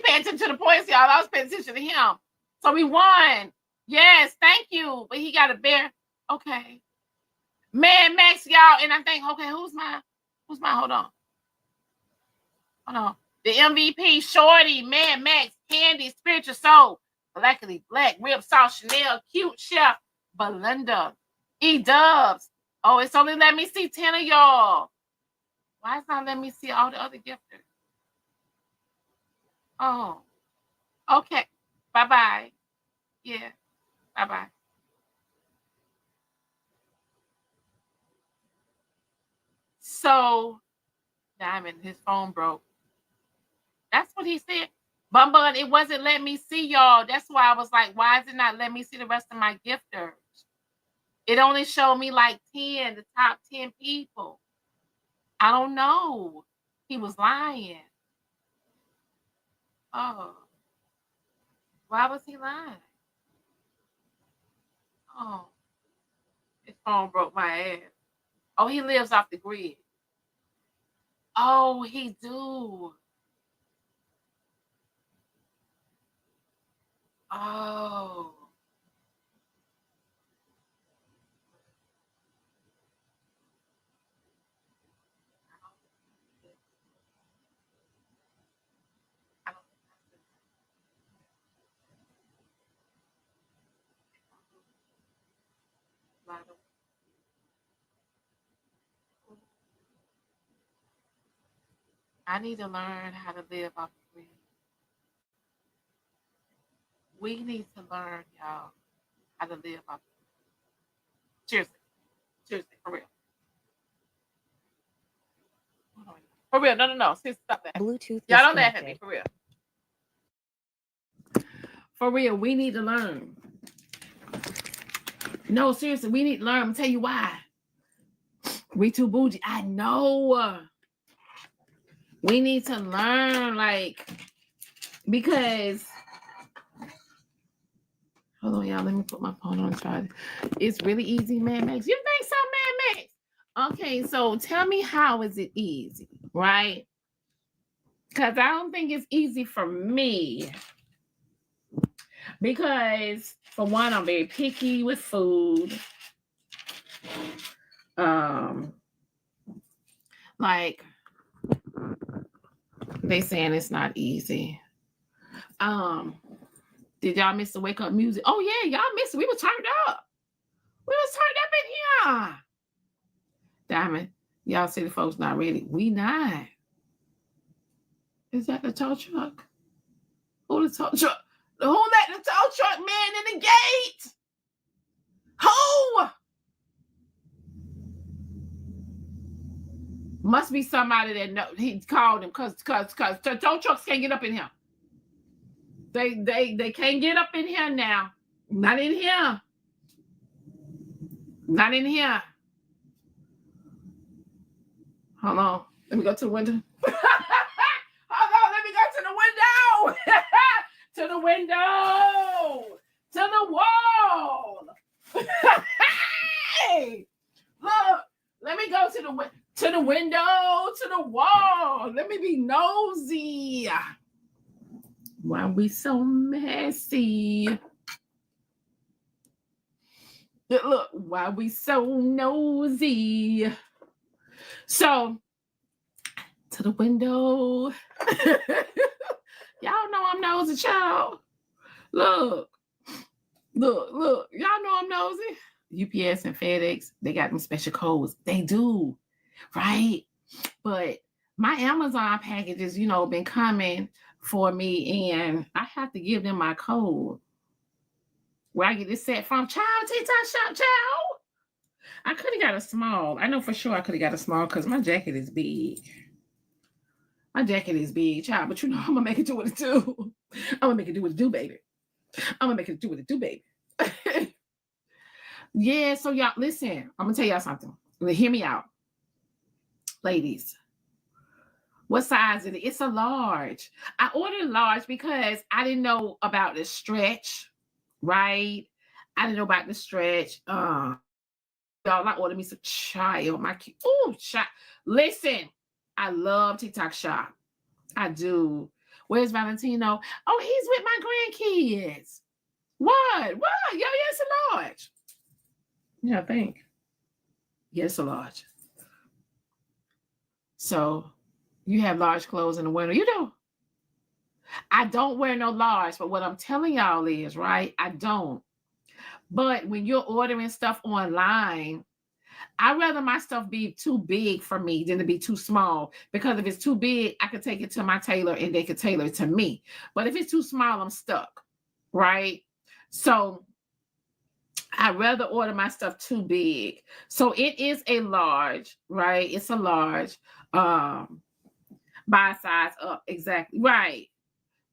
paying attention to the points, y'all. I was paying attention to him. So we won. Yes, thank you. But he got a bear. Okay. Mad Max, y'all. And I think, okay, who's mine? Hold on. The MVP, Shorty, Mad Max, Candy, Spiritual Soul, Blackly Black, Rip Sauce, Chanel, Cute Chef, Belinda, E-Dubs. Oh, it's only let me see 10 of y'all. Why is not letting me see all the other gifters? Oh, okay. Bye-bye. Yeah, bye-bye. So, Diamond, his phone broke. That's what he said. BunBun, it wasn't letting me see y'all. That's why I was like, why is it not letting me see the rest of my gifters? It only showed me like 10, the top 10 people. I don't know. He was lying. Oh. Why was he lying? Oh. His phone broke my ass. Oh, he lives off the grid. Oh, he do. Oh. I need to learn how to live off the grid. We need to learn, y'all, how to live off the grid. Seriously, for real. For real, no. Seriously, stop that. Bluetooth. Y'all don't laugh at me, for real. For real, we need to learn. No, seriously, we need to learn. I'm gonna tell you why. We too bougie. I know. We need to learn, like, because hold on, y'all. Let me put my phone on charge. It's really easy, Mad Max. You think so, Mad Max? Okay, so tell me how is it easy, right? Because I don't think it's easy for me. Because for one, I'm very picky with food. Like they saying it's not easy. Did y'all miss the wake up music? Oh yeah, y'all missed it. We were turned up. We was turned up in here. Diamond, y'all see the folks not ready. We not. Is that the tow truck? Who the tow truck? Who let the tow truck man in the gate? Who? Must be somebody that know he called him because the tow trucks can't get up in here. They can't get up in here now. Not in here. Not in here. Hold on. Let me go to the window. Hold on. Let me go to the window. To the window. To the wall. Hey. Look. Let me go to the window. To the wall. Let me be nosy. Why we so messy? Look, why we so nosy? So, to the window. Y'all know I'm nosy, child. Look. Y'all know I'm nosy. UPS and FedEx, they got them special codes. They do, right? But my Amazon packages, been coming for me, and I have to give them my code. Where I get this set from, child, TikTok shop, child. I could have got a small. I know for sure I could have got a small because my jacket is big. My jacket is big, child, but I'm going to make it do what it do. I'm going to make it do what it do, baby. I'm going to make it do what it do, baby. Yeah, so y'all, listen, I'm going to tell y'all something. Hear me out. Ladies, what size is it? It's a large. I ordered large because I didn't know about the stretch, right? I didn't know about the stretch. Y'all, I ordered me some child. My cute. Oh, child. Listen, I love TikTok shop. I do. Where's Valentino? Oh, he's with my grandkids. What? What? Yo, yes, a large. Yeah, I think. Yes, a large. So you have large clothes in the winter. You do. I don't wear no large, but what I'm telling y'all is, right? I don't. But when you're ordering stuff online, I'd rather my stuff be too big for me than to be too small. Because if it's too big, I could take it to my tailor and they could tailor it to me. But if it's too small, I'm stuck. Right? So I'd rather order my stuff too big. So it is a large, right? It's a large. By size up. Exactly. Right.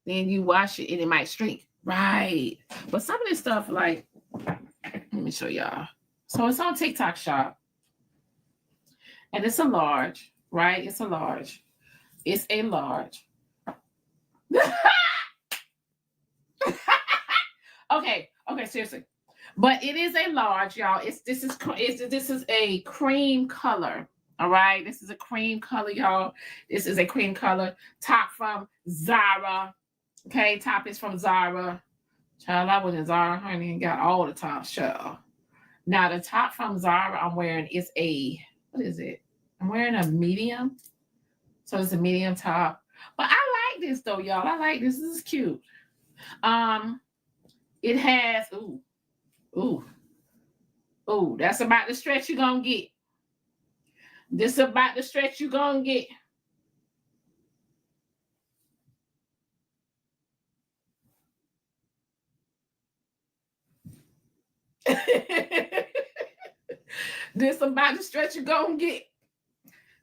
Then you wash it and it might shrink. Right. But some of this stuff, like, let me show y'all. So it's on TikTok Shop. And it's a large, right? It's a large. It's a large. Okay, seriously. But it is a large, y'all. This is a cream color. All right. This is a cream color, y'all. This is a cream color. Top from Zara. Okay, top is from Zara. Child, I was in Zara, honey, and got all the tops, child. Now the top from Zara I'm wearing is what is it? I'm wearing a medium. So it's a medium top. But I like this though, y'all. I like this. This is cute. It has that's about the stretch you're gonna get. This about the stretch you're gonna get. This about the stretch you're gonna get.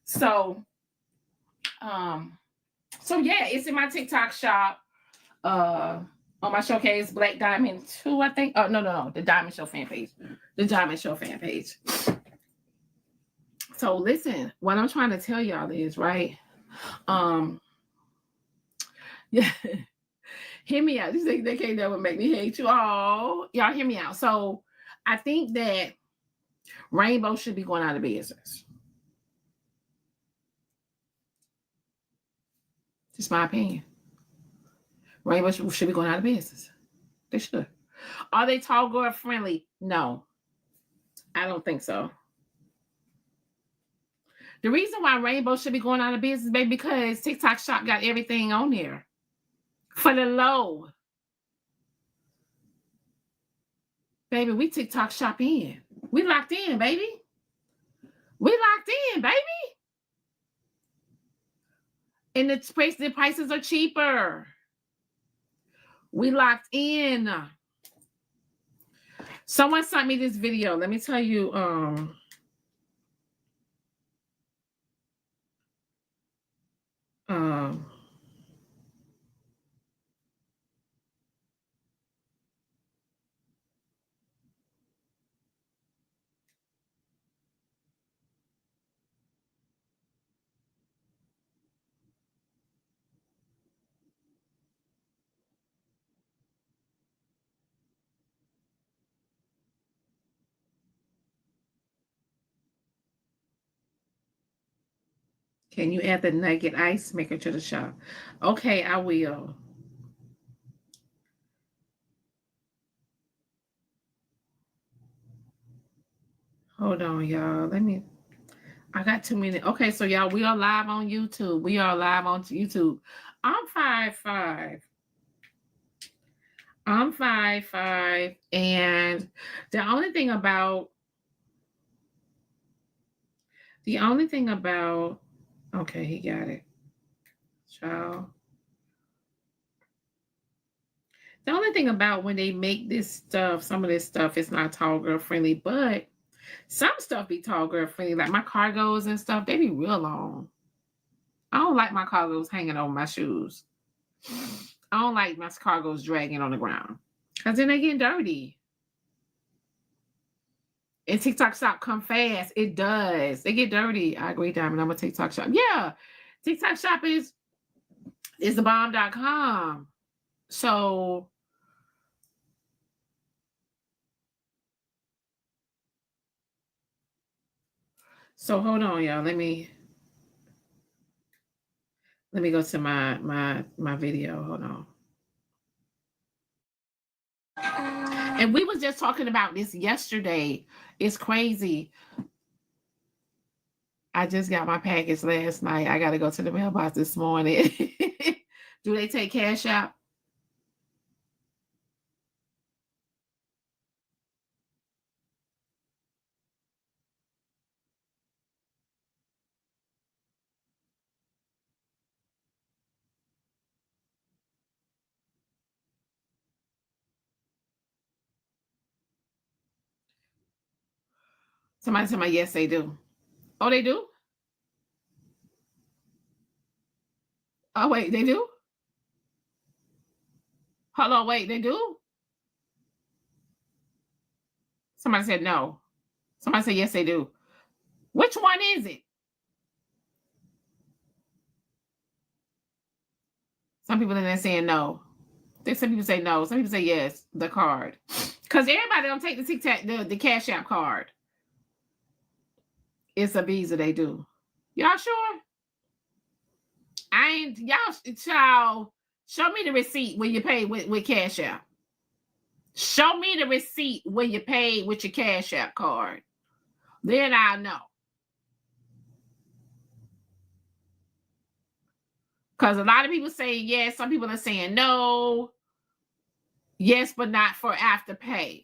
So yeah, it's in my TikTok shop. On my showcase, Black Diamond 2, I think. Oh, no. The Diamond Show fan page. The Diamond Show fan page. So listen, what I'm trying to tell y'all is, right? Yeah. Hear me out. They can't never make me hate you. Oh, y'all hear me out. So I think that Rainbow should be going out of business. Just my opinion. Rainbow should be going out of business. They should. Are they tall girl friendly? No, I don't think so. The reason why Rainbow should be going out of business, baby, because TikTok Shop got everything on there for the low. Baby, we TikTok Shop in. We locked in, baby. We locked in, baby. And the prices are cheaper. We locked in. Someone sent me this video. Let me tell you. Can you add the nugget ice maker to the shop? Okay, I will. Hold on, y'all. I got 2 minutes. Okay, so y'all, we are live on YouTube. We are live on YouTube. I'm 5'5". I'm 5'5", and the only thing about okay, he got it. Child. The only thing about when they make this stuff, some of this stuff is not tall girl friendly, but some stuff be tall girl friendly. Like my cargos and stuff, they be real long. I don't like my cargos hanging over my shoes. I don't like my cargos dragging on the ground. Because then they get dirty. And TikTok Shop come fast. It does. They get dirty. I agree, Diamond. I'm a TikTok Shop. Yeah. TikTok Shop is the bomb.com. So hold on, y'all. Let me go to my video. Hold on. And we was just talking about this yesterday. It's crazy. I just got my package last night. I got to go to the mailbox this morning. Do they take cash out? Somebody tell me, yes, they do. Oh, they do? Oh, wait, they do? Hold on, wait, they do? Somebody said no. Somebody said, yes, they do. Which one is it? Some people in there saying no. Some people say no. Some people say yes, the card. Because everybody don't take the the Cash App card. It's a Visa, they do. Y'all sure? I ain't, y'all, show me the receipt when you pay with Cash App. Show me the receipt when you pay with your Cash App card. Then I'll know. Because a lot of people say yes. Some people are saying no. Yes, but not for Afterpay.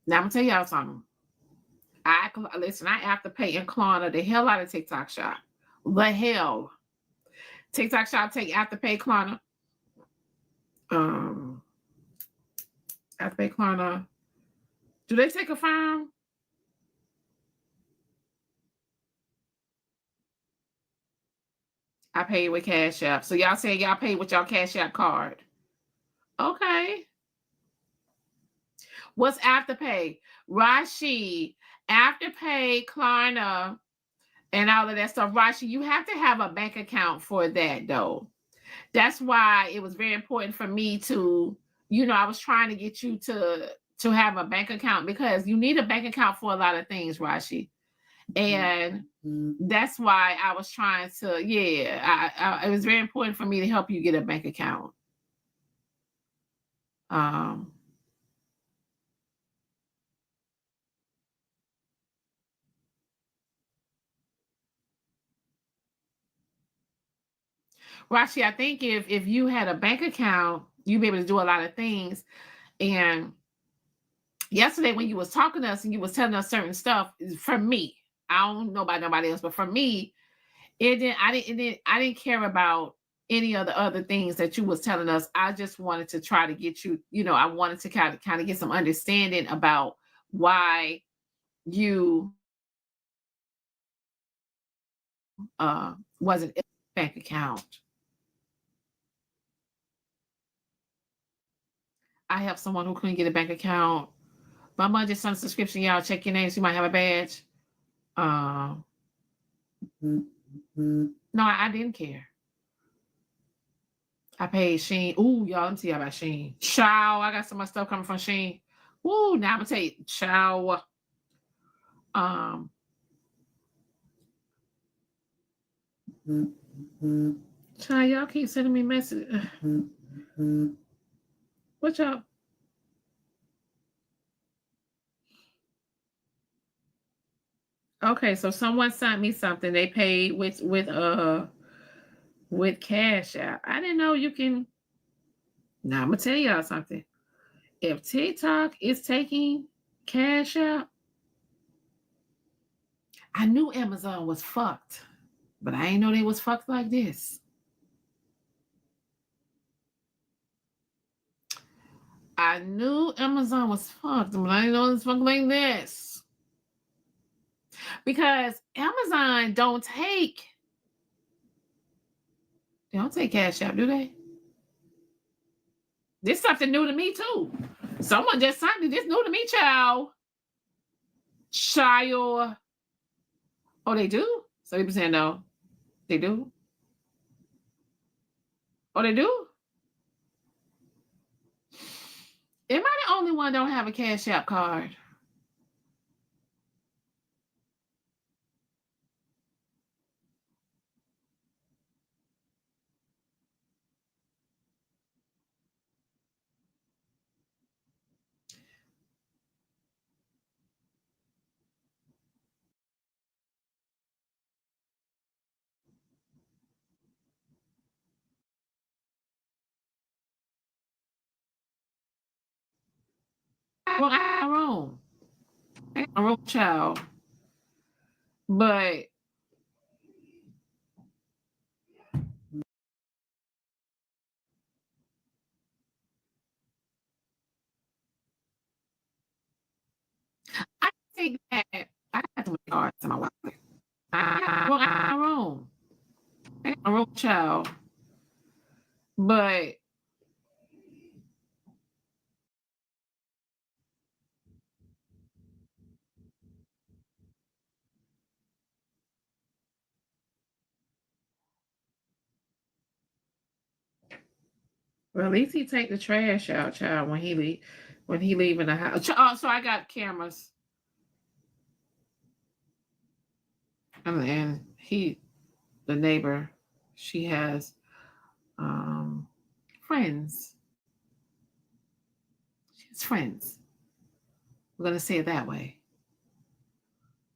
Now, I'm going to tell y'all something. I Afterpay and Klarna the hell out of TikTok Shop. The hell. TikTok Shop take Afterpay, Klarna. Afterpay, Klarna. Do they take Affirm? I pay with Cash App. So y'all saying y'all pay with y'all Cash App card. Okay. What's Afterpay? Rashi, Afterpay, Klarna, and all of that stuff. Rashi, you have to have a bank account for that, though. That's why it was very important for me to, I was trying to get you to have a bank account, because you need a bank account for a lot of things, Rashi. And that's why I was trying to, it was very important for me to help you get a bank account. Rashi, I think if you had a bank account, you'd be able to do a lot of things. And yesterday when you was talking to us and you was telling us certain stuff, for me, I don't know about nobody else, but for me, I didn't care about any of the other things that you was telling us. I just wanted to try to get you, I wanted to kind of get some understanding about why you wasn't in a bank account. I have someone who couldn't get a bank account. BunBun just sent a subscription. Y'all check your names. You might have a badge. No, I didn't care. I paid Shein. Ooh, y'all, let me tell you about Shein. Ciao. I got so much stuff coming from Shein. Ooh, now I'm gonna tell you. Ciao. Child, y'all keep sending me messages. What y'all? Okay, so someone sent me something. They paid with Cash App. I didn't know you can. Now I'm gonna tell y'all something. If TikTok is taking Cash App, I knew Amazon was fucked, but I didn't know they was fucked like this. I knew Amazon was fucked, but I didn't know it was fucked like this. Because Amazon don't take Cash App, do they? This something new to me too. Someone just signed it. This new to me, child. Child. Oh, they do? So people saying no. They do? Oh, they do? Am I the only one don't have a Cash App card? room. I got a room, child. But I think that I got too many cards in my wallet. I got a room. I got a room, child. But well, at least he take the trash out, child, when he leaving the house. Oh, so I got cameras. And the neighbor, she has friends. She has friends. We're gonna say it that way.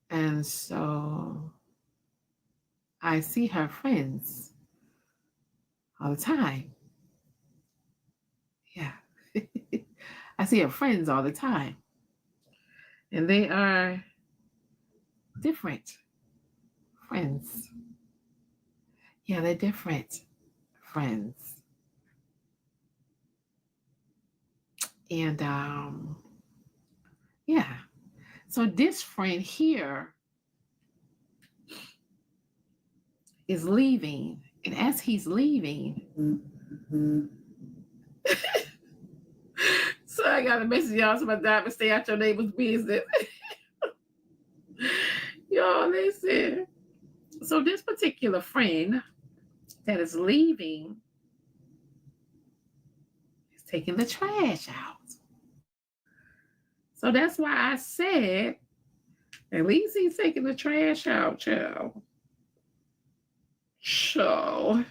And so I see her friends all the time. Yeah. I see her friends all the time. And they are different friends. Yeah, they're different friends. And yeah. So this friend here is leaving. And as he's leaving, so I got a message, y'all. So my diamond, stay out your neighbor's business. Y'all, listen. So this particular friend that is leaving is taking the trash out. So that's why I said, at least he's taking the trash out, child. So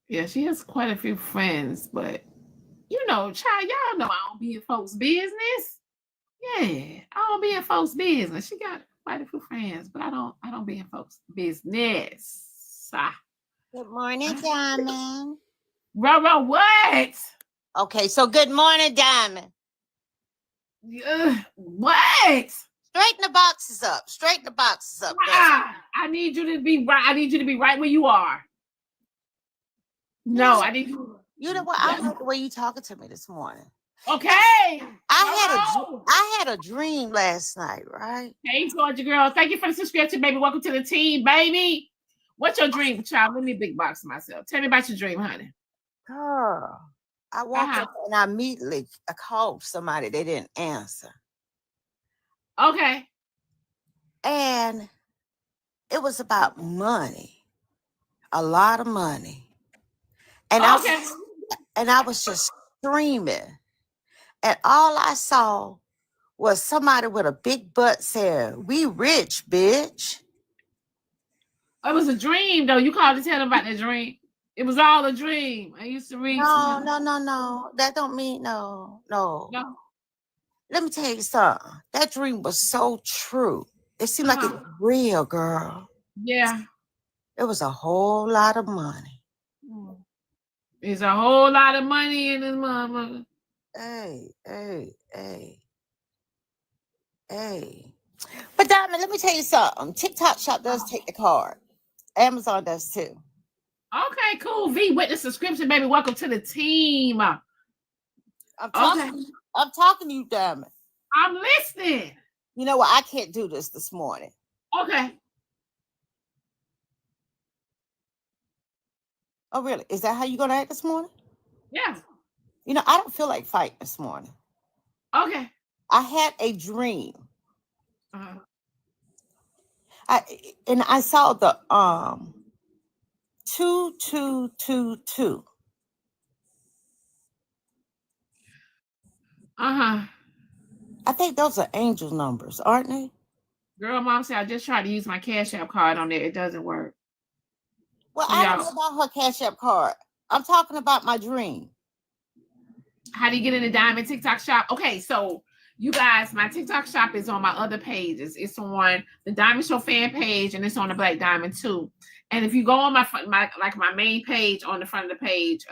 yeah, she has quite a few friends, but you know, child, y'all know I don't be in folks' business. Yeah, I don't be in folks' business. She got quite a few friends, but I don't be in folks' business. Good morning, Diamond. What? Okay, so good morning, Diamond. What? Straighten the boxes up. Straighten the boxes up. I need you to be right. I need you to be right where you are. No, I need you. You know what? I don't like the way you talking to me this morning. Okay. I had a dream last night, right? Hey, Georgia girl. Thank you for the subscription, baby. Welcome to the team, baby. What's your dream, child? Let me big box myself. Tell me about your dream, honey. Girl, I woke up and I immediately called somebody. They didn't answer. Okay. And it was about money. A lot of money. And I was just screaming. And all I saw was somebody with a big butt saying, "We rich, bitch." It was a dream, though. You called to tell them about the dream. It was all a dream. I used to read. No. That don't mean no. Let me tell you something. That dream was so true. It seemed like it was real, girl. Yeah. It was a whole lot of money. There's a whole lot of money in this motherfucker. Hey. But Diamond, let me tell you something. TikTok Shop does take the card. Amazon does too. Okay, cool. V with the subscription, baby. Welcome to the team. I'm talking to you, Diamond. I'm listening. You know what? I can't do this morning. Okay. Oh, really? Is that how you're going to act this morning? Yeah. You know, I don't feel like fighting this morning. Okay. I had a dream. I saw the 2222. I think those are angel numbers, aren't they? Girl, mom said I just tried to use my Cash App card on there. It doesn't work. Well, I don't know about her Cash App card. I'm talking about my dream. How do you get in the Diamond TikTok shop? Okay, so You guys, my TikTok shop is on my other pages. It's on the Diamond Show fan page, and it's on the Black Diamond too. And if you go on my main page, on the front of the page,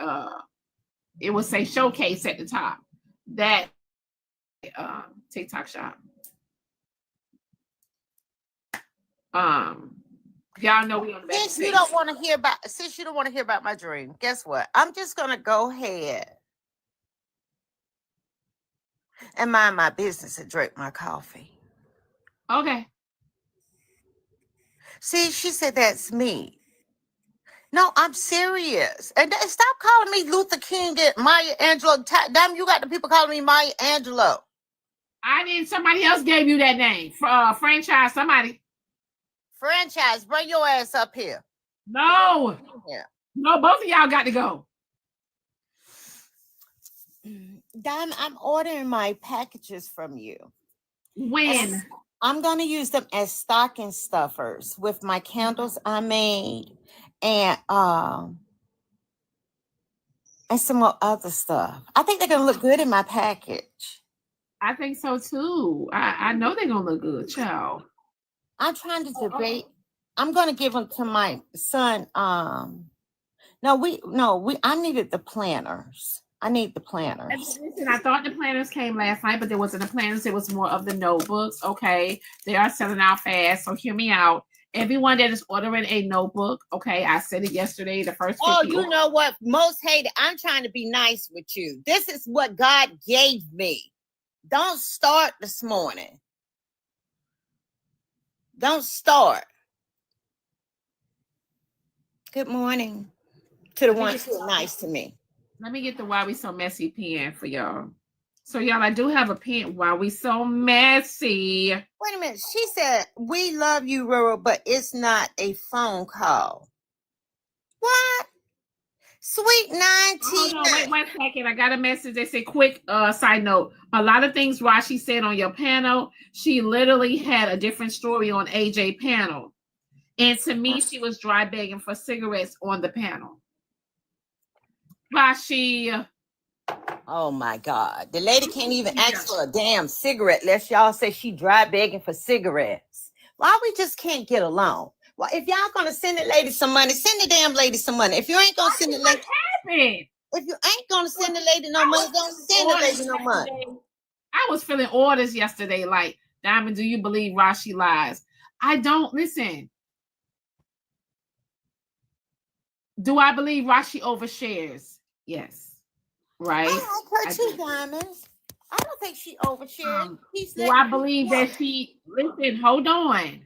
it will say showcase at the top. That TikTok shop. Y'all know we on the back. Since you don't want to hear about my dream, guess what? I'm just gonna go ahead and mind my business and drink my coffee. Okay. See, she said that's me. No, I'm serious. And stop calling me Luther King and Maya Angelou. Damn, you got the people calling me Maya Angelou. I didn't. Somebody else gave you that name. Franchise. Somebody. Franchise, bring your ass up here. No. Yeah. No, both of y'all got to go. Dime, I'm ordering my packages from you. When? I'm going to use them as stocking stuffers with my candles I made and some more other stuff. I think they're going to look good in my package. I think so too. I know they're going to look good, child. I'm trying to debate. I'm going to give them to my son. I needed the planners. I need the planners. Listen, I thought the planners came last night, but there wasn't the planners. It was more of the notebooks. Okay. They are selling out fast. So hear me out. Everyone that is ordering a notebook, okay, I said it yesterday, the first 50. Oh, you know what? Most hated. I'm trying to be nice with you. This is what God gave me. Don't start this morning. Don't start. Good morning to the ones who are nice to me. Let me get the Why We So Messy pen for y'all. So, y'all, I do have a pen. Why We So Messy. Wait a minute. She said, we love you, Roro, but it's not a phone call. What? Sweet 19. Hold on, wait 1 second. I got a message. They say, quick side note. A lot of things Rashi said on your panel, she literally had a different story on AJ panel. And to me, she was dry begging for cigarettes on the panel. Rashi. Oh my God. The lady can't even ask for a damn cigarette unless y'all say she dry begging for cigarettes. Why we just can't get along? Well, if y'all gonna send the lady some money, send the damn lady some money. If you ain't gonna send the lady, if you ain't gonna send the lady no money, don't send the lady no money. I was feeling orders yesterday, like, Diamond, do you believe Rashi lies? I don't. Listen. Do I believe Rashi overshares? Yes. Right? I like her too, Diamond. I don't think she overshares. Do I believe that she... Listen, hold on.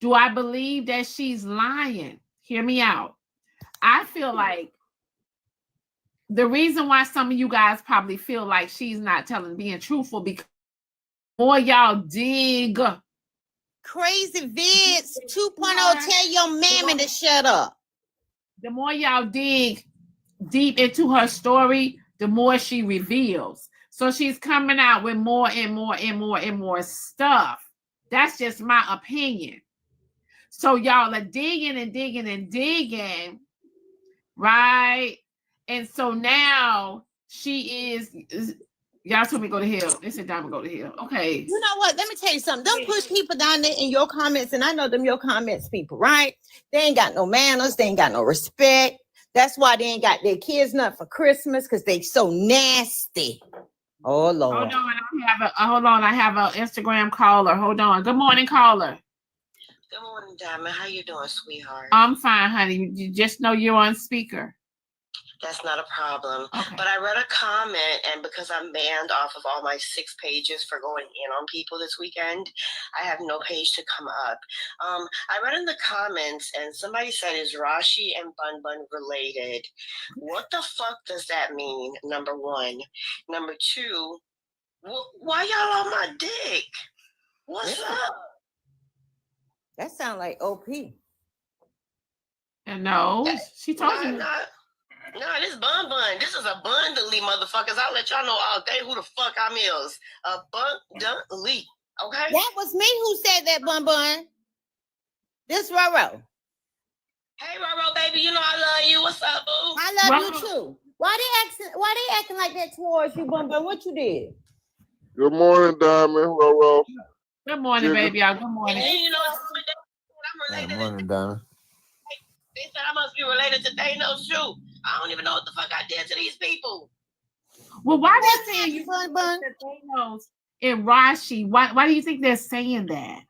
Do I believe that she's lying? Hear me out. I feel like the reason why some of you guys probably feel like she's not being truthful, because more y'all dig crazy vids 2.0, tell your mammy to shut up. The more y'all dig deep into her story, the more she reveals. So she's coming out with more and more and more and more stuff. That's just my opinion. So y'all are digging and digging and digging, right? And so now she is y'all told me go to hell. They said Diamond go to hell. Okay. You know what? Let me tell you something. Don't push people down there in your comments, and I know them your comments people, right? They ain't got no manners. They ain't got no respect. That's why they ain't got their kids nothing for Christmas, because they so nasty. Oh, Lord. Hold on. I have an Instagram caller. Hold on. Good morning, caller. Good morning, Diamond. How you doing, sweetheart? I'm fine, honey. You just know you're on speaker. That's not a problem. Okay. But I read a comment, and because I'm banned off of all my 6 pages for going in on people this weekend, I have no page to come up. I read in the comments, and somebody said, is Rashi and BunBun related? What the fuck does that mean, number one? Number two, why y'all on my dick? What's up? That sounds like OP. And no, she told you. No, this BunBun. This is abundantly, motherfuckers. I'll let y'all know all day who the fuck I'm is. Abundantly. Okay? That was me who said that, BunBun. This Roro. Hey, Roro, baby. You know I love you. What's up, boo? I love you too. Why they acting like that towards you, BunBun? What you did? Good morning, Diamond. Roro. Good morning, baby. Y'all. Good morning. You know, I'm Good related. morning, Donna. They said I must be related to Thanos too. I don't even know what the fuck I did to these people. Well, why are they saying you Thanos and Rashi? Why do you think they're saying that?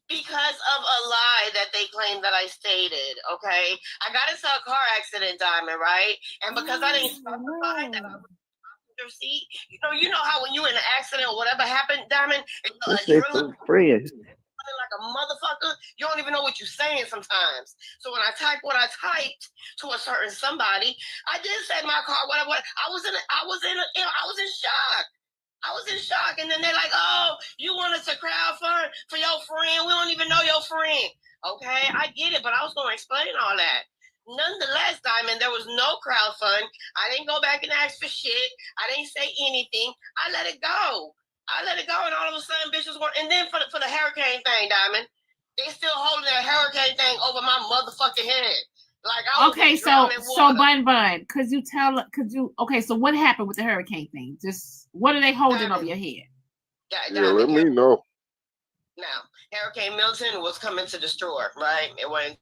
Because of a lie that they claim that I stated, okay? I got into a car accident, Diamond, right? And because I didn't specify that I was in your seat, you know how when you in an accident or whatever happened, Diamond, Free. like a motherfucker, you don't even know what you're saying sometimes. So when I type what I typed to a certain somebody, I did say my car, what I was in shock. I was in shock, and then they're like, "Oh, you want us to crowdfund for your friend? We don't even know your friend." Okay, I get it, but I was going to explain all that. Nonetheless, Diamond, there was no crowdfund. I didn't go back and ask for shit. I didn't say anything. I let it go. And all of a sudden, bitches were. And then for the hurricane thing, Diamond, they still holding that hurricane thing over my motherfucking head. Like I okay, so BunBun, okay, so what happened with the hurricane thing? Just what are they holding over your head? Yeah, let me know. Now, Hurricane Milton was coming to destroy, right? It went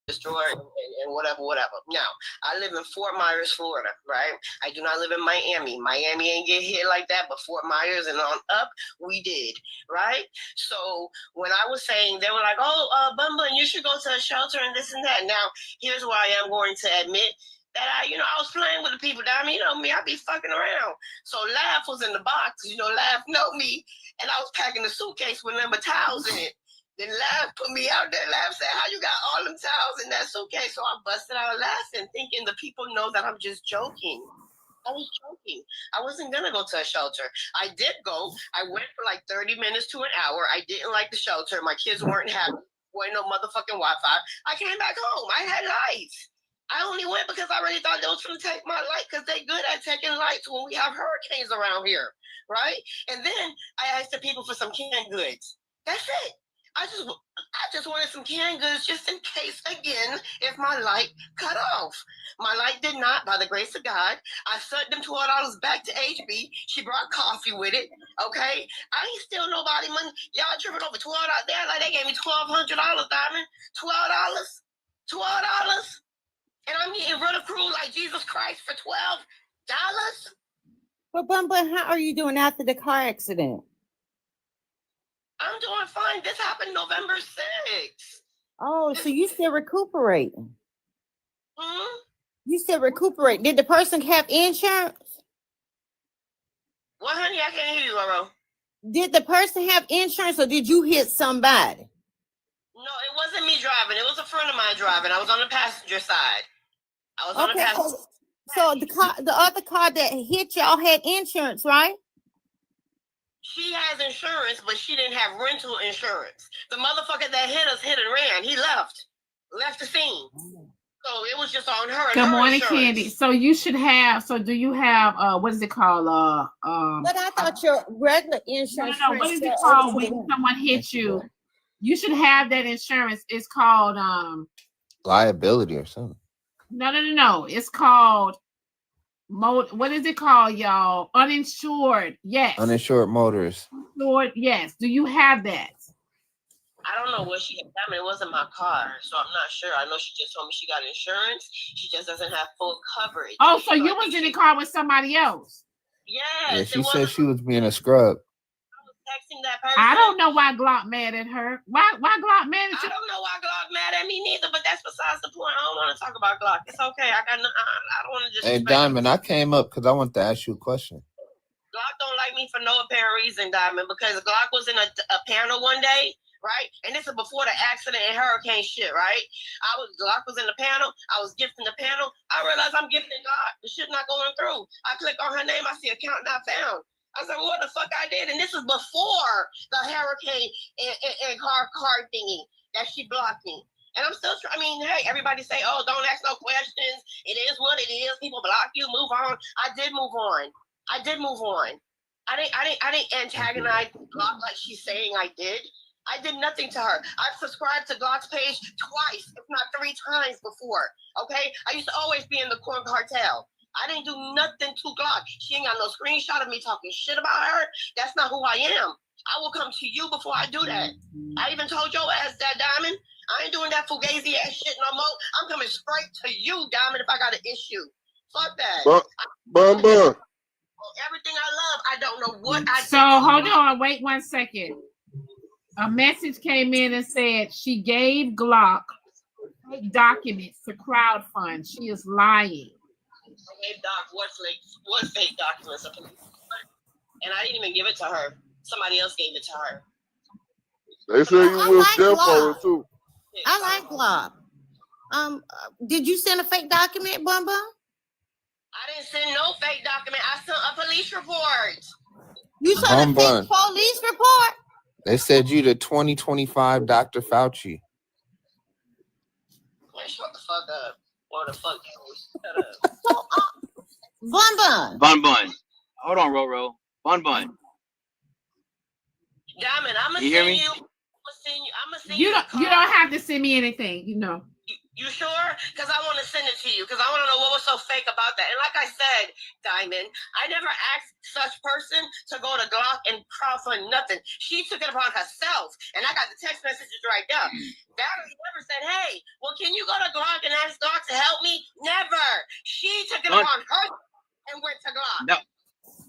destroy and whatever. Now, I live in Fort Myers, Florida, right? I do not live in Miami. Miami ain't get hit like that, but Fort Myers and on up, we did, right? So when I was saying, they were like, "Oh, BunBun, you should go to a shelter and this and that." Now, here's why I am going to admit that I was playing with the people down me. You know me, I be fucking around. So Laugh was in the box, Laugh know me, and I was packing the suitcase with number towels in it. Then Laugh put me out there. Laugh said, "How you got all them towels in that suitcase?" So I busted out laughing, thinking the people know that I'm just joking. I was joking. I wasn't gonna go to a shelter. I did go. I went for like 30 minutes to an hour. I didn't like the shelter. My kids weren't happy. Wasn't no motherfucking Wi-Fi. I came back home. I had lights. I only went because I really thought they was gonna take my light because they good at taking lights when we have hurricanes around here, right? And then I asked the people for some canned goods. That's it. I just wanted some canned goods just in case, again, if my light cut off. My light did not, by the grace of God. I sent them $12 back to HB. She brought coffee with it, okay? I ain't steal nobody money. Y'all tripping over $12 there? Like they gave me $1,200, Diamond. $12? $12? And I'm getting ridiculed like Jesus Christ for $12? But BunBun, how are you doing after the car accident? I'm doing fine. This happened November 6th. Oh, so you still recuperating? You still Hmm? recuperating. Did the person have insurance? What, honey? I can't hear you, Laurel. Did the person have insurance or did you hit somebody? No, it wasn't me driving. It was a friend of mine driving. I was on the passenger side. I was on the passenger side. So the other car that hit y'all had insurance, right? She has insurance, but she didn't have rental insurance. The motherfucker that hit us hit and ran. He left the scene. So it was just on her. Good morning, Candy. So you should have. So do you have? What is it called? But I thought your regular insurance. No. What is it called when someone hits you? You should have that insurance. It's called liability or something. No. It's called what is it called, y'all? Uninsured. Yes. Uninsured motorist. Uninsured. Yes. Do you have that? I don't know what she had done. It wasn't my car, so I'm not sure. I know she just told me she got insurance. She just doesn't have full coverage. Oh, so you was in the car with somebody else? Yes. Yeah, she said she was being a scrub. Texting that person. I don't know why Glock mad at her. Why Glock mad at you? I don't know why Glock mad at me neither, but that's besides the point. I don't want to talk about Glock. It's okay. I don't want to just. Hey, Diamond, I came up because I want to ask you a question. Glock don't like me for no apparent reason, Diamond, because Glock was in a panel one day, right? And this is before the accident and hurricane shit, right? Glock was in the panel. I was gifting the panel. I realized I'm gifting Glock. The shit not going through. I click on her name. I see account not found. I said, what the fuck I did? And this is before the hurricane and car thingy that she blocked me. And I'm still trying. I mean, hey, everybody say, oh, don't ask no questions. It is what it is. People block you. Move on. I did move on. I didn't antagonize Glock like she's saying I did. I did nothing to her. I've subscribed to Glock's page twice, if not 3 times before. Okay? I used to always be in the corn cartel. I didn't do nothing to Glock. She ain't got no screenshot of me talking shit about her. That's not who I am. I will come to you before I do that. I even told your ass that, Diamond. I ain't doing that fugazi ass shit no more. I'm coming straight to you, Diamond, if I got an issue. Fuck that. BunBun. Everything I love, I don't know what I So hold on, wait 1 second. A message came in and said she gave Glock fake documents to crowdfund. She is lying. I gave Doc what fake documents, and I didn't even give it to her. Somebody else gave it to her. They say you will step for it too. I like Glock. Did you send a fake document, BunBun? I didn't send no fake document. I sent a police report. You sent a fake police report? They said you the 2025 Dr. Fauci. Man, shut the fuck up. What the fuck? Shut up. So, BunBun. BunBun. Hold on, Roro. BunBun. Diamond, I'm gonna You hear send me? you. I'm gonna send you. You don't have to send me anything, you know. You sure? Because I want to send it to you. Because I want to know what was so fake about that. And like I said, Diamond, I never asked such person to go to Glock and crowdfund nothing. She took it upon herself. And I got the text messages right there. Valerie never said, hey, well, can you go to Glock and ask Glock to help me? Never. She took it upon her and went to Glock. No.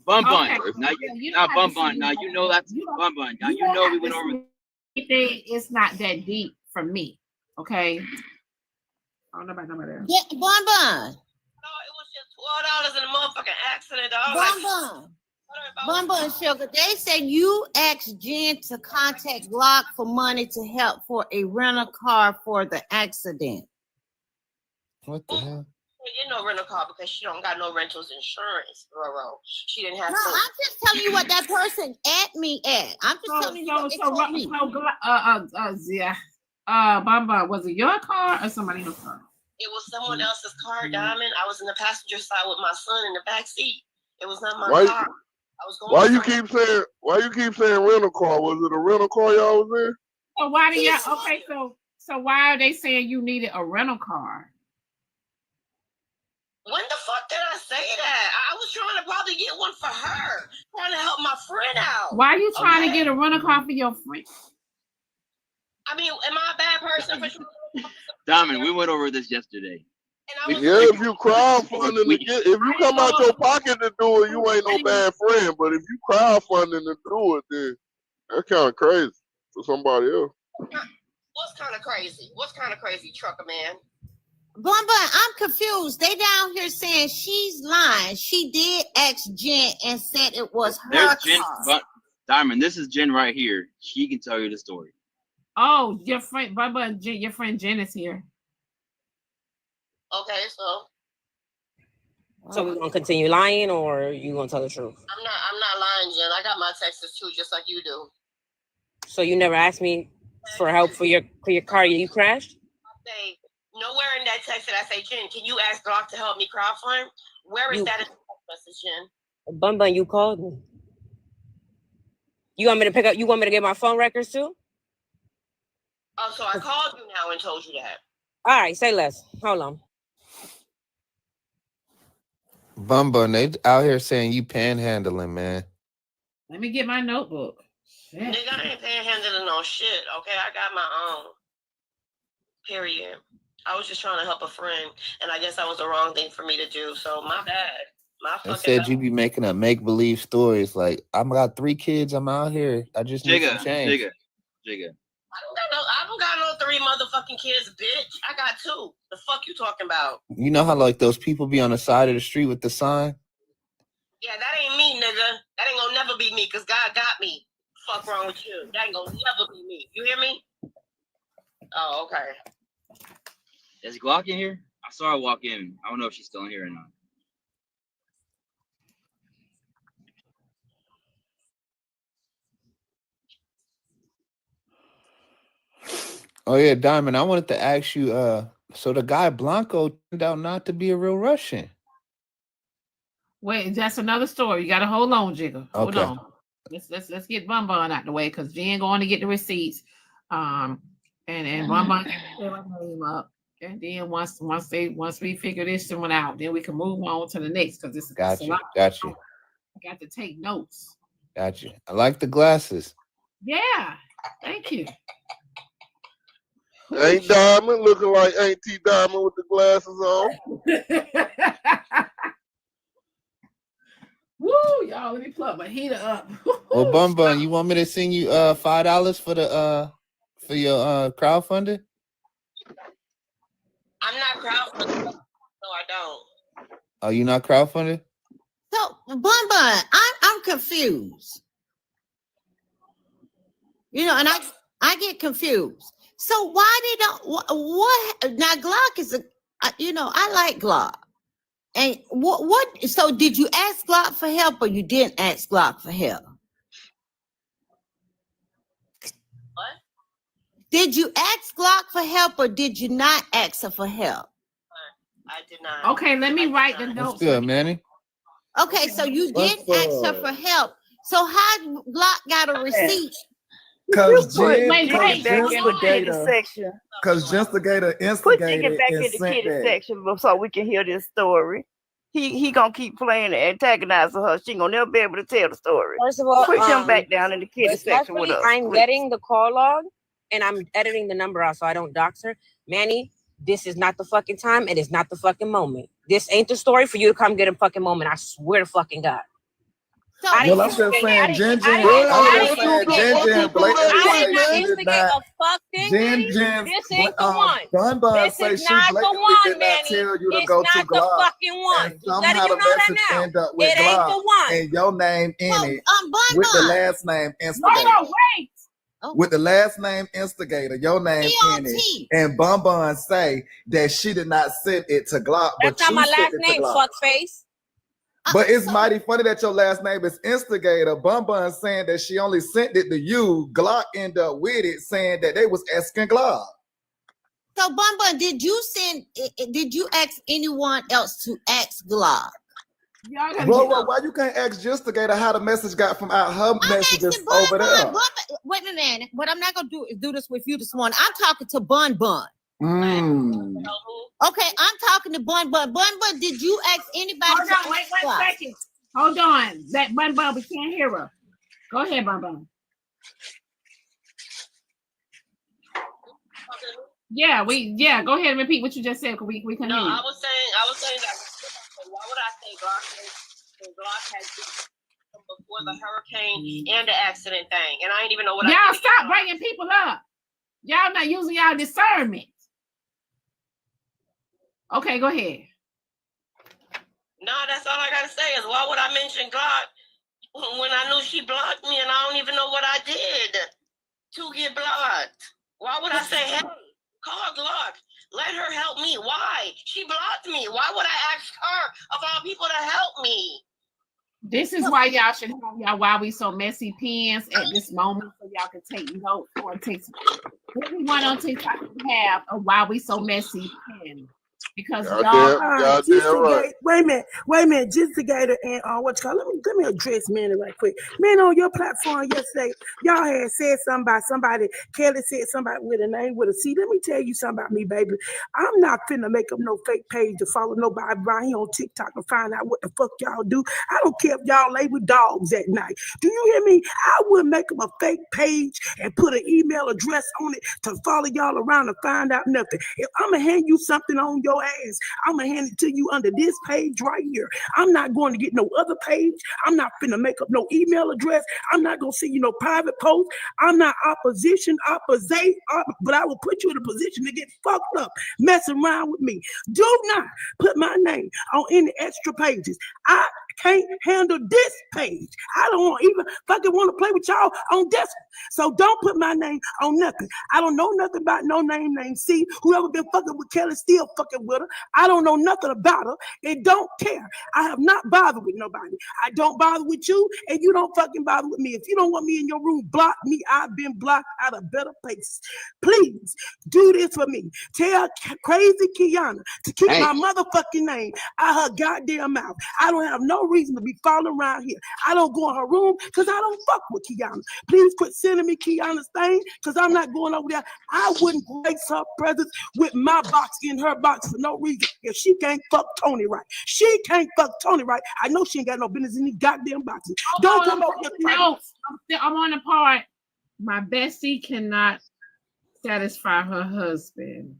BunBun. Okay. Now BunBun. Now you know that's BunBun. Now you know we went over. It's not that deep for me. Okay. I don't know about nobody else. Yeah, BunBun. No, it was just $12 in a motherfucking accident, dog. BunBun Sugar. They said you asked Jen to contact Glock for money to help for a rental car for the accident. What the hell? She didn't know rental car because she don't got no rentals insurance, Roro. She didn't have. No, I'm just telling you what that person at me at. I'm just telling you what they told me. BunBun, was it your car or somebody else's car? It was someone else's car, Diamond. I was in the passenger side with my son in the back seat. It was not my car. I was going. Why you keep saying rental car? Was it a rental car y'all was in? So why do y'all? Okay, so why are they saying you needed a rental car? When the fuck did I say that? I was trying to probably get one for her, trying to help my friend out. Why are you trying to get a rental car for your friend? I mean, am I a bad person for? Diamond, we went over this yesterday. Yeah, if you crowdfunding to get, if you come out your pocket to do it, you ain't no bad friend. But if you crowdfunding to do it, then that's kind of crazy for somebody else. What's kind of crazy? What's kind of crazy, trucker man? BunBun, I'm confused. They down here saying she's lying. She did ask Jen and said it was her There's Jen, car. Diamond, this is Jen right here. She can tell you the story. Oh, your friend BunBun, your friend Jen is here. Okay, so we're gonna continue lying, or you gonna tell the truth? I'm not lying, Jen. I got my texts too, just like you do. So you never asked me for help for your car you crashed? I say nowhere in that text did I say, Jen, can you ask Glock to help me crowdfund? Where is that in the text message, Jen? BunBun, you called me. You want me to pick up? You want me to get my phone records too? Oh, so I called you now and told you that. All right, say less. Hold on. BunBun, they out here saying you panhandling, man. Let me get my notebook. Shit. Nigga, I ain't panhandling no shit, okay? I got my own. Period. I was just trying to help a friend, and I guess that was the wrong thing for me to do, so my bad. They said you be making up make-believe stories like, I got 3 kids, I'm out here. I just need some change. Jigga. I don't got no 3 motherfucking kids, bitch. I got 2. The fuck you talking about? You know how like those people be on the side of the street with the sign? Yeah, that ain't me, nigga. That ain't gonna never be me, because God got me. Fuck wrong with you? That ain't gonna never be me. You hear me? Oh, okay. Is Glock in here? I saw her walk in. I don't know if she's still in here or not. Oh yeah, Diamond, I wanted to ask you, so the guy Blanco turned out not to be a real Russian. Wait, that's another story. You gotta hold on, Jigga. Hold Okay. on. Let's get BunBun out the way because Jen going to get the receipts. And BunBun can clear my name up. And then once we figure this one out, then we can move on to the next because it's Got a you. lot. Got you. I got to take notes. Got you. I like the glasses. Yeah, thank you. Ain't Diamond looking like Auntie Diamond with the glasses on? Woo, y'all, let me plug my heater up. Well, BunBun, you want me to send you $5 for the for your crowdfunding? I'm not crowdfunding. No, I don't. Oh, you not crowdfunding? So, BunBun, I'm confused. You know, and I get confused. So why they don't? What now? Glock is a, you know, I like Glock. And what? So did you ask Glock for help, or you didn't ask Glock for help? What? Did you ask Glock for help, or did you not ask her for help? I did not. Okay, let me write the notes. What's good, Manny? Okay, so you didn't ask her for help. So how Glock got a receipt? Because wait, back in the Kitty section. Because Justigator Put instigated Chicken back and in the sent kitty that. section so we can hear this story. He gonna keep playing and antagonizing her. She ain't gonna never be able to tell the story. First of all, Put him back down in the kitty section with us. I'm getting the call log and I'm editing the number out so I don't dox her. Manny, this is not the fucking time. It is not the fucking moment. This ain't the story for you to come get a fucking moment. I swear to fucking God. So, Well, I'm just saying, Jen blatantly instigate a fuck thing. This ain't the one. BunBun This say is she not the blatantly one, did not Manny. tell you to It's go not to the Glock. fucking one. And Just letting somehow you the know that message now. end up with It ain't the Glock one. and your name in it with the last name Instigator. No, wait. With the last name Instigator, your name in it, and BunBun say that she did not send it to Glock, That's but not you my sent last it name, to Glock. fuckface. But it's mighty funny that your last name is Instigator. BunBun saying that she only sent it to you. Glock ended up with it, saying that they was asking Glock. So BunBun, did you ask anyone else to ask Glock? Bro, why you can't ask Justigator how the message got from out her messages over there? Wait a minute. What I'm not gonna do is do this with you this morning. I'm talking to BunBun. Okay, I'm talking to BunBun. BunBun, did you ask anybody? Hold on, wait 1 second. Hold on. That BunBun, we can't hear her. Go ahead, BunBun. Yeah, go ahead and repeat what you just said, because we can hear you. I was saying that why would I say Glock has before the hurricane and the accident thing, and I didn't even know what. Y'all stop bringing people up. Y'all not using y'all discernment. Okay, go ahead. No, that's all I gotta say is why would I mention Glock when I knew she blocked me and I don't even know what I did to get blocked? Why would I say, hey, call Glock, let her help me? Why? She blocked me. Why would I ask her of all people to help me? This is why y'all should have y'all Why We So Messy pens at this moment, so y'all can take notes or take everyone on TikTok have a Why We So Messy pen. Because y'all right. Wait a minute, Justigator and what you call? Let me address Manny right quick. Man, on your platform yesterday, y'all had said something about somebody. Kelly said somebody with a name with a C. Let me tell you something about me, baby. I'm not finna make up no fake page to follow nobody right here on TikTok and find out what the fuck y'all do. I don't care if y'all lay with dogs at night. Do you hear me? I would make up a fake page and put an email address on it to follow y'all around and find out nothing. If I'm gonna hand you something on your ass, I'm gonna hand it to you under this page right here. I'm not going to get no other page. I'm not finna make up no email address. I'm not gonna send you no private post. I'm not but I will put you in a position to get fucked up messing around with me. Do not put my name on any extra pages. I can't handle this page. I don't even fucking want to play with y'all on this one. So don't put my name on nothing. I don't know nothing about no name named C. Whoever been fucking with Kelly still fucking with her. I don't know nothing about her and don't care. I have not bothered with nobody. I don't bother with you and you don't fucking bother with me. If you don't want me in your room, block me. I've been blocked out of better places. Please do this for me. Tell crazy Kiana to keep my motherfucking name out her goddamn mouth. I don't have no reason to be following around here. I don't go in her room because I don't fuck with Kiana. Please quit sending me Kiana's thing because I'm not going over there. I wouldn't grace her presence with my box in her box for no reason if she can't fuck Tony right. She can't fuck Tony right. I know she ain't got no business in these goddamn boxes. Don't come over here. No, I'm on the part. My bestie cannot satisfy her husband.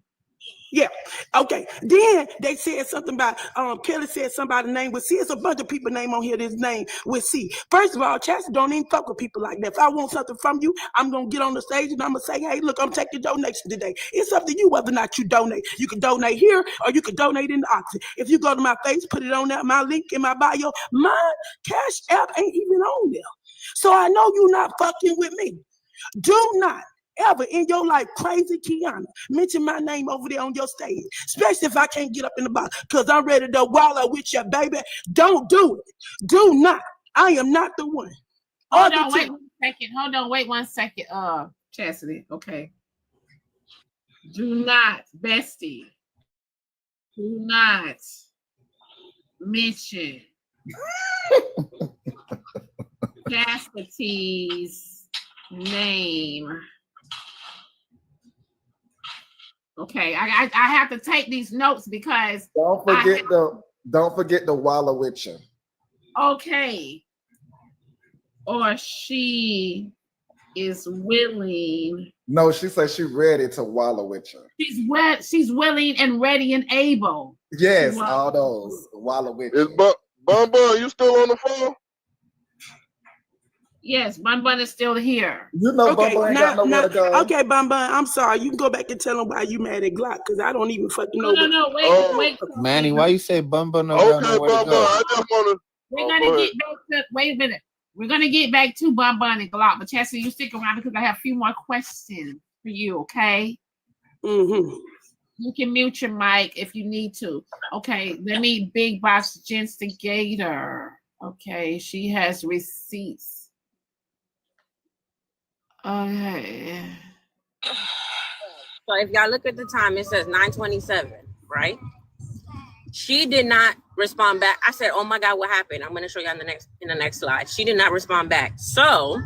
Yeah. Okay. Then they said something about Kelly said somebody's name with C. It's a bunch of people name on here. This name with C. First of all, Chastity don't even fuck with people like that. If I want something from you, I'm gonna get on the stage and I'm gonna say, hey, look, I'm taking donation today. It's up to you whether or not you donate. You can donate here or you can donate in the auction. If you go to my face, put it on there, my link in my bio, my Cash App ain't even on there. So I know you're not fucking with me. Do not ever in your life, crazy Kiana, mention my name over there on your stage, especially if I can't get up in the box, because I'm ready to wallow with you, baby. Don't do it. Do not. I am not the one. Hold on, wait 1 second. Hold on, wait 1 second. Chastity, okay. Do not, bestie. Do not mention Chastity's name. Okay, I have to take these notes because don't forget the wallow with you. Okay. Or she is willing. No, she said she's ready to wallow with you. She's willing and ready and able. Yes, all those wallow with you. Is BunBun, you still on the phone? Yes, BunBun is still here. You know, okay, BunBun ain't got nowhere to go. Okay, BunBun, I'm sorry. You can go back and tell them why you mad at Glock, because I don't even fucking know. No, wait. Manny, why you say BunBun no okay, nowhere to go? I just want to. We're gonna get back to. Wait a minute. We're gonna get back to BunBun and Glock, but Chastity, you stick around because I have a few more questions for you. Okay. Mm-hmm. You can mute your mic if you need to. Okay. Let me big box Genstigator. Okay, she has receipts. Okay. So if y'all look at the time, it says 9:27, right? She did not respond back. I said, "Oh my God, what happened?" I'm going to show you in the next slide. She did not respond back. So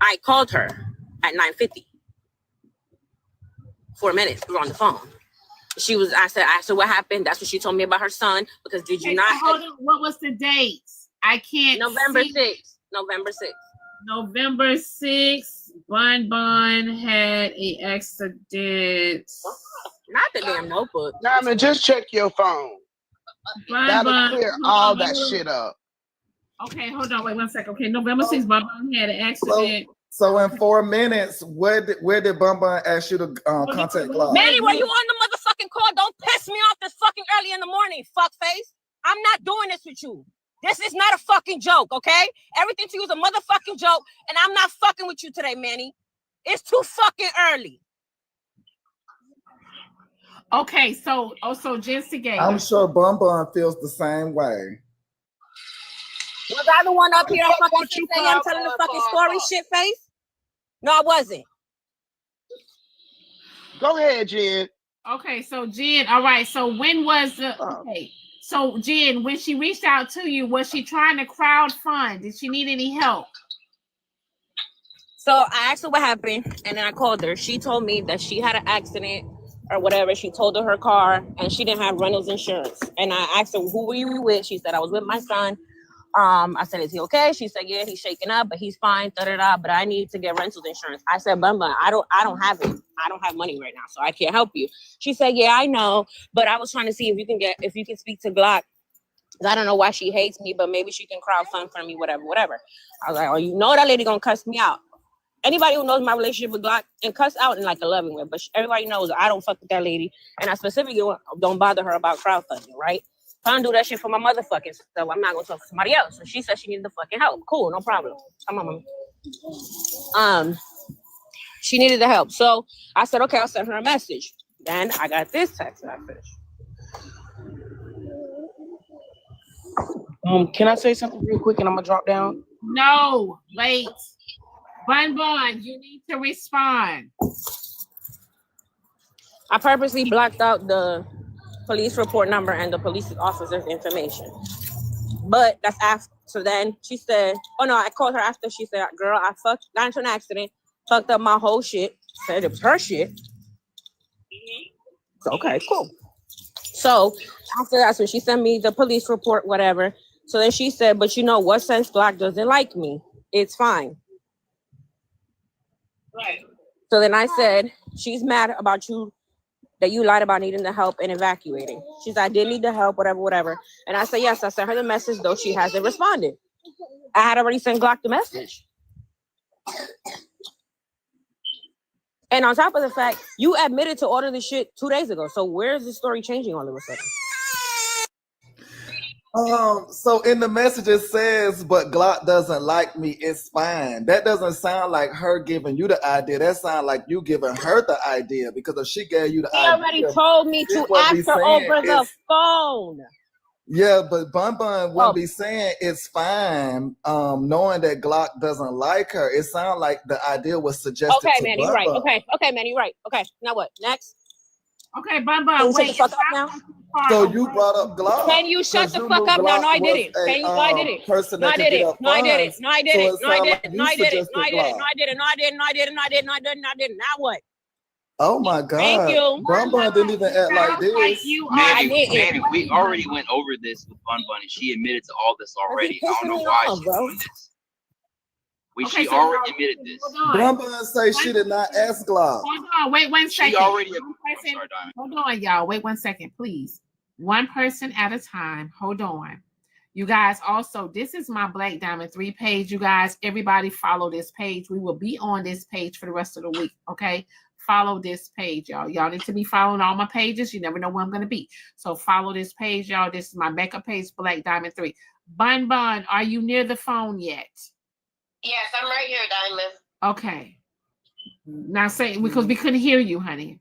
I called her at 9:50. 4 minutes. We were on the phone. I said, what happened? That's what she told me about her son. Because did you not? Hold on. What was the date? I can't. November 6th. November 6th. November 6th, BunBun had an accident. Not the damn notebook. Diamond, just check your phone. That'll clear all that shit up. Okay, hold on, wait 1 second. Okay, November 6th, BunBun had an accident. So in 4 minutes, where did BunBun ask you to contact Glock? Manny, were you on the motherfucking call? Don't piss me off this fucking early in the morning, fuckface. I'm not doing this with you. This is not a fucking joke, okay? Everything to you is a motherfucking joke, and I'm not fucking with you today, Manny. It's too fucking early. Okay, so Genstigator. I'm sure BunBun feels the same way. Was I the one up here at fucking 6 a.m. telling the fucking story, shit face? No, I wasn't. Go ahead, Jen. Okay, so Jen, all right, so when was the, okay. So Jen, when she reached out to you, was she trying to crowdfund? Did she need any help? So I asked her what happened, and then I called her. She told me that she had an accident or whatever. She told her car, and she didn't have rental's insurance. And I asked her, who were you with? She said, I was with my son. I said, is he okay? She said, yeah, he's shaking up, but he's fine, but I need to get rental's insurance. I said, BunBun, I don't have it. I don't have money right now, so I can't help you. She said, yeah, I know, but I was trying to see if you can speak to Glock. I don't know why she hates me, but maybe she can crowdfund for me, whatever. I was like, oh, you know that lady gonna cuss me out. Anybody who knows my relationship with Glock and cuss out in like a loving way, but everybody knows I don't fuck with that lady, and I specifically don't bother her about crowdfunding, right? I don't do that shit for my motherfucking, so I'm not gonna talk to somebody else. So she said she needed the fucking help. Cool, no problem. Come on, mama. She needed the help. So I said, okay, I'll send her a message. Then I got this text message. Can I say something real quick and I'm gonna drop down? No, wait. BunBun, you need to respond. I purposely blocked out police report number and the police officer's information. But that's after. So then she said, oh no, I called her after. She said, girl, I got into an accident, fucked up my whole shit. Said it was her shit. So, okay, cool. So after that, so she sent me the police report, whatever. So then she said, but you know what, since Glock doesn't like me, it's fine. Right. So then I said, she's mad about you, that you lied about needing the help and evacuating. She said, I did need the help, whatever. And I said, yes, I sent her the message, though she hasn't responded. I had already sent Glock the message. And on top of the fact, you admitted to order this shit 2 days ago. So where's the story changing all of a sudden? So in the message it says, but Glock doesn't like me, it's fine. That doesn't sound like her giving you the idea. That sounds like you giving her the idea, because if she gave you the idea. She already told me to ask her over the phone. Yeah, but BunBun wouldn't be saying it's fine, knowing that Glock doesn't like her. It sounds like the idea was suggested to man, BunBun. you're right. Okay, man, you're right. Okay, now what? Next. Okay, BunBun, wait. Shut the fuck up now. So you brought up Glock. Can you shut the fuck up now? No, I didn't. Can you? No, I didn't. No, I didn't. No, I didn't. No, I didn't. No, I didn't. No, I didn't. No, I didn't. No, I didn't. No, I didn't. No, I didn't. No, I didn't. No, I didn't. No, I didn't. Now what? Oh my God. Thank you. BunBun didn't even act like this. Manny, we already went over this with BunBun, and she admitted to all this already. I don't know why she's doing this. She already admitted this. BunBun say she did not ask Glock. Hold on, wait 1 second. She already. Hold on, y'all. Wait 1 second, please. One person at a time. Hold on. You guys, also, this is my Black Diamond 3 page. You guys, everybody follow this page. We will be on this page for the rest of the week, okay? Follow this page, y'all. Y'all need to be following all my pages. You never know where I'm going to be. So follow this page, y'all. This is my backup page, Black Diamond 3. BunBun, are you near the phone yet? Yes, I'm right here, Diamond. Okay. Now say, because we couldn't hear you, honey.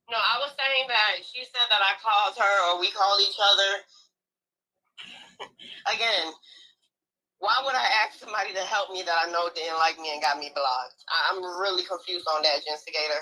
No, I was saying that she said that I called her or we called each other. Again, why would I ask somebody to help me that I know didn't like me and got me blocked? I'm really confused on that, Instigator.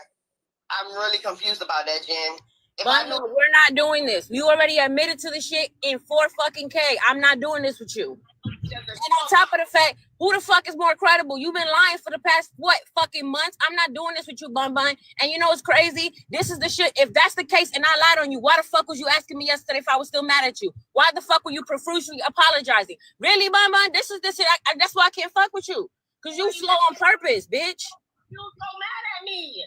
I'm really confused about that, Jen. But no, we're not doing this. You already admitted to the shit in 4K. I'm not doing this with you. And on top of the fact, who the fuck is more credible? You've been lying for the past, fucking months? I'm not doing this with you, BunBun. And you know what's crazy? This is the shit. If that's the case and I lied on you, why the fuck was you asking me yesterday if I was still mad at you? Why the fuck were you profusely apologizing? Really, BunBun? This is the shit. That's why I can't fuck with you. Because you slow on purpose, bitch. You so mad at me.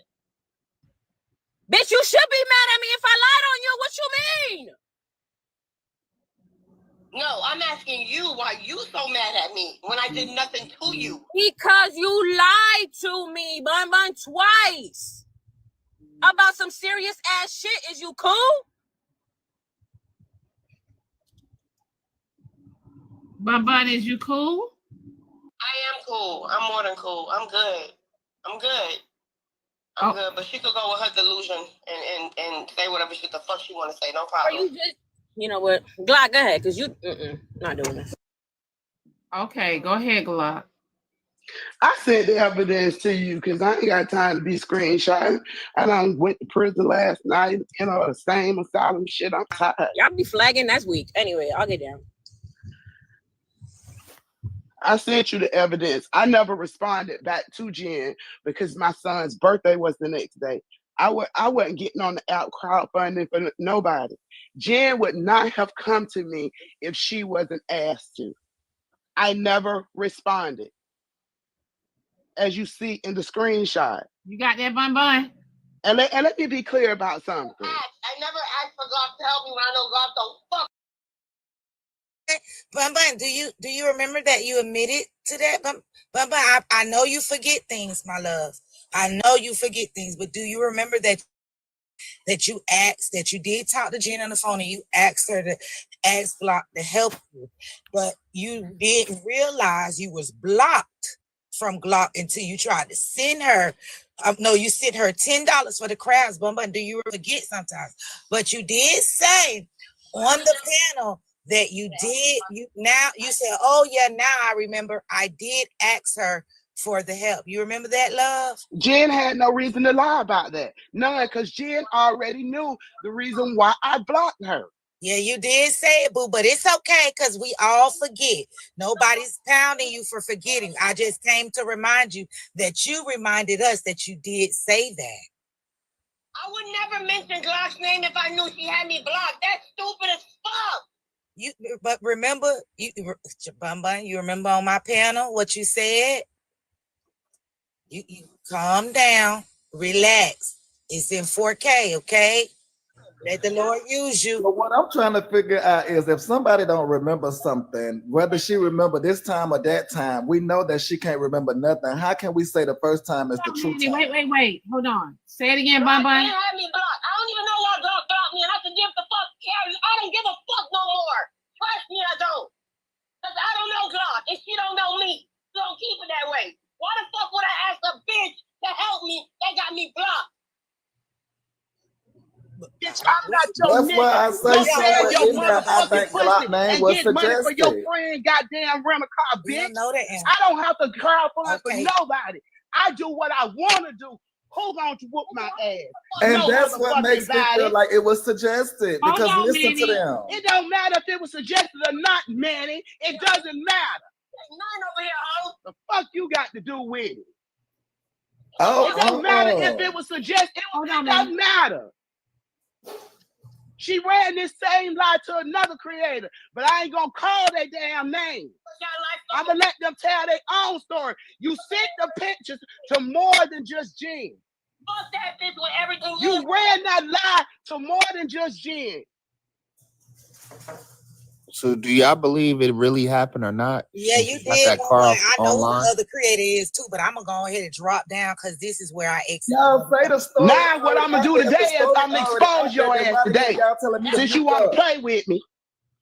Bitch, you should be mad at me if I lied on you. What you mean? No, I'm asking you why you so mad at me when I did nothing to you. Because you lied to me, BunBun, twice. About some serious ass shit. Is you cool? BunBun, is you cool? I am cool. I'm more than cool. I'm good. I'm good. I'm good. But she could go with her delusion and say whatever shit the fuck she want to say. No problem. Are you just... You know what? Glock, go ahead, because you not doing this. Okay, go ahead, Glock. I sent the evidence to you because I ain't got time to be screenshotting. I done went to prison last night, the same asylum shit. I'm tired. Y'all be flagging, that's weak. Anyway, I'll get down. I sent you the evidence. I never responded back to Jen because my son's birthday was the next day. I wasn't getting on the out crowdfunding for nobody. Jen would not have come to me if she wasn't asked to. I never responded. As you see in the screenshot. You got that, BunBun? And let me be clear about something. I never asked for God to help me when I know God don't fuck. BunBun, do you remember that you admitted to that? BunBun, I know you forget things, my love. I know you forget things, but do you remember that you asked, that you did talk to Jen on the phone and you asked her to ask Glock to help you, but you didn't realize you was blocked from Glock until you tried to send her. No, you sent her $10 for the crabs, BunBun. Do you forget sometimes? But you did say on the panel that you did. You said, oh yeah, now I remember. I did ask her for the help. You remember that, love? Jen had no reason to lie about that. None, because Jen already knew the reason why I blocked her. Yeah, you did say it, boo, but it's okay because we all forget. Nobody's pounding you for forgetting. I just came to remind you that you reminded us that you did say that. I would never mention Glock's name if I knew she had me blocked. That's stupid as fuck. But remember, BunBun, you remember on my panel what you said? You calm down, relax. It's in 4K, okay? Let the Lord use you. But what I'm trying to figure out is if somebody don't remember something, whether she remember this time or that time, we know that she can't remember nothing. How can we say the first time is the true time? Wait. Hold on. Say it again, BunBun. They had me blocked. I don't even know why Glock blocked me, and I can give the fuck care. I don't give a fuck no more. Trust me, I don't. Because I don't know Glock, and she don't know me. So don't keep it that way. Why the fuck would I ask a bitch to help me that got me blocked? Bitch, I'm not your That's nigga. why I say somewhere your in there, I think Glock name was get money for your suggested. friend goddamn rent-a-car, We bitch. don't know that. I don't have to crowdfund Okay. for nobody. I do what I want to do. Who gonna whoop my ass? And No that's what makes me feel body. like it was suggested. Hold Because on, listen to Manny. them. It don't matter if it was suggested or not, Manny. It doesn't matter. There's none over here, ho. The fuck you got to do with it? Oh, It don't matter if it was suggested. It doesn't matter. She ran this same lie to another creator, but I ain't gonna call their damn name. I'm gonna let them tell their own story. You sent the pictures to more than just Jen. Fuck that bitch with everything. You ran that lie to more than just Jen. So do y'all believe it really happened or not? Yeah, you Got did. that car I know online? who the other creator is too, but I'm gonna go ahead and drop down because this is where I exit. Y'all say the story. Now what I'm gonna do today is I'm gonna expose your ass today. Since you want to play with me.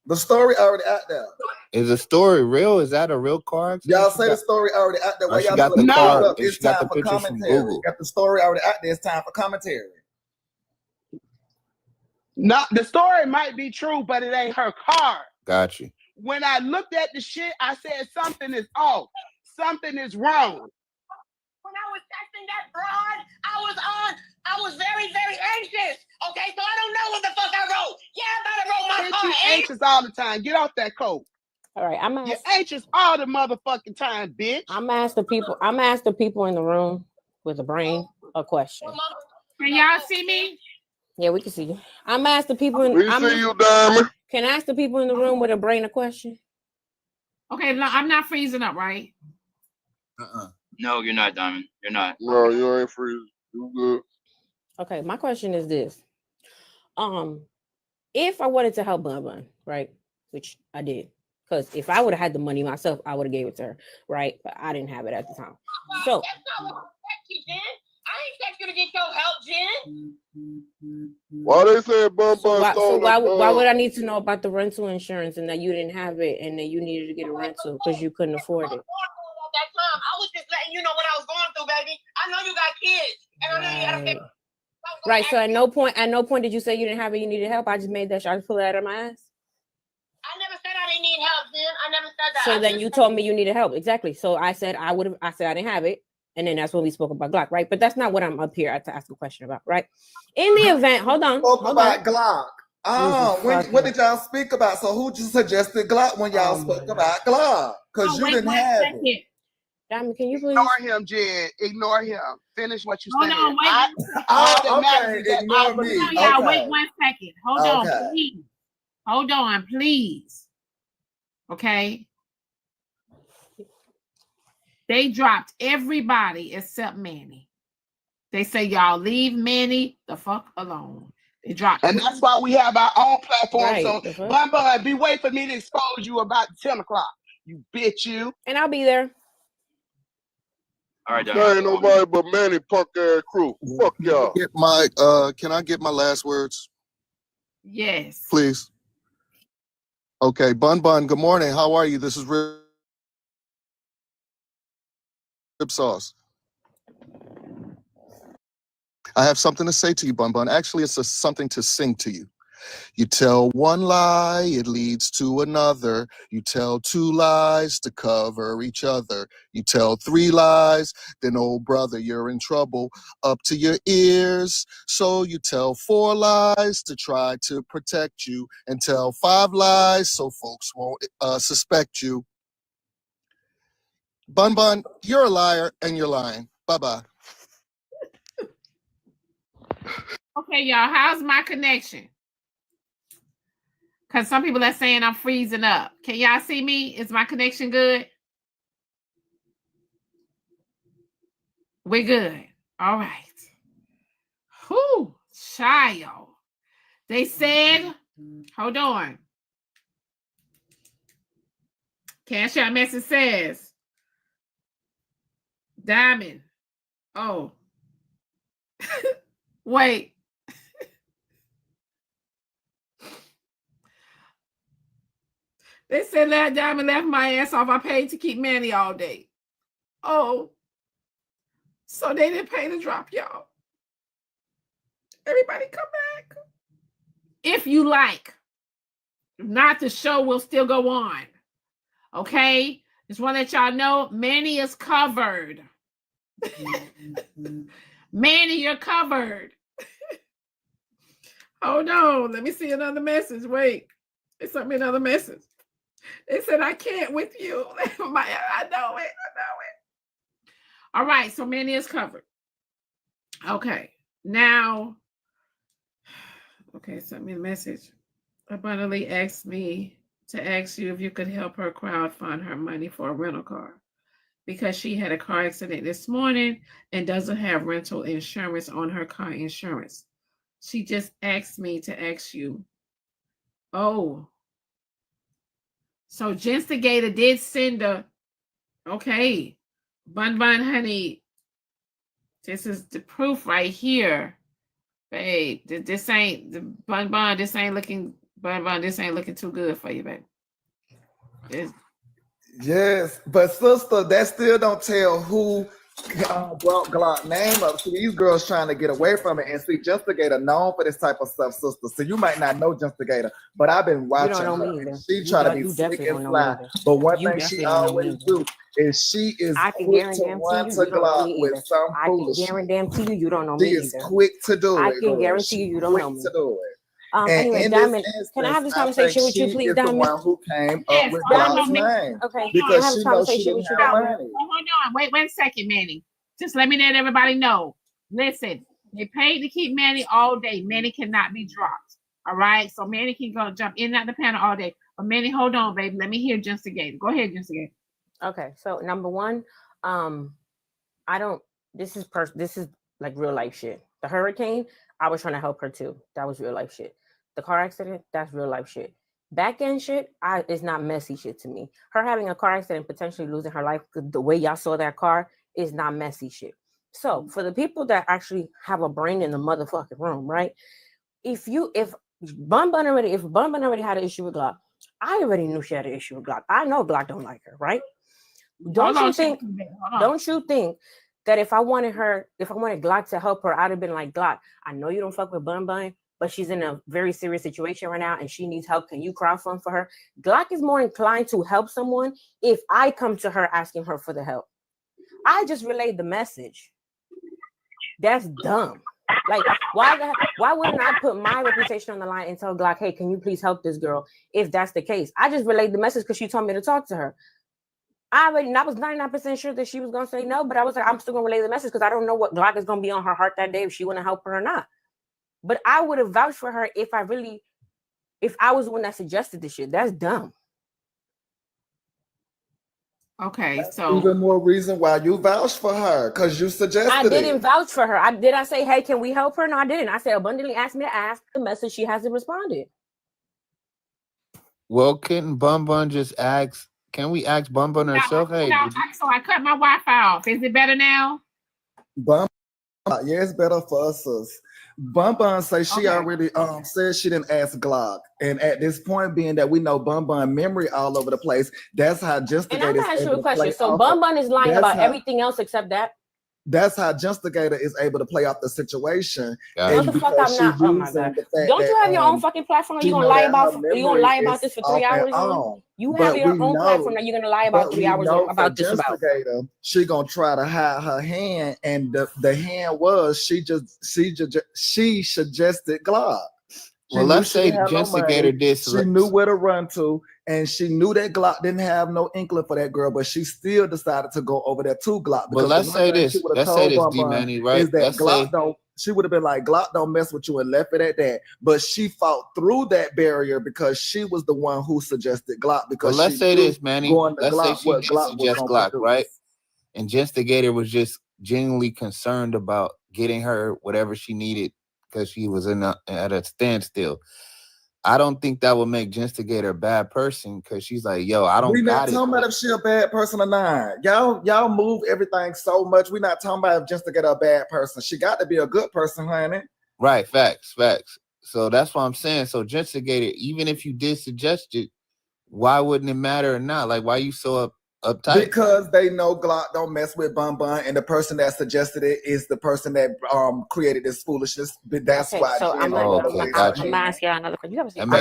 The story already out there. Is the story real? Is that a real car accident? Y'all say the story already out there. Or she Y'all got the car, up. and It's she got time the for pictures from commentary. Google. Got the story already out there. It's time for commentary. No, the story might be true, but it ain't her car. Got you. When I looked at the shit, I said something is off. Something is wrong. When I was texting that broad, I was very, very anxious. Okay, so I don't know what the fuck I wrote. Yeah, I thought I wrote my Bitch, car. you anxious all the time. Get off that coat. All right, You're anxious all the motherfucking time, bitch. I'm asked the people in the room with a brain a question. Can y'all see me? Yeah, we can see you. I'm asked the people. We see you, Diamond. Can I ask the people in the room with a brain a question? Okay, no, I'm not freezing up, right? No, you're not, Diamond. You're not. No, you ain't freezing. You good. Okay, my question is this. If I wanted to help BunBun, right, which I did, because if I would have had the money myself, I would have gave it to her, right? But I didn't have it at the time. So That's not what I ain't expect you to get your help, Jen. Why they say BunBun stole why would I need to know about the rental insurance and that you didn't have it and that you needed to get a rental because you couldn't afford it? At that time, I was just letting you know what I was going through, baby. I know you got kids, and I know you got to pay. Right. So at no point did you say you didn't have it, you needed help. I just made that shot. I just pulled it out of my ass. I never said I didn't need help, Jen. I never said that. So then you told me you needed help. Exactly. So I said I didn't have it. And then that's when we spoke about Glock, right? But that's not what I'm up here to ask a question about, right? In the event, hold on. About Glock. What did y'all speak about? So who just suggested Glock when y'all spoke about Glock? Because you didn't have it. Diamond, can you please ignore him, Jen? Ignore him. Finish what you said. Hold on, wait. Ignore me. Y'all wait 1 second. Hold on, please. Hold on, please. Okay. They dropped everybody except Manny. They say y'all leave Manny the fuck alone. They dropped, and that's why we have our own platform. Right. So, BunBun, be waiting for me to expose you about 10 o'clock. You bitch, you. And I'll be there. All right, There ain't nobody but Manny punk ass crew. Fuck y'all. Can I get my last words? Yes. Please. Okay, BunBun, good morning. How are you? This is Rib Sauce. I have something to say to you, BunBun. Actually, it's something to sing to you. You tell one lie, it leads to another. You tell two lies to cover each other. You tell three lies, then oh brother, you're in trouble up to your ears. So you tell four lies to try to protect you, and tell five lies so folks won't suspect you. BunBun, you're a liar and you're lying. Bye-bye. Okay, y'all, how's my connection? Because some people are saying I'm freezing up. Can y'all see me? Is my connection good? We're good. All right. Whew, child. They said, hold on. Cash out message says, Diamond. Oh. Wait. They said that Diamond left my ass off. I paid to keep Manny all day. Oh. So they didn't pay to drop y'all. Everybody come back. If you like. If not, the show will still go on. Okay? Just want to let y'all know, Manny is covered. Manny, you're covered. Hold on. Let me see another message. Wait. They sent me another message. They said, I can't with you. I know it. All right. So Manny is covered. Okay. Now, okay, sent me a message. Abundantly asked me to ask you if you could help her crowdfund her money for a rental car because she had a car accident this morning and doesn't have rental insurance on her car insurance. She just asked me to ask you. Oh. So Genstigator did send a, okay, BunBun, honey, this is the proof right here. Babe, this ain't, the BunBun, this ain't looking, BunBun, this ain't looking too good for you, babe. Yes, but sister, that still don't tell who brought Glock name up. See, these girls trying to get away from it, and see, Genstigator known for this type of stuff, sister. So you might not know Genstigator, but I've been watching her, and she try to be slick and fly. But one thing she always do is she is quick to run to Glock with some foolishness. I can guarantee you don't know me either. She is quick to do it. I can guarantee you don't know me. To do it. Anyway, Diamond, can I have this conversation with you, please, Diamond? The one who came up with Glock's name. Okay, because have she this knows conversation she didn't with you, have Diamond. money. Hold on. Wait a second, Manny. Just let everybody know. Listen, they paid to keep Manny all day. Manny cannot be dropped. All right? So Manny can go jump in and out the panel all day. But Manny, hold on, baby. Let me hear Genstigator. Go ahead, Genstigator. Okay, so number one, this is like real life shit. The hurricane, I was trying to help her too. That was real life shit. The car accident, that's real life shit. Back end shit, it's not messy shit to me. Her having a car accident, potentially losing her life, the way y'all saw that car is not messy shit. So for the people that actually have a brain in the motherfucking room, right? If BunBun already had an issue with Glock, I already knew she had an issue with Glock. I know Glock don't like her, right? Don't you think that if I wanted Glock to help her, I'd have been like, Glock, I know you don't fuck with BunBun, but she's in a very serious situation right now and she needs help. Can you crowdfund for her? Glock is more inclined to help someone if I come to her asking her for the help. I just relayed the message. That's dumb. Like, why wouldn't I put my reputation on the line and tell Glock, hey, can you please help this girl if that's the case? I just relayed the message because she told me to talk to her. I was 99% sure that she was going to say no, but I was like, I'm still going to relay the message because I don't know what Glock is going to be on her heart that day, if she want to help her or not. But I would have vouched for her if I was the one that suggested this shit. That's dumb. Okay, so even more reason why you vouched for her, because you suggested I didn't vouch for her. Did I say, hey, can we help her? No, I didn't. I said abundantly asked me to ask the message. She hasn't responded. Well, couldn't BunBun just ask? Can we ask BunBun herself? Hey, so I cut my Wi-Fi off. Is it better now? BunBun, yeah, it's better for us. BunBun say she already said she didn't ask Glock, and at this point, being that we know BunBun memory all over the place, that's how Genstigator. And I'm gonna ask you a question. So BunBun is lying about everything else except that. that's how Justigator is able to play off the situation. No, the fuck I'm not. Oh my god! Don't you have your own fucking platform? You gonna lie about? You gonna lie about this for 3 hours? You have your own platform that you're gonna lie about 3 hours about this about. She gonna try to hide her hand, and the hand was she suggested Glock. Well, let's say Justigator did. She knew where to run to, and she knew that Glock didn't have no inkling for that girl, but she still decided to go over there to Glock. But let's say this. Let's say this, D-Manny, right? Is that Glock don't? She would have been like, Glock don't mess with you and left it at that. But she fought through that barrier because she was the one who suggested Glock. Because let's say this, Manny. Let's say she did suggest Glock, right? And Justigator was just genuinely concerned about getting her whatever she needed because she was at a standstill. I don't think that would make Justigator a bad person because she's like, yo, I don't we got not talking about if she a bad person or not. Y'all move everything so much. We're not talking about if Justigator a bad person. She got to be a good person, honey. Right, facts. So that's what I'm saying. So Justigator, even if you did suggest it, why wouldn't it matter or not? Like, why you so uptight? Because they know Glock don't mess with BunBun, and the person that suggested it is the person that created this foolishness. That's why. So I'm asking y'all another question. I'm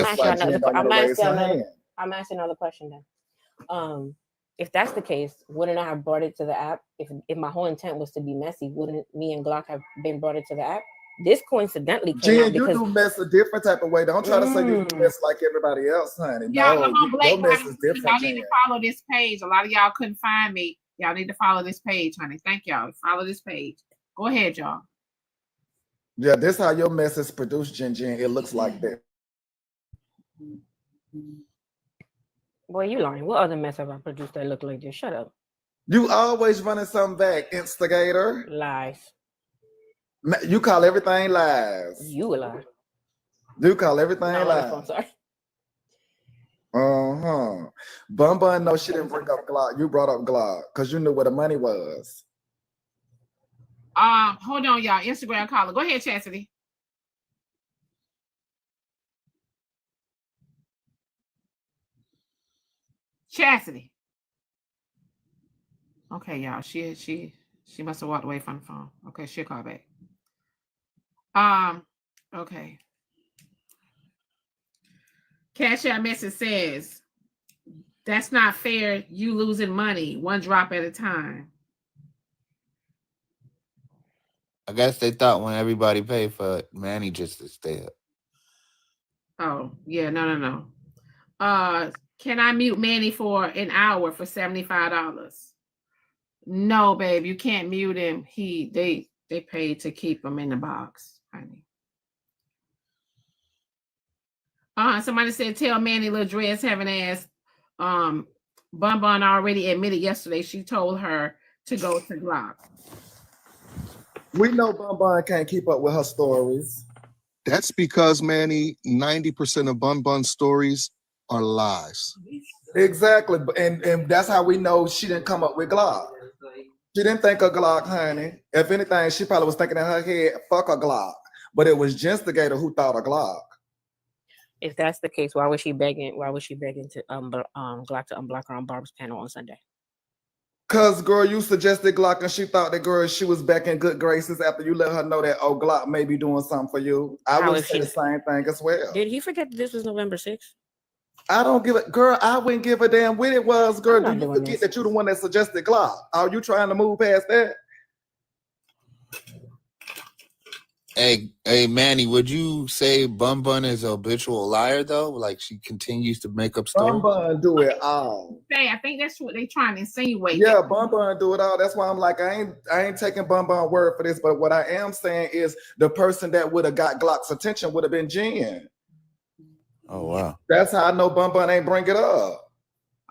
asking another question then. If that's the case, wouldn't I have brought it to the app? If my whole intent was to be messy, wouldn't me and Glock have been brought it to the app? This coincidentally came out because you do mess a different type of way. Don't try to say you mess like everybody else, honey. Y'all, Your mess is different. Y'all need to follow this page. A lot of y'all couldn't find me. Y'all need to follow this page, honey. Thank y'all. Follow this page. Go ahead, y'all. Yeah, this how your mess is produced, Jen. It looks like that. Boy, you lying. What other mess have I produced that look like this? Shut up. You always running something back, instigator. Lies. You call everything lies. You a lie. You call everything lies. I'm sorry. BunBun, no, she didn't bring up Glock. You brought up Glock because you knew where the money was. Hold on, y'all. Instagram caller. Go ahead, Chastity. Chastity. Okay, y'all. She must have walked away from the phone. Okay, she'll call back. Okay. Cash App message says, that's not fair. You losing money, one drop at a time. I guess they thought when everybody paid for it, Manny just to stay up. Oh, yeah, no. Can I mute Manny for an hour for $75? No, babe, you can't mute him. They paid to keep him in the box, honey. Somebody said, tell Manny little dress having ass. BunBun already admitted yesterday she told her to go to Glock. We know BunBun can't keep up with her stories. That's because, Manny, 90% of BunBun's stories are lies. Exactly, and that's how we know she didn't come up with Glock. She didn't think of Glock, honey. If anything, she probably was thinking in her head, fuck a Glock. But it was Justigator who thought of Glock. If that's the case, why was she begging? Why was she begging to Glock to unblock her on Barb's panel on Sunday? Cause girl, you suggested Glock, and she thought that girl she was back in good graces after you let her know that Glock may be doing something for you. I would say the same thing as well. Did he forget that this was November 6th? I don't give it, girl. I wouldn't give a damn when it was, girl. Do you forget that you're the one that suggested Glock? Are you trying to move past that? Hey, Manny, would you say BunBun is a habitual liar though? Like she continues to make up stories? BunBun do it all. I think that's what they trying to insinuate. Yeah, BunBun do it all. That's why I'm like, I ain't taking BunBun word for this. But what I am saying is the person that would have got Glock's attention would have been Jen. Oh wow. That's how I know BunBun ain't bring it up.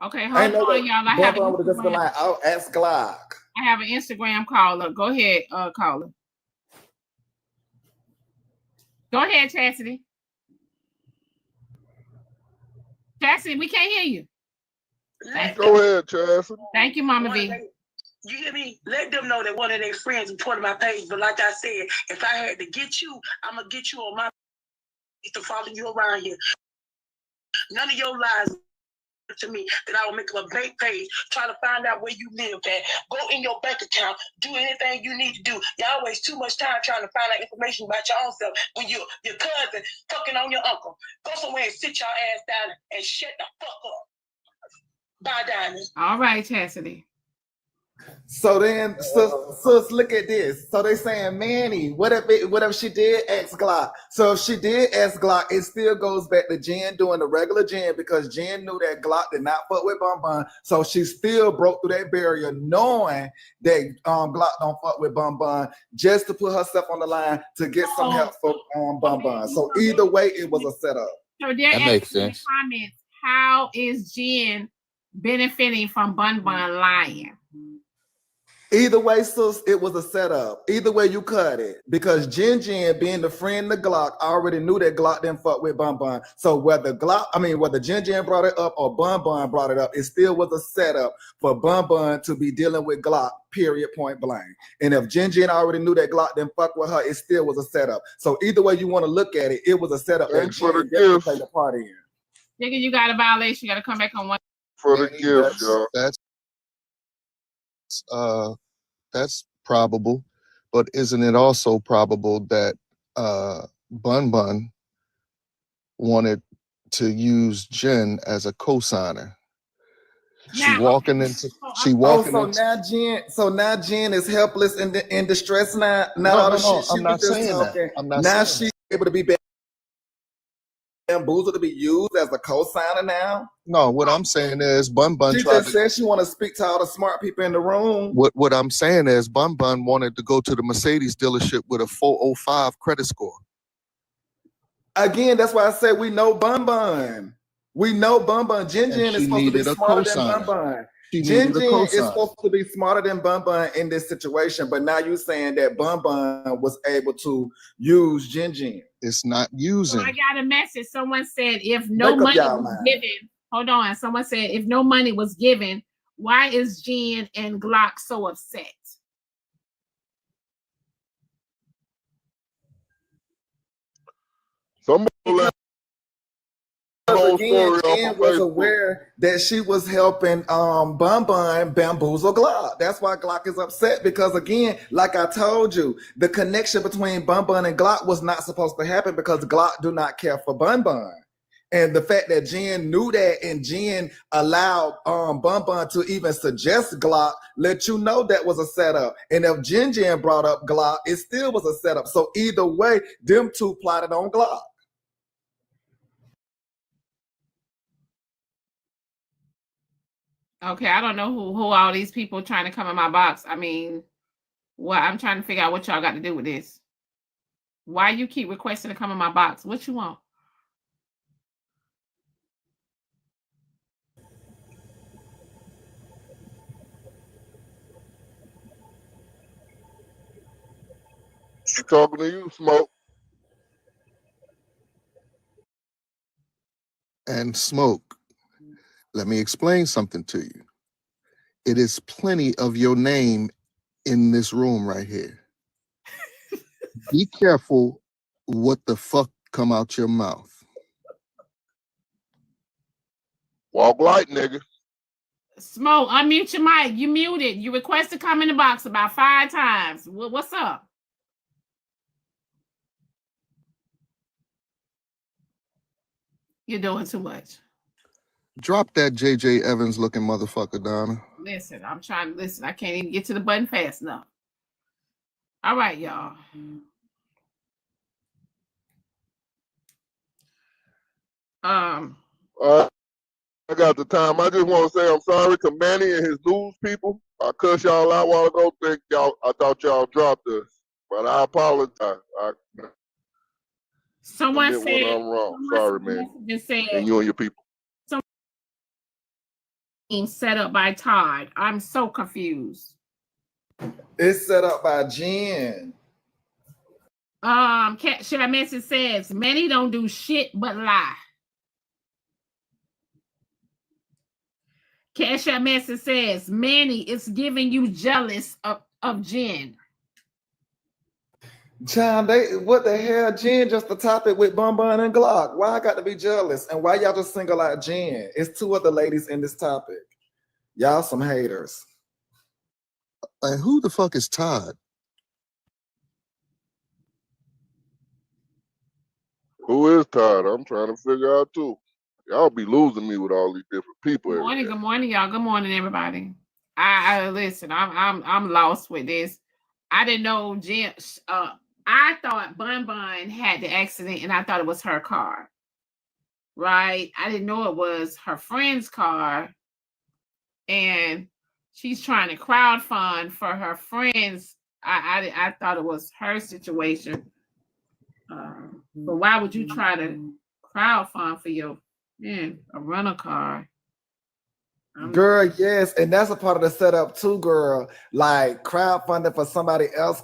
Okay, hold on, y'all. BunBun would have just been like, oh, ask Glock. I have an Instagram caller. Go ahead, caller. Go ahead, Chastity. Chastity, we can't hear you. Go ahead, Chastity. Thank you, Mama V. You hear me? Let them know that one of their friends reported my page. But like I said, if I had to get you, I'm going to get you on my page to follow you around here. None of your lies to me that I will make a bank page, try to find out where you live at. Go in your bank account, do anything you need to do. Y'all waste too much time trying to find out information about your own self when your cousin fucking on your uncle. Go somewhere and sit your ass down and shut the fuck up. Bye, Diamond. All right, Chastity. So then, sis, look at this. So they saying, Manny, what if she did ask Glock? So if she did ask Glock, it still goes back to Jen doing the regular Jen because Jen knew that Glock did not fuck with BunBun. So she still broke through that barrier knowing that Glock don't fuck with BunBun just to put herself on the line to get some help from BunBun. So either way, it was a setup. So they're asking in the comments, how is Jen benefiting from BunBun lying? Either way, sis, it was a setup. Either way, you cut it. Because Jen, being the friend of Glock, already knew that Glock didn't fuck with BunBun. So whether Jen brought it up or BunBun brought it up, it still was a setup for BunBun to be dealing with Glock, period, point blank. And if Jen already knew that Glock didn't fuck with her, it still was a setup. So either way you want to look at it, it was a setup that Jen definitely played a part in. Nigga, you got a violation. You got to come back on one. For the gift, y'all. That's probable, but isn't it also probable that BunBun wanted to use Jen as a co-signer? So now Jen is helpless and in distress now. I'm not saying that. I'm not saying she's able to be bamboozled to be used as a co-signer now. No, what I'm saying is BunBun said she want to speak to all the smart people in the room. What I'm saying is BunBun wanted to go to the Mercedes dealership with a 405 credit score. Again, that's why I said we know BunBun. We know BunBun. Jen is supposed to be smarter than BunBun. Jen is supposed to be smarter than BunBun in this situation, but now you're saying that BunBun was able to use Jen. It's not using. So I got a message. Someone said if no money was given, hold on. Someone said if no money was given, why is Jen and Glock so upset? Again, Jen was aware that she was helping BunBun bamboozle Glock. That's why Glock is upset because, again, like I told you, the connection between BunBun and Glock was not supposed to happen because Glock do not care for BunBun. And the fact that Jen knew that and Jen allowed BunBun to even suggest Glock let you know that was a setup. And if Jen brought up Glock, it still was a setup. So either way, them two plotted on Glock. Okay, I don't know who all these people trying to come in my box. I mean, I'm trying to figure out what y'all got to do with this. Why you keep requesting to come in my box? What you want? She talking to you, Smoke. And Smoke, let me explain something to you. It is plenty of your name in this room right here. Be careful what the fuck come out your mouth. Walk light, nigga. Smoke, unmute your mic. You muted. You request to come in the box about 5 times. What's up? You're doing too much. Drop that J.J. Evans looking motherfucker, Donna. Listen, I'm trying to listen. I can't even get to the button fast enough. All right, y'all. I got the time. I just want to say I'm sorry to Manny and his news people. I cussed y'all out a while ago. I thought y'all dropped us, but I apologize. Someone said I'm wrong. Sorry, man. And you and your people. Set up by Todd. I'm so confused. It's set up by Jen. Should I message says Manny don't do shit but lie. Cash App message says Manny is giving you jealous of Jen. John, what the hell? Jen just the topic with BunBun and Glock. Why I got to be jealous? And why y'all just single out Jen? It's two other ladies in this topic. Y'all some haters. And who the fuck is Todd? Who is Todd? I'm trying to figure out too. Y'all be losing me with all these different people. Good morning, y'all. Good morning, everybody. I listen. I'm lost with this. I didn't know Jen. I thought BunBun had the accident, and I thought it was her car. Right? I didn't know it was her friend's car, and she's trying to crowdfund for her friends. I thought it was her situation. But why would you try to crowdfund for your a rental car? Girl, yes, and that's a part of the setup too, girl. Like crowdfunding for somebody else,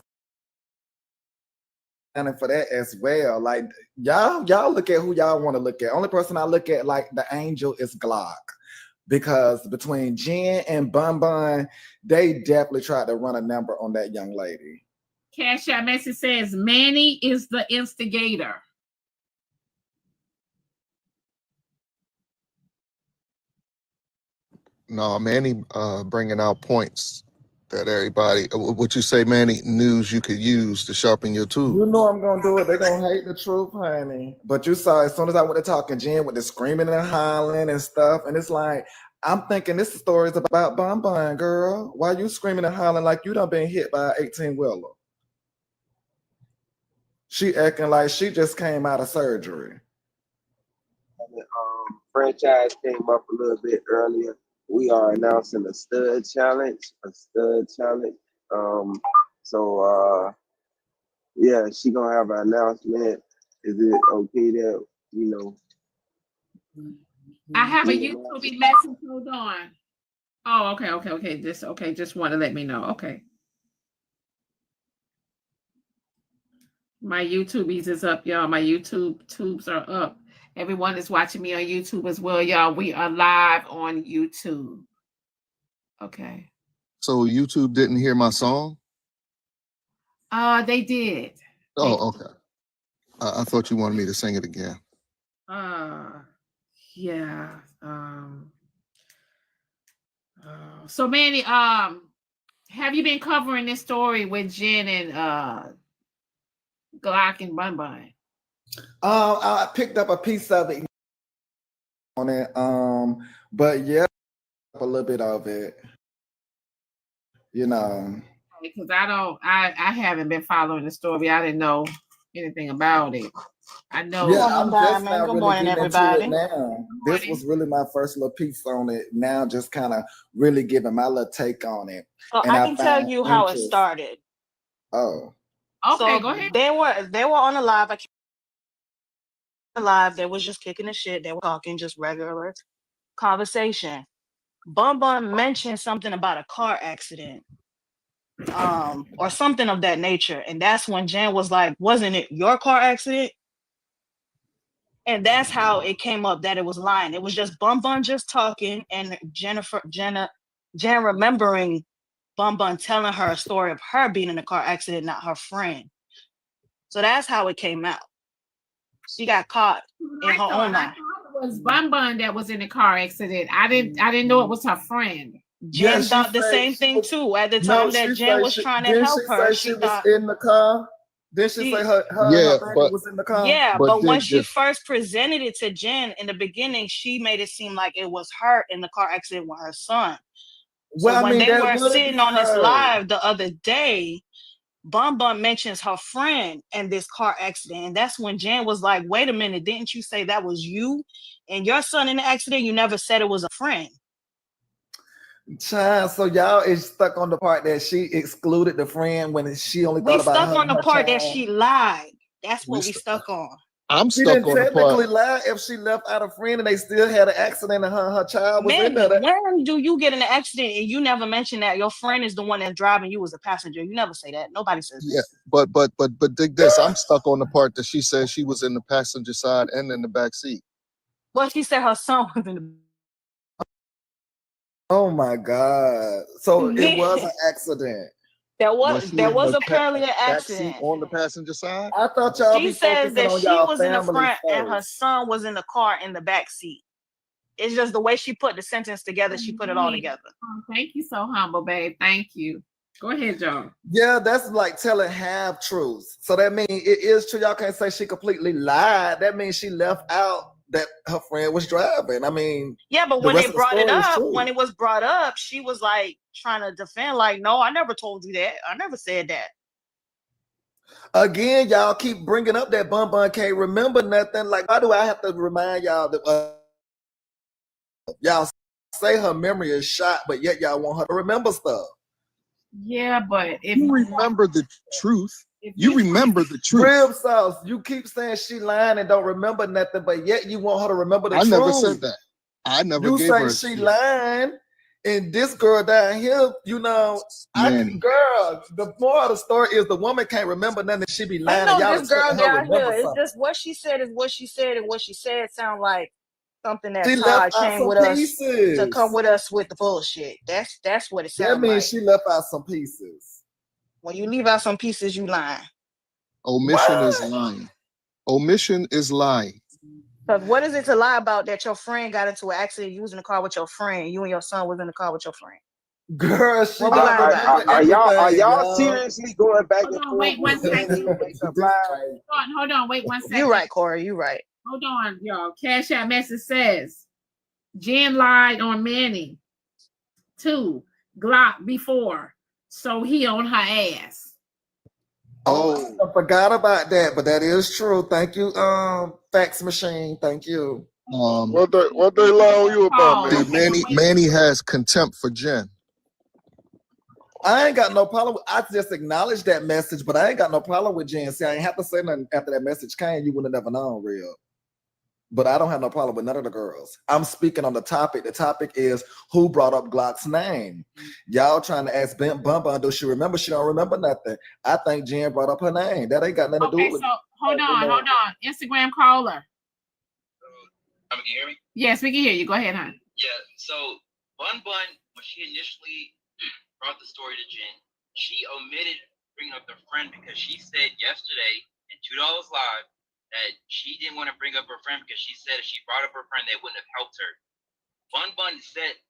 and for that as well. Like y'all look at who y'all want to look at. Only person I look at like the angel is Glock, because between Jen and BunBun, they definitely tried to run a number on that young lady. Cash App message says Manny is the instigator. No, Manny bringing out points that everybody, what you say, Manny, news you could use to sharpen your tool. You know I'm gonna do it. They're gonna hate the truth, honey. But you saw as soon as I went to talking, Jen with the screaming and hollering and stuff, and it's like, I'm thinking this story is about BunBun, girl. Why you screaming and hollering like you done been hit by an 18-wheeler? She acting like she just came out of surgery. Franchise came up a little bit earlier. We are announcing a stud challenge. Yeah, she gonna have an announcement. Is it okay that I have a YouTube message. Hold on. Oh, okay. Just want to let me know. Okay. My YouTubies is up, y'all. My YouTube tubes are up. Everyone is watching me on YouTube as well, y'all. We are live on YouTube. Okay. So YouTube didn't hear my song? They did. Oh, okay. I thought you wanted me to sing it again. Yeah. So Manny, have you been covering this story with Jen and Glock and BunBun? I picked up a piece of it on it. But yeah, a little bit of it. Because I haven't been following the story. I didn't know anything about it. I know. Yeah, I'm just now really getting into it now. This was really my first little piece on it. Now just kind of really giving my little take on it. So and I can tell you how it started. Oh. Okay, so go ahead. They were on a live. They was just kicking the shit. They were talking just regular conversation. BunBun mentioned something about a car accident. Or something of that nature. And that's when Jen was like, wasn't it your car accident? And that's how it came up that it was lying. It was just BunBun just talking and Jen remembering BunBun telling her a story of her being in a car accident, not her friend. So that's how it came out. She got caught in her own lie. I thought it was BunBun that was in the car accident. I didn't know it was her friend. Jen thought the same thing too. At the time that Jen was trying to help her, she thought was in the car. Did she say her baby was in the car? Yeah, but when she first presented it to Jen in the beginning, she made it seem like it was her in the car accident with her son. So when they were sitting on this live the other day, BunBun mentions her friend and this car accident. And that's when Jen was like, wait a minute, didn't you say that was you and your son in the accident? You never said it was a friend. Child, so y'all is stuck on the part that she excluded the friend when she only thought about her. We stuck on the part that she lied. That's what we stuck on. I'm she stuck didn't on the technically part. lie if she left out a friend and they still had an accident and her child was in there. When do you get in an accident and you never mention that your friend is the one that's driving, you as a passenger? You never say that. Nobody says that. Yeah, but dig this. I'm stuck on the part that she said she was in the passenger side and in the back seat. Well, she said her son was in the. Oh my God. So it was an accident. There Was was the apparently an back seat accident. on the passenger side? I thought y'all She be says focusing that on she y'all was in the family front and her first. son was in the car in the back seat. It's just the way she put the sentence together. She put it all together. Oh, thank you, so humble, babe. Thank you. Go ahead, Joe. Yeah, that's like telling half truths. So that means it is true. Y'all can't say she completely lied. That means she left out that her friend was driving. I mean, yeah, but when they brought it up, she was like trying to defend, like, no, I never told you that. I never said that. Again, y'all keep bringing up that BunBun can't remember nothing. Like, why do I have to remind y'all that y'all say her memory is shot, but yet y'all want her to remember stuff? Yeah, but if you remember the truth, you remember the truth. Rib sauce, you keep saying she lying and don't remember nothing, but yet you want her to remember the truth. I never said that. I never gave her. You say she lying, and this girl down here, you know, girl, the moral of the story is the woman can't remember nothing. She be lying. I know y'all this girl down here. It's something. just what she said is what she said, and what she said sound like something that she Todd came with pieces. us to come with us with the bullshit. That's what it sounds like. That means she left out some pieces. When you leave out some pieces, you lying. Omission is lying. Omission is lying. Because what is it to lie about that your friend got into an accident using the car with your friend? You and your son was in the car with your friend. Girl, she are y'all seriously going back and forth? Wait 1 second. Hold on, wait 1 second. You're right, Corey. You're right. Hold on, y'all. Cash App message says Jen lied on Manny. 2, Glock before, so he on her ass. Oh, I forgot about that, but that is true. Thank you, fax machine. Thank you. What they lie on you about, man? Manny has contempt for Jen. I ain't got no problem with, I just acknowledged that message, but I ain't got no problem with Jen. See, I ain't have to say nothing after that message came. You would have never known, real. But I don't have no problem with none of the girls. I'm speaking on the topic. The topic is who brought up Glock's name. Y'all trying to ask BunBun, does she remember? She don't remember nothing. I think Jen brought up her name. That ain't got nothing to do with it. So hold on. Instagram caller. Can you hear me? Yes, we can hear you. Go ahead, hon. Yeah, so BunBun, when she initially brought the story to Jen, she omitted bringing up their friend because she said yesterday in $2 Live that she didn't want to bring up her friend because she said if she brought up her friend, they wouldn't have helped her. BunBun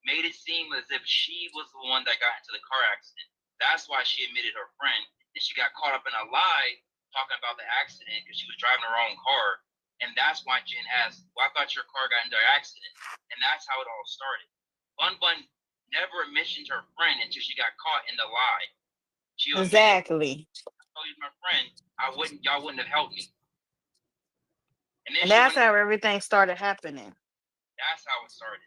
made it seem as if she was the one that got into the car accident. That's why she admitted her friend. And she got caught up in a lie talking about the accident because she was driving the wrong car. And that's why Jen asked, well, I thought your car got into an accident. And that's how it all started. BunBun never mentioned her friend until she got caught in the lie. She exactly. I told you my friend, y'all wouldn't have helped me. And that's how everything started happening. That's how it started.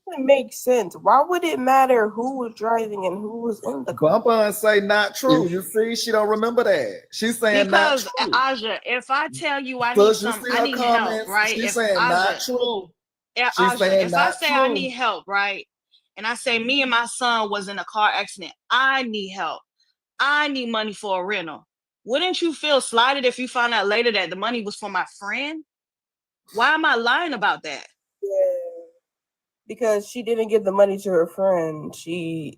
It makes sense. Why would it matter who was driving and who was in the car? BunBun say not true. You see, she don't remember that. She's saying because, not true. Aja, if I tell you I need something, I need help, right? She's saying not true. Yeah, Aja, if I say I need help, right? And I say me and my son was in a car accident, I need help. I need money for a rental. Wouldn't you feel slighted if you found out later that the money was for my friend? Why am I lying about that? Yeah, because she didn't give the money to her friend.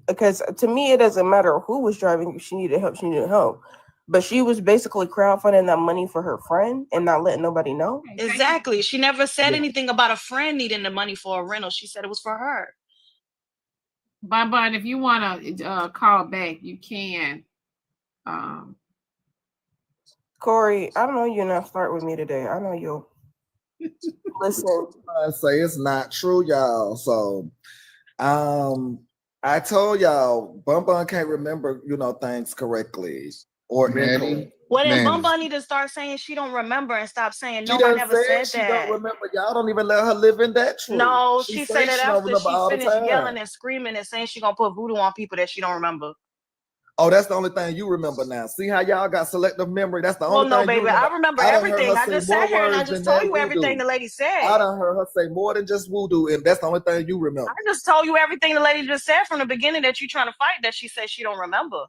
Because to me, it doesn't matter who was driving. If she needed help, she needed help. But she was basically crowdfunding that money for her friend and not letting nobody know. Exactly. She never said anything about a friend needing the money for a rental. She said it was for her. BunBun, if you want to call back, you can. Corey, I know you're not start with me today. I know you'll listen. I say it's not true, y'all. So, I told y'all, BunBun can't remember, things correctly or incorrectly. Well, then BunBun need to start saying she don't remember and stop saying no. I never said she that. Don't remember. Y'all don't even let her live in that truth. No, she said that after she finished yelling yelling and screaming and saying she gonna put voodoo on people that she don't remember. Oh, that's the only thing you remember now. See how y'all got selective memory? That's the only thing. Well, no, baby, I remember everything. I just sat here and I just told you everything the lady said. I done heard her say more than just voodoo, and that's the only thing you remember. I just told you everything the lady just said from the beginning that you trying to fight that she said she don't remember.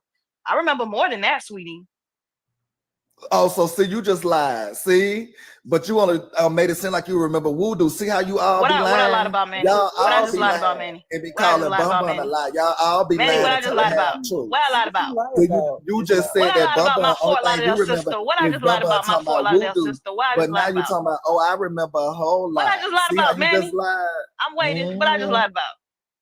I remember more than that, sweetie. Oh, so see, you just lied. See, but you only made it seem like you remember voodoo. See how you all What be I lying? lied about, Manny? Y'all What I all just be lied lying about, Manny? and be What I just calling lied about, BunBun a Manny? lie. Y'all all be Manny, what lying I until just they lied have about? truth. What I lied about? So you just What said I that lied about my BunBun, only Fort thing you Lauderdale remember sister? What I is just lied BunBun about my talking Fort about Lauderdale voodoo. sister? What I But just now lied you're about? talking about, oh, I remember a whole What lot. I just lied See how about, you just Manny? lied? I'm waiting. What I just lied about?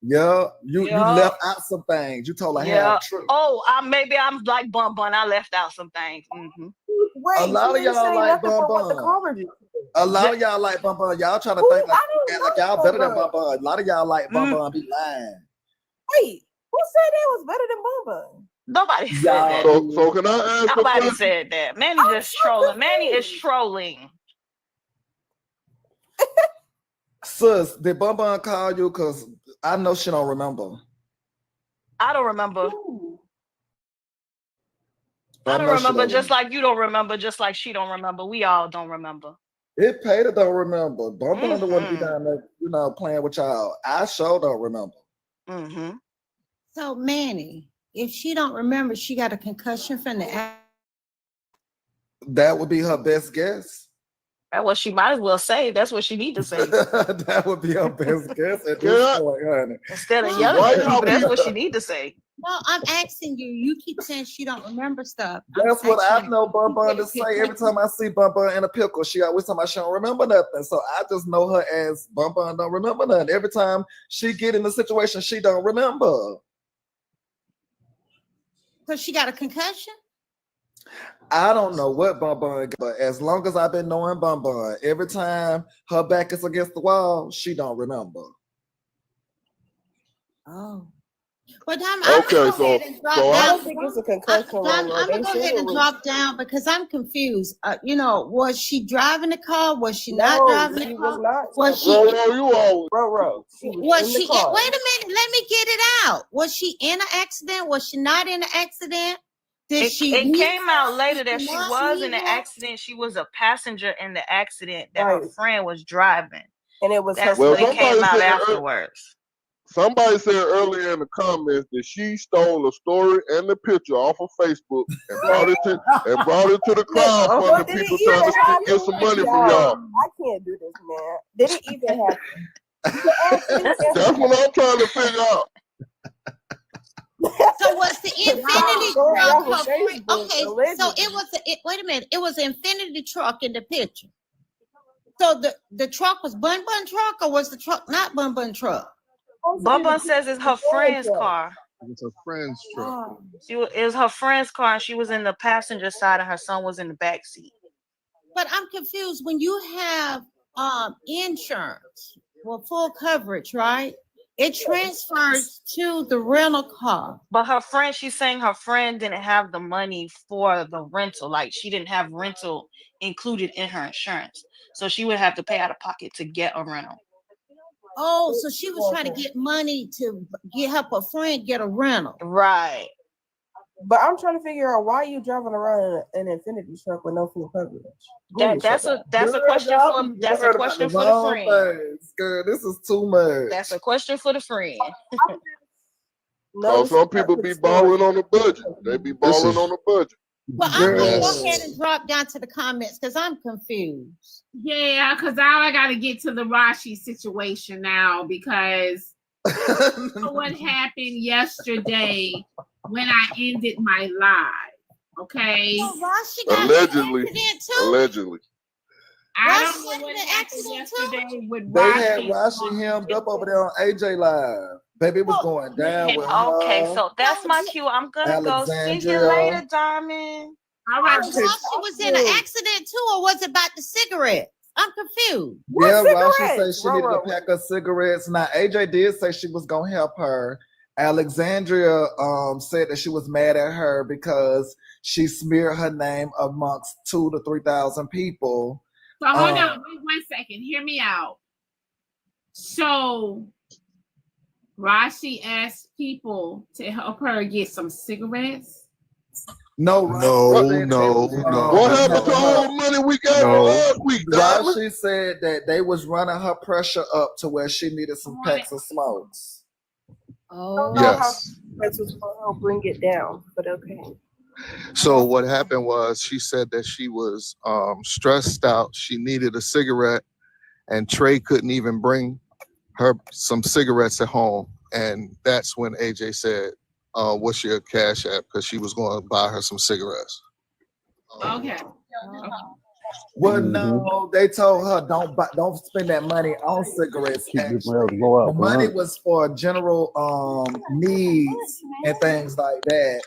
Yeah, you Yeah. left out some things. You told her Yeah. half truth. Oh, maybe I'm like BunBun. I left out some things. Mm-hmm. Wait, A lot of y'all like BunBun. A lot of y'all like BunBun. Y'all trying to think like y'all better than BunBun. A lot of y'all like BunBun be lying. Wait, who said they was better than BunBun? Nobody said that. So can I ask Nobody a question? said that. Manny just trolling. Manny is trolling. Sis, did BunBun call you? Cause I know she don't remember. I don't remember. I don't know she remember, don't just like you don't remember, just like she don't remember. We all don't remember. It Pater don't remember. BunBun the one be down there, playing with y'all. I sure don't remember. Mm-hmm. So Manny, if she don't remember, she got a concussion from the. That would be her best guess. That's what she might as well say. That's what she need to say. That would be her best guess at this point, honey. Instead of yelling at people, that's what she need to say. No, I'm asking you. You keep saying she don't remember stuff. That's what I know BunBun to say every time I see BunBun in a pickle. She always tell me she don't remember nothing. So I just know her as BunBun don't remember nothing. Every time she get in the situation, she don't remember. So she got a concussion? I don't know what BunBun got, but as long as I've been knowing BunBun, every time her back is against the wall, she don't remember. Oh. But I'm gonna go ahead and drop down. I don't think it's a concussion. I'm gonna go ahead and drop down because I'm confused. Was she driving the car? Was she not driving the car? Was she? Was she? Wait a minute. Let me get it out. Was she in an accident? Was she not in an accident? It came out later that she was in an accident. She was a passenger in the accident that her friend was driving, and it was that's what it came out afterwards. Somebody said earlier in the comments that she stole a story and the picture off of Facebook and brought it to the crowdfunding people trying to get some money from y'all. I can't do this, man. Did it even happen? That's what I'm trying to figure out. So was the infinity truck her friend? Okay, so it was. Wait a minute. It was an infinity truck in the picture. So the truck was BunBun truck, or was the truck not BunBun truck? BunBun says it's her friend's car. It's her friend's truck. It was her friend's car, and she was in the passenger side, and her son was in the back seat. But I'm confused. When you have insurance, full coverage, right? It transfers to the rental car. But her friend, she's saying her friend didn't have the money for the rental. Like she didn't have rental included in her insurance. So she would have to pay out of pocket to get a rental. Oh, so she was trying to get money to help a friend get a rental. Right. But I'm trying to figure out why you driving around in an infinity truck with no full coverage. That's a question for the friend. Girl, this is too much. That's a question for the friend. So some people be balling on the budget. They be balling on the budget. Well, I'm gonna go ahead and drop down to the comments because I'm confused. Yeah, because now I got to get to the Rashi situation now because what happened yesterday when I ended my live. Okay. So Rashi got Allegedly. an accident too. Allegedly. I don't know what happened yesterday with They Rashi. had Rashi hemmed up over there on AJ Live. Baby, it was going down with her. Okay, so that's my cue. I'm gonna go see you later, Diamond. All right. Rashi was in an accident too, or was it about the cigarettes? I'm confused. Yeah, Rashi said she needed a pack of cigarettes. Now, AJ did say she was gonna help her. Alexandria said that she was mad at her because she smeared her name amongst 2,000 to 3,000 people. So hold on, wait 1 second. Hear me out. So Rashi asked people to help her get some cigarettes. No. What happened to all the money we got last week? Rashi said that they was running her pressure up to where she needed some packs of smokes. Oh, yes. That's what's going to help bring it down, but okay. So what happened was she said that she was stressed out. She needed a cigarette, and Trey couldn't even bring her some cigarettes at home. And that's when AJ said, what's your cash app? Because she was going to buy her some cigarettes. Okay. Well, no, they told her don't spend that money on cigarettes. Actually, the money was for general needs and things like that.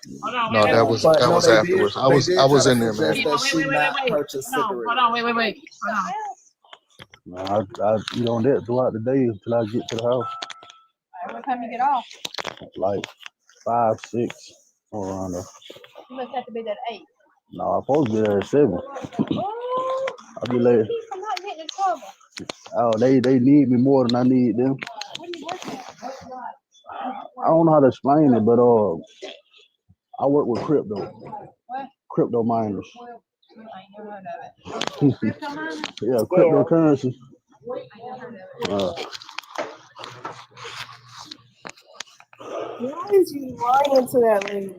No, that was afterwards. I was in there, man. That she not purchase cigarettes. Hold on, wait. Hold on. I eat on that throughout the day until I get to the house. What time you get off? Like 5, 6, around there. You must have to be there at 8. No, I'm supposed to be there at 7. I'll be late. I'm not getting in trouble. Oh, they need me more than I need them. What do you work at? I don't know how to explain it, but I work with crypto. What? Crypto miners. I ain't never heard of it. Crypto miners? Yeah, cryptocurrency. I ain't never heard of it. Why is you lying to that lady?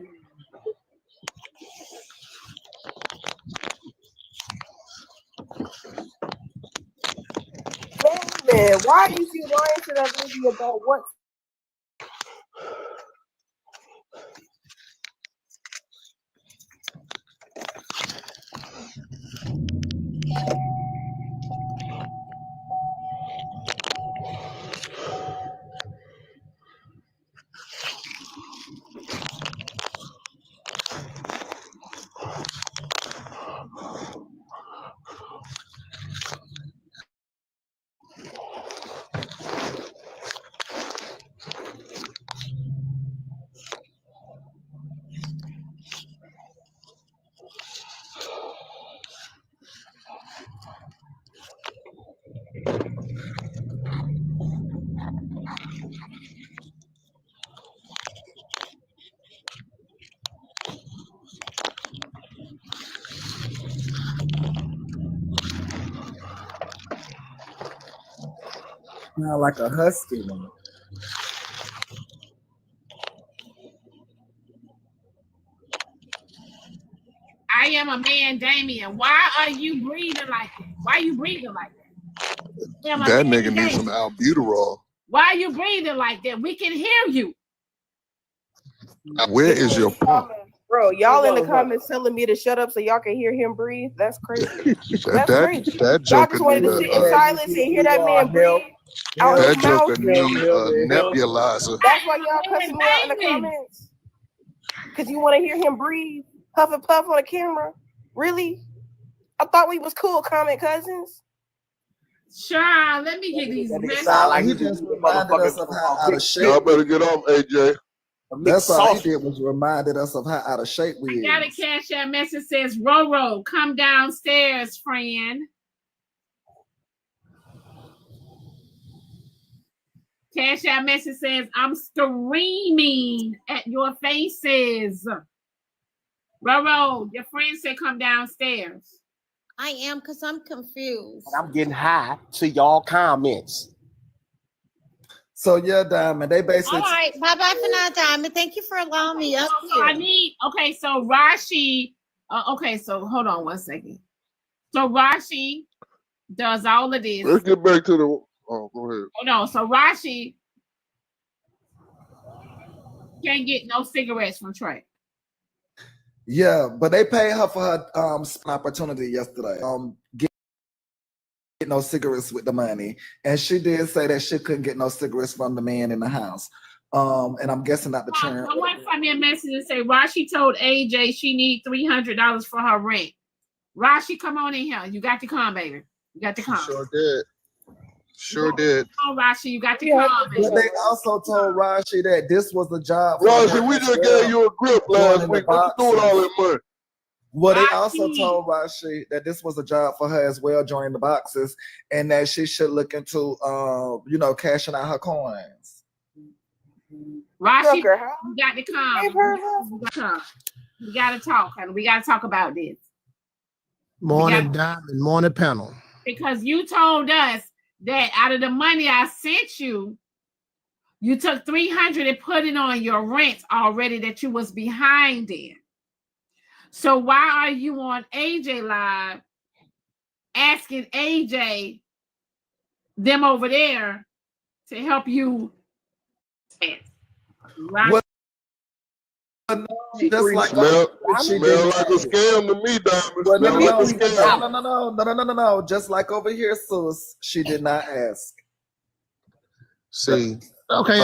Man, why is you lying to that lady about what? Sound like a husky one. I am a man, Damien. Why are you breathing like that? Why are you breathing like that? That nigga needs some albuterol. Why are you breathing like that? We can hear you. Where is your pump? Bro, y'all in the comments telling me to shut up so y'all can hear him breathe. That's crazy. That's crazy. That Y'all joker just wanted to sit in silence and hear that man breathe out that his mouth. joker need a nebulizer. That's why y'all cussing me out in the comments. Because you want to hear him breathe, huff and puff on the camera. Really? I thought we was cool, comment cousins. Sure, let me get these messages. Like he just reminded us of how out of shape. Y'all better get off, AJ. That's all he did was reminded us of how out of shape we I got a cash app message says, Roro, come downstairs, friend. Cash app message says, I'm screaming at your faces. Roro, your friend said come downstairs. I am because I'm confused. I'm getting high to y'all comments. So yeah, Diamond, they basically. All right, bye for now, Diamond. Thank you for allowing me up here. So Rashi. Okay, so hold on 1 second. So Rashi does all of this. Let's get back to the. Oh, go ahead. Oh no, so Rashi can't get no cigarettes from Trey. Yeah, but they paid her for her opportunity yesterday. Get no cigarettes with the money, and she did say that she couldn't get no cigarettes from the man in the house. And I'm guessing not the term. Someone sent me a message and say Rashi told AJ she need $300 for her rent. Rashi, come on in here. You got to come, baby. You got to come. Sure did. Oh, Rashi, you got to come. But they also told Rashi that this was the job. Rashi, we just gave you a grip last week. What you doing all that money? Well, they also told Rashi that this was a job for her as well, joining the boxes, and that she should look into, cashing out her coins. Rashi, you got to come. We got to talk, and we got to talk about this. Morning, Diamond. Morning, panel. Because you told us that out of the money I sent you, you took $300 and put it on your rent already that you was behind in. So why are you on AJ Live asking AJ them over there to help you? Right? Well, just like smell like a scam to me, Diamond. Well, Smell like a scam. No. Just like over here, sis, she did not ask. See, okay,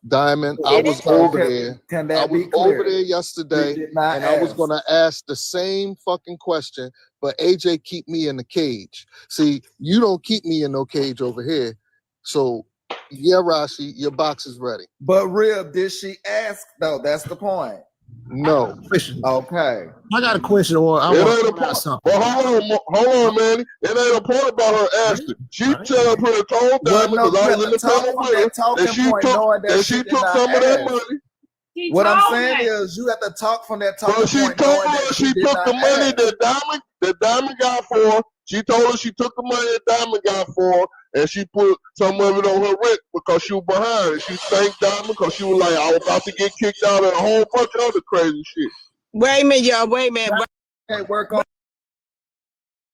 Diamond, I was over there. Can that I was be clear? over there yesterday, We did not and I was ask. going to ask the same fucking question, but AJ keep me in the cage. See, you don't keep me in no cage over here. So, yeah, Rashi, your box is ready. But Rib, did she ask though? That's the point. No. Okay. I got a question, or I want to point out something. But hold on, man. It ain't a point about her asking. She told Diamond because I was in the panel with her that she took some of that money. What I'm saying is, you have to talk from that talking But she point. told her she took the money that Diamond got for her. She told her she took the money that Diamond got for her, and she put some of it on her rent because she was behind. And she thanked Diamond because she was like, I was about to get kicked out and a whole bunch of other crazy shit. Wait a minute, y'all. Wait a minute. Can't work on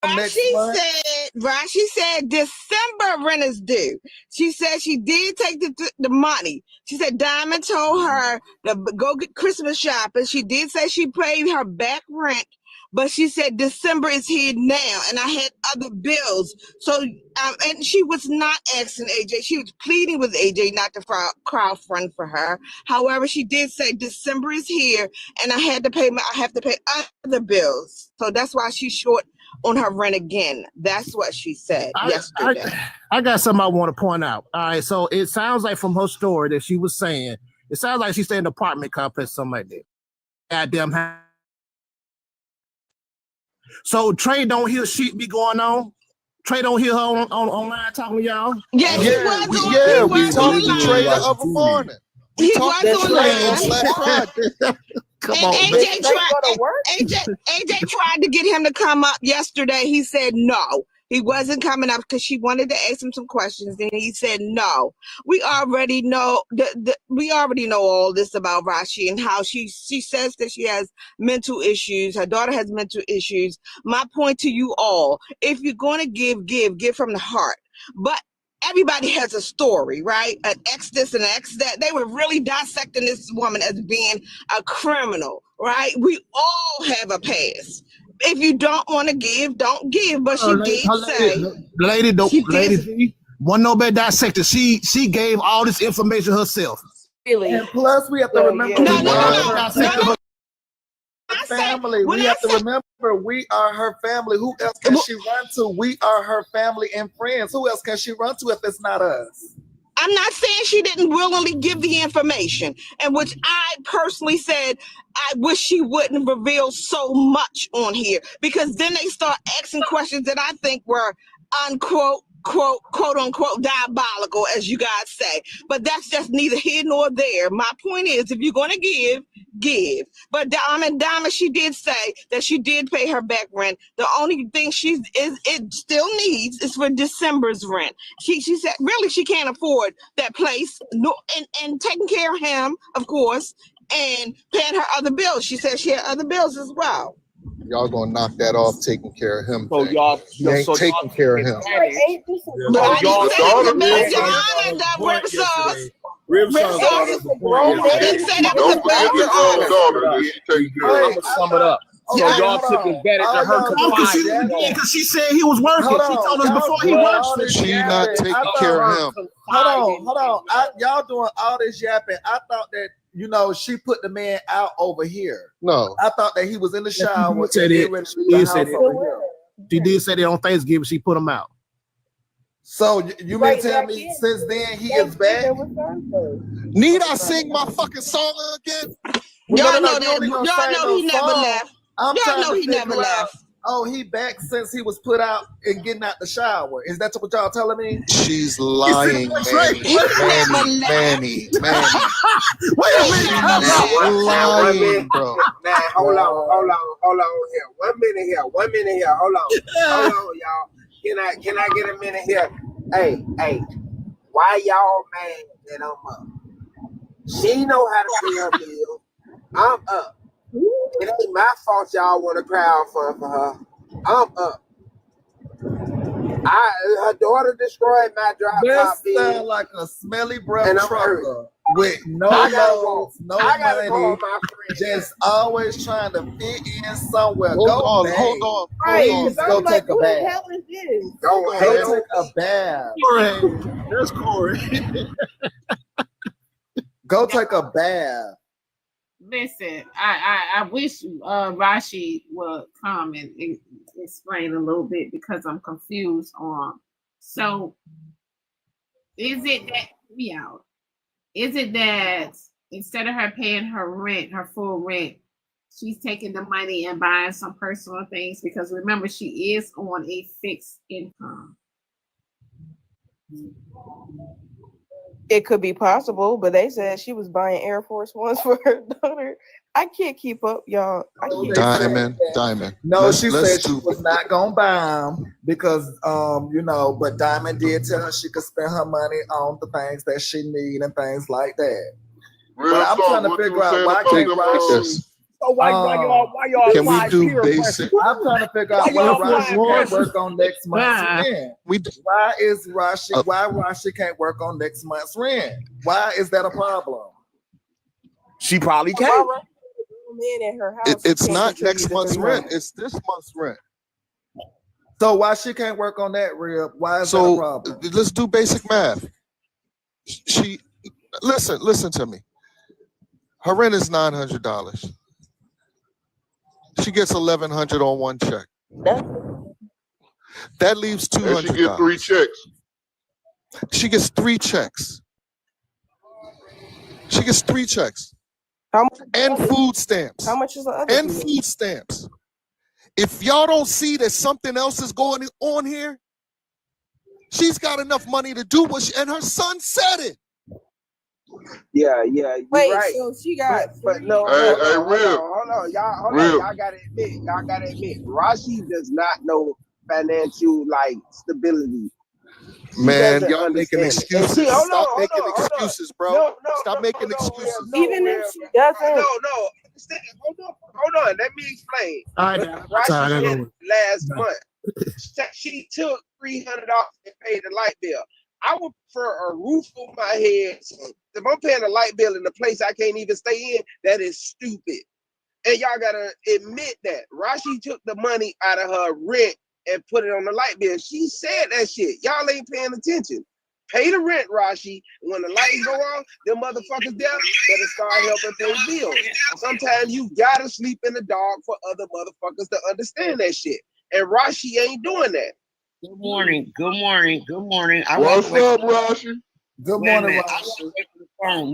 Rashi said December rent is due. She said she did take the money. She said Diamond told her to go get Christmas shopping. She did say she paid her back rent, but she said December is here now, and I had other bills. So, and she was not asking AJ. She was pleading with AJ not to crowdfund for her. However, she did say December is here, and I have to pay other bills. So that's why she's short on her rent again. That's what she said yesterday. I got something I want to point out. All right, so it sounds like from her story that she was saying, it sounds like she stayed in an apartment complex, something like that. Goddamn. So Trey don't hear shit be going on. Trey don't hear her online talking to y'all. Yeah, we talked to Trey the other morning. We talked to Trey on Black Friday. Come on, AJ tried to get him to come up yesterday. He said no. He wasn't coming up because she wanted to ask him some questions, and he said no. We already know all this about Rashi and how she says that she has mental issues. Her daughter has mental issues. My point to you all: if you're going to give from the heart. But everybody has a story, right? An ex this and an ex that. They were really dissecting this woman as being a criminal, right? We all have a past. If you don't want to give, don't give. But she did say, lady, one no bad dissector. She gave all this information herself. Really? And plus, we have to remember family. We have to remember we are her family. Who else can she run to? We are her family and friends. Who else can she run to if it's not us? I'm not saying she didn't willingly give the information, and which I personally said I wish she wouldn't reveal so much on here, because then they start asking questions that I think were unquote quote unquote diabolical, as you guys say. But that's just neither here nor there. My point is, if you're going to give. But Diamond, she did say that she did pay her back rent. The only thing it still needs is for December's rent. She said really she can't afford that place, and taking care of him, of course, and paying her other bills. She said she had other bills as well. Y'all gonna knock that off, taking care of him. So he ain't taking care of him. I'm gonna sum it up. So y'all took advantage of her because she said he was working. She told us before he worked. She not taking care of him. Hold on. Y'all doing all this yapping. I thought that she put the man out over here. No, I thought that he was in the shower. She did say that on Thanksgiving. She put him out. So you may tell me since then he is back? Need I sing my fucking song again? Y'all know he never left. Y'all know he never left. Oh, he back since he was put out and getting out the shower. Is that what y'all telling me? She's lying, Manny. Wait a minute. Lying, bro. Now, hold on here. 1 minute here. Hold on, y'all. Can I get a minute here? Hey, why y'all mad that I'm up? She know how to pay her bill. I'm up. It ain't my fault y'all want to crowdfund for her. I'm up. Her daughter destroyed my drop top This sound like a smelly breath trucker with no loads, no money, just always trying to fit in somewhere. Hold Go on, bathe. hold on, Right, hold because on. Go I'm like, take a who the bath. hell is this? Go take a bath. Corey, there's Corey. Go take a bath. Listen, I wish Rashi would come and explain a little bit because I'm confused on. So, is it that Is it that instead of her paying her rent, her full rent, she's taking the money and buying some personal things? Because remember, she is on a fixed income. It could be possible, but they said she was buying Air Force Ones for her daughter. I can't keep up, y'all. I can't. Diamond. No, she said let's she was not gonna buy them because, but Diamond did tell her she could spend her money on the things that she need and things like that. Real But I'm talk, trying to what you figure out saying why about can't them, Rashi. So why y'all Can we apply do peer basic? pressure? I'm trying to figure out Why why y'all Rashi applying can't pressure? work on next month's rent. Why is Rashi? Why Rashi can't work on next month's rent? Why is that a problem? She probably can't. In her house, It's not next month's rent. It's this month's rent. So why she can't work on that, Rib? Why is that a So problem? let's do basic math. She listen to me. Her rent is $900. She gets $1,100 on one check. That leaves $200. And she get 3 checks. She gets 3 checks. She gets 3 checks. How much? And food stamps. How much is the other? And food stamps. If y'all don't see that something else is going on here, she's got enough money to do what and her son said it. Yeah, you're Wait, right. so she got but no, Hey, hold Rib. on, y'all, Rib. y'all gotta admit, Rashi does not know financial stability. She Man, doesn't y'all making understand it. And excuses. she, Stop making excuses, bro. No, Stop making excuses. Even if she doesn't. No. Hold on. Let me explain. All right, Rashi did it last month. She took $300 and paid the light bill. I would prefer a roof over my head. So if I'm paying a light bill in a place I can't even stay in, that is stupid. And y'all gotta admit that Rashi took the money out of her rent and put it on the light bill. She said that shit. Y'all ain't paying attention. Pay the rent, Rashi. When the lights go off, them motherfuckers there better start helping pay bills. Sometimes you gotta sleep in the dark for other motherfuckers to understand that shit. And Rashi ain't doing that. Good morning. What's up, Rashi? Good morning, Rashi.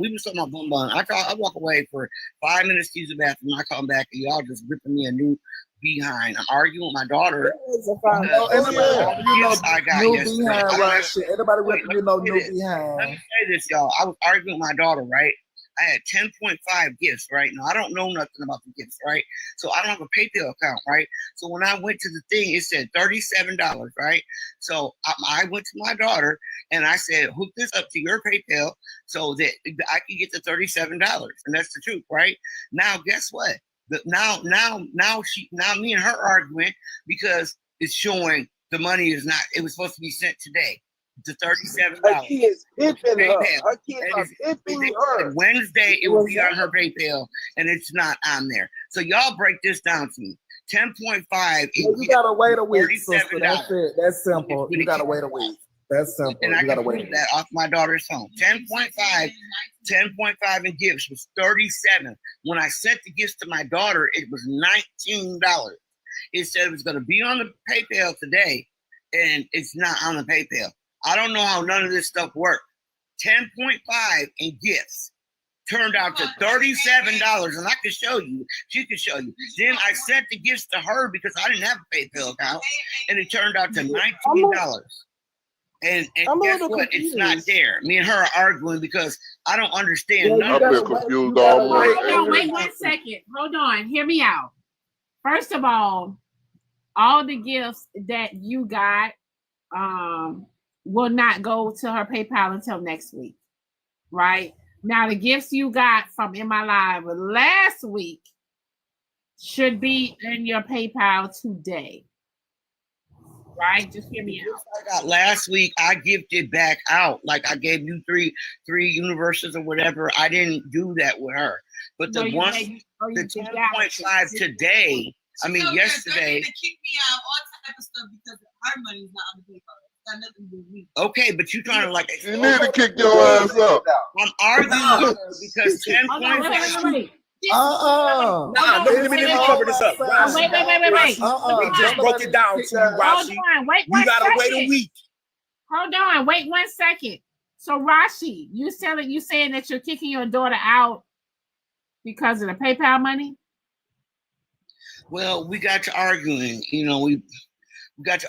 We was talking about BunBun. I walk away for 5 minutes to use the bathroom. I come back and y'all just ripping me a new behind. I'm arguing with my daughter. Anybody ripping you no new behind, Rashi? Anybody ripping you no new Let me behind? say this, y'all. I was arguing with my daughter, right? I had 10.5 gifts, right? Now, I don't know nothing about the gifts, right? So I don't have a PayPal account, right? So when I went to the thing, it said $37, right? So I went to my daughter and I said, hook this up to your PayPal so that I can get the $37. And that's the truth, right? Now, guess what? Now me and her arguing because it's showing the money is not, it was supposed to be sent today. The $37. Her kids pimping her. Her kids are pimping her. Wednesday, it will be on her PayPal, and it's not on there. So y'all break this down to me. 10.5. You gotta wait a week, sister. That's it. That's simple. You gotta wait a week. That's simple. And I You gotta can wait a prove week. that off my daughter's phone. 10.5 in gifts was 37. When I sent the gifts to my daughter, it was $19. It said it was going to be on the PayPal today, and it's not on the PayPal. I don't know how none of this stuff worked. 10.5 in gifts turned out to $37, and I can show you. She can show you. Then I sent the gifts to her because I didn't have a PayPal account, and it turned out to $19. And guess what? It's not there. Me and her are arguing because I don't understand. I've been confused all morning. Hold on, wait 1 second. Hold on. Hear me out. First of all the gifts that you got will not go to her PayPal until next week, right? Now, the gifts you got from In My Live last week, should be in your PayPal today. Right? Just hear me out. I got last week, I gifted back out. Like I gave you three universes or whatever. I didn't do that with her. But the one, the 10.5 today, I mean yesterday. They kicked me out, all type of stuff because our money's not on the PayPal. It's got nothing to do with me. Okay, but you trying to like. You need to kick your ass up. I'm arguing with her because 10.5. Nah, let me cover this up. Wait. They just broke it down to you, Rashi. Hold on, wait one you gotta second. wait a week. Hold on, wait 1 second. So Rashi, you saying that you're kicking your daughter out because of the PayPal money? Well, we got to arguing. You know, we got to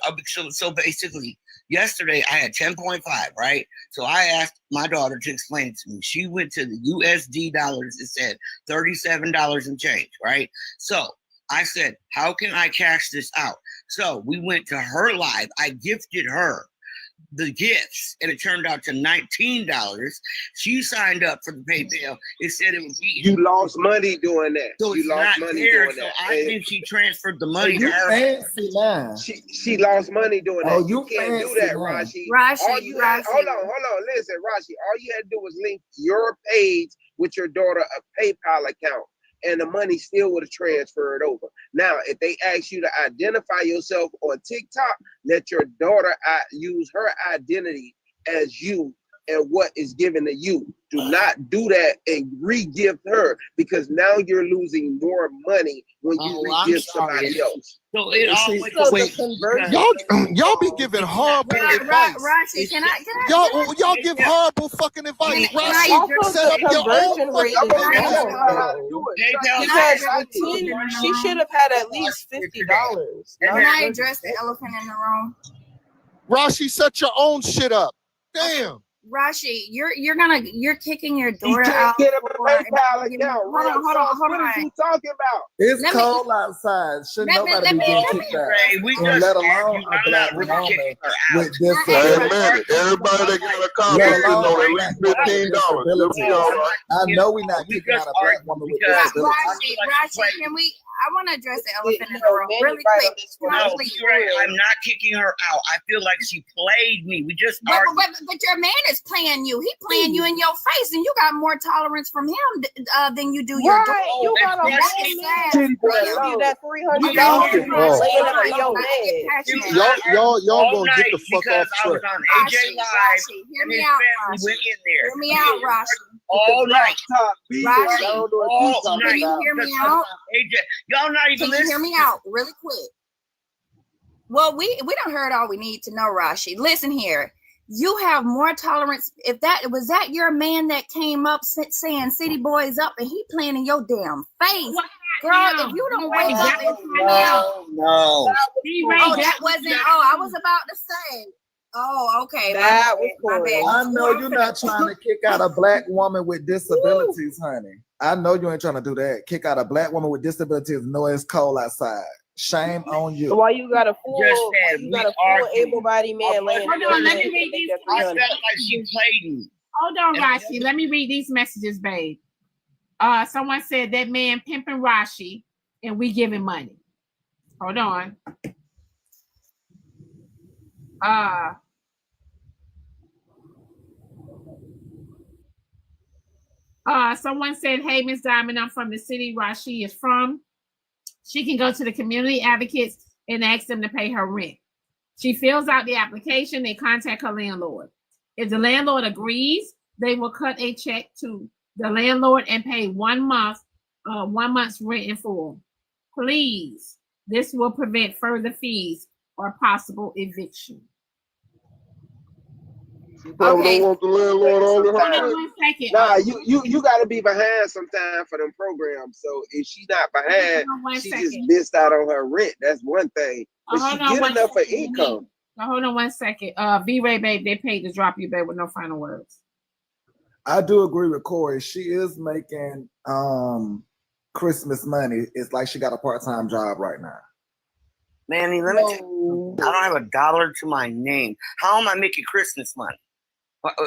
so basically. Yesterday, I had 10.5, right? So I asked my daughter to explain it to me. She went to the USD dollars. It said $37 and change, right? So I said, how can I cash this out? So we went to her live. I gifted her the gifts, and it turned out to $19. She signed up for the PayPal. It said it would be. You lost money doing that. So you it's lost not money there, doing so that. I think she transferred the money to You her. fancy now. She lost money doing that. Oh, you can't do fancy that, now. Rashi. Hold on. Listen, Rashi. All you had to do was link your page with your daughter a PayPal account, and the money still would have transferred over. Now, if they ask you to identify yourself on TikTok, let your daughter use her identity as you and what is given to you. Do not do that and re-gift her, because now you're losing more money when you re-gift somebody else. So it always y'all be giving horrible advice. Rashi, can I Y'all give horrible fucking advice. Rashi, Also, set up the your own conversion rate fucking is PayPal. low. Because the 10, she should have had at least $50. Can I address the elephant in the room? Rashi, set your own shit up. Damn. Rashi, you're kicking your daughter can't out. get a PayPal account. Hold on. What are you talking about? It's cold outside. Shouldn't nobody be getting kicked out. And let alone a black woman with this. Amen. Everybody that got a comment should know at least $15. I know we're not kicking out a black woman with disabilities. Rashi, can we? I want to address the elephant in the room really quick. No, you're right. I'm not kicking her out. I feel like she played me. We just but your man is playing you. He playing you in your face, and you got more tolerance from him than you do your daughter. You got a man give you that $300 laying up in your bed. Y'all gonna get the fuck off track. Rashi, hear me out, Rashi. Hear me out, Rashi. All night. Rashi, can you hear me out? Y'all not even listening. Can you hear me out really quick? Well, we don't heard all we need to know, Rashi. Listen here. You have more tolerance. If that was that your man that came up saying "City Boys up" and he playing in your damn face, girl. If you don't wake up and find out, no. Oh, that wasn't. Oh, I was about to say. Oh, okay. That was cool. I know you're not trying to kick out a black woman with disabilities, honey. I know you ain't trying to do that. Kick out a black woman with disabilities. No, it's cold outside. Shame on you. So why you got a full able-bodied man laying? Hold on, let me read these. She played me. Hold on, Rashi. Let me read these messages, babe. Someone said that man pimping Rashi, and we giving money. Hold on. Someone said, "Hey, Miss Diamond, I'm from the city Rashi is from. She can go to the community advocates and ask them to pay her rent. She fills out the application. They contact her landlord. If the landlord agrees, they will cut a check to the landlord and pay 1 month's rent in full. Please, this will prevent further fees or possible eviction." You probably don't want the landlord on the house. 1 second. Nah, you got to be behind sometime for them programs. So if she's not behind, she just missed out on her rent. That's one thing. But she get enough for income. Now, hold on 1 second. V-Ray, babe, they paid to drop you, babe, with no final words. I do agree with Corey. She is making Christmas money. It's like she got a part-time job right now. Manny, let me tell you, I don't have a dollar to my name. How am I making Christmas money?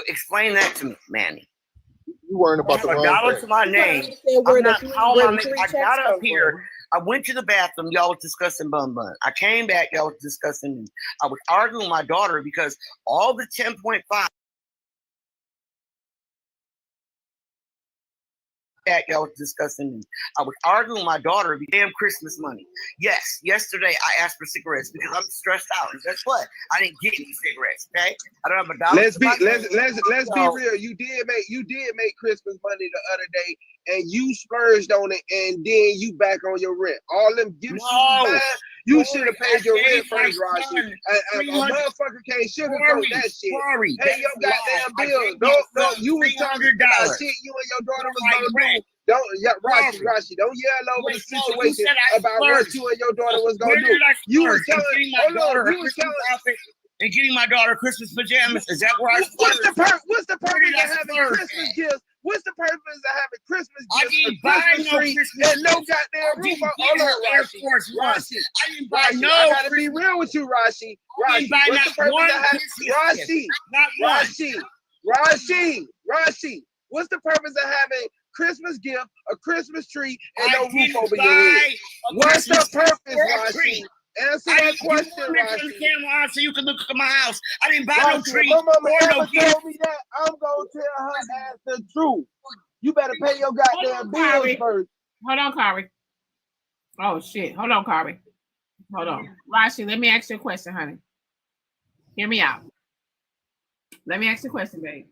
Explain that to me, Manny. You worrying about the $1 wrong to thing. my name. Where I'm not home. where the three I checks got up come here. from. I went to the bathroom. Y'all was discussing BunBun. I came back. Y'all was discussing me. I was arguing with my daughter because all the 10.5 that y'all was discussing me. I was arguing with my daughter about damn Christmas money. Yes, yesterday I asked for cigarettes because I'm stressed out. And guess what? I didn't get any cigarettes. Okay, I don't have a dollar. Let's be real. You did make Christmas money the other day, and you splurged on it, and then you back on your rent. All them gifts you should have paid your rent first, Rashi. A motherfucker can't sugarcoat that shit. Pay your goddamn bills. Don't you was talking about shit you and your daughter was gonna do. Rashi, don't yell over the situation about what you and your daughter was gonna do. You was telling, and getting my daughter Christmas pajamas. Is that where I What's the purpose of having Christmas gifts? What's the purpose of having Christmas gifts, a Christmas tree, and no goddamn roof? Hold on, Rashi. I gotta be real with you, Rashi. What's the purpose of having Rashi? What's the purpose of having Christmas gift, a Christmas tree, and no roof over your head? What's the purpose, Rashi? Answer that question, Rashi. So you can look at my house. I didn't buy no tree. My mama ever told me that, I'm gonna tell her ass the truth. You better pay your goddamn bills first. Hold on, Kari. Oh shit. Hold on, Kari. Hold on. Rashi, let me ask you a question, honey. Hear me out. Let me ask you a question, babe.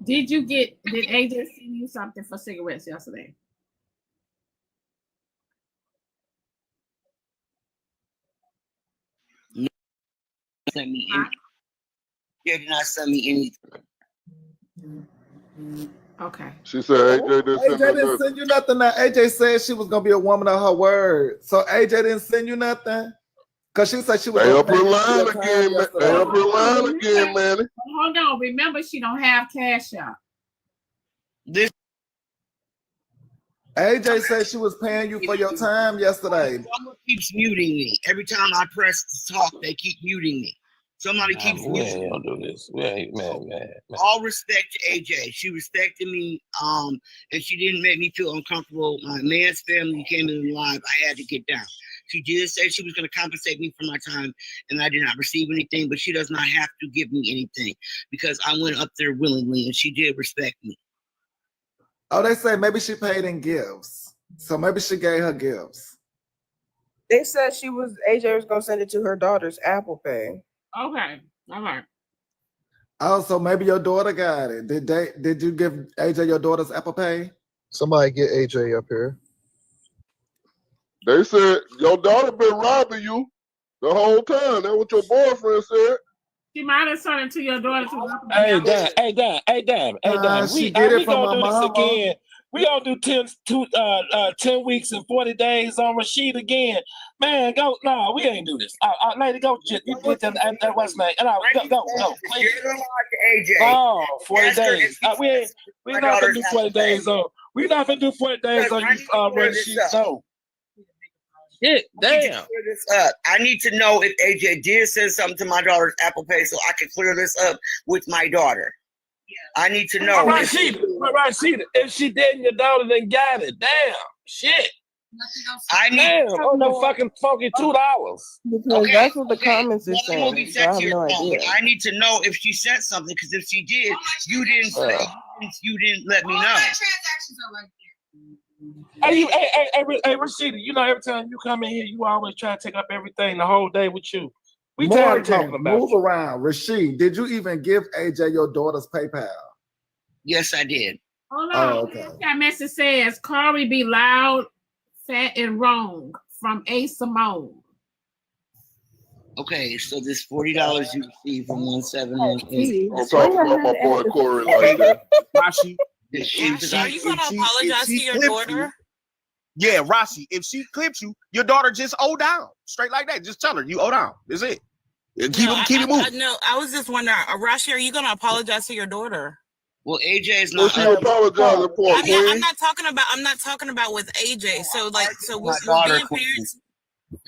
Did AJ send you something for cigarettes yesterday? Send me any. They did not send me anything. Okay. She said AJ didn't send you nothing. Now AJ said she was gonna be a woman of her word. So AJ didn't send you nothing? Cause she said she was up her line again, man. Up her line again, man. Hold on. Remember, she don't have cash out. This AJ said she was paying you for your time yesterday. Someone keeps muting me. Every time I press to talk, they keep muting me. Somebody keeps muting me. Don't do this. Man. All respect to AJ. She respected me, and she didn't make me feel uncomfortable. My man's family came in live. I had to get down. She did say she was going to compensate me for my time, and I did not receive anything, but she does not have to give me anything because I went up there willingly, and she did respect me. Oh, they say maybe she paid in gifts. So maybe she gave her gifts. They said AJ was gonna send it to her daughter's Apple Pay. Okay. All right. Oh, so maybe your daughter got it. Did you give AJ your daughter's Apple Pay? Somebody get AJ up here. They said your daughter been robbing you the whole time. That's what your boyfriend said. She might have sent it to your daughter to Hey, damn. We gonna do this again. We gonna do 10 weeks and 40 days on Rashid again. Man, go. No, we ain't do this. Lady, go. You get that what's name? Go. Please. Oh, 40 days. We not gonna do 40 days on. We not gonna do 40 days on you, Rashid. No. Shit, damn. I need to know if AJ did send something to my daughter's Apple Pay so I can clear this up with my daughter. I need to know. Rashida, if she did, your daughter then got it. Damn, shit. I need on the fucking funky $2. Because that's what the comments are saying. So I have no idea. I need to know if she sent something because if she did, you didn't let me know. Transactions are right there. Hey, Rashida, you know, every time you come in here, you always try to take up everything the whole day with you. We tired of talking about move around. Rashid, did you even give AJ your daughter's PayPal? Yes, I did. Hold on. Okay. That message says, Kari be loud, fat, and wrong from A. Simone. Okay, so this $40 you received from 1718. I'm talking about my boy Corey like that. Rashi, Are you gonna apologize to your daughter? Yeah, Rashi, if she clips you, your daughter just owe down. Straight like that. Just tell her you owe down. That's it. Keep it moving. No, I was just wondering, Rashi, are you gonna apologize to your daughter? Well, AJ is not. She apologizing for I'm not talking about with AJ. So with being parents,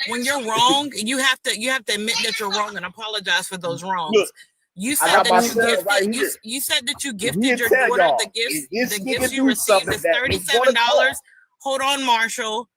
when you're wrong, you have to admit that you're wrong and apologize for those wrongs. Look, You I said got my that son right here. you said that you He'll gifted your tell daughter y'all, the gifts. if this The nigga gifts you do received something is that is gonna $37. Hold on, Marshall.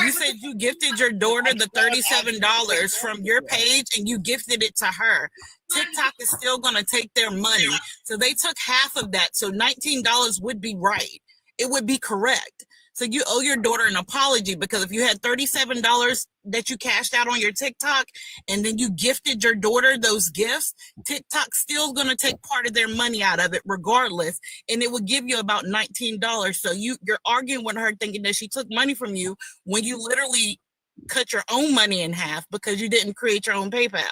You said you gifted your daughter the $37 from your page and you gifted it to her. TikTok is still going to take their money. So they took half of that. So $19 would be right. It would be correct. So you owe your daughter an apology because if you had $37 that you cashed out on your TikTok and then you gifted your daughter those gifts, TikTok's still going to take part of their money out of it regardless. And it would give you about $19. So you're arguing with her thinking that she took money from you when you literally cut your own money in half because you didn't create your own PayPal.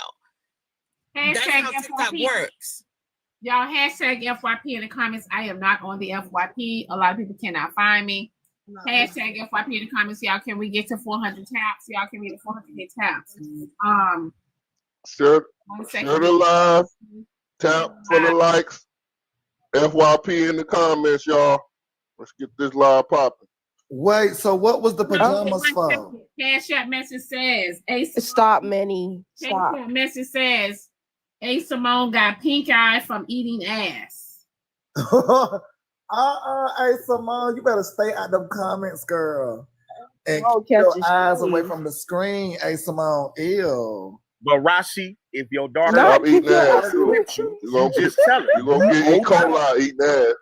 That's how TikTok works. Y'all hashtag FYP in the comments. I am not on the FYP. A lot of people cannot find me. Hashtag FYP in the comments. Y'all, can we get to 400 taps? Y'all can get to 400 taps. Share the live. Tap for the likes. FYP in the comments, y'all. Let's get this live popping. Wait, so what was the pajamas for? Cash App message says, Stop, Minnie. Stop. Cash App message says, A. Simone got pink eye from eating ass. Hey, Simone, you better stay out them comments, girl. And keep your eyes away from the screen, hey, Simone. Ew. But Rashi, if your daughter Stop eating ass. just tell her. You're going to get E. coli eating ass.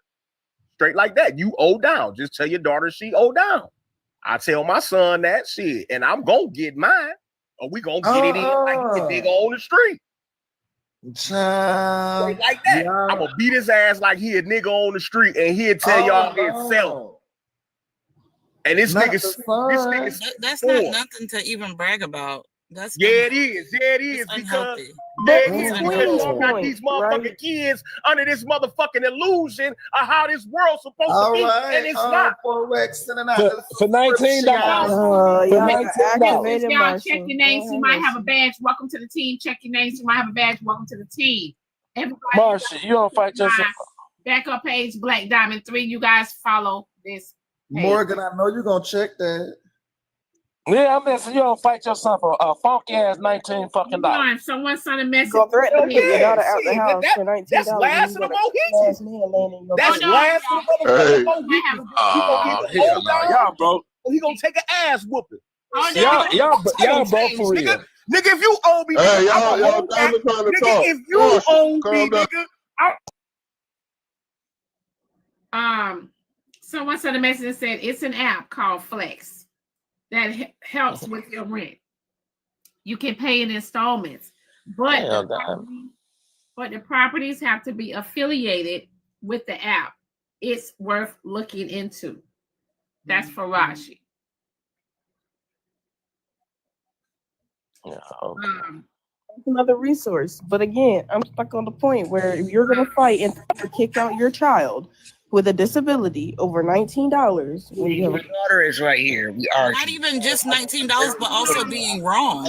Straight like that. You owe down. Just tell your daughter she owe down. I tell my son that shit, and I'm going to get mine. Or we going to get it in like a nigga on the street. Straight like that. I'm going to beat his ass like he a nigga on the street, and he'll tell y'all himself. And this nigga's that's not nothing to even brag about. That's it is. Yeah, it is. Because got these motherfucking kids under this motherfucking illusion of how this world's supposed to be, and it's not. For $19. Y'all check your names. You might have a badge. Welcome to the team. Check your names. You might have a badge. Welcome to the team. Everybody, Marsha, you don't fight yourself. Backup page Black Diamond 3. You guys follow this page. Morgan, I know you're gonna check that. Yeah, I mean, so you don't fight yourself a funky ass $19 fucking dollars. Someone sent a message. Go threaten to get your daughter out the house for $19. That's last of the Mohicans. That's last of the motherfucking Mohicans. Y'all broke. He gonna take an ass whooping. Y'all broke for real. Nigga, if you owe me, hey, y'all trying to talk. If you owe me, nigga, someone sent a message and said it's an app called Flex that helps with your rent. You can pay in installments, but the properties have to be affiliated with the app. It's worth looking into. That's for Rashi. Yeah, okay. Another resource, but again, I'm stuck on the point where if you're gonna fight and kick out your child with a disability over $19, when you have Your daughter is right here. We are not even just $19, but also being wrong.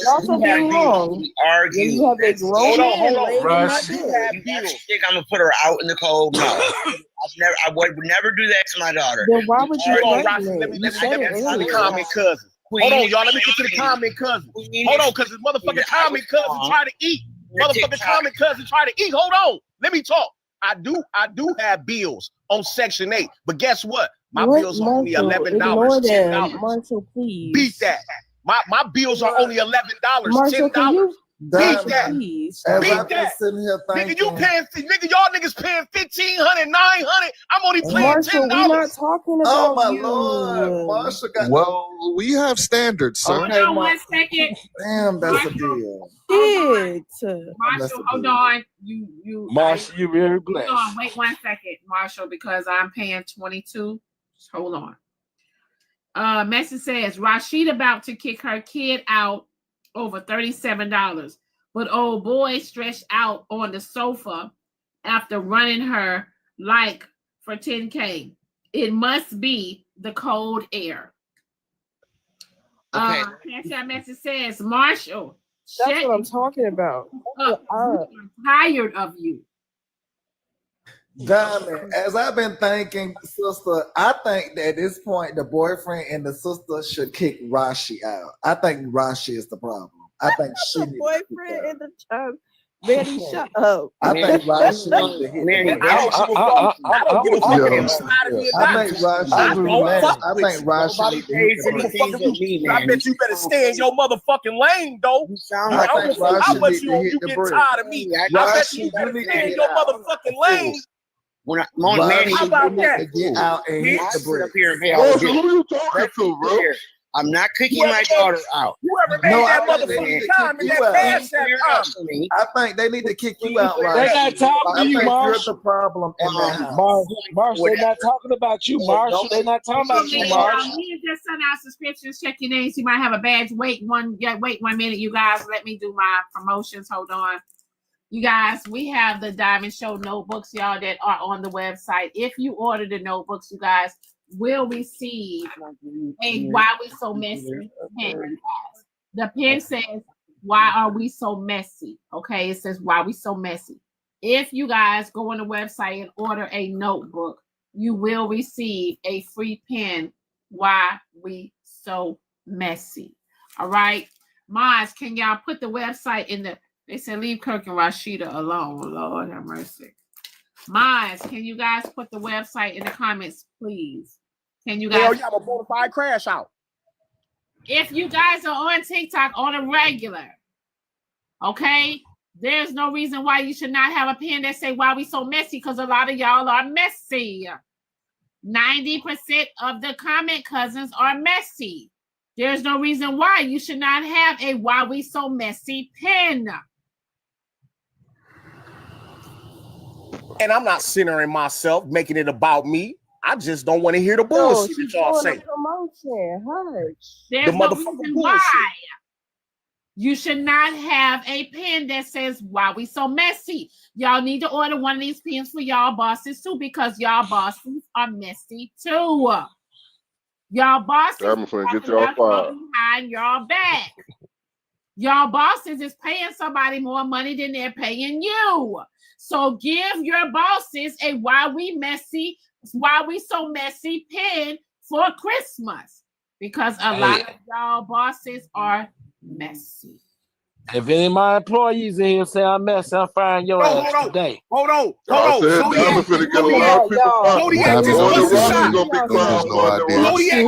Also being wrong. We argue. You have a grown man laying on my You bed. think I'm gonna put her out in the cold? No. I would never do that to my daughter. Then why would you Rashi, let me get to the comment cousin. Hold on, y'all. Let me get to the comment cousin. Hold on, because this motherfucking comment cousin try to eat. Motherfucking comment cousin try to eat. Hold on. Let me talk. I do have bills on Section 8, but guess what? My bills are only $11, $10. Marshall, please. Beat that. My bills are only $11, Marshall, $10. Beat that. Please. Beat that. Nigga, you paying, nigga, y'all niggas paying $1,500, $900. I'm only paying Marshall, $10. we're not talking about Oh my you. Lord, Marshall got Well, we have standards, sir. Hold on 1 second. Damn, that's a deal. Marshall, hold on. You Marshall, you very blessed. Hold on, wait 1 second, Marshall, because I'm paying 22. Just hold on. Message says Rashid about to kick her kid out over $37, but old boy stretched out on the sofa after running her like for $10K. It must be the cold air. That message says Marshall. That's what I'm talking about. I'm tired of you. Diamond, as I've been thinking, sister, I think that at this point the boyfriend and the sister should kick Rashi out. I think Rashi is the problem. I think she the boyfriend and the child. Manny, shut up. I think Rashi needs to hit the break. I don't give a fuck. I don't give a fuck if you slide it in. I think Rashi. fuck I with think you. Rashi needs to hit the Give a break. fuck if you. I bet you better stay in your motherfucking lane, though. I don't give a fuck how much you get tired of me. I bet you better stay in your motherfucking lane. When I, Manny, how about that? to get out and hit the break. Who you talking to, bro? I'm not kicking my daughter out. Whoever made that motherfucking time in that past that time. I think they need to kick you out, They right? not talking to you, You're Marshall. the problem in the house. Marshall, they're not talking about you, Marshall. They're not talking about you, Marshall. Me just send out subscriptions. Check your names. You might have a badge. Wait 1 minute, you guys. Let me do my promotions. Hold on. You guys, we have the Diamond Show notebooks, y'all, that are on the website. If you order the notebooks, you guys will receive a Why We So Messy pen, you guys. The pen says, why are we so messy? Okay, it says, why we so messy. If you guys go on the website and order a notebook, you will receive a free pen, Why We So Messy. All right. Maz, can y'all put the website in the, they said leave Kirk and Rashida alone. Lord have mercy. Maz, can you guys put the website in the comments, please? Can you guys? Hell, you have a bona fide crash out. If you guys are on TikTok on a regular, okay, there's no reason why you should not have a pen that say why we so messy, because a lot of y'all are messy. 90% of the comment cousins are messy. There's no reason why you should not have a why we so messy pen. And I'm not centering myself, making it about me. I just don't want to hear the bullshit that y'all say. Promotion, hush. There's no reason why you should not have a pen that says why we so messy. Y'all need to order one of these pens for y'all bosses too, because y'all bosses are messy too. Y'all bosses get y'all fired behind y'all back. Y'all bosses is paying somebody more money than they're paying you. So give your bosses a why we so messy pen for Christmas, because a lot of y'all bosses are messy. If any of my employees in here say I'm messy, I'm firing your ass today. Hold on. Zodiac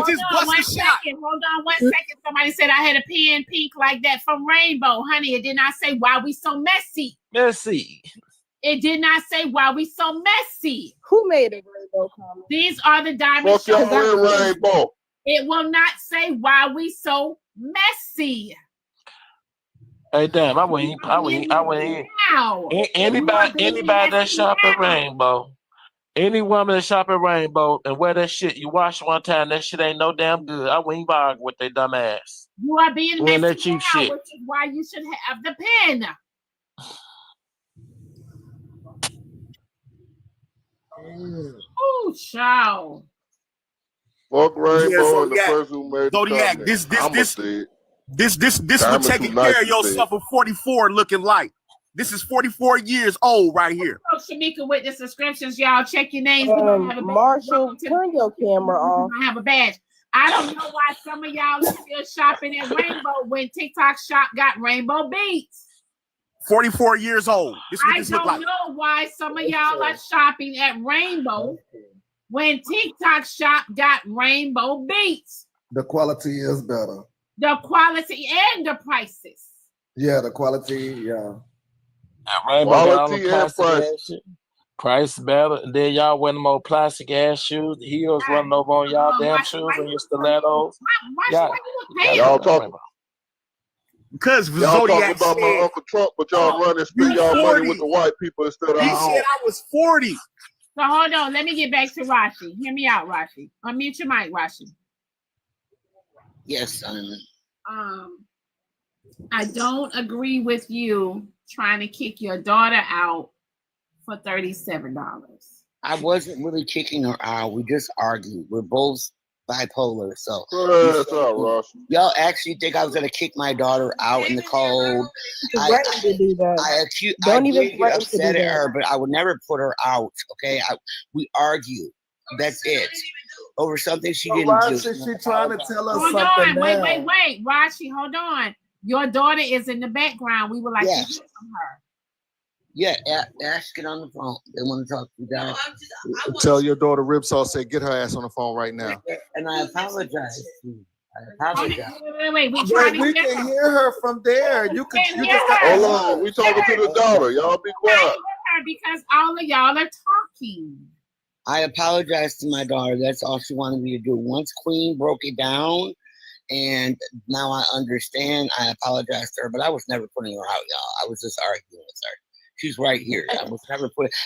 just bust a shot. Hold on 1 second. Somebody said I had a pen pink like that from Rainbow. Honey, it did not say why we so messy. Messy. It did not say why we so messy. Who made a Rainbow comment? These are the Diamond Show. Rainbow. It will not say why we so messy. Hey, damn, I went in. Anybody that shop at Rainbow, any woman that shop at Rainbow and wear that shit, you wash one time, that shit ain't no damn good. I wouldn't bargain with their dumb ass. You are being messy that cheap now, shit. which is why you should have the pen. Oh, child. Fuck Rainbow and the person who made Zodiac, the this what taking care of yourself at 44 looking like. This is 44 years old right here. Shamika with the subscriptions, y'all. Check your names. Marshall, turn your camera off. I have a badge. I don't know why some of y'all are still shopping at Rainbow when TikTok Shop got Rainbow Beats. 44 years old. I don't know why some of y'all are shopping at Rainbow when TikTok Shop got Rainbow Beats. The quality is better. The quality and the prices. Yeah, the quality, yeah. Rainbow got all the plastic ass shit. Price better. And then y'all wear them old plastic ass shoes. The heels running over on y'all damn shoes and your stilettos. Y'all talking because y'all Zodiac talking about my Uncle Trump, but y'all running spend y'all money with the white people instead of he said I was 40. So hold on, let me get back to Rashi. Hear me out, Rashi. Unmute your mic, Rashi. Yes, I don't agree with you trying to kick your daughter out for $37. I wasn't really kicking her out. We just argued. We're both bipolar, so y'all actually think I was gonna kick my daughter out in the cold. I upset at her, but I would never put her out. Okay, we argue. That's it. Over something she didn't do. She trying to tell us hold something. On, wait, Rashi, hold on. Your daughter is in the background. We would like to hear from her. Yeah, Ash, get on the phone. They want to talk to you guys. Tell your daughter Ripsaw said get her ass on the phone right now. And I apologize. I apologize. Wait. We can hear her from there. You just hold on. We talking to the daughter. Y'all be quiet. Because all of y'all are talking. I apologize to my daughter. That's all she wanted me to do. Once Queen broke it down, and now I understand, I apologize to her, but I was never putting her out, y'all. I was just arguing with her. She's right here.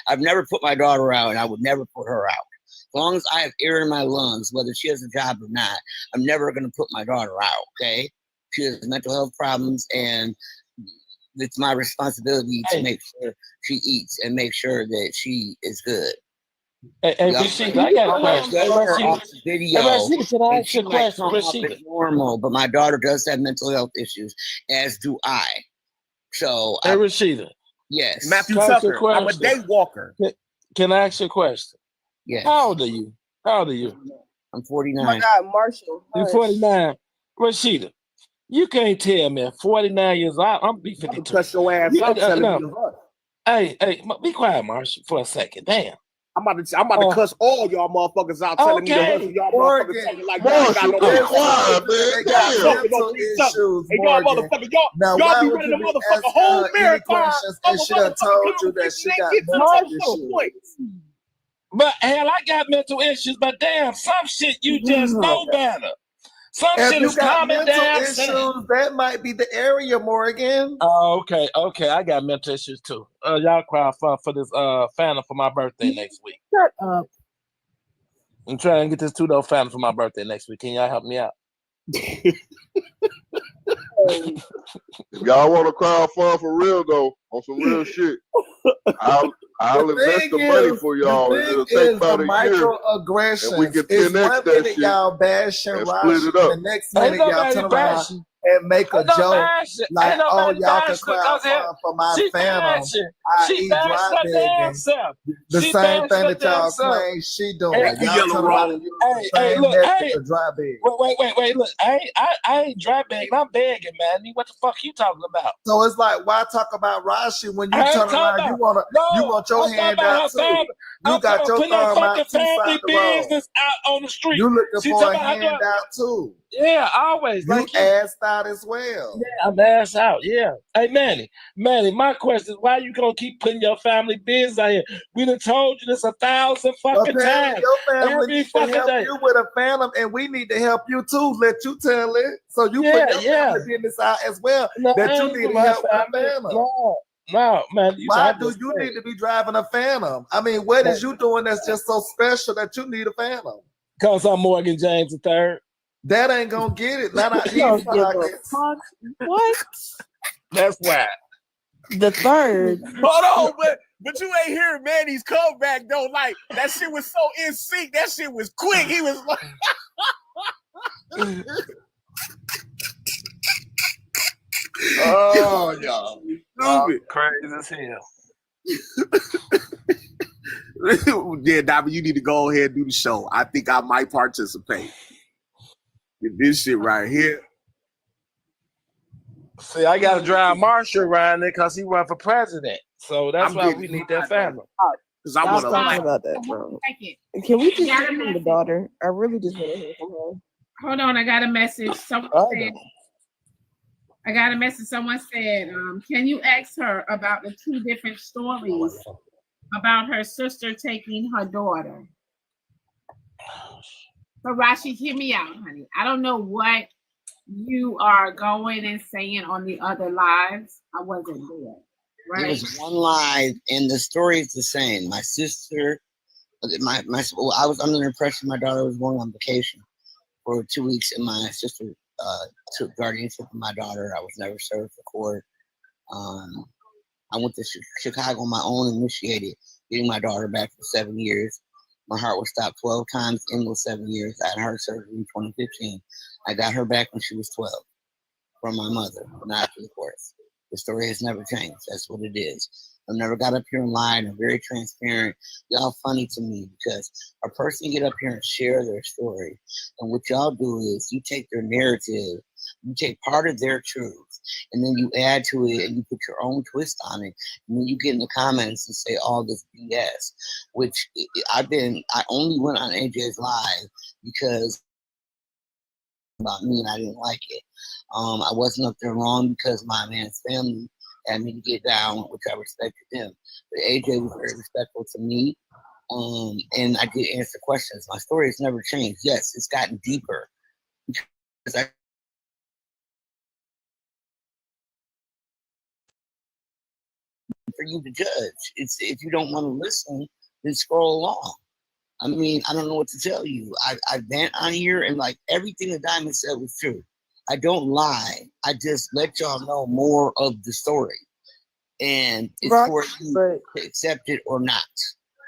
I've never put my daughter out, and I would never put her out. As long as I have air in my lungs, whether she has a job or not, I'm never going to put my daughter out, okay? She has mental health problems, and it's my responsibility to make sure she eats and make sure that she is good. Hey, Rashida, I got a question. Video, Rashida, can I ask you a question? Rashida, normal, but my daughter does have mental health issues, as do I. So, hey, Rashida. Yes. Matthew Tucker, I'm a day walker. Can I ask you a question? Yes. How old are you? I'm 49. Oh my God, Marshall. You're 49. Rashida, you can't tell me 49 years old. I'm be 52. Cuss your ass out, telling me to hush. Hey, be quiet, Marshall, for a second. Damn. I'm about to cuss all y'all motherfuckers out, telling me to hush. Y'all motherfuckers talking like y'all got no quiet, man. Y'all motherfuckers, y'all be running the motherfucker whole marathon. And she done told you that she got mental issues. But hell, I got mental issues, but damn, some shit you just know better. Some shit is common damn issues, that might be the area, Morgan. Oh, okay. I got mental issues too. Y'all crowd fund for this Phantom for my birthday next week. Shut up. I'm trying to get this $2 Phantom for my birthday next week. Can y'all help me out? Y'all want to crowd fund for real though, on some real shit. I'll invest the money for y'all. It'll take about a year. Microaggressions. And we can It's 10x one that minute shit y'all bashing and Rashi, split it up. the next minute y'all turn around and make a joke like, oh, y'all can crowd fund for my Phantom. I eat dry begging. The same thing that y'all claim she doing. Y'all turn around and use the same method to dry beg. Wait, look, I ain't dry begging, I'm begging, man. What the fuck you talking about? So it's like, why talk about Rashi when you turn around, you want your hand out too. You got your thumb out two sides of the road. Out on the street. You looking for a handout too. Yeah, always. You assed out as well. Yeah, I'm ass out. Yeah. Hey, Manny, my question is, why you gonna keep putting your family business out here? We done told you this 1,000 fucking times. Your family Every needs to fucking help day. you with a Phantom, and we need to help you too. Let you tell it. So you put your family business out as well. No, that you need to help with a Phantom. No, man. Why do you need to be driving a Phantom? I mean, what is you doing that's just so special that you need a Phantom? Because I'm Morgan James III. That ain't gonna get it. Not out these pockets. What? That's why. The third. Hold on, but you ain't hearing Manny's comeback though. Like that shit was so in sync. That shit was quick. He was like, "Oh, y'all, stupid, crazy as hell." Yeah, Dobby, you need to go ahead and do the show. I think I might participate in this shit right here. See, I gotta drive Marshall around there because he run for president. So that's why we need that family. Because I want to talking about that, bro. Can we just hear from the daughter? I really just want to hear from her. Hold on, I got a message. Someone said, can you ask her about the two different stories about her sister taking her daughter? So Rashi, hear me out, honey. I don't know what you are going and saying on the other lives. I wasn't there. Right? It was one live, and the story is the same. My sister, I was under the impression my daughter was going on vacation for 2 weeks, and my sister took guardianship of my daughter. I was never served for court. I went to Chicago on my own, initiated getting my daughter back for 7 years. My heart was stopped 12 times in those 7 years. I had heart surgery in 2015. I got her back when she was 12 from my mother, not after the courts. The story has never changed. That's what it is. I never got up here and lied. I'm very transparent. Y'all funny to me because a person get up here and share their story. And what y'all do is you take their narrative, you take part of their truth, and then you add to it and you put your own twist on it, and then you get in the comments and say all this BS, which I only went on AJ's live because about me and I didn't like it. I wasn't up there long because my man's family had me to get down, which I respected them. But AJ was very respectful to me. And I did answer questions. My story has never changed. Yes, it's gotten deeper. Because for you to judge. It's if you don't want to listen, then scroll along. I mean, I don't know what to tell you. I vent on here and like everything that Diamond said was true. I don't lie. I just let y'all know more of the story. And it's for you to accept it or not.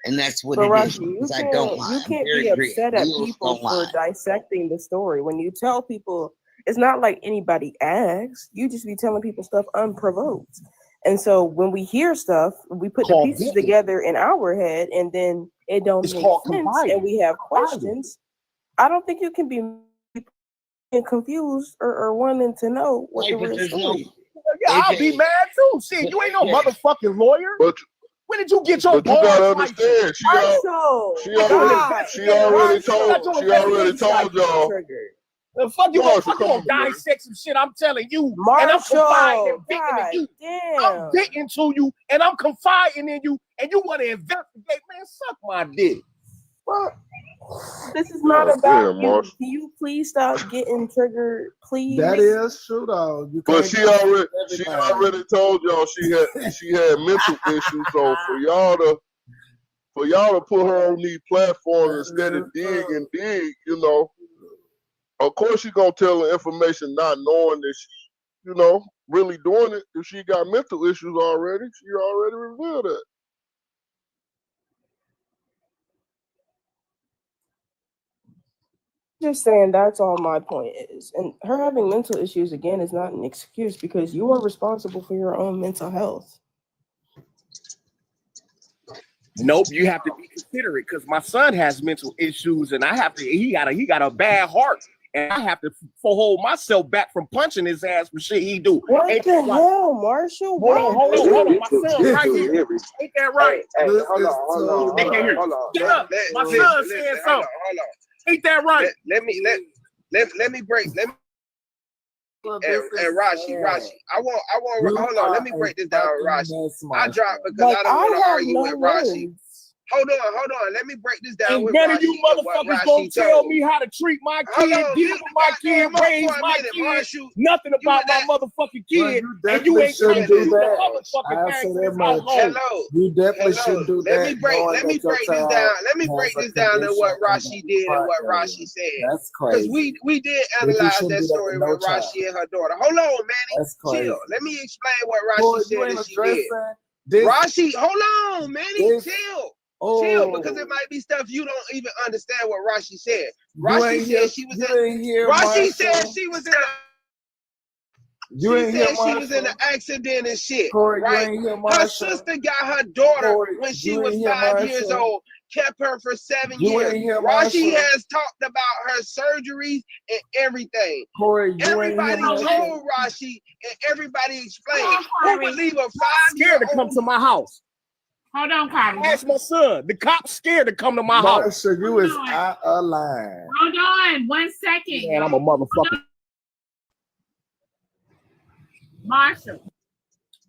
And that's what it is. Because I don't lie. You can't be upset at people for dissecting the story. When you tell people, it's not like anybody asks. You just be telling people stuff unprovoked. And so when we hear stuff, we put the pieces together in our head, and then it don't make sense, and we have questions. I don't think you can be confused or wanting to know what the real story is. Yeah, I'll be mad too. Shit, you ain't no motherfucking lawyer. When did you get your But you gotta understand, she already told y'all. The fuck you gonna dissect some shit I'm telling you, and I'm confiding in you. I'm venting to you, and I'm confiding in you, and you want to investigate. Man, suck my dick. What? This is not about you. Can you please stop getting triggered, please? That is true, though. But she already told y'all she had mental issues. So for y'all to put her on these platforms instead of dig, you know, of course she's gonna tell the information not knowing that she, you know, really doing it. If she got mental issues already, she already revealed that. Just saying that's all my point is. And her having mental issues again is not an excuse because you are responsible for your own mental health. Nope, you have to be considerate because my son has mental issues, and he got a bad heart, and I have to hold myself back from punching his ass for shit he do. What the hell, Marshall? Hold on, my son right here. Ain't that right? Hey, hold on. They can't hear you. Shut up. My son said something. Ain't that right? Let me break. And Rashi, I want. Hold on. Let me break this down, Rashi. I dropped because I don't want to argue with Rashi. Hold on. Let me break this down with Rashi. None of you motherfuckers gonna tell me how to treat my kid, deal with my kid, raise my kid. Nothing about my motherfucking kid, and you ain't coming to do the motherfucking thing. Hello. You definitely shouldn't do that. Let me break this down. Let me break this down to what Rashi did and what Rashi said. That's crazy. Because we did analyze that story with Rashi and her daughter. Hold on, Manny. That's crazy. Chill. Let me explain what Rashi said that she did. Rashi, hold on, Manny. Chill. Chill, because it might be stuff you don't even understand what Rashi said. Rashi said she was in an accident and shit. Corey, right? Her sister got her daughter when she was 5 years old, kept her for 7 years. Rashi has talked about her surgeries and everything. Corey, everybody told Rashi and everybody explained who would leave a 5-year-old to come to my house. Hold on, Carter. Ask my son. The cop's scared to come to my house. Marsha, you is out of line. Hold on 1 second. Man, I'm a motherfucker. Marshall,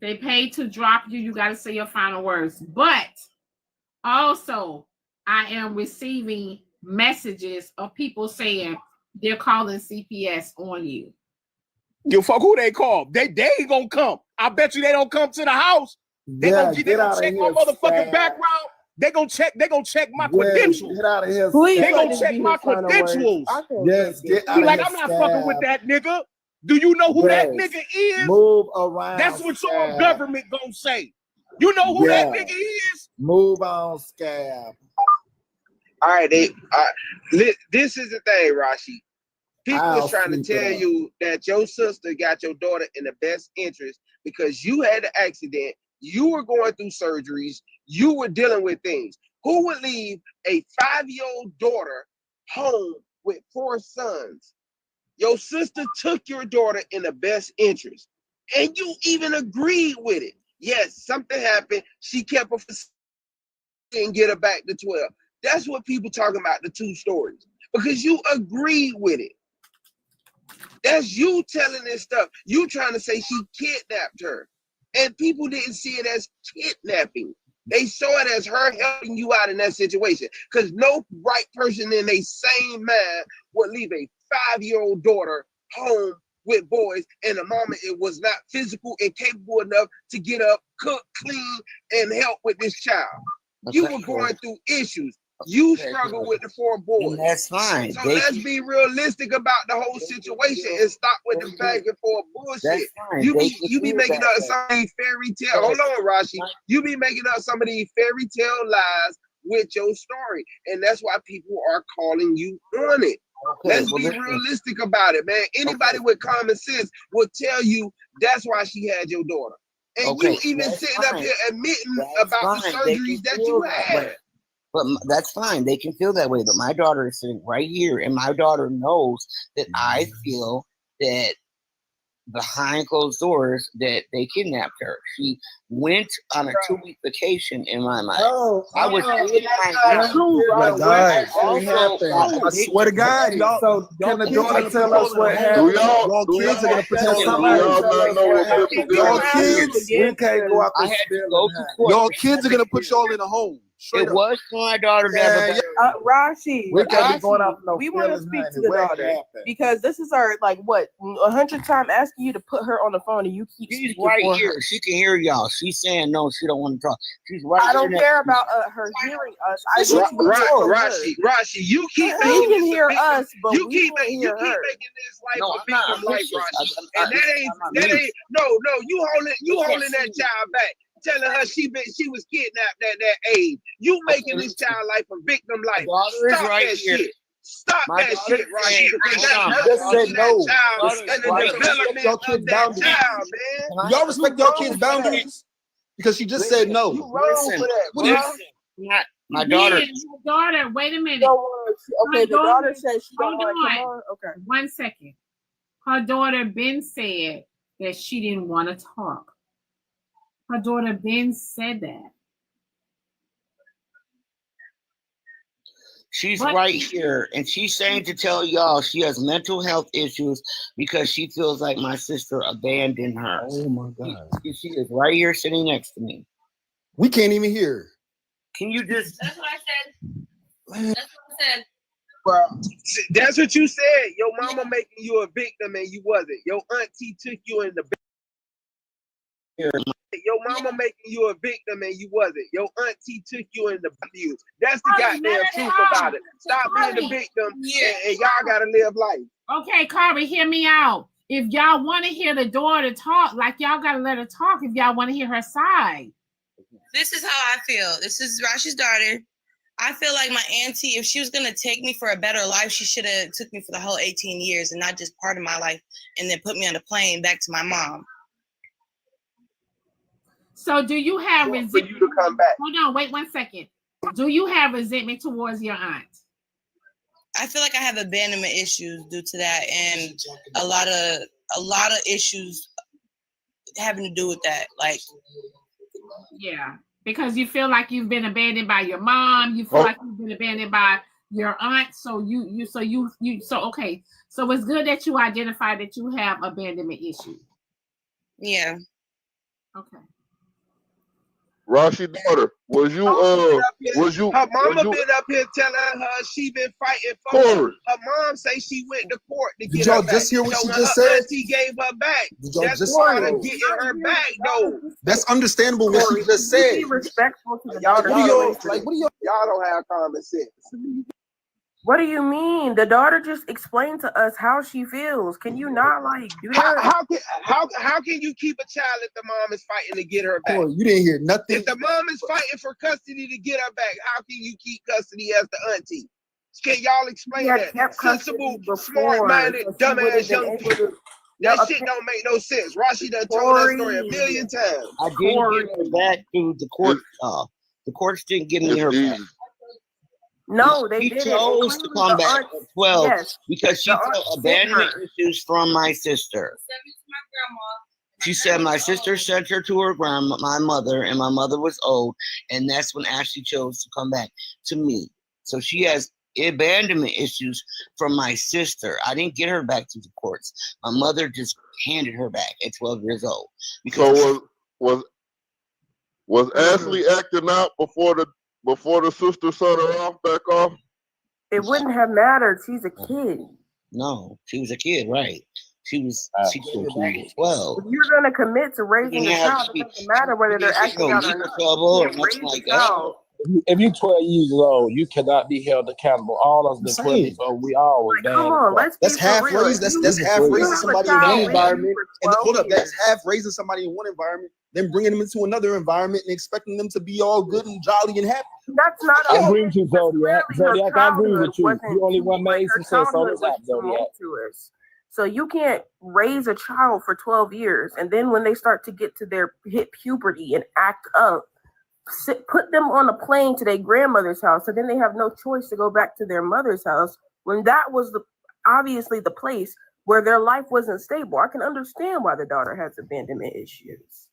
they paid to drop you. You got to say your final words. But also, I am receiving messages of people saying they're calling CPS on you. You fuck who they call. They ain't gonna come. I bet you they don't come to the house. They gonna check my motherfucking background. They gonna check my credentials. Get out of here. They gonna check my credentials. Yes, get out of like here. I'm not fucking with that nigga. Do you know who that nigga is? Move around. That's what your government gonna say. You know who that nigga is? Move on, Scab. All right, this is the thing, Rashi. People are trying to tell you that your sister got your daughter in the best interest because you had an accident, you were going through surgeries, you were dealing with things. Who would leave a 5-year-old daughter home with 4 sons? Your sister took your daughter in the best interest. And you even agreed with it. Yes, something happened. She kept her for and get her back to 12. That's what people talking about, the two stories. Because you agreed with it. That's you telling this stuff. You trying to say she kidnapped her. And people didn't see it as kidnapping. They saw it as her helping you out in that situation. Because no right person in their sane mind would leave a 5-year-old daughter home with boys, and the mama it was not physical and capable enough to get up, cook, clean, and help with this child. You were going through issues. You struggle with the 4 boys. And that's fine. So let's be realistic about the whole situation and stop with the back and forth bullshit. You be making up some of these fairy tale. Hold on, Rashi. You be making up some of these fairy tale lies with your story, and that's why people are calling you on it. Let's be realistic about it, man. Anybody with common sense will tell you that's why she had your daughter. And you even sitting up here admitting about the surgeries that you had. But that's fine. They can feel that way. But my daughter is sitting right here, and my daughter knows that I feel that behind closed doors that they kidnapped her. She went on a 2-week vacation in my mind. I was I swear to God, y'all. So can the daughter tell us what happened? Y'all kids are gonna pretend y'all kids. We can't go out there. Y'all kids are gonna put y'all in a home. It was for my daughter to have a Rashi, we can't be going out no we want to speak to the daughter because this is our 100th time asking you to put her on the phone and you keep she's right here. She can hear y'all. She's saying no, she don't want to talk. She's right. I don't care about her hearing us. Rashi, you keep making you can hear us, but you we keep can't hear her. making this life a victim life, Rashi. And that ain't no. You holding that child back. Telling her she was kidnapped at that age. You making this child life a victim life. Stop that shit. Stop that shit, right? Because that's just said no. And the development of that child, man. Y'all respect your kids' boundaries? Because she just said no. You wrong for that, bro. My daughter. Wait a minute. Okay, the daughter said she don't want to come on. Okay. 1 second. Her daughter Ben said that she didn't want to talk. Her daughter Ben said that. She's right here, and she's saying to tell y'all she has mental health issues because she feels like my sister abandoned her. Oh my God. She is right here sitting next to me. We can't even hear. Can you just... That's what I said. That's what I said. Well, that's what you said. Your mama making you a victim and you wasn't. Your auntie took you in the... Your mama making you a victim and you wasn't. Your auntie took you in the abuse. That's the goddamn truth about it. Stop being the victim and y'all gotta live life. Okay, Carrie, hear me out. If y'all want to hear the daughter talk, like y'all gotta let her talk if y'all want to hear her side. This is how I feel. This is Rashi's daughter. I feel like my auntie, if she was gonna take me for a better life, she should have took me for the whole 18 years and not just part of my life and then put me on a plane back to my mom. So do you have resentment? For you to come back. Hold on, wait 1 second. Do you have resentment towards your aunt? I feel like I have abandonment issues due to that, and a lot of issues having to do with that. Like, yeah, because you feel like you've been abandoned by your mom. You feel like you've been abandoned by your aunt. So okay. So it's good that you identify that you have abandonment issues. Yeah. Okay. Rashi daughter, was you her mama been up here telling her she been fighting for her. Her mom say she went to court to get her back. Just hear what she just her said? auntie gave her back. Did y'all That's just part of getting her back though. That's understandable what she just said. Be respectful to the Y'all daughter. y'all don't have common sense. What do you mean? The daughter just explained to us how she feels. Can you not do that? How can you keep a child if the mom is fighting to get her back? Corey, you didn't hear nothing. If the mom is fighting for custody to get her back, how can you keep custody as the auntie? Can y'all explain that? Sensible, smart-minded, dumbass young people. That shit don't make no sense. Rashi done told that story a million times. I didn't get her back through the court. The courts didn't give me her back. No, they didn't. She chose to come back at 12 because she felt abandonment issues from my sister. She said my sister sent her to her grandma, my mother, and my mother was old, and that's when Ashleigh chose to come back to me. So she has abandonment issues from my sister. I didn't get her back to the courts. My mother just handed her back at 12 years old. So was Ashleigh acting out before the sister sent her back off? It wouldn't have mattered. She's a kid. No, she was a kid, right? She came back at 12. If you're going to commit to raising a child, it doesn't matter whether they're acting out or not. Trouble or nothing like that. If you're 12 years old, you cannot be held accountable. All of us been 12 years old. We all was bad. Come on, let's That's half raised. That's half raising somebody in one environment. And hold up, that's half raising somebody in one environment, then bringing them into another environment and expecting them to be all good and jolly and happy. That's not. I agree with you, Zodiac. Zodiac, I agree with you. You only one made success on this app, Zodiac. So you can't raise a child for 12 years, and then when they start to get to their hit puberty and act up, put them on a plane to their grandmother's house, so then they have no choice to go back to their mother's house when that was obviously the place where their life wasn't stable. I can understand why the daughter has abandonment issues.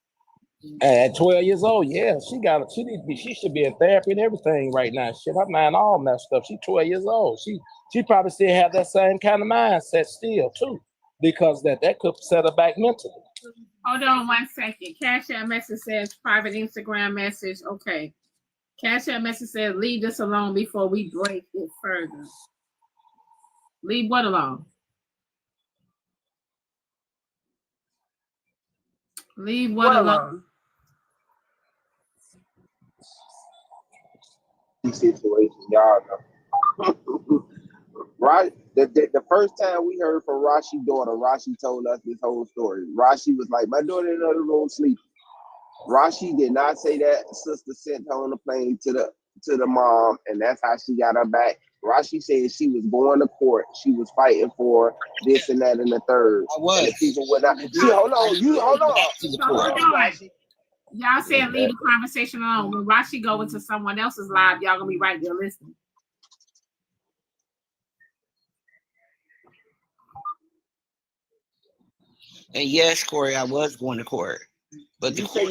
At 12 years old, yeah, she should be in therapy and everything right now. Shit, her mind all messed up. She's 12 years old. She probably still have that same kind of mindset still too, because that could set her back mentally. Hold on 1 second. Cash App message says private Instagram message. Okay. Cash App message says leave this alone before we break it further. Leave what alone? Leave what alone? Situation, y'all know. Right, the first time we heard from Rashi's daughter, Rashi told us this whole story. Rashi was like, my daughter in the other room sleeping. Rashi did not say that. Sister sent her on the plane to the mom, and that's how she got her back. Rashi said she was going to court. She was fighting for this and that and the third. I was. And the people would not. Hold on. Y'all said leave the conversation alone. When Rashi go into someone else's live, y'all gonna be right there listening. And yes, Corey, I was going to court. But you said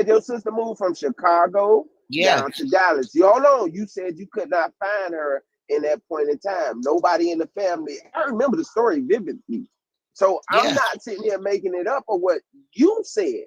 your sister moved from Chicago down to Dallas. Hold on. You said you could not find her in that point in time. Nobody in the family. I remember the story vividly. So I'm not sitting here making it up or what you said.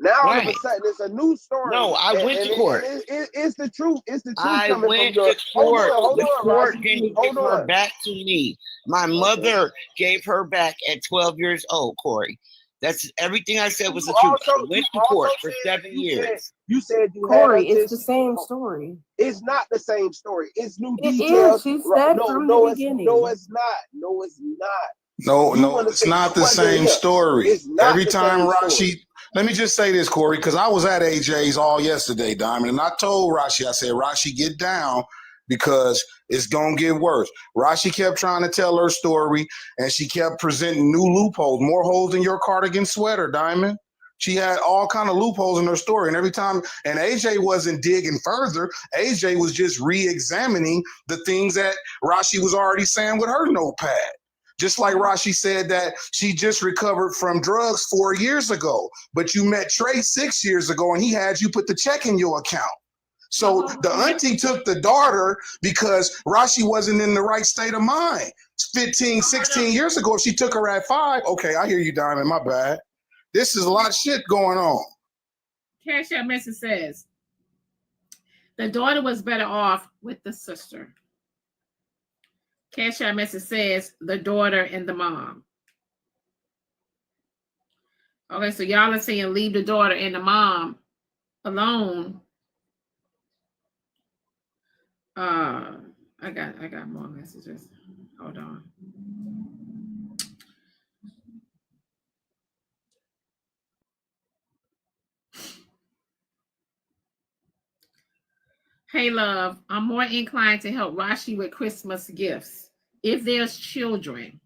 Now all of a sudden it's a new story. No, I went to court. It's the truth. It's the truth. I went to court. The court didn't give her back to me. My mother gave her back at 12 years old, Corey. That's everything I said was the truth. I went to court for 7 years. You said you Corey, it's the same story. It's not the same story. It's new It details. is. She said from the beginning. No, it's not. No, it's not. No, it's not the same story. Every time Rashi, let me just say this, Corey, because I was at AJ's all yesterday, Diamond, and I told Rashi, I said, Rashi, get down because it's going to get worse. Rashi kept trying to tell her story, and she kept presenting new loopholes, more holes in your cardigan sweater, Diamond. She had all kind of loopholes in her story, and every time, and AJ wasn't digging further. AJ was just re-examining the things that Rashi was already saying with her notepad. Just like Rashi said that she just recovered from drugs 4 years ago, but you met Trey 6 years ago and he had you put the check in your account. So the auntie took the daughter because Rashi wasn't in the right state of mind. 15, 16 years ago, if she took her at 5, okay, I hear you, Diamond, my bad. This is a lot of shit going on. Cash App message says, the daughter was better off with the sister. Cash App message says the daughter and the mom. Okay, so y'all are saying leave the daughter and the mom alone. I got more messages. Hold on. Hey, love, I'm more inclined to help Rashi with Christmas gifts. If there's children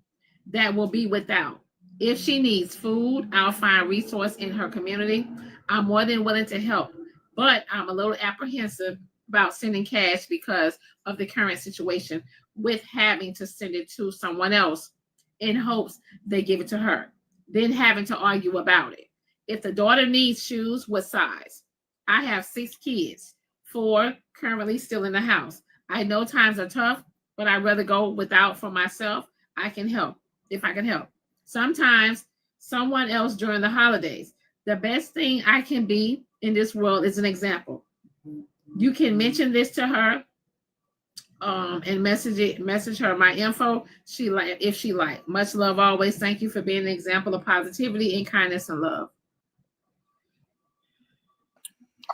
that will be without, if she needs food, I'll find resource in her community. I'm more than willing to help, but I'm a little apprehensive about sending cash because of the current situation with having to send it to someone else in hopes they give it to her. then having to argue about it. If the daughter needs shoes, what size? I have 6 kids, 4 currently still in the house. I know times are tough, but I'd rather go without for myself. I can help if I can help. Sometimes someone else during the holidays. The best thing I can be in this world is an example. You can mention this to her and message her my info. If she like. Much love always. Thank you for being an example of positivity and kindness and love.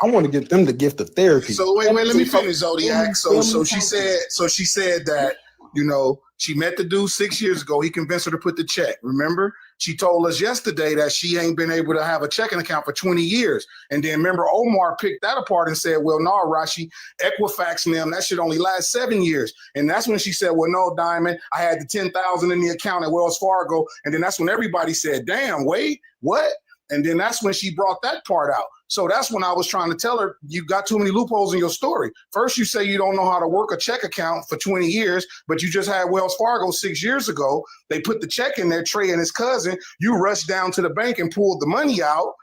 I want to get them the gift of therapy. So wait, let me finish, Zodiac. So she said that, you know, she met the dude 6 years ago. He convinced her to put the check. Remember? She told us yesterday that she ain't been able to have a checking account for 20 years. And then remember, Omar picked that apart and said, well, no, Rashi, Equifax and them, that should only last 7 years. And that's when she said, well, no, Diamond, I had the 10,000 in the account at Wells Fargo. And then that's when everybody said, damn, wait, what? And then that's when she brought that part out. So that's when I was trying to tell her, you got too many loopholes in your story. First, you say you don't know how to work a check account for 20 years, but you just had Wells Fargo 6 years ago. They put the check in there, Trey and his cousin. You rushed down to the bank and pulled the money out.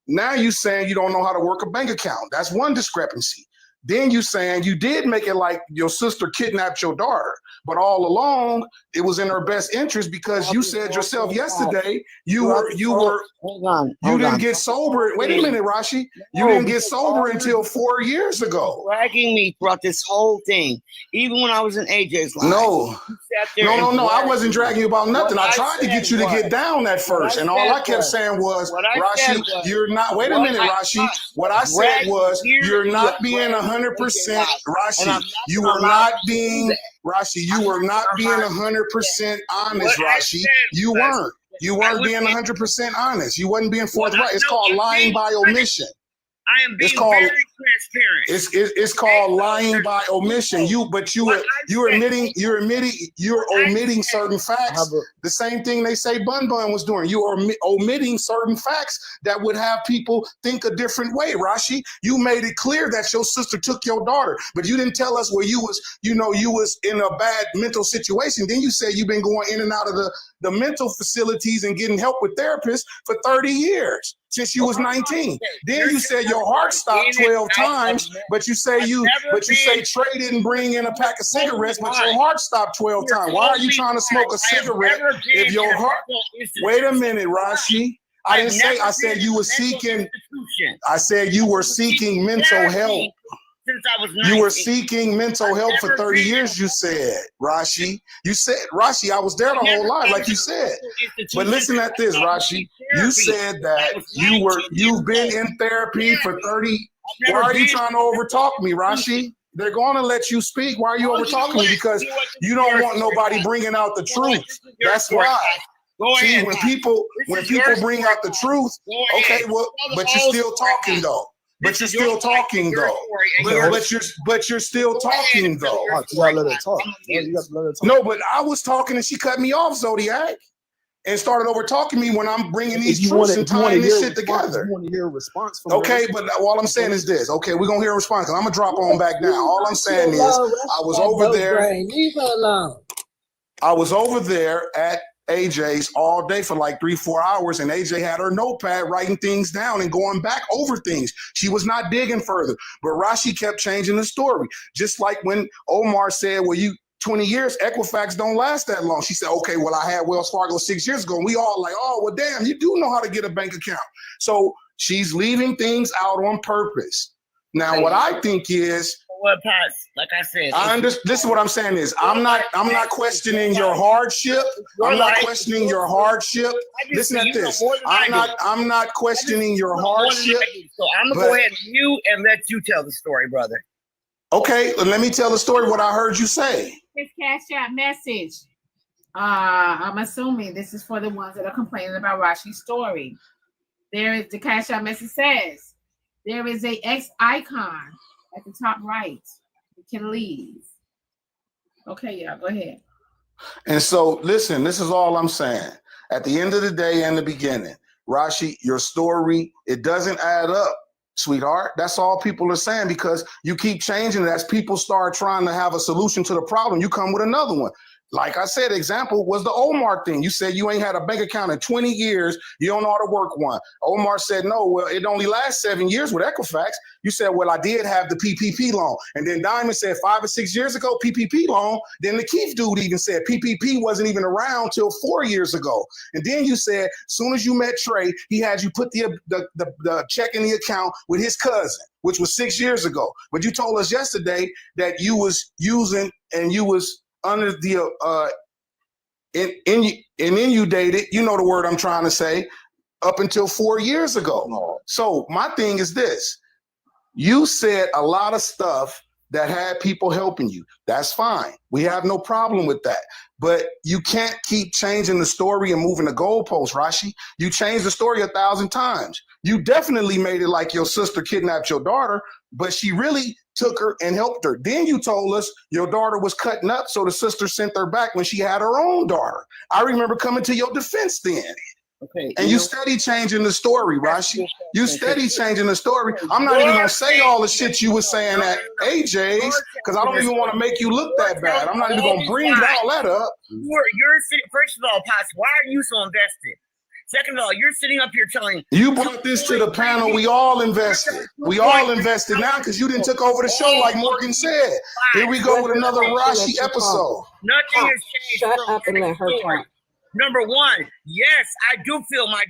Now you saying you don't know how to work a bank account. That's one discrepancy. Then you saying you did make it like your sister kidnapped your daughter, but all along it was in her best interest because you said yourself yesterday you didn't get sober. Wait a minute, Rashi. You didn't get sober until 4 years ago. Dragging me throughout this whole thing, even when I was in AJ's life. No. I wasn't dragging you about nothing. I tried to get you to get down at first, and all I kept saying was, Rashi, you're not. Wait a minute, Rashi. What I said was, you're not being 100%, Rashi. You were not being, Rashi. You were not being 100% honest, Rashi. You weren't. You weren't being 100% honest. You wasn't being forthright. It's called lying by omission. I am being very transparent. It's called lying by omission. You're omitting certain facts. The same thing they say BunBun was doing. You are omitting certain facts that would have people think a different way. Rashi, you made it clear that your sister took your daughter, but you didn't tell us where you was in a bad mental situation. Then you said you've been going in and out of the mental facilities and getting help with therapists for 30 years. Since you was 19. Then you said your heart stopped 12 times, but you say Trey didn't bring in a pack of cigarettes, but your heart stopped 12 times. Why are you trying to smoke a cigarette if your heart? Wait a minute, Rashi. I didn't say. I said you were seeking. I said you were seeking mental help. Since I was 19. You were seeking mental help for 30 years, you said, Rashi. You said, Rashi, I was there the whole life, like you said. But listen at this, Rashi. You said that you've been in therapy for 30. Why are you trying to overtalk me, Rashi? They're going to let you speak. Why are you overtalking me? Because you don't want nobody bringing out the truth. That's why. See, when people bring out the truth, okay, well, but you're still talking though. But you're still talking though. But you're still talking though. You gotta let her talk. No, but I was talking and she cut me off, Zodiac, and started over talking me when I'm bringing these truths and tying this shit together. You want to hear a response from Okay, but all I'm saying is this. Okay, we're gonna hear a response because I'm gonna drop on back now. All I'm saying is I was over there. Leave her alone. I was over there at AJ's all day for like 3-4 hours, and AJ had her notepad writing things down and going back over things. She was not digging further, but Rashi kept changing the story. Just like when Omar said, well, 20 years, Equifax don't last that long. She said, okay, well, I had Wells Fargo 6 years ago. And we all like, oh, well, damn, you do know how to get a bank account. So she's leaving things out on purpose. Now, what I think is, like I said, this is what I'm saying is I'm not questioning your hardship. I'm not questioning your hardship. Listen at this. I'm not questioning your hardship. So I'm gonna go ahead and mute and let you tell the story, brother. Okay, let me tell the story. What I heard you say. This Cash App message. I'm assuming this is for the ones that are complaining about Rashi's story. There is the Cash App message says there is a X icon at the top right. You can leave. Okay, y'all, go ahead. And so, listen, this is all I'm saying. At the end of the day and the beginning, Rashi, your story, it doesn't add up, sweetheart. That's all people are saying because you keep changing it. As people start trying to have a solution to the problem, you come with another one. like I said, example was the Omar thing. You said you ain't had a bank account in 20 years. You don't know how to work one. Omar said, no, well, it only lasts 7 years with Equifax. You said, well, I did have the PPP loan. And then Diamond said 5 or 6 years ago, PPP loan. Then the Keith dude even said PPP wasn't even around till 4 years ago. And then you said, as soon as you met Trey, he had you put the check in the account with his cousin, which was 6 years ago. But you told us yesterday that you was using and you was under the inundated, you know the word I'm trying to say, up until 4 years ago. So my thing is this. You said a lot of stuff that had people helping you. That's fine. We have no problem with that. But you can't keep changing the story and moving the goalposts, Rashi. You changed the story 1,000 times. You definitely made it like your sister kidnapped your daughter, but she really took her and helped her. Then you told us your daughter was cutting up, so the sister sent her back when she had her own daughter. I remember coming to your defense then. Okay, and you steady changing the story, Rashi. You steady changing the story. I'm not even gonna say all the shit you were saying at AJ's because I don't even want to make you look that bad. I'm not even gonna bring all that up. You're sitting. First of all, Pops, why are you so invested? Second of all, you're sitting up here telling. You brought this to the panel. We all invested. We all invested now because you didn't took over the show like Morgan said. Here we go with another Rashi episode. Nothing has changed. Shut up and let her talk. Number one, yes, I do feel my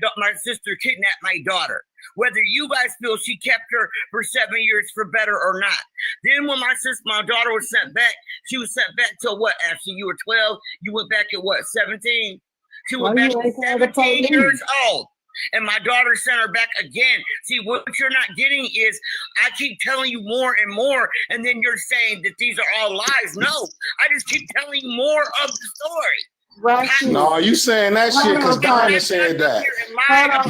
sister kidnapped my daughter. Whether you guys feel she kept her for 7 years for better or not. Then when my daughter was sent back, she was sent back till what, Ashley? You were 12. You went back at what, 17? She went back at 17 years old. And my daughter sent her back again. See, what you're not getting is I keep telling you more and more, and then you're saying that these are all lies. No, I just keep telling you more of the story. No, you saying that shit because Diamond said that.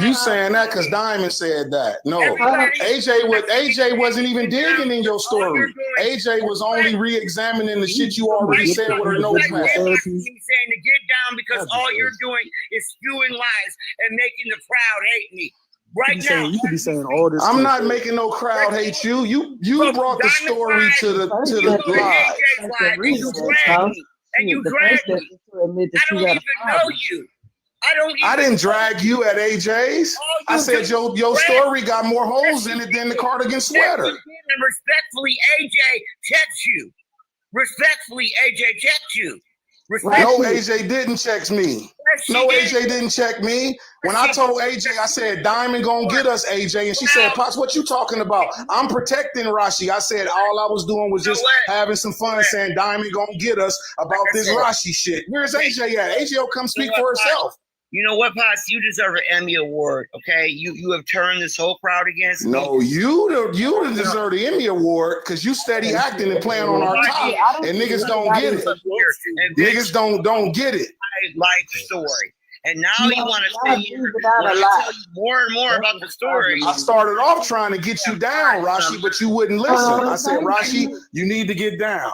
You saying that because Diamond said that. No, AJ wasn't even digging in your story. AJ was only re-examining the shit you already said with her notepad. He's saying to get down because all you're doing is spewing lies and making the crowd hate me. Right now, you could be saying all this. I'm not making no crowd hate you. You brought the story to the live. And you dragged me. I don't even know you. I didn't drag you at AJ's. I said your story got more holes in it than the cardigan sweater. And respectfully, AJ checked you. Respectfully, AJ checked you. No, AJ didn't check me. No, AJ didn't check me. When I told AJ, I said, Diamond gonna get us, AJ. And she said, Pops, what you talking about? I'm protecting Rashi. I said, all I was doing was just having some fun saying Diamond gonna get us about this Rashi shit. Where's AJ at? AJ will come speak for herself. You know what, Pops? You deserve an Emmy Award, okay? You have turned this whole crowd against me. No, you deserve the Emmy Award because you steady acting and playing on our top, and niggas don't get it. Niggas don't get it. My life story. And now you want to say tell you more and more about the story. I started off trying to get you down, Rashi, but you wouldn't listen. I said, Rashi, you need to get down.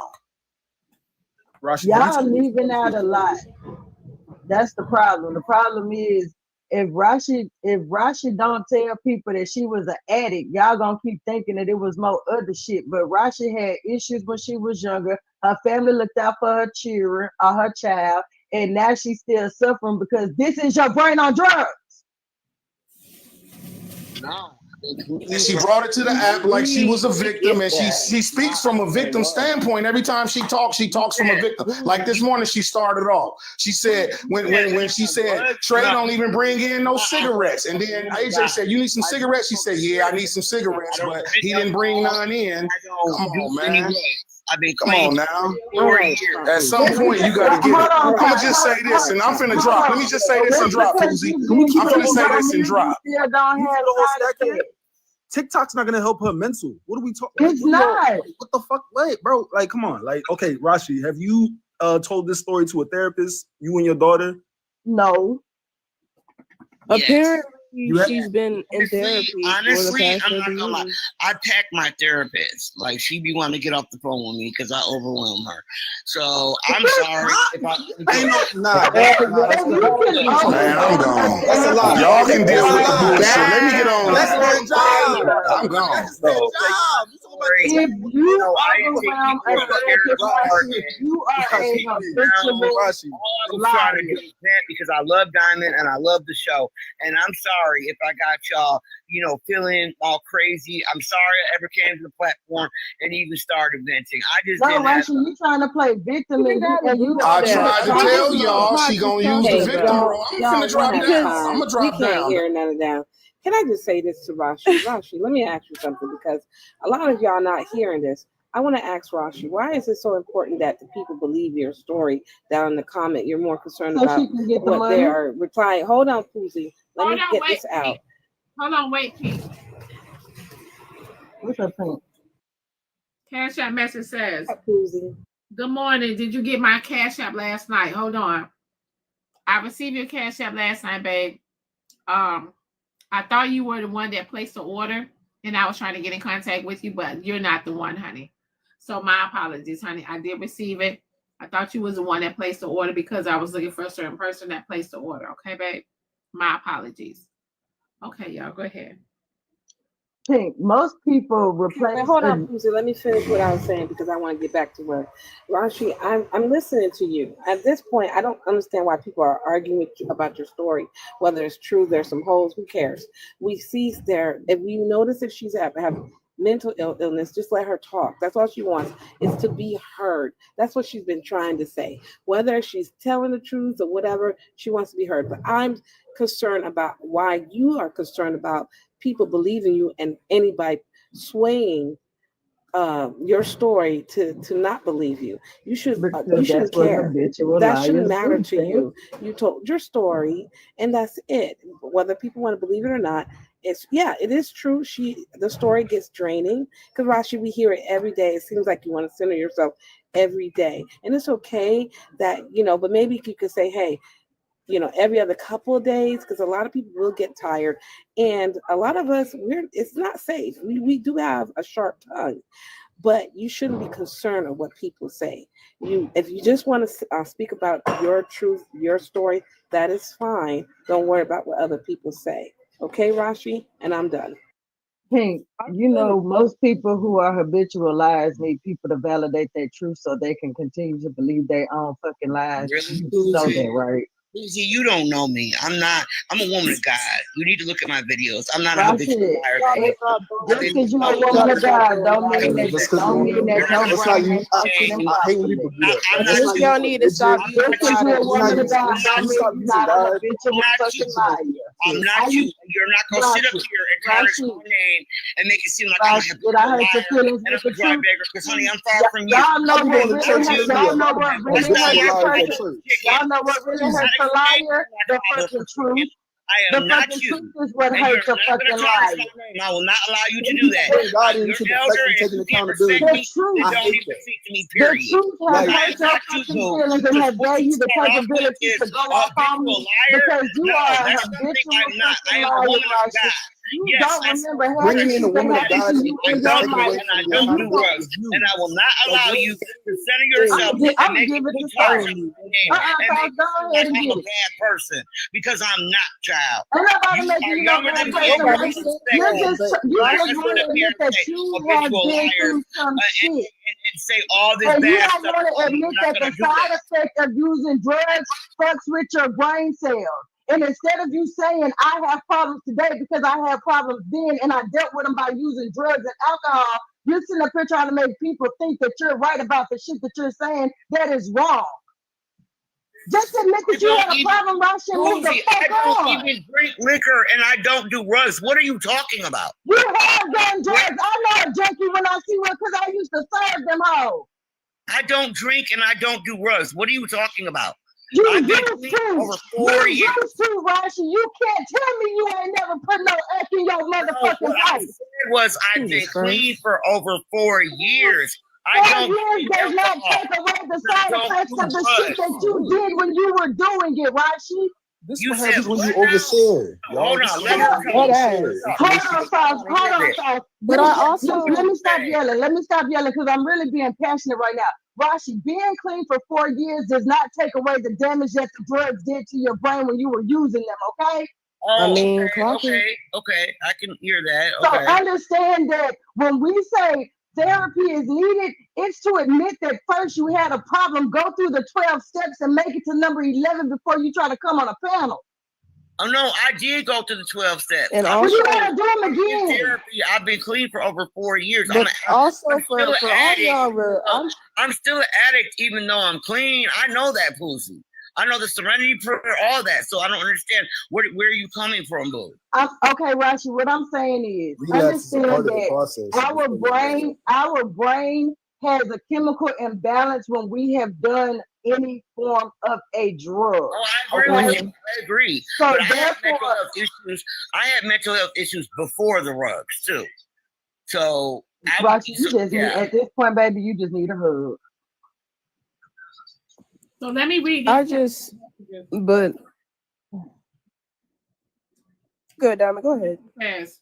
Rashi, y'all leaving out a lot. That's the problem. The problem is if Rashi don't tell people that she was an addict, y'all gonna keep thinking that it was more other shit. But Rashi had issues when she was younger. Her family looked out for her children or her child, and now she's still suffering because this is your brain on drugs. No. And she brought it to the app like she was a victim, and she speaks from a victim standpoint. Every time she talks from a victim. Like this morning, she started off. She said when she said Trey don't even bring in no cigarettes, and then AJ said you need some cigarettes. She said yeah, I need some cigarettes, but he didn't bring none in. Come on, man. Come on now. At some point, you got to get it. I'm going to just say this, and I'm finna drop. Let me just say this and drop, Uzi. I'm finna say this and drop. TikTok's not gonna help her mental. What are we talking? It's not. What the fuck? Wait, bro. Like, come on. Like, okay, Rashi, have you told this story to a therapist? You and your daughter? No. Yes. She's been in therapy honestly, for the past I'm not 30 gonna lie. years. I pack my therapist. Like, she be wanting to get off the phone with me because I overwhelm her. So I'm sorry if I. Man, I'm gone. That's a lie. Y'all can deal with the bullshit. Let me get on. That's their job. I'm gone. That's their job. If you overwhelm a therapist, you are a habitual All I was trying to do is vent because I love Diamond and I love the show. And I'm sorry if I got y'all, feeling all crazy. I'm sorry I ever came to the platform and even started venting. I just no, didn't Rashi, you trying to play victim and you I tried to tell y'all she gonna use the victim y'all- role. I'm y'all finna drop one at a down. time. I'm gonna drop We can't down. hear none of that. Can I just say this to Rashi? Rashi, let me ask you something because a lot of y'all not hearing this. I want to ask Rashi, why is it so important that the people believe your story down in the comment? You're more concerned So about she can get the what money? they are replying. Hold on, Poozy. Let me get this out. Hold on, wait, Pete. What's up, Pink? Cash App message says, Poozy. good morning. Did you get my Cash App last night? Hold on. I received your Cash App last night, babe. I thought you were the one that placed the order, and I was trying to get in contact with you, but you're not the one, honey. So my apologies, honey. I did receive it. I thought you was the one that placed the order because I was looking for a certain person that placed the order. Okay, babe? My apologies. Okay, y'all, go ahead. Pink, most people replace. Wait, hold on, Poozy. Let me finish what I was saying because I want to get back to work. Rashi, I'm listening to you. At this point, I don't understand why people are arguing with you about your story. Whether it's true, there's some holes. Who cares? We see there. If you notice if she's have mental illness, just let her talk. That's all she wants is to be heard. That's what she's been trying to say. Whether she's telling the truth or whatever, she wants to be heard. But I'm concerned about why you are concerned about people believing you and anybody swaying your story to not believe you. You shouldn't care. That shouldn't matter to you. You told your story and that's it. Whether people want to believe it or not, it is true. The story gets draining because Rashi, we hear it every day. It seems like you want to center yourself every day, and it's okay that but maybe you could say, hey, every other couple of days, because a lot of people will get tired, and a lot of us, it's not safe. We do have a sharp tongue, but you shouldn't be concerned of what people say. If you just want to speak about your truth, your story, that is fine. Don't worry about what other people say. Okay, Rashi? And I'm done. Pink, most people who are habitual liars need people to validate their truth so they can continue to believe their own fucking lies. Really, You know that, right? Poozy, you don't know me. I'm a woman of God. You need to look at my videos. I'm not a That's habitual it. liar. Just because you're a woman of God, don't mean that your brain I hate when people do that. I think y'all need to stop. Just because you're a woman of God, don't mean you're not a habitual fucking liar. I'm not you. You're not gonna sit up here and tarnish my name and make it seem like I'm a habitual liar and a dry beggar. Because honey, I'm far from you. Y'all know what really hurts a liar? The fucking truth. I am not you. Truth is what And hurts you're a not fucking gonna tarnish liar. my name. I will not allow you to do that. God I'm into your the elder, fact and of if taking you can't accountability. respect me, truth. then I don't hate even that. speak to me, The period. truth has What I hurt am your not you, fucking boo. feelings and Because has what gave you you the start off with capability is to go a off on habitual me liar. because you No, are a that's something habitual I'm not. I fucking am a liar, woman of Rashi. God. You Yes, don't I remember saw half Bringing the in a shit that woman of happened God to and you I in don't your drink life. and I from the don't do accountability drugs. is you. And I will not allow you to center yourself I'm and make gonna it give it too to tarnish you. my name and make it Go seem ahead like and I'm get a it. bad person because I'm not, child. Ain't nobody You making are you no younger bad than me person, and you Rashi. respect You me. just You're not want gonna sit to up here admit and that say you have habitual been liars through some shit. and say all this And you bad don't stuff want to about me. admit You're not that the gonna do side that. effect of using drugs fucks with your brain cells. And instead of you saying, I have problems today because I had problems then and I dealt with them by using drugs and alcohol, you're sitting up here trying to make people think that you're right about the shit that you're saying that is wrong. Just admit that you had a problem, Rashi, and move the Poozy, fuck I don't on. even drink liquor and I don't do drugs. What are you talking about? You have done drugs. I know a junkie when I see one because I used to serve them hoes. I don't drink and I don't do drugs. What are you talking about? You I've been used clean to. over 4 years. You used to, Rashi. You can't tell me you ain't never put no F in your motherfucking What I life. said was I've been clean for over 4 years. I 4 don't years drink does not alcohol. take away the I side don't effects do of the shit drugs. that you did when you were doing it, Rashi. This You what said happens when you what now? overshare. Y'all, Hold this on, is let what her happens when you talk. overshare. Hold on, Sauce. But I also Let me stop yelling. Let me stop yelling because I'm really being passionate right now. Rashi, being clean for 4 years does not take away the damage that the drugs did to your brain when you were using them, okay? Oh, I mean, okay. I can hear that. So Okay. understand that when we say therapy is needed, it's to admit that first you had a problem, go through the 12 steps and make it to number 11 before you try to come on a panel. Oh no, I did go to the 12 steps. And I'm also, you gotta do them in again. therapy. I've been clean for over 4 years. but also I'm for still an all addict. y'all, I'm still an addict even though I'm clean. I know that, Pussy. I know the Serenity Prayer, all that. So I don't understand where are you coming from, boo? Okay, Rashi, what I'm saying is Relapse is a understand part of the that process. our brain has a chemical imbalance when we have done any form of a drug. Oh, I agree with you. I agree. So but I had therefore, mental health issues. I had mental health issues before the rugs too. So Rashi, you just need, at this point, baby, you just need a hug. So let me read this. but good, Diamond, go ahead. Yes.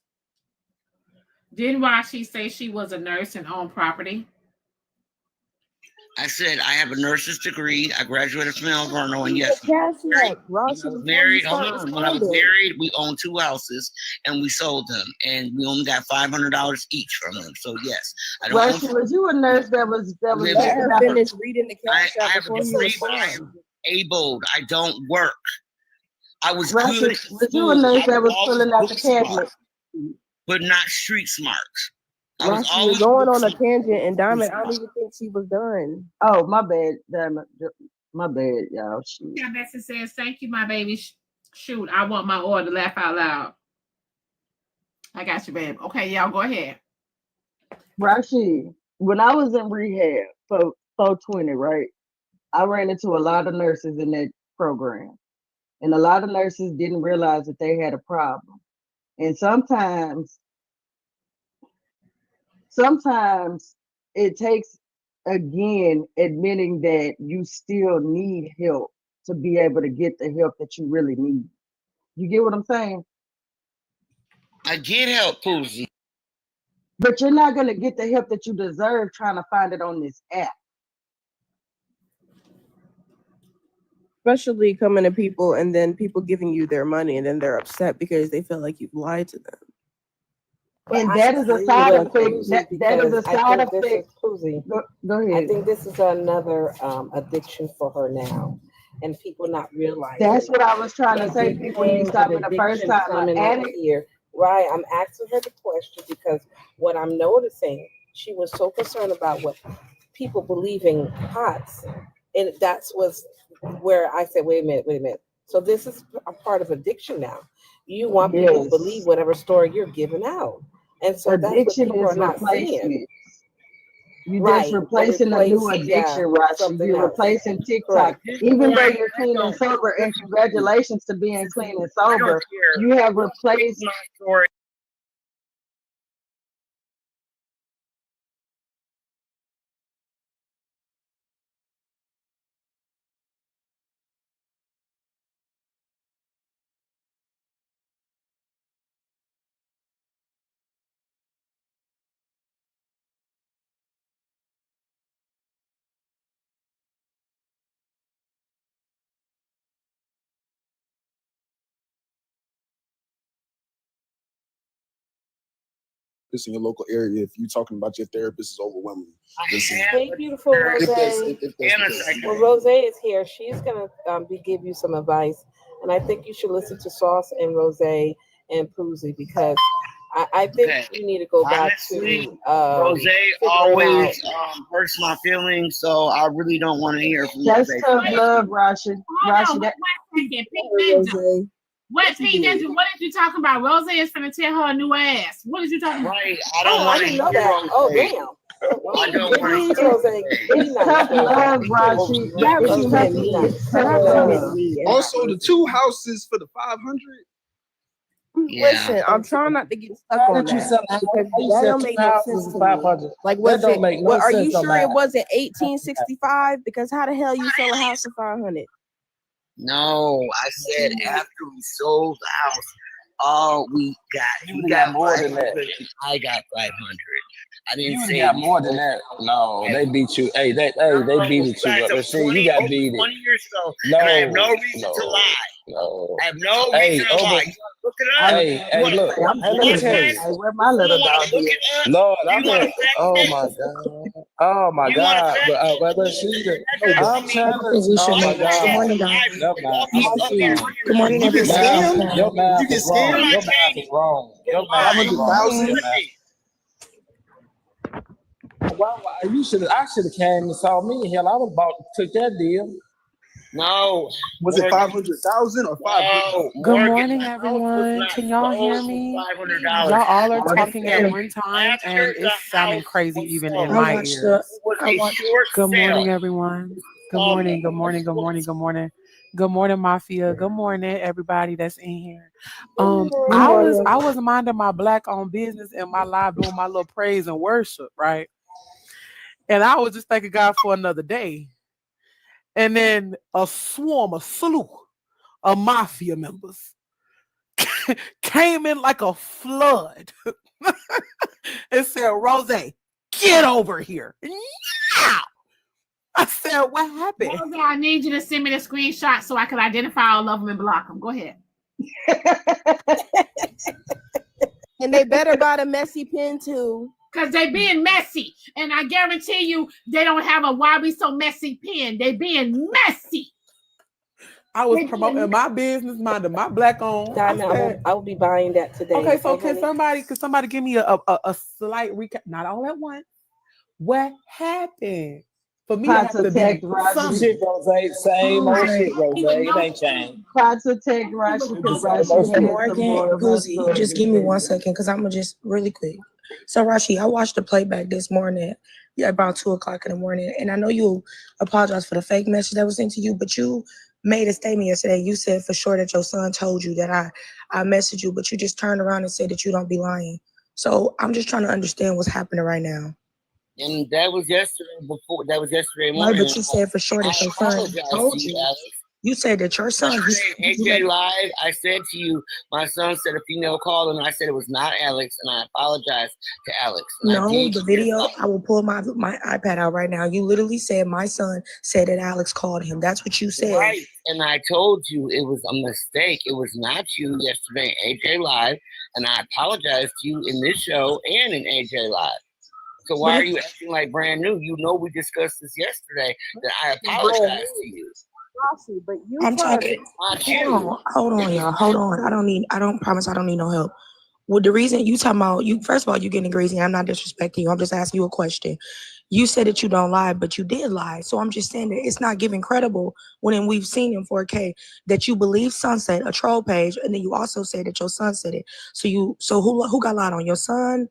Didn't Rashi say she was a nurse and owned property? I said I have a nurse's degree. I graduated from Mount Vernon, and yes, Married. Hold on. When I was married, we owned 2 houses and we sold them, and we only got $500 each from them. So yes, I don't. Rashi, was you a nurse that was Let her finish reading the I cash have a before you degree, but I am disabled. I don't work. I was Rashi, good. was you a nurse that was pulling out the smart, cabinet? but not street smart. I was Rashi, always you're going on a tangent, and Diamond, I don't even think she was done. Oh, my bad, Diamond. My bad, y'all. Shoot. Yeah, Bessie says, thank you, my baby. Shoot, I want my order. Laugh out loud. I got you, babe. Okay, y'all go ahead. Rashi, when I was in rehab for 420, right, I ran into a lot of nurses in that program. And a lot of nurses didn't realize that they had a problem. And sometimes it takes, again, admitting that you still need help to be able to get the help that you really need. You get what I'm saying? I get help, Poozy. But you're not going to get the help that you deserve trying to find it on this app. Especially coming to people and then people giving you their money and then they're upset because they feel like you've lied to them. And that is a side effect. That is a side effect. Go ahead. I think this is another addiction for her now, and people not realizing. That's what I was trying to say. People need to stop it the first time. Coming up here, right? I'm asking her the question because what I'm noticing, she was so concerned about what people believing POTS, and that's was where I said, wait a minute. So this is a part of addiction now. You want people to believe whatever story you're giving out. And so addiction that's what people is are not seeing. replacement. You're just replacing a new addiction, Rashi. You're replacing TikTok. Even though you're clean and sober, and congratulations to being clean and sober, you have replaced my story. In your local area, if you're talking about your therapist, is overwhelming. Hey, beautiful Rose. Well, Rose is here. She's gonna give you some advice, and I think you should listen to Sauce and Rose and Poozy because I think you need to go back to Rose always hurts my feelings, so I really don't want to hear from you. That's tough love, Rashi. Rashi, that. What, Pete Ninja, what did you talking about? Rose is finna tear her a new ass. What did you talking about? Right, I don't want to know that. Oh, damn. I don't want to. It's tough love, Rashi. It's tough love. Also, the 2 houses for the 500. Listen, I'm trying not to get stuck on that because that don't make no sense to me. Like, was it? Are you sure it wasn't 1865? Because how the hell you sell a house for 500? No, I said after we sold the house, all we You got more than that. I got 500. I didn't You say got more than that. No, they beat you. Hey, they beat you up. But see, you got beat it. 20 years ago, No, and I have no reason to lie. no. I have no reason to lie. Look it up. Hey, look. Hey, let me tell you. Hey, where my little dog is? Lord, I'm here. Oh my God. Oh my God. But she, I'm trying to. Oh my God. Good morning, Good morning, You get scammed? Your math You get is wrong. scammed? Your math is wrong. Your math is wrong. 500,000? Why, you should have. I should have came and saw me. Hell, I would have took that deal. No. Was it 500,000 or 500? Good morning, everyone. Can y'all hear me? Y'all all are talking at one time, and it's sounding crazy even in my ears. Good morning, everyone. Good morning. Good morning. Good morning. Good morning. Good morning, Mafia. Good morning, everybody that's in here. I was minding my black-owned business and my live doing my little praise and worship, right? And I was just thanking God for another day. And then a slew of mafia members came in like a flood and said, Rose, get over here. Yeah. I said, what happened? Rose, I need you to send me the screenshot so I can identify all of them and block them. Go ahead. And they better buy the messy pen too. Because they being messy. And I guarantee you they don't have a why we so messy pen. They being messy. I was promoting my business, minding my black owned. I will be buying that today. Okay, so can somebody give me a slight recap? Not all at once. What happened? For me, Try to text some shit, Rose. Same old shit, Rose. It ain't changed. Try to text Rashi because Rashi Morgan, Koozie, just give me 1 second because I'm gonna just really quick. So Rashi, I watched the playback this morning, about 2:00 in the morning, and I know you apologize for the fake message that was sent to you, but you made a statement yesterday. You said for sure that your son told you that I messaged you, but you just turned around and said that you don't be lying. So I'm just trying to understand what's happening right now. And that was yesterday morning. Right, but you said for sure that your son told you. Alex. You said that your son. AJ Live, I said to you, my son said a female called, and I said it was not Alex, and I apologized to Alex. No, the video, I will pull my iPad out right now. You literally said my son said that Alex called him. That's what you said. Right, and I told you it was a mistake. It was not you yesterday, AJ Live, and I apologized to you in this show and in AJ Live. So why are you acting like brand new? You know we discussed this yesterday, that I apologize to you. Rashi, but you I'm talking. Hold on, y'all. Hold on. I don't promise I don't need no help. Well, the reason you talking about you, first of all, you getting greasy. I'm not disrespecting you. I'm just asking you a question. You said that you don't lie, but you did lie. So I'm just saying that it's not giving credible when we've seen in 4K that you believe Sunset, a troll page, and then you also said that your son said it. So who got lied on? Your son?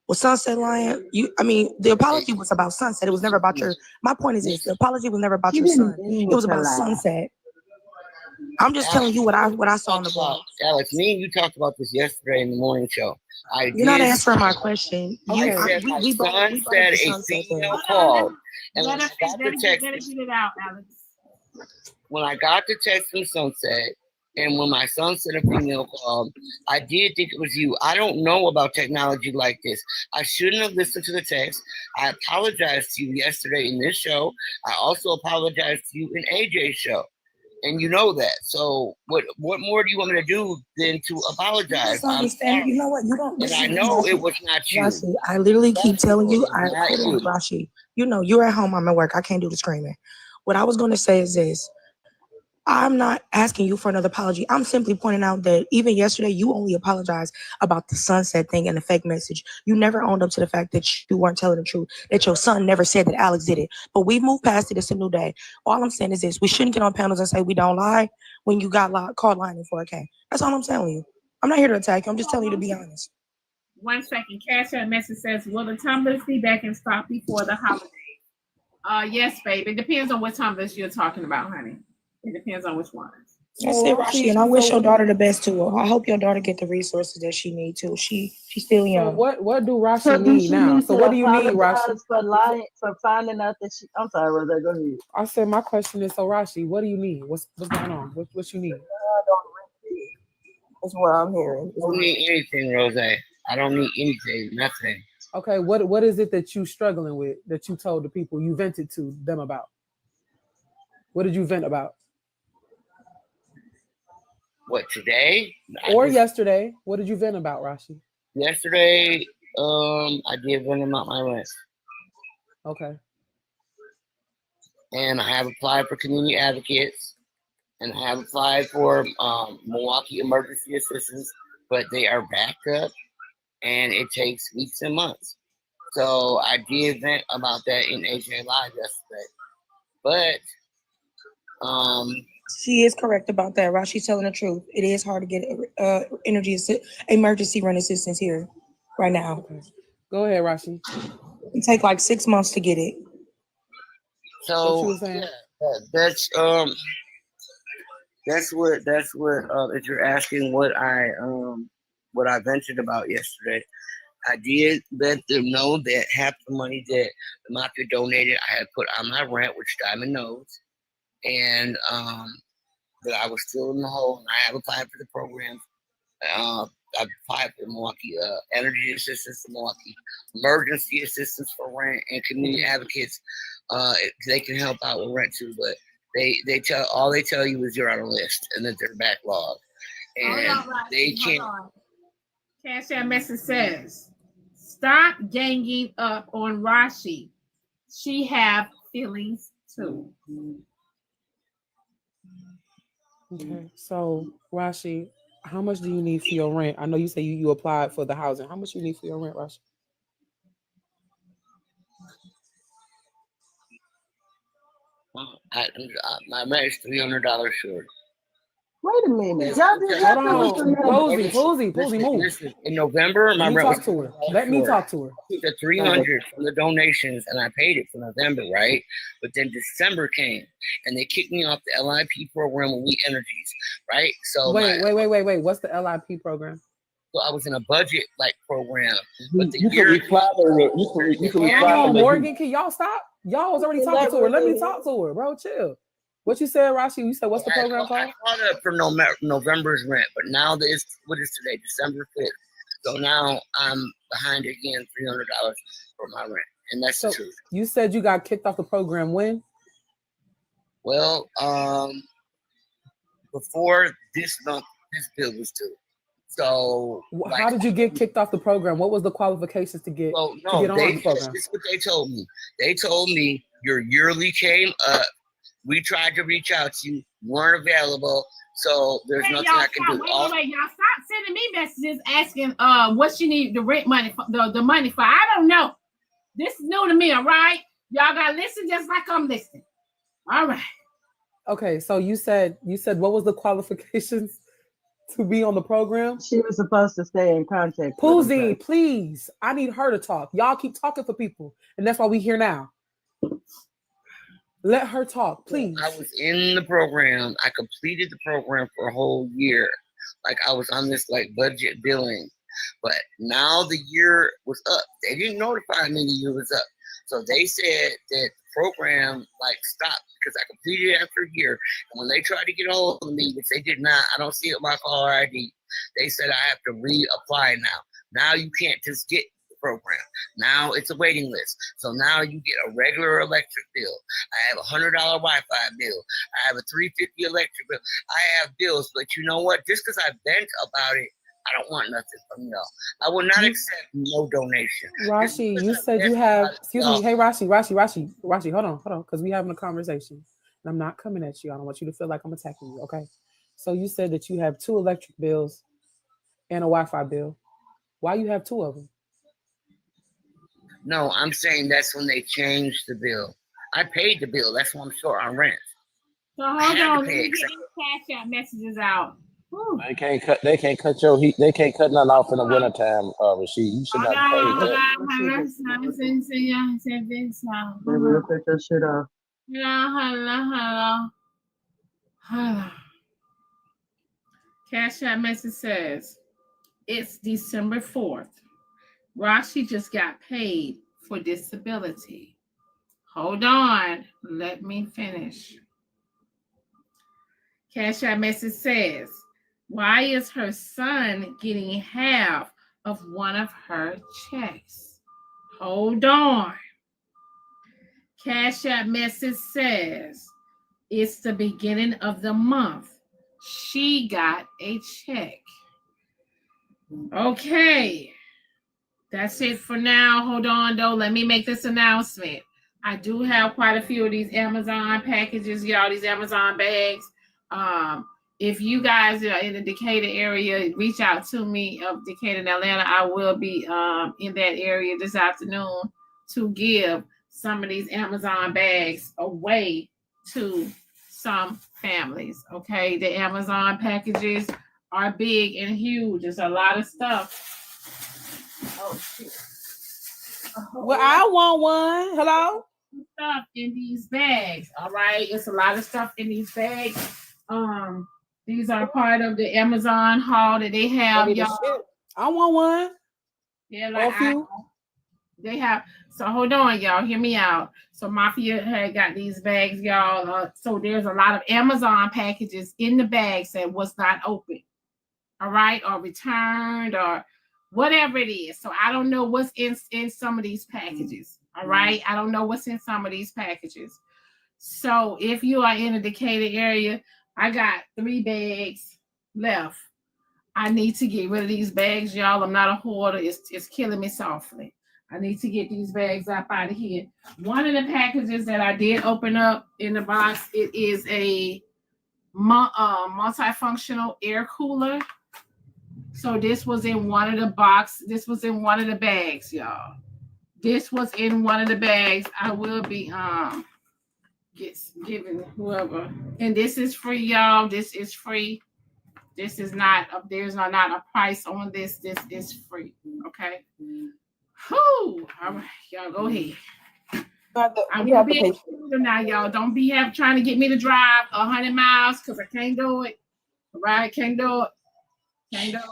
Was Sunset lying? The apology was about Sunset. It was never about your. My point is this: the apology was never about your son. It was about Sunset. I'm just telling you what I saw on the blog. Alex, me and you talked about this yesterday in the morning show. You're not answering my question. My son said a female called, and when I got the text, get it out, Alex. When I got the text from Sunset, and when my son said a female called, I did think it was you. I don't know about technology like this. I shouldn't have listened to the text. I apologized to you yesterday in this show. I also apologized to you in AJ's show. And you know that. So what more do you want me to do than to apologize? You know what? You don't. And I know it was not you. Rashi, I literally keep telling you. Rashi, you know, you're at home. I'm at work. I can't do the screaming. What I was going to say is this. I'm not asking you for another apology. I'm simply pointing out that even yesterday, you only apologized about the Sunset thing and the fake message. You never owned up to the fact that you weren't telling the truth, that your son never said that Alex did it. But we've moved past it. It's a new day. All I'm saying is this. We shouldn't get on panels and say we don't lie when you got called lying in 4K. That's all I'm telling you. I'm not here to attack you. I'm just telling you to be honest. 1 second. Cash out message says, will the tumblers be back in stock before the holidays? Yes, babe. It depends on what tumblers you're talking about, honey. It depends on which ones. That's it, Rashi, and I wish your daughter the best too. I hope your daughter get the resources that she needs to. She's still young. So what do Rashi So do need she now? need So to what do you need, Rashi? apologize for lying, for finding out that she? I'm sorry, Rose. Go ahead. I said my question is, so Rashi, what do you need? What's going on? What you need? That's what I'm hearing. I don't need anything, Rose. I don't need anything, nothing. Okay, what is it that you struggling with that you told the people you vented to them about? What did you vent about? What, today? Or yesterday? What did you vent about, Rashi? Yesterday, I did vent about my rent. Okay. And I have applied for community advocates, and I have applied for Milwaukee emergency assistance, but they are backed up, and it takes weeks and months. So I did vent about that in AJ Live yesterday, but she is correct about that. Rashi's telling the truth. It is hard to get emergency rent assistance here right now. Okay. Go ahead, Rashi. It take like 6 months to get it. So yeah, that's what if you're asking what I ventured about yesterday, I did let them know that half the money that the mafia donated I had put on my rent, which Diamond knows, and that I was still in the hole, and I have applied for the programs. I've applied for Milwaukee energy assistance, Milwaukee emergency assistance for rent, and community advocates. They can help out with rent too, but they tell you is you're on a list and that they're backlogged, and they can't. Cash App message says, "Stop ganging up on Rashi. She have feelings too." Okay, so Rashi, how much do you need for your rent? I know you say you applied for the housing. How much you need for your rent, Rashi? My rent is $300 short. Wait a minute. Y'all just got Posey, move. Listen, in November, my rent was $300 Let me talk to her. The 300 from the donations, and I paid it for November, right? But then December came, and they kicked me off the LIP program with We Energies, right? So wait. What's the LIP program? So I was in a budget program. But You can reply to Morgan, can y'all stop? Y'all was already talking to her. Let me talk to her, bro. Chill. What you said, Rashi? You said what's the program called? I caught up for November's rent, but now what is today? December 5th. So now I'm behind again $300 for my rent, and that's the truth. You said you got kicked off the program when? Well, before this month, this bill was due. So how did you get kicked off the program? What was the qualifications to get on the program? This is what they told me. They told me your yearly came up. We tried to reach out to you, weren't available. So there's nothing I can do. Wait, y'all stop sending me messages asking what she need the rent money for, the money for. I don't know. This is new to me, all right? Y'all gotta listen just like I'm listening. All right. Okay, so you said what was the qualifications to be on the program? She was supposed to stay in contact. Posey, please. I need her to talk. Y'all keep talking for people, and that's why we here now. Let her talk, please. I was in the program. I completed the program for a whole year. I was on this budget billing. But now the year was up. They didn't notify me the year was up. So they said that the program stopped because I completed it after a year. And when they tried to get a hold of me, which they did not, I don't see it on my caller ID. They said I have to reapply now. Now you can't just get program. Now it's a waiting list. So now you get a regular electric bill. I have $100 Wi-Fi bill. I have a $350 electric bill. I have bills, but you know what? Just because I vent about it, I don't want nothing from y'all. I will not accept no donation. Rashi, you said you have, excuse me, hey Rashi, hold on, because we having a conversation. And I'm not coming at you. I don't want you to feel like I'm attacking you, okay? So you said that you have 2 electric bills and a Wi-Fi bill. Why you have 2 of them? No, I'm saying that's when they changed the bill. I paid the bill. That's why I'm short on rent. So hold on, let me get these cash out messages out. Whew. They can't cut your heat. They can't cut nothing off in the wintertime, Rasheed. You should not pay that. Maybe we'll take that shit off. Hello. Cash App message says, it's December 4th. Rashi just got paid for disability. Hold on. Let me finish. Cash App message says, why is her son getting half of one of her checks? Hold on. Cash App message says, it's the beginning of the month. She got a check. Okay. That's it for now. Hold on, though. Let me make this announcement. I do have quite a few of these Amazon packages, y'all, these Amazon bags. If you guys are in the Decatur area, reach out to me of Decatur and Atlanta. I will be in that area this afternoon to give some of these Amazon bags away to some families. Okay, the Amazon packages are big and huge. There's a lot of stuff. Oh shit. Well, I want one. Hello? Stuff in these bags. All right. It's a lot of stuff in these bags. These are part of the Amazon haul that they have, y'all. I want one. Yeah, like they have. So hold on, y'all. Hear me out. So Mafia had got these bags, y'all. So there's a lot of Amazon packages in the bags that was not open. All right, or returned or whatever it is. So I don't know what's in some of these packages. All right. I don't know what's in some of these packages. So if you are in the Decatur area, I got 3 bags left. I need to get rid of these bags, y'all. I'm not a hoarder. It's killing me softly. I need to get these bags up out of here. One of the packages that I did open up in the box, it is a multifunctional air cooler. So this was in one of the this was in one of the bags, y'all. This was in one of the bags. I will be giving whoever. And this is free, y'all. This is free. This is not there's not a price on this. This is free. Okay. Whew. All right, y'all go ahead. I will be able to do it now, y'all. Don't be trying to get me to drive 100 miles because I can't do it. All right, can't do it. Can't do it.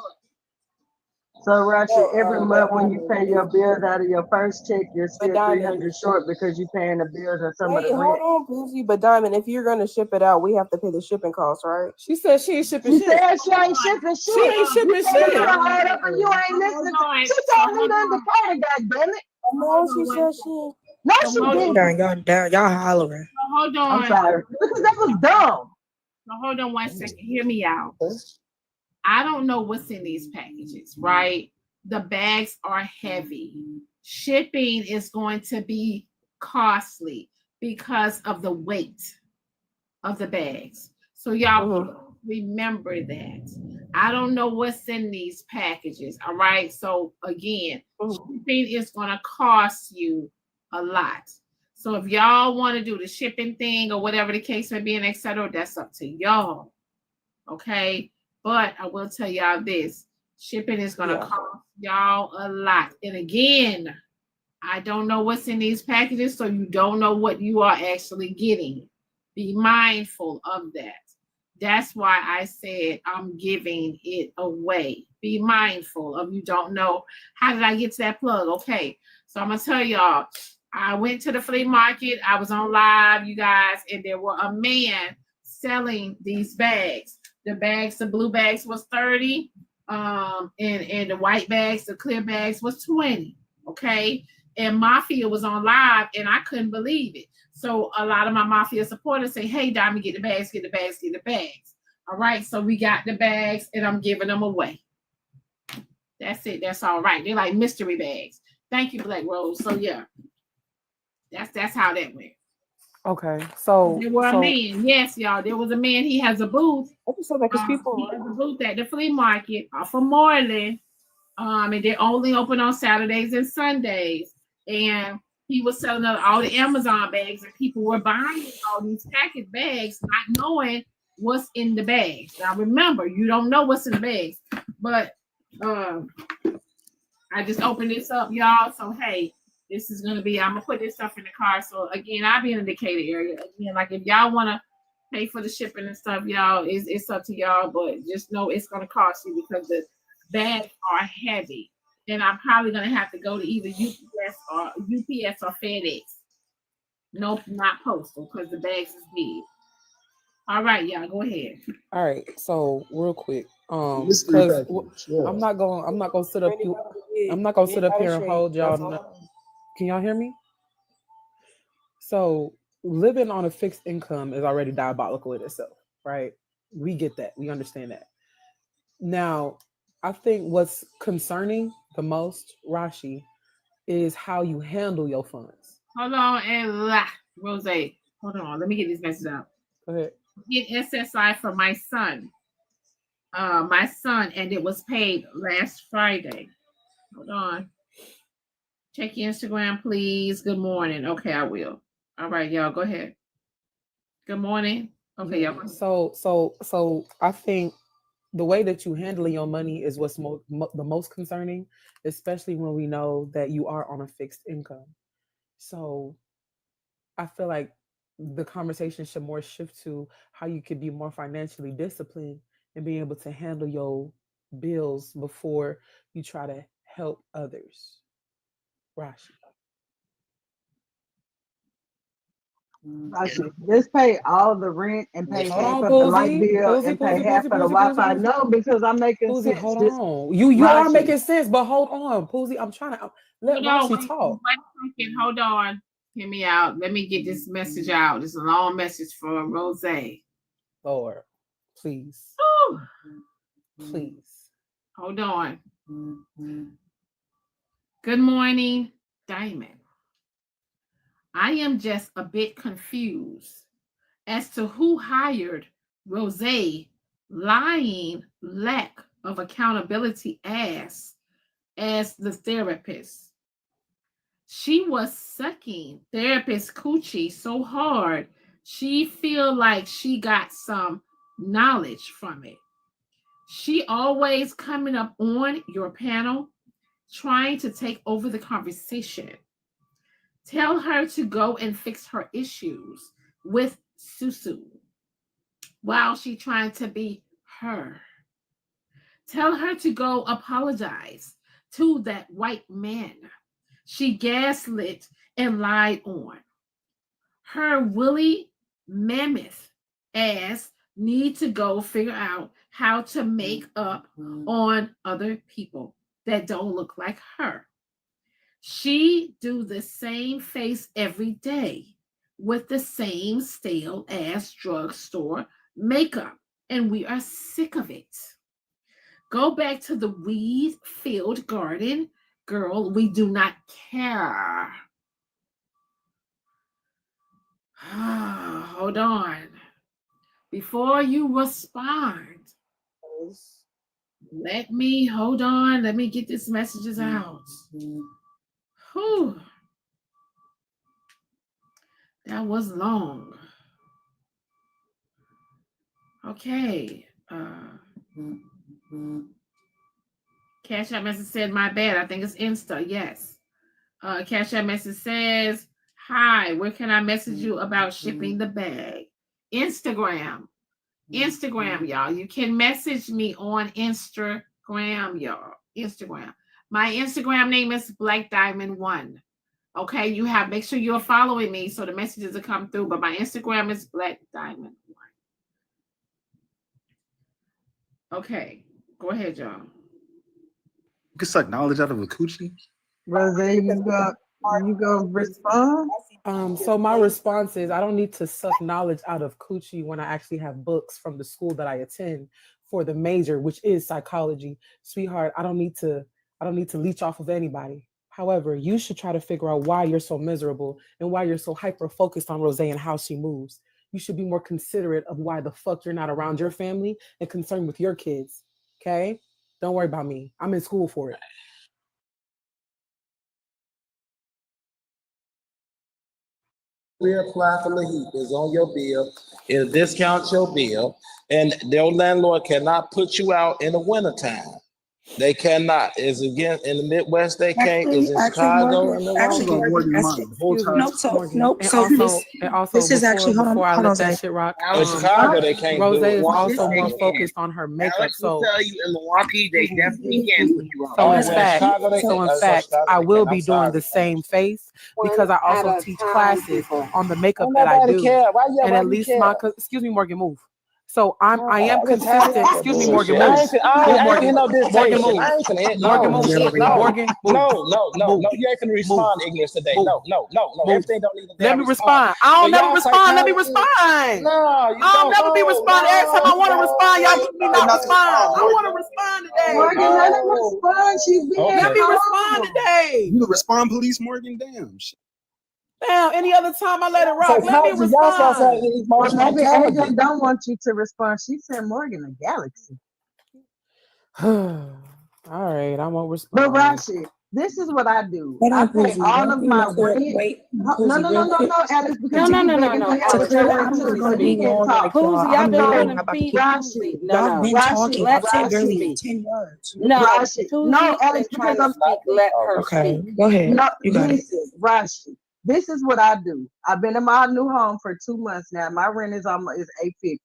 So, Rashi, every month when you pay your bills out of your first check, you're still $300 short because you're paying the bills and some of the hold rent. on, Boozy. But Diamond, if you're gonna ship it out, we have to pay the shipping costs, right? She said she ain't shipping She shit. said she ain't shipping shit. She ain't shipping shit. You ain't listening. She told me to Dakota, goddammit. No, she said she. No, she didn't. Y'all hollering. Hold on. I'm sorry. Because that was dumb. So hold on 1 second. Hear me out. I don't know what's in these packages, right? The bags are heavy. Shipping is going to be costly because of the weight of the bags. So y'all remember that. I don't know what's in these packages. All right. So again, shipping is going to cost you a lot. So if y'all want to do the shipping thing or whatever the case may be, and etc., that's up to y'all. Okay. But I will tell y'all this. Shipping is going to cost y'all a lot. And again, I don't know what's in these packages, so you don't know what you are actually getting. Be mindful of that. That's why I said I'm giving it away. Be mindful of you don't know. How did I get to that plug? Okay, so I'm going to tell y'all. I went to the flea market. I was on live, you guys, and there were a man selling these bags. The bags, the blue bags was 30. And the white bags, the clear bags was 20. Okay. And Mafia was on live and I couldn't believe it. So a lot of my Mafia supporters say, hey, Diamond, get the bags, get the bags, get the bags. All right. So we got the bags and I'm giving them away. That's it. That's all right. They're like mystery bags. Thank you, Black Rose. So yeah, that's how that went. Okay, so there were a man. Yes, y'all. There was a man. He has a booth. I just said that because people he has a booth at the flea market off of Moreland. And they're only open on Saturdays and Sundays. And he was selling all the Amazon bags, and people were buying all these packaged bags, not knowing what's in the bags. Now remember, you don't know what's in the bags, but I just opened this up, y'all. So hey. This is gonna be. I'm gonna put this stuff in the car. So again, I'll be in the Decatur area. Again, like if y'all wanna pay for the shipping and stuff, y'all. It's up to y'all, but just know it's gonna cost you because the bags are heavy. And I'm probably gonna have to go to either UPS or FedEx. Nope, not postal because the bags is big. All right, y'all, go ahead. All right, so real quick, Mystery because package. Yeah. I'm not gonna sit up here. I'm not gonna sit up here and hold y'all. Can y'all hear me? So living on a fixed income is already diabolical in itself, right? We get that. We understand that. Now, I think what's concerning the most, Rashi, is how you handle your funds. Hold on, and Rose. Hold on. Let me get this message out. Go ahead. Get SSI for my son. And it was paid last Friday. Hold on. Check your Instagram, please. Good morning. Okay, I will. All right, y'all. Go ahead. Good morning. Okay, y'all. So I think the way that you handle your money is what's the most concerning, especially when we know that you are on a fixed income. So I feel like the conversation should more shift to how you could be more financially disciplined and be able to handle your bills before you try to help others. Rashi. Just pay all the rent and pay half of the light bill and pay half of the Wi-Fi. No, because I'm making sense. Hold on. You are making sense, but hold on, Poozie. I'm trying to let Rashi talk. Wait a second. Hold on. Hear me out. Let me get this message out. This is a long message for Rose. Lord, please. Woo. Please. Hold on. Good morning, Diamond. I am just a bit confused as to who hired Rose lying lack of accountability as the therapist. She was sucking therapist coochie so hard she feel like she got some knowledge from it. She always coming up on your panel trying to take over the conversation. Tell her to go and fix her issues with Susu while she trying to be her. Tell her to go apologize to that white man she gaslit and lied on. Her woolly mammoth ass need to go figure out how to make up on other people that don't look like her. She do the same face every day with the same stale ass drugstore makeup, and we are sick of it. Go back to the weed-filled garden, girl. We do not care. Hold on. Before you respond, let me get these messages out. Whew. That was long. Okay. Cash App message said, my bad. I think it's Insta. Yes. Cash App message says, hi, where can I message you about shipping the bag? Instagram, y'all. You can message me on Instagram, y'all. Instagram. My Instagram name is Black Diamond 1. Okay, make sure you're following me so the messages will come through. But my Instagram is Black Diamond 1. Okay, go ahead, y'all. You can suck knowledge out of a coochie. Rose, you go respond. So my response is I don't need to suck knowledge out of coochie when I actually have books from the school that I attend for the major, which is psychology. Sweetheart, I don't need to leech off of anybody. However, you should try to figure out why you're so miserable and why you're so hyper focused on Rose and how she moves. You should be more considerate of why the fuck you're not around your family and concerned with your kids. Okay? Don't worry about me. I'm in school for it. Clear apply from the heat is on your bill. It'll discount your bill, and their landlord cannot put you out in the wintertime. They cannot. It's again in the Midwest. They can't. It's in Actually, Chicago Morgan, and actually, Milwaukee. Morgan, Excuse me, Nope, Morgan. And so also, this is actually, before I hold on, let that Zach. shit rock, In Chicago, they can't Rose do it. is also They more can. focused on her makeup. Alex will So, tell you in Milwaukee, they definitely can put you on. so in Oh, well, in fact, Chicago, they so can't. in fact, Chicago, I they will can't. I'm be doing sorry. the same face because I One at also a teach time, classes people. on the makeup Ain't that I nobody do. care. Why you? And Why at you least care? excuse me, Morgan, move. So I am I just had consistent. that Excuse me, bullshit. Morgan, I move. ain't fin- Move, I ain't Morgan. finna no Morgan, dictation. move. I ain't finna Morgan, no move. shit. No, Morgan, move. no. You ain't finna respond to ignorance today. Move. No. Move. Everything don't need a Let damn me response. respond. I don't So never y'all respond. Let me psychology. respond. No, you I'll don't. never be responding. Every time I want to respond, y'all make me not respond. I want to respond today. Morgan, let her respond. She's being Let me respond calm. today. You the respond police, Morgan? Damn. Shit. Damn, any other time I let it rock, let me Psychology. Y'all start respond. saying Well, emotional maybe intelligence. AJ don't want you to respond. She said Morgan a galaxy. All right, I won't But respond. Rashi, this is what I do. Hold I on, pay Poozie. all Let of me my clear. rent. Wait, No, Poozie, real quick. Alex, because No, you no, keep no, no, begging no, for help To with Alex. clear your the rent I'm too, not so gonna you be can't long talk. like y'all. Poozie, y'all I'm been literally doing not a about to feed keep. Rashi, Poozie. No, Y'all no. been Rashi, talking. Let I've said barely Rashi. like Poozie. 10 words. No, Rashi. No, Poozie Alex, been trying because to I'm speak. Let her Okay, speak. go ahead. no, You got it. listen, Rashi. This is what I do. I've been in my new home for 2 months now. My rent is almost $850.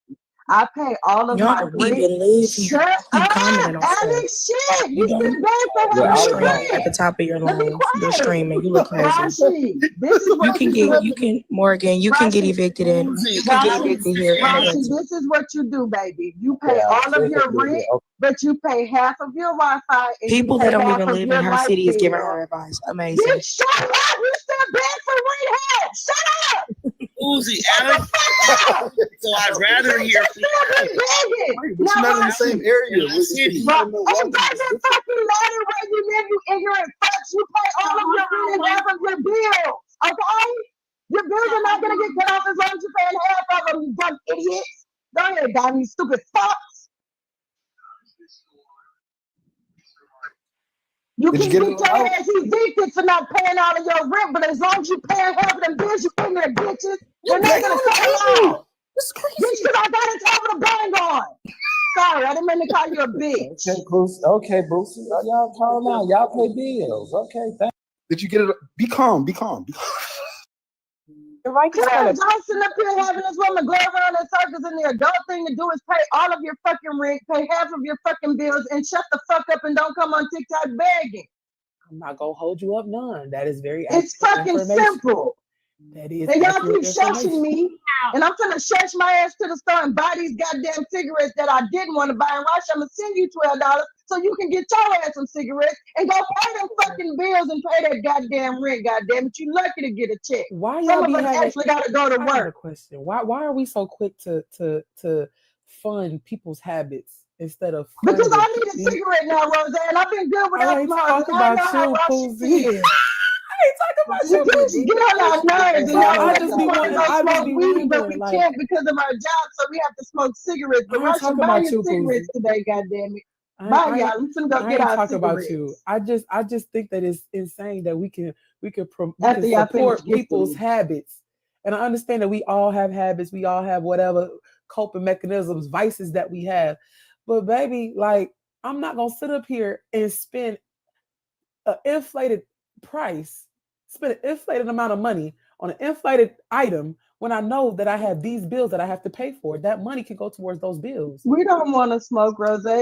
I pay all of Y'all my don't rent. even live here. Shut Keep up, commenting on stuff. Alex. Shit, You you still don't. bad for Yeah, You're I having was your screaming wrong. at the rent. top of your Let me lungs. You're quiet. screaming. You look crazy. Rashi, this is You what can you get. do. You can Morgan. You can get Rashi, evicted in. Poozie, You can get Rashi, evicted here in a Rashi, rental. this is what you do, baby. You pay Yeah, all of your yeah. rent, but you pay half of your Wi-Fi and you People that pay don't half even of live in your her light city is giving bill. her advice. Amazing. Bitch, shut up! You still bad for rent help! Shut up! Poozie, Shut Alex. the fuck up! So I'd rather You hear just still be begging. Right, but Now, you're not in the Rashi, same area. in my city. but it doesn't fucking matter where you live, you ignorant fucks. You pay all of your rent and half of your bills, okay? Your bills are not gonna get cut off as long as you pay half of them, you dumb idiots. Go ahead, Donnie, you stupid fucks. You Did you can get get it your all out? ass evicted for not paying all of your rent, but as long as you pay half of them bills, you ignorant bitches, they're not gonna cut them off. It's Bitch, crazy. because I got it top of the bang on. Sorry, I didn't mean to call you a bitch. Okay, Boosie. Okay, Boosie. Y'all calm down. Y'all pay bills. Okay, thank. Did you get it? Be calm. Be calm. Be calm. You're right. Y'all sitting up here having this woman go around in circles, and the adult thing to do is pay all of your fucking rent, pay half of your fucking bills, and shut the fuck up and don't come on TikTok begging. I'm not gonna hold you up none. That is very It's accurate fucking information. simple. That is And y'all accurate keep shushing information. me, and I'm gonna shush my ass to the store and buy these goddamn cigarettes that I didn't want to buy. And Rashi, I'm gonna send you $12 so you can get your ass some cigarettes and go pay them fucking bills and pay that goddamn rent. Goddamn it, you lucky to get a check. Why Some y'all of be us having? actually gotta go to I have a work. question. Why are we so quick to fund people's habits instead of Because funding? I need a cigarette now, Rose, and I've been good I without ain't them hoes. talking And I know about how you, Rashi Poozie. feels. I ain't talking about You you. bitch get on our nerves, and So y'all I make just us be want to wanting. go I just smoke be weed, but wondering, we like, can't because of our job, so we have to smoke cigarettes. But I ain't Rashi, talking buy about your you, cigarettes Poozie. today, goddamn it. I Bye, ain't, y'all. I'm finna go I get ain't our talking about you. cigarettes. I just think that it's insane that we can After y'all finish support people's gifting. habits. And I understand that we all have habits, we all have whatever coping mechanisms, vices that we have. But baby, like, I'm not gonna sit up here and spend an inflated price, spend an inflated amount of money on an inflated item when I know that I have these bills that I have to pay for. That money can go towards those bills. We don't want to smoke rose, but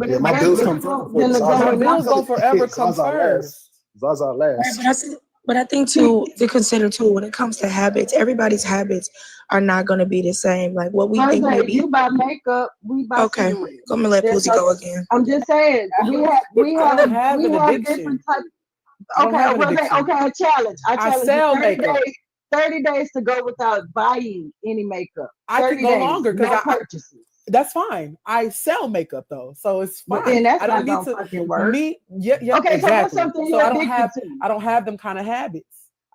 Yeah, it's my better bills to come smoke first. than to go My and bills not gonna forever come Zaza first. last. Zaza Right, last. but I think too to consider too when it comes to habits, everybody's habits are not going to be the same. Like what we think Rose, maybe. you buy makeup, we buy Okay, cigarettes. I'm gonna let There's Poozie go again. I'm just saying we I don't have have an different addiction. types. I don't Okay, have an Rose, addiction. okay, a challenge. I I challenge you sell 30 makeup. days. 30 days to go without buying any makeup. I 30 could go days, longer because no purchases. that's fine. I sell makeup though, so it's But fine. then that's I don't not need gonna to fucking work. yeah, Okay, so what's exactly. something So you're addicted to? I don't have them kind of habits.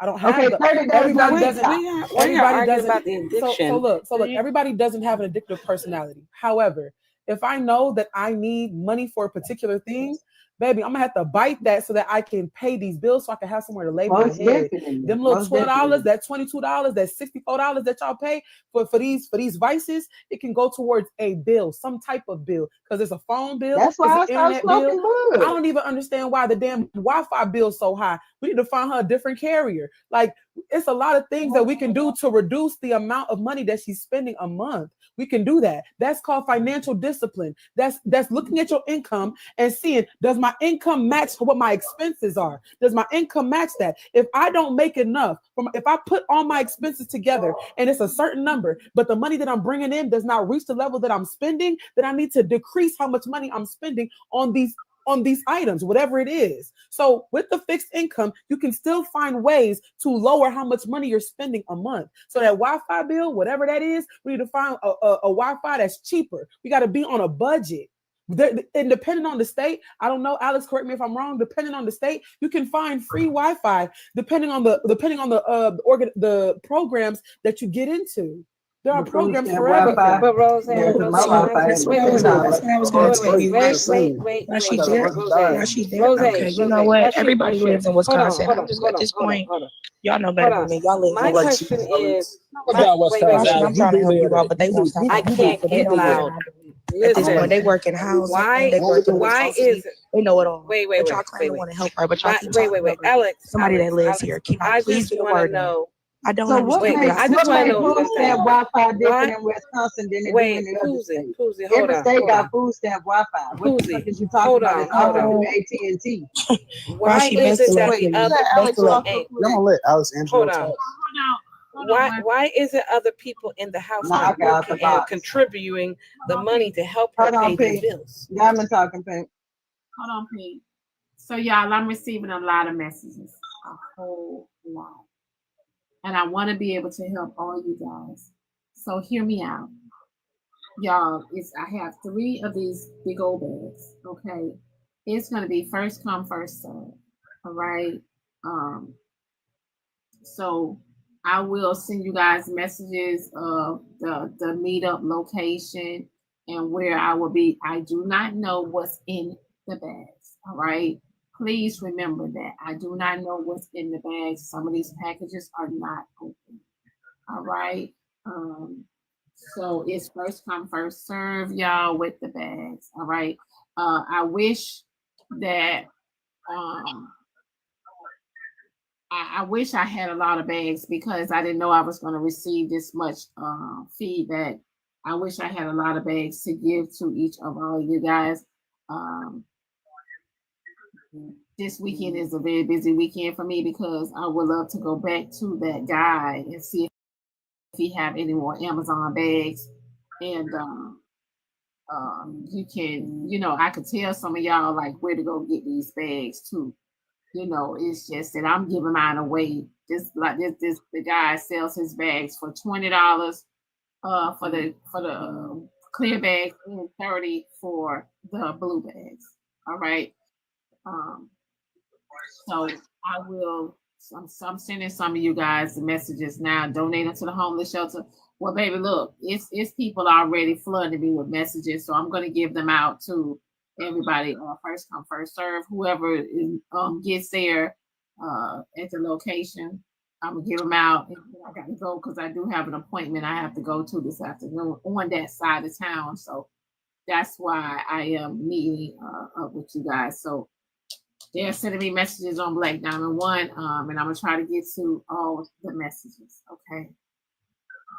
I don't Okay, have the 30 days everybody no doesn't TikTok. Why y'all everybody arguing doesn't about the addiction? so look, everybody doesn't have an addictive personality. However, if I know that I need money for a particular thing, baby, I'm gonna have to bite that so that I can pay these bills, so I can have somewhere to lay my Most head. definitely. Them little Most $12, definitely. that $22, that $64 that y'all pay for these vices, it can go towards a bill, some type of bill, because it's a phone bill, That's why I it's an started internet bill. smoking I bud. don't even understand why the damn Wi-Fi bill's so high. We need to find her a different carrier. Like, it's a lot of things that we can do to reduce the amount of money that she's spending a month. We can do that. That's called financial discipline. That's looking at your income and seeing, does my income match what my expenses are? Does my income match that? If I don't make enough, if I put all my expenses together and it's a certain number, but the money that I'm bringing in does not reach the level that I'm spending, then I need to decrease how much money I'm spending on these items, whatever it is. So with the fixed income, you can still find ways to lower how much money you're spending a month. So that Wi-Fi bill, whatever that is, we need to find a Wi-Fi that's cheaper. We got to be on a budget. And depending on the state, I don't know, Alex, correct me if I'm wrong, depending on the state, you can find free Wi-Fi depending on the programs that you get into. There are programs for everything. But Roseanne, That's what I was going to tell you. wait. Okay, you know what? Everybody lives in Wisconsin. I'm just at this point, y'all know better than me. Y'all live. My question is, I'm trying to help you out, but they won't stop. I can't get loud. At this point, they work in housing. They work in is they know it all. Wait, but y'all claim to want to help her, but y'all keep talking wait, over Alex. Somebody that lives here. Can I please get a word in? I don't So what understand. makes I just want to know food stamp Wi-Fi different in Wisconsin than it do in the other states? Every state got food stamp Wi-Fi. What the fuck is you talking about? It's all to AT&T. Why is it that the other people ain't? I'm gonna let Alex Angelo talk. Why is it other people in the house are working and contributing the money to help her pay the bills? Diamond talking, Pink. Hold on, Pink. So y'all, I'm receiving a lot of messages, a whole lot. And I want to be able to help all you guys. So hear me out. Y'all, I have 3 of these big old bags. Okay. It's gonna be first come, first serve. All right. So I will send you guys messages of the meetup location and where I will be. I do not know what's in the bags. All right. Please remember that I do not know what's in the bags. Some of these packages are not open. All right. So it's first come, first serve, y'all, with the bags. All right. I wish that I wish I had a lot of bags because I didn't know I was going to receive this much feedback. I wish I had a lot of bags to give to each of all you guys. This weekend is a very busy weekend for me because I would love to go back to that guy and see if he have any more Amazon bags. And you can, I could tell some of y'all like where to go get these bags too. It's just that I'm giving mine away. The guy sells his bags for $20 for the clear bags and $30 for the blue bags. All right. So I will. I'm sending some of you guys the messages now. Donate them to the homeless shelter. Well, baby, look, it's people already flooding me with messages, so I'm going to give them out to everybody. First come, first serve. Whoever gets there at the location, I'm gonna give them out. I got to go because I do have an appointment I have to go to this afternoon on that side of town. So that's why I am meeting up with you guys. So they're sending me messages on Black Diamond One, and I'm gonna try to get to all the messages. Okay.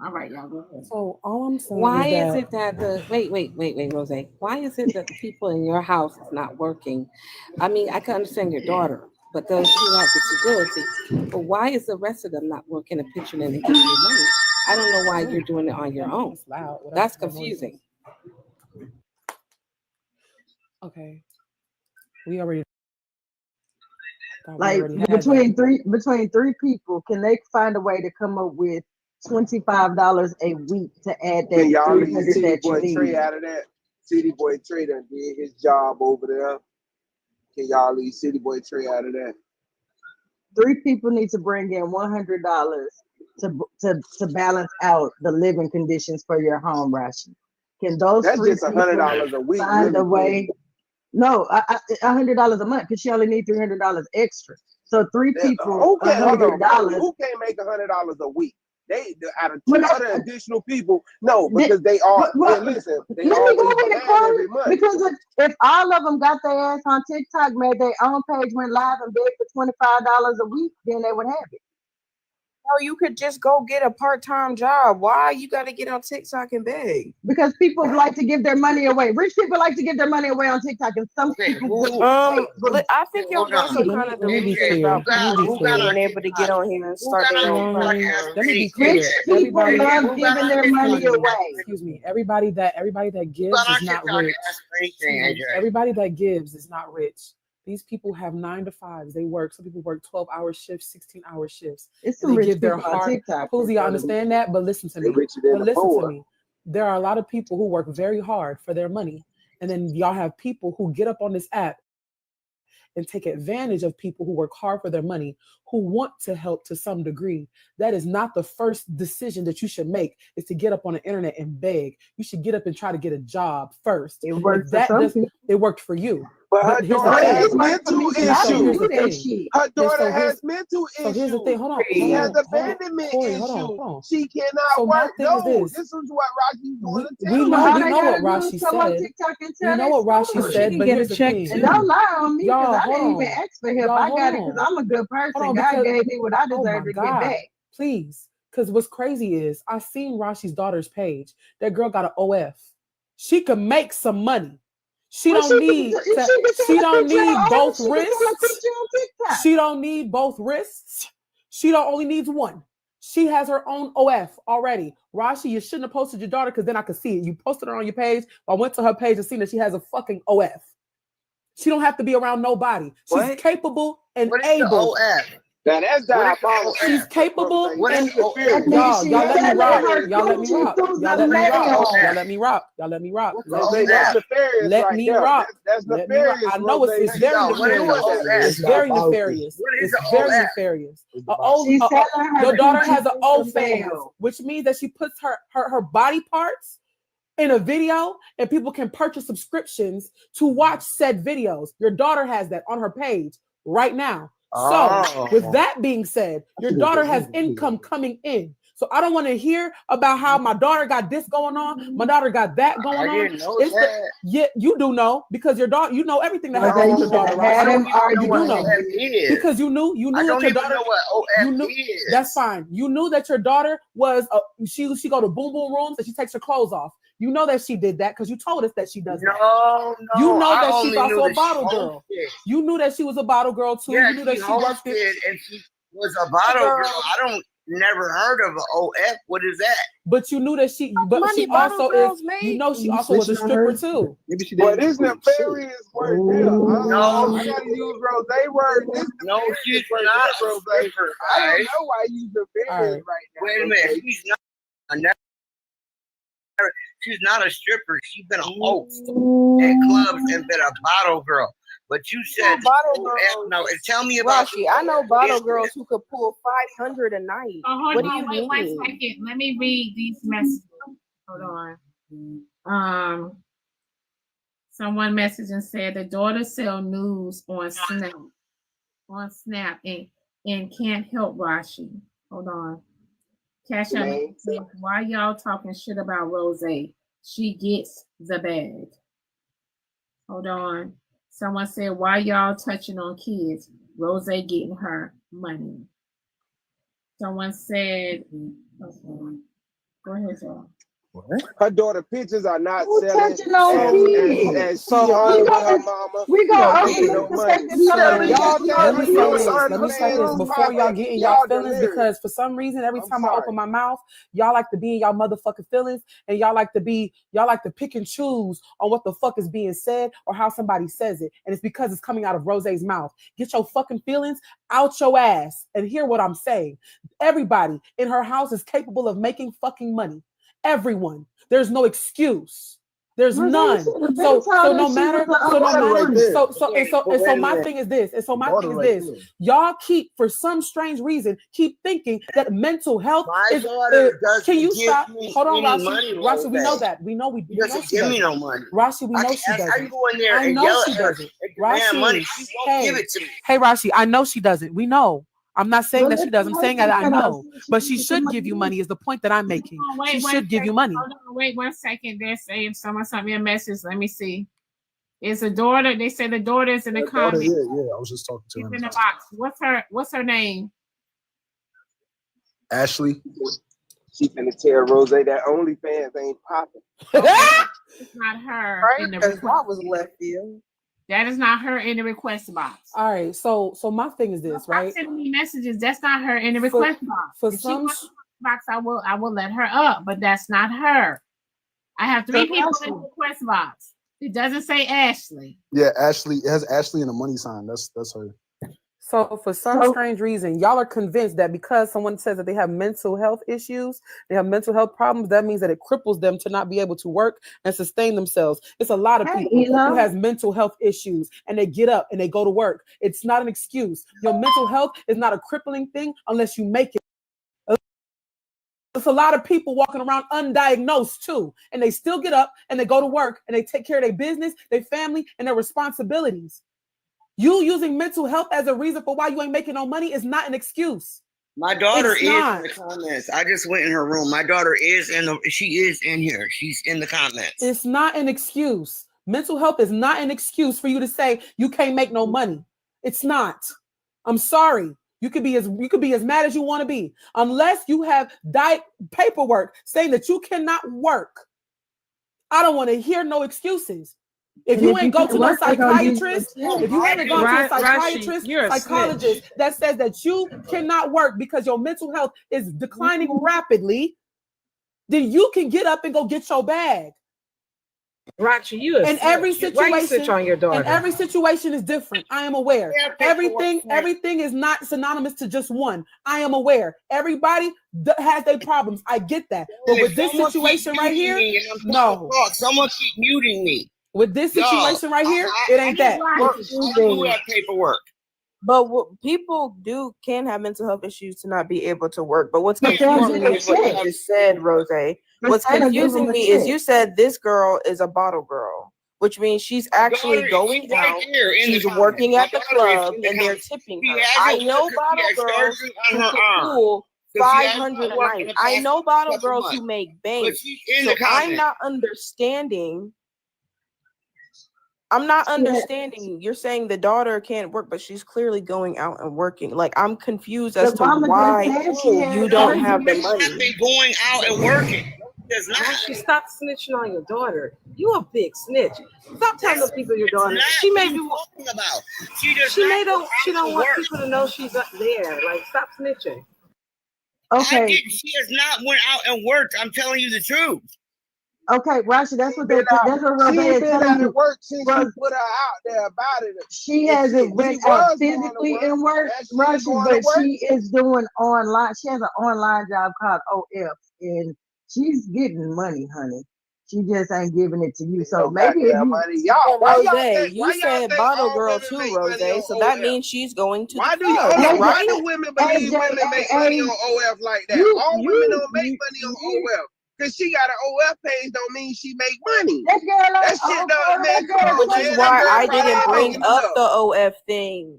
All right, y'all go ahead. So all I'm saying Why is is it that wait, Rose? Why is it that the people in your house is not working? I mean, I can understand your daughter, but those who have disability. But why is the rest of them not working and pitching in and giving you money? I don't know why you're doing it on your own. That's confusing. Okay. We already. Like between three people, can they find a way to come up with $25 a week to add that? Can y'all leave 300 City that you Boy need? Trey out of that? City Boy Trey done did his job over there. Can y'all leave City Boy Trey out of that? 3 people need to bring in $100 to balance out the living conditions for your home, Rashi. Can those That's 3 just people $100 a week. find Really a way? No, $100 a month because she only needs $300 extra. So three people, Who can't $100. Who can't make $100 a week? They out of Well, 200 additional people. No, because they are. Listen, they let me go always ahead and behind quote every it month. because if all of them got their ass on TikTok, made their own page, went live and begged for $25 a week, then they would have it. No, you could just go get a part-time job. Why you got to get on TikTok and beg? Because people like to give their money away. Rich people like to give their money away on TikTok, and some people. I think y'all also kind of delusional about people being able to get on here and start their own platform. Let me be clear. Rich people love giving their money away. Excuse me. Everybody that gives is not rich. Everybody that gives is not rich. These people have 9 to 5s. They work. Some people work 12-hour shifts, 16-hour shifts. It's some rich give their people on heart. TikTok. Cozy, I understand that, but listen to me. There are a lot of people who work very hard for their money, and then y'all have people who get up on this app and take advantage of people who work hard for their money, who want to help to some degree. That is not the first decision that you should make, is to get up on the internet and beg. You should get up and try to get a job first. It worked for some people. It worked for you. But her daughter has mental issues. Her daughter has mental issues. So here's the thing. Hold on. She has abandonment issues. She cannot work. No, this is what Rashi want to tell We you. know what Rashi said. We know what Rashi said, but here's the thing. And don't lie on me because I didn't hold even on. ask for help. Y'all, I got it hold because on. I'm a good person. Hold on, God because- gave me what I Oh deserve my to God. get back. Please. Because what's crazy is I seen Rashi's daughter's page. That girl got an OF. She could make some money. She don't need both wrists. She don't need both wrists. She don't only needs one. She has her own OF already. Rashi, you shouldn't have posted your daughter because then I could see it. You posted her on your page. I went to her page and seen that she has a fucking OF. She don't have to be around nobody. She's capable and able. Now that's diabolical. She's capable and y'all let me rock. Y'all let me rock. Y'all let me rock. Y'all let me rock. Y'all let me rock. Let me rock. That's Let me rock. I know it's very nefarious. It's very nefarious. It's very nefarious. Your daughter has an O phase, which means that she puts her body parts in a video and people can purchase subscriptions to watch said videos. Your daughter has that on her page right now. So with that being said, your daughter has income coming in. So I don't want to hear about how my daughter got this going on. My daughter got that going on. I didn't know that. Yeah, you do know because your daughter, you know everything that happens with your daughter, right? You do know because you knew I that don't your even daughter. know what OF is. That's fine. You knew that your daughter was she go to BunBun rooms and she takes her clothes off. You know that she did that because you told us that she does that. No, you know I that only she's also knew a that bottle she girl. hosted. You knew that she was a bottle girl too. Yeah, you knew that she worked it. And she was a bottle girl. I don't never heard of an OF. What is that? But you knew that she. But she also is. You know she also was a stripper too. Maybe she did. But it's nefarious work here. No, I gotta use Rose word. No, she's not a stripper. I don't know why you use nefarious right now. Wait a minute. She's not a stripper. She's been a host at clubs and been a bottle girl. But you said no. Tell me about Rashi. I know bottle girls who could pull 500 a night. Hold on, wait 1 second. Let me read these messages. Hold on. Someone messaged and said the daughter sell news on Snap and can't help Rashi. Hold on. Cash out. Why y'all talking shit about Rose? She gets the bag. Hold on. Someone said, why y'all touching on kids? Rose getting her money. Someone said, go ahead, y'all. Her daughter pictures are not Who's selling. touching on kids? And she hung with her mama. We gonna Let me say this before y'all get in y'all feelings, because for some reason every time I open my mouth, y'all like to be in y'all motherfucking feelings, and y'all like to pick and choose on what the fuck is being said or how somebody says it, and it's because it's coming out of Rose's mouth. Get your fucking feelings out your ass and hear what I'm saying. Everybody in her house is capable of making fucking money. Everyone. There's no excuse. There's none. So no matter, so my thing is this. And so my thing is this. Y'all keep, for some strange reason, keep thinking that mental health is. Can you stop? Hold on, Rashi. Rashi, we know that. We know we doesn't give me no money. Rashi, we know she doesn't. I can go in there and yell at her. Rashi, money. She won't give it to me. Hey, Rashi, I know she doesn't. We know. I'm not saying that she does. I'm saying that I know. But she should give you money is the point that I'm making. She should give you money. Hold on, wait 1 second. They're saying someone sent me a message. Let me see. It's a daughter. They say the daughter is in the comments. Yeah, I was just talking to her. In the box. What's her name? Ashleigh. She finna tell Rose that OnlyFans ain't popping. It's not her. Right? In the Because that was left field. That is not her in the request box. All right, so my thing is this, right? Stop sending me messages. That's not her in the request box. For if some she wants the box, I will let her up, but that's not her. I have 3 people in the request box. It doesn't say Ashleigh. Yeah, Ashleigh. It has Ashleigh and a money sign. That's her. So for some strange reason, y'all are convinced that because someone says that they have mental health issues, they have mental health problems, that means that it cripples them to not be able to work and sustain themselves. It's a lot of people who has mental health issues and they get up and they go to work. It's not an excuse. Your mental health is not a crippling thing unless you make it. It's a lot of people walking around undiagnosed too, and they still get up and they go to work and they take care of their business, their family, and their responsibilities. You using mental health as a reason for why you ain't making no money is not an excuse. My daughter is in the comments. I just went in her room. My daughter is she is in here. She's in the comments. It's not an excuse. Mental health is not an excuse for you to say you can't make no money. It's not. I'm sorry. You could be as mad as you want to be. Unless you have paperwork saying that you cannot work. I don't want to hear no excuses. If you ain't go to no psychiatrist, if you haven't gone to a psychiatrist, psychologist that says that you cannot work because your mental health is declining rapidly, then you can get up and go get your bag. Rashi, you in every situation on your daughter. And every situation is different. I am aware. Everything is not synonymous to just one. I am aware. Everybody has their problems. I get that. But with this situation right here, no. Someone keep muting me. With this situation right here, it ain't that. I do have paperwork. But people can have mental health issues to not be able to work. But what's confusing me is what you just said, Rose. What's confusing me is you said this girl is a bottle girl, which means she's actually going out. She's working at the club and they're tipping her. I know bottle girls who can pull 500 a night. I know bottle girls who make bank. So I'm not understanding. You're saying the daughter can't work, but she's clearly going out and working. Like, I'm confused as to why you don't have the money. I've been going out and working. Stop snitching on your daughter. You a big snitch. Stop telling people your daughter. She may be talking about. She don't want people to know she's up there. Like, stop snitching. Okay. She has not went out and worked. I'm telling you the truth. Okay, Rashi, that's what Rose is telling you. Work since you put her out there about it. She hasn't went out physically in work, Rashi, but she is doing online. She has an online job called OF, and she's getting money, honey. She just ain't giving it to you. So maybe if you said bottle girl too, Rose. So that means she's going to why the club, why do women believe women make money on OF like that? All women don't make money on OF. Because she got an OF page don't mean she make money. That shit don't make money. Which is why I didn't bring up the OF thing.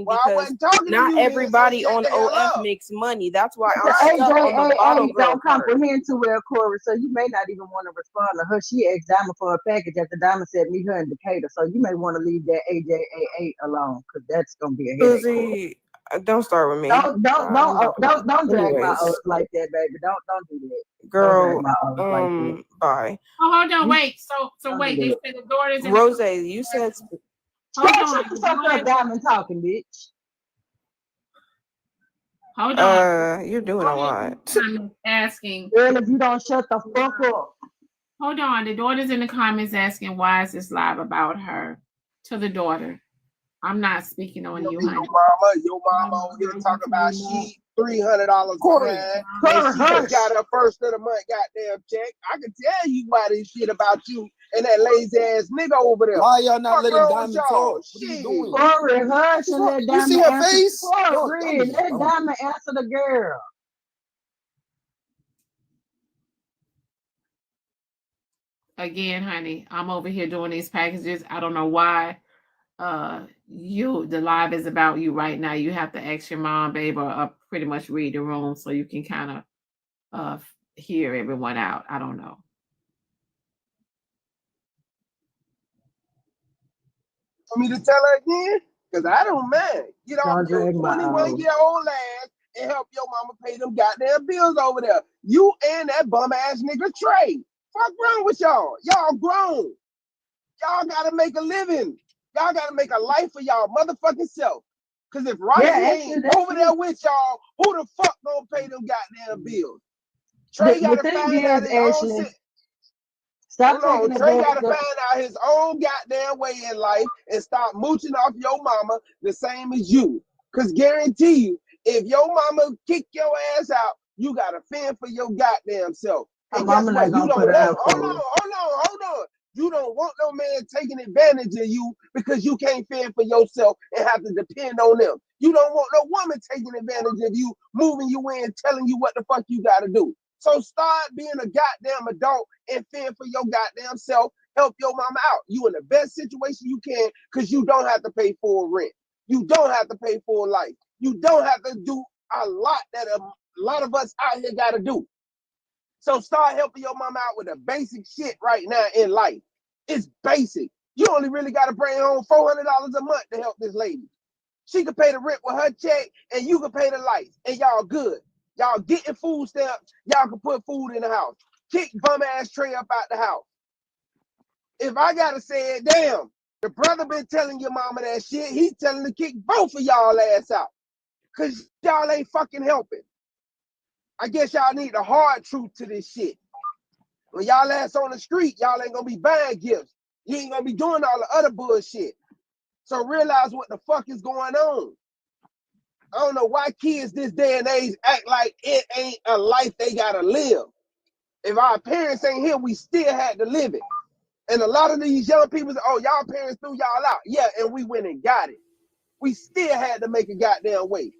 Because not everybody on OF makes money. That's why I'm stuck on the bottle girl don't comprehend too well, Corey. So you may not even want to respond to her. She asked Diamond for a package after Diamond said meet her in Decatur. So you may want to leave that AJA8 alone because that's gonna be a headache. Don't start with me. Don't drag my oath like that, baby. Don't do that, girl. Bye. Oh, hold on, wait. So wait. They said the daughter's in Rose. You said. Hold on, Diamond talking, bitch. Hold on. You're doing a lot. I'm asking. Girl, if you don't shut the fuck up. Hold on. The daughter's in the comments asking why is this live about her to the daughter. I'm not speaking on you, honey. Your mama over here talking about she $300 behind, and she just got her first of the month goddamn check. I can tell you why this shit about you and that lazy ass nigga over there. Why y'all not letting Diamond y'all? talk? What are you doing? Corey, hush and let You Diamond see her answer. face? Corey, let Diamond answer the girl. Again, honey, I'm over here doing these packages. I don't know why the live is about you right now. You have to ask your mom, babe, or pretty much read the room so you can kind of hear everyone out. I don't know. For me to tell her again? Because I don't mind. Get off your 21-year-old ass and help your mama pay them goddamn bills over there. You and that bum ass nigga Trey. Fuck wrong with y'all? Y'all grown. Y'all gotta make a living. Y'all gotta make a life for y'all motherfucking self. Cause if Rashi ain't over there with y'all, who the fuck gonna pay them goddamn bills? Trey gotta find out his own shit. Trey gotta find out his own goddamn way in life and stop mooching off your mama the same as you. Cause guarantee you, if your mama kick your ass out, you gotta fend for your goddamn self. And guess what? You don't want, hold on. You don't want no man taking advantage of you because you can't fend for yourself and have to depend on them. You don't want no woman taking advantage of you, moving you in, telling you what the fuck you gotta do. So start being a goddamn adult and fend for your goddamn self. Help your mama out. You in the best situation you can because you don't have to pay full rent. You don't have to pay full life. You don't have to do a lot that a lot of us out here gotta do. So start helping your mama out with the basic shit right now in life. It's basic. You only really got to bring home $400 a month to help this lady. She can pay the rent with her check, and you can pay the lights, and y'all good. Y'all getting food stamps. Y'all can put food in the house. Kick bum ass Trey up out the house. If I gotta say it, damn, the brother been telling your mama that shit. He's telling to kick both of y'all ass out, cause y'all ain't fucking helping. I guess y'all need the hard truth to this shit. When y'all ass on the street, y'all ain't gonna be buying gifts. You ain't gonna be doing all the other bullshit. So realize what the fuck is going on. I don't know why kids this day and age act like it ain't a life they gotta live. If our parents ain't here, we still had to live it. And a lot of these young people say, oh, y'all parents threw y'all out. Yeah, and we went and got it. We still had to make a goddamn way.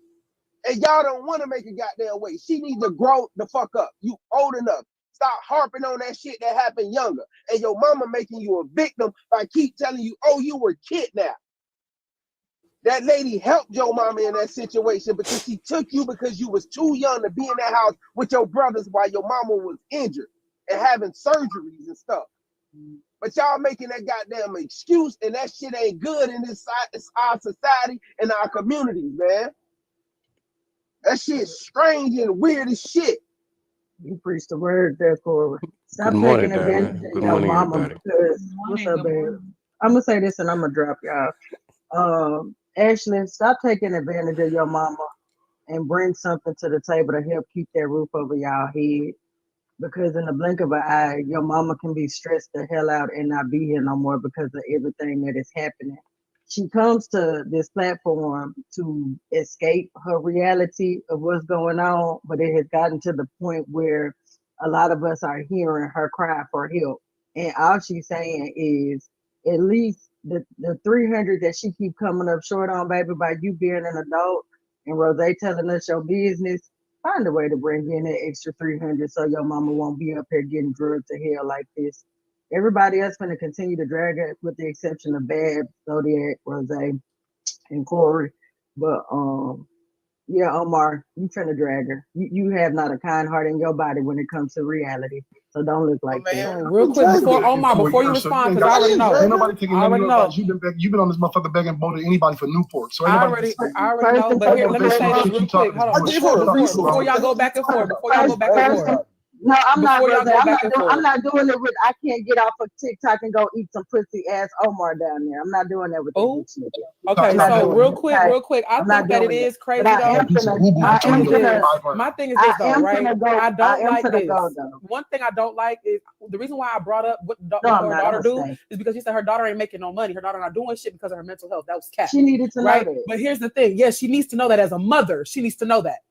And y'all don't want to make a goddamn way. She needs to grow the fuck up. You old enough. Stop harping on that shit that happened younger. And your mama making you a victim by keep telling you, oh, you were kidnapped. That lady helped your mama in that situation because she took you because you was too young to be in that house with your brothers while your mama was injured and having surgeries and stuff. But y'all making that goddamn excuse, and that shit ain't good in this our society and our communities, man. That shit's strange and weird as shit. You preached the word there, Corey. Stop taking advantage of your mama because what's up, babe? I'm gonna say this and I'm gonna drop y'all. Ashleigh, stop taking advantage of your mama and bring something to the table to help keep that roof over y'all head. Because in the blink of an eye, your mama can be stressed the hell out and not be here no more because of everything that is happening. She comes to this platform to escape her reality of what's going on, but it has gotten to the point where a lot of us are hearing her cry for help. And all she's saying is at least the 300 that she keep coming up short on, baby, by you being an adult and Rose telling us your business, find a way to bring in that extra 300 so your mama won't be up here getting drugged to hell like this. Everybody else going to continue to drag it with the exception of Bab, Zodiac, Rose, and Corey. But yeah, Omar, you finna drag her. You have not a kind heart in your body when it comes to reality. So don't look like that. Real quick, before you respond, because I already know. Ain't nobody taking I already know. You've been on this motherfucker begging vote to anybody for Newport. So I already know, but here, let me say this real quick. Hold on, before y'all go back and forth. No, I'm not. I'm not doing it with. I can't get off of TikTok and go eat some pussy ass Omar down there. I'm not doing that with you. Okay, so real quick. I think that it is crazy though. My thing is this though, right? I don't like this. One thing I don't like is the reason why I brought up what her daughter do is because she said her daughter ain't making no money. Her daughter not doing shit because of her mental health. That was cat. She needed to know that. But here's the thing. Yes, she needs to know that as a mother. She needs to know that.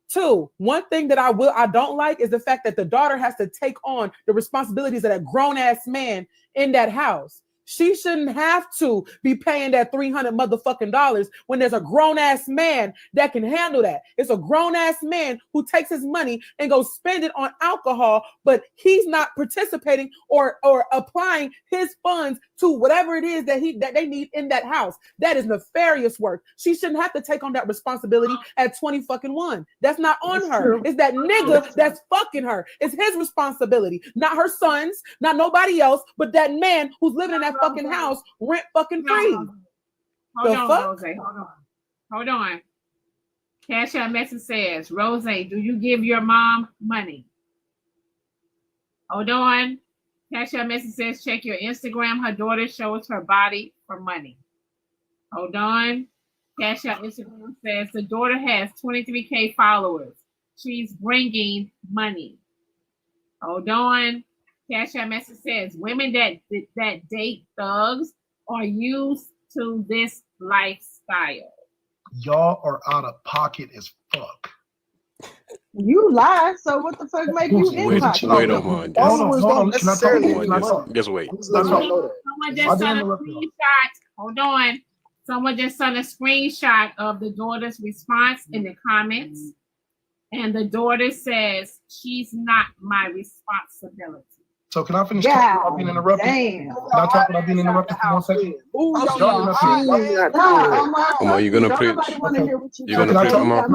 Two, one thing that I don't like is the fact that the daughter has to take on the responsibilities of that grown-ass man in that house. She shouldn't have to be paying that $300 motherfucking dollars when there's a grown-ass man that can handle that. It's a grown-ass man who takes his money and goes spend it on alcohol, but he's not participating or applying his funds to whatever it is that they need in that house. That is nefarious work. She shouldn't have to take on that responsibility at 20-1. That's not on her. True. It's that nigga that's fucking her. It's his responsibility, not her son's, not nobody else, but that man who's living in that fucking house rent fucking free. Hold on, Rose. Hold on. Cash Out message says, Rose, do you give your mom money? Hold on. Cash Out message says, check your Instagram. Her daughter shows her body for money. Hold on. Cash Out Instagram says, the daughter has 23K followers. She's bringing money. Hold on. Cash Out message says, women that date thugs are used to this lifestyle. Y'all are out of pocket as fuck. You lie, so what the fuck make you in pocket? Wait a minute. Hold on. Just wait. Someone just sent a screenshot. Hold on. Someone just sent a screenshot of the daughter's response in the comments. And the daughter says, she's not my responsibility. So can I finish talking without being interrupted? Can I talk without being interrupted for 1 second? Omar, you gonna preach? You gonna preach, Omar?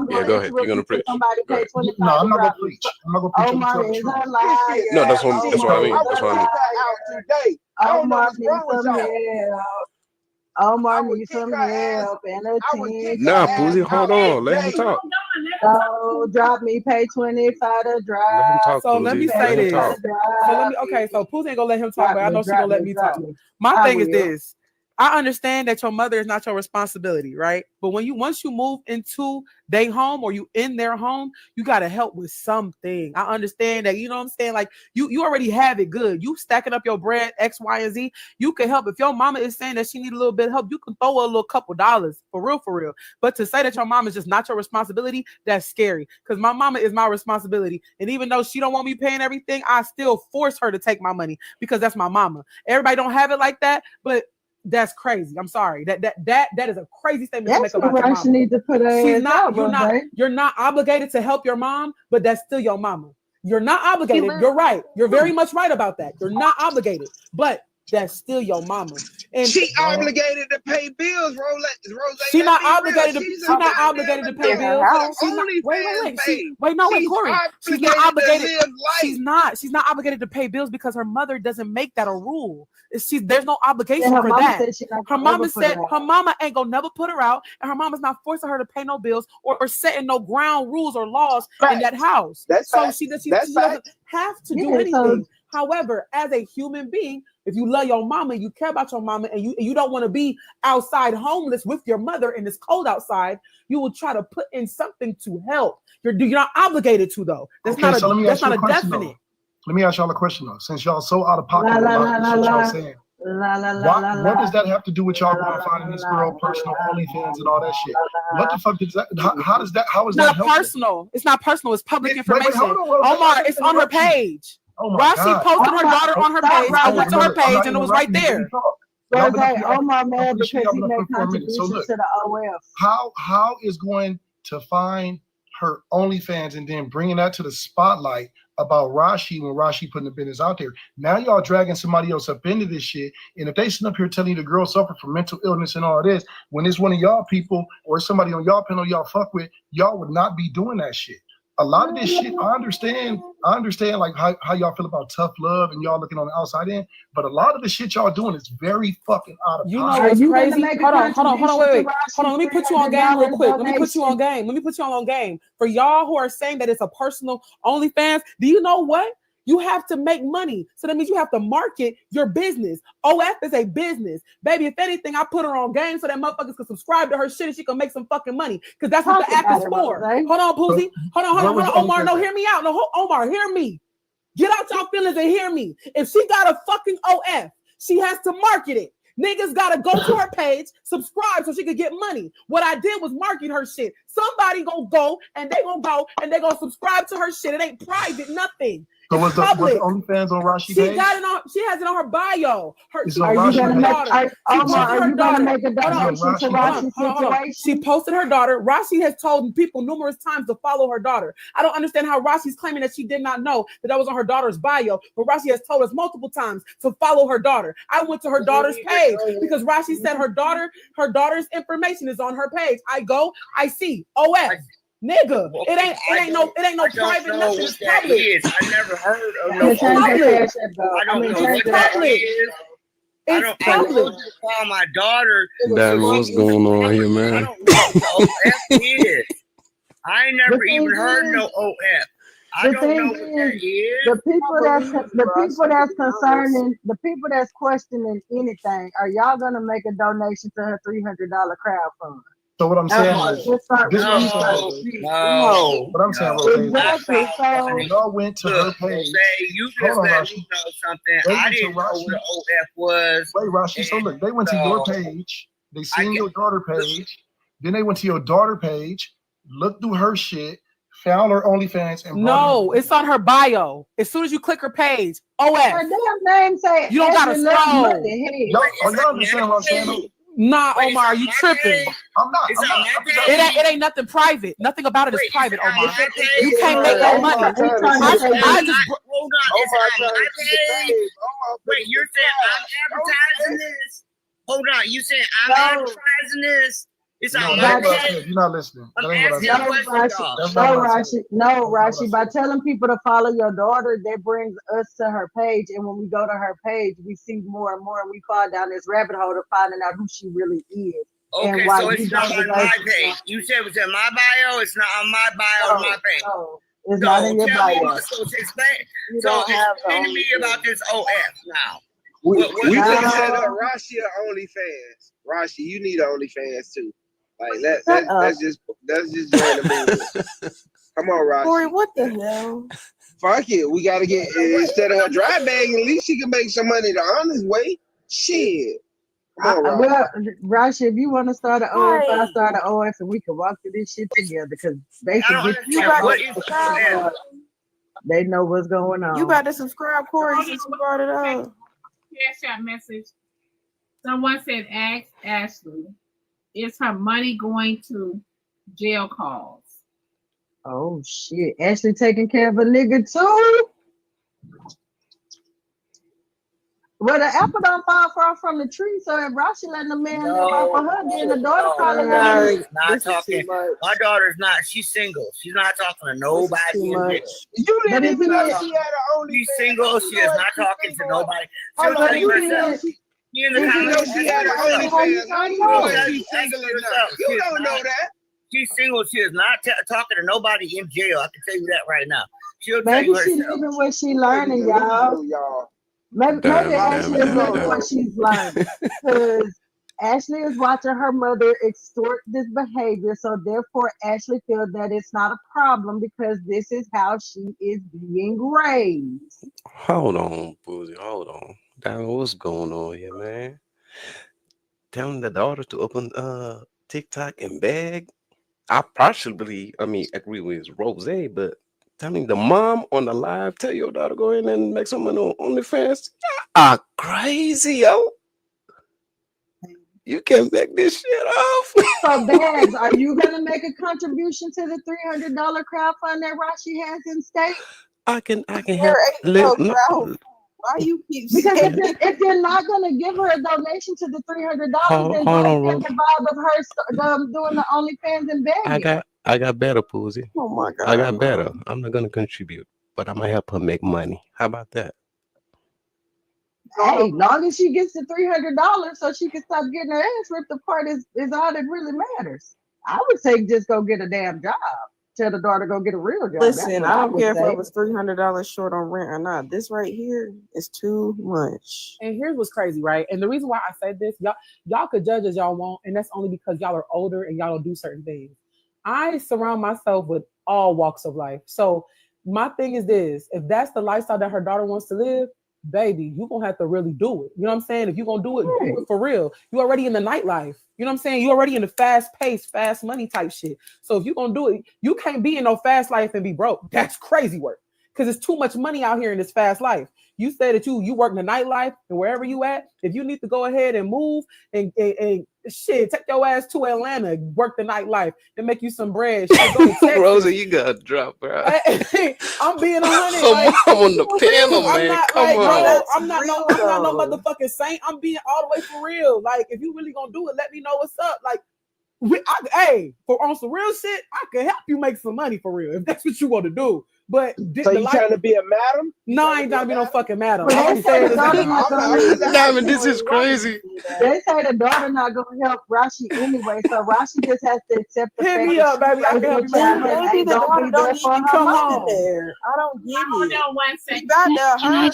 Yeah, go ahead. You're gonna preach. No, I'm not gonna preach. I'm not gonna preach. No, that's what I mean. That's what I mean. Omar needs some help. Omar needs some help and attention. Nah, Poozy, hold on. Let him talk. So drop me, pay 25 to drive. Let him talk, So let me say this. So Poozy ain't gonna let him talk, but I know she's gonna let me talk. My thing is this. I understand that your mother is not your responsibility, right? But once you move into their home or you in their home, you gotta help with something. I understand that, you know what I'm saying? Like you already have it good. You stacking up your bread, X, Y, and Z. You can help. If your mama is saying that she need a little bit of help, you can throw a little couple dollars for real. But to say that your mom is just not your responsibility, that's scary. Because my mama is my responsibility. And even though she don't want me paying everything, I still force her to take my money because that's my mama. Everybody don't have it like that, but that's crazy. I'm sorry. That is a crazy statement to make about your mom. Need to put you're not obligated to help your mom, but that's still your mama. You're not obligated. You're right. You're very much right about that. You're not obligated, but that's still your mama. And she obligated to pay bills, Rose. She's not obligated to pay bills. Wait, Corey. She's not obligated. She's not obligated to pay bills because her mother doesn't make that a rule. There's no obligation for that. Her mama said her mama ain't gonna never put her out, and her mama's not forcing her to pay no bills or setting no ground rules or laws in that house. She doesn't have to do anything. However, as a human being, if you love your mama, you care about your mama, and you don't want to be outside homeless with your mother and it's cold outside, you will try to put in something to help. You're not obligated to, though. That's not a definite. Let me ask y'all a question though. Since y'all so out of pocket about the shit y'all saying, what does that have to do with y'all going finding this girl personal OnlyFans and all that shit? What the fuck does that? How is that personal? It's not personal. It's public information. Omar, it's on her page. Rashi posted her daughter on her page. I went to her page and it was right there. Omar mad because he made contributions to the OF. How is going to find her OnlyFans and then bringing that to the spotlight about Rashi when Rashi putting the business out there? Now y'all dragging somebody else up into this shit, and if they sit up here telling you the girl suffered from mental illness and all this, when it's one of y'all people or somebody on y'all panel y'all fuck with, y'all would not be doing that shit. A lot of this shit, I understand like how y'all feel about tough love and y'all looking on the outside in, but a lot of the shit y'all doing is very fucking out of pocket. You know what's crazy? Hold on, wait. Hold on, let me put you on game real quick. Let me put you on game. For y'all who are saying that it's a personal OnlyFans, do you know what? You have to make money. So that means you have to market your business. OF is a business. Baby, if anything, I put her on game so that motherfuckers can subscribe to her shit and she can make some fucking money. Because that's what the app is for. Hold on, Poozy. Hold on, Omar. No, hear me out. No, Omar, hear me. Get out y'all feelings and hear me. If she got a fucking OF, she has to market it. Niggas gotta go to her page, subscribe so she could get money. What I did was market her shit. Somebody gonna go and they gonna subscribe to her shit. It ain't private, nothing. So was the public. OnlyFans on Rashi She page? got it on. She has it on her bio. It's on Rashi page. Are you gonna make a donation to Rashi's situation? She posted her daughter. Rashi has told people numerous times to follow her daughter. I don't understand how Rashi's claiming that she did not know that was on her daughter's bio, but Rashi has told us multiple times to follow her daughter. I went to her daughter's page because Rashi said her daughter's information is on her page. I go, I see OS. Nigga, it ain't no private nothing. It's public. I never heard of Yeah, no. it's public. I don't know what that public. is. It's I don't public. call my daughter. Damn, what's going on here, man? I don't know what the OF is. I ain't never even heard no OF. I don't know what that is. The people that's questioning anything, are y'all gonna make a donation to her $300 crowdfund? So what I'm saying is, What I'm saying, exactly. So y'all went to her page. You just let me know something. I didn't know what the OF was. Wait, Rashi. So look, they went to your page. They seen your daughter page. Then they went to your daughter page, looked through her shit, found her OnlyFans, and no, it's on her bio. As soon as you click her page, OS. her damn name say You don't gotta scroll. Y'all understand what I'm saying? Nah, Omar, are you tripping? I'm not. It ain't nothing private. Nothing about it is private, Omar. You can't make no money. Hold on, it's on my page. Wait, you're saying I'm advertising this? Hold on, you saying I'm advertising this? It's on my page. You're not listening. No, Rashi. By telling people to follow your daughter, that brings us to her page. And when we go to her page, we see more and more. And we fall down this rabbit hole to finding out who she really is. Okay, so it's not on my page. You said it was in my bio. It's not on my bio. On my page. It's not in your bio. So explain to me about this OF now. We can set up Rashi OnlyFans. Rashi, you need OnlyFans too. Like that's just join the movement. Come on, Rashi. Corey, what the hell? Fuck it. We gotta get instead of her dry bag, at least she can make some money the honest way. Shit. Come on, Rashi, if you want to start an OF, I'll start an OF and we can walk through this shit together because they can get you. They know what's going on. You about to subscribe, Corey, since you brought it up. Cash App message. Someone said, ask Ashleigh, is her money going to jail calls? Oh shit. Ashley taking care of a nigga too? Well, the apple don't fall far from the tree, so if Rashi letting the man live off of her, then the daughter probably not talking. My daughter's not. She's single. She's not talking to nobody. You didn't even know she had her own. She's single. She is not talking to nobody. Hold on, you didn't. You know she had her own OnlyFans. How do you know she's single or not? You don't know that. She's single. She is not talking to nobody in jail. I can tell you that right now. She'll tell maybe you she's herself. living what she learning, y'all. Maybe Ashley is learning what she's learning. Because Ashley is watching her mother extort this behavior, so therefore Ashley feels that it's not a problem because this is how she is being raised. Hold on, Boozy. Hold on. Damn, what's going on here, man? Telling the daughter to open TikTok and beg. I partially, agree with Rose, but telling the mom on the live, tell your daughter go in and make some money on OnlyFans. You are crazy, yo. You can make this shit off. So, Babs, are you gonna make a contribution to the $300 crowdfund that Rashi has in state? I can help. Why you keep because saying if you're not gonna give her a donation to the $300, then hold on, don't get involved with her doing the OnlyFans and begging. I got better, Poozy. Oh my God. I got better. I'm not gonna contribute, but I'm gonna help her make money. How about that? Hey, long as she gets the $300 so she can stop getting her ass ripped apart is all that really matters. I would say just go get a damn job. Tell the daughter go get a real job. Listen, I don't care if it was $300 short on rent or not. This right here is too much. And here's what's crazy, right? And the reason why I said this, y'all could judge as y'all want, and that's only because y'all are older and y'all don't do certain things. I surround myself with all walks of life. So my thing is this: if that's the lifestyle that her daughter wants to live, baby, you're gonna have to really do it. You know what I'm saying? If you're gonna do it for real. You already in the nightlife. You know what I'm saying? You already in the fast pace, fast money type shit. So if you're gonna do it, you can't be in no fast life and be broke. That's crazy work. Because it's too much money out here in this fast life. You said that you work in the nightlife and wherever you at, if you need to go ahead and move and shit, take your ass to Atlanta, work the nightlife and make you some bread. Shit, go to Texas. Rosa, you got to drop, bro. I'm being 100. Like, I'm on the panel, man. Not, Come like, on. no, I'm not no motherfucking saint. I'm being all the way for real. Like, if you really gonna do it, let me know what's up. Like, on some real shit, I can help you make some money for real if that's what you want to do. But so you trying to be a madam? No, I ain't trying to be no fucking madam. Well, All I'm saying is, Diamond, this is crazy. They say the daughter not gonna help Rashi anyway, so Rashi just has to accept the fact. Hit me up, baby. I can help you. Maybe the daughter don't need to come on there. I don't get it. Hold on one second. About